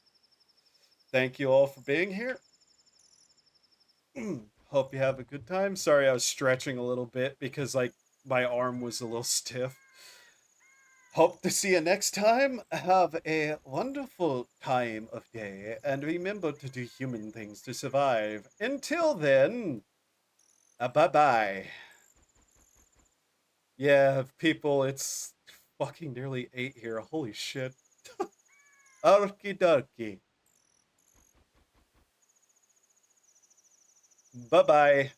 Thank you all for being here. Hope you have a good time. Sorry I was stretching a little bit because like my arm was a little stiff. Hope to see you next time. Have a wonderful time of day and remember to do human things to survive. Until then, bye-bye. Yeah, people, it's fucking nearly 8 here. Holy shit. Okie dokie. Bye-bye.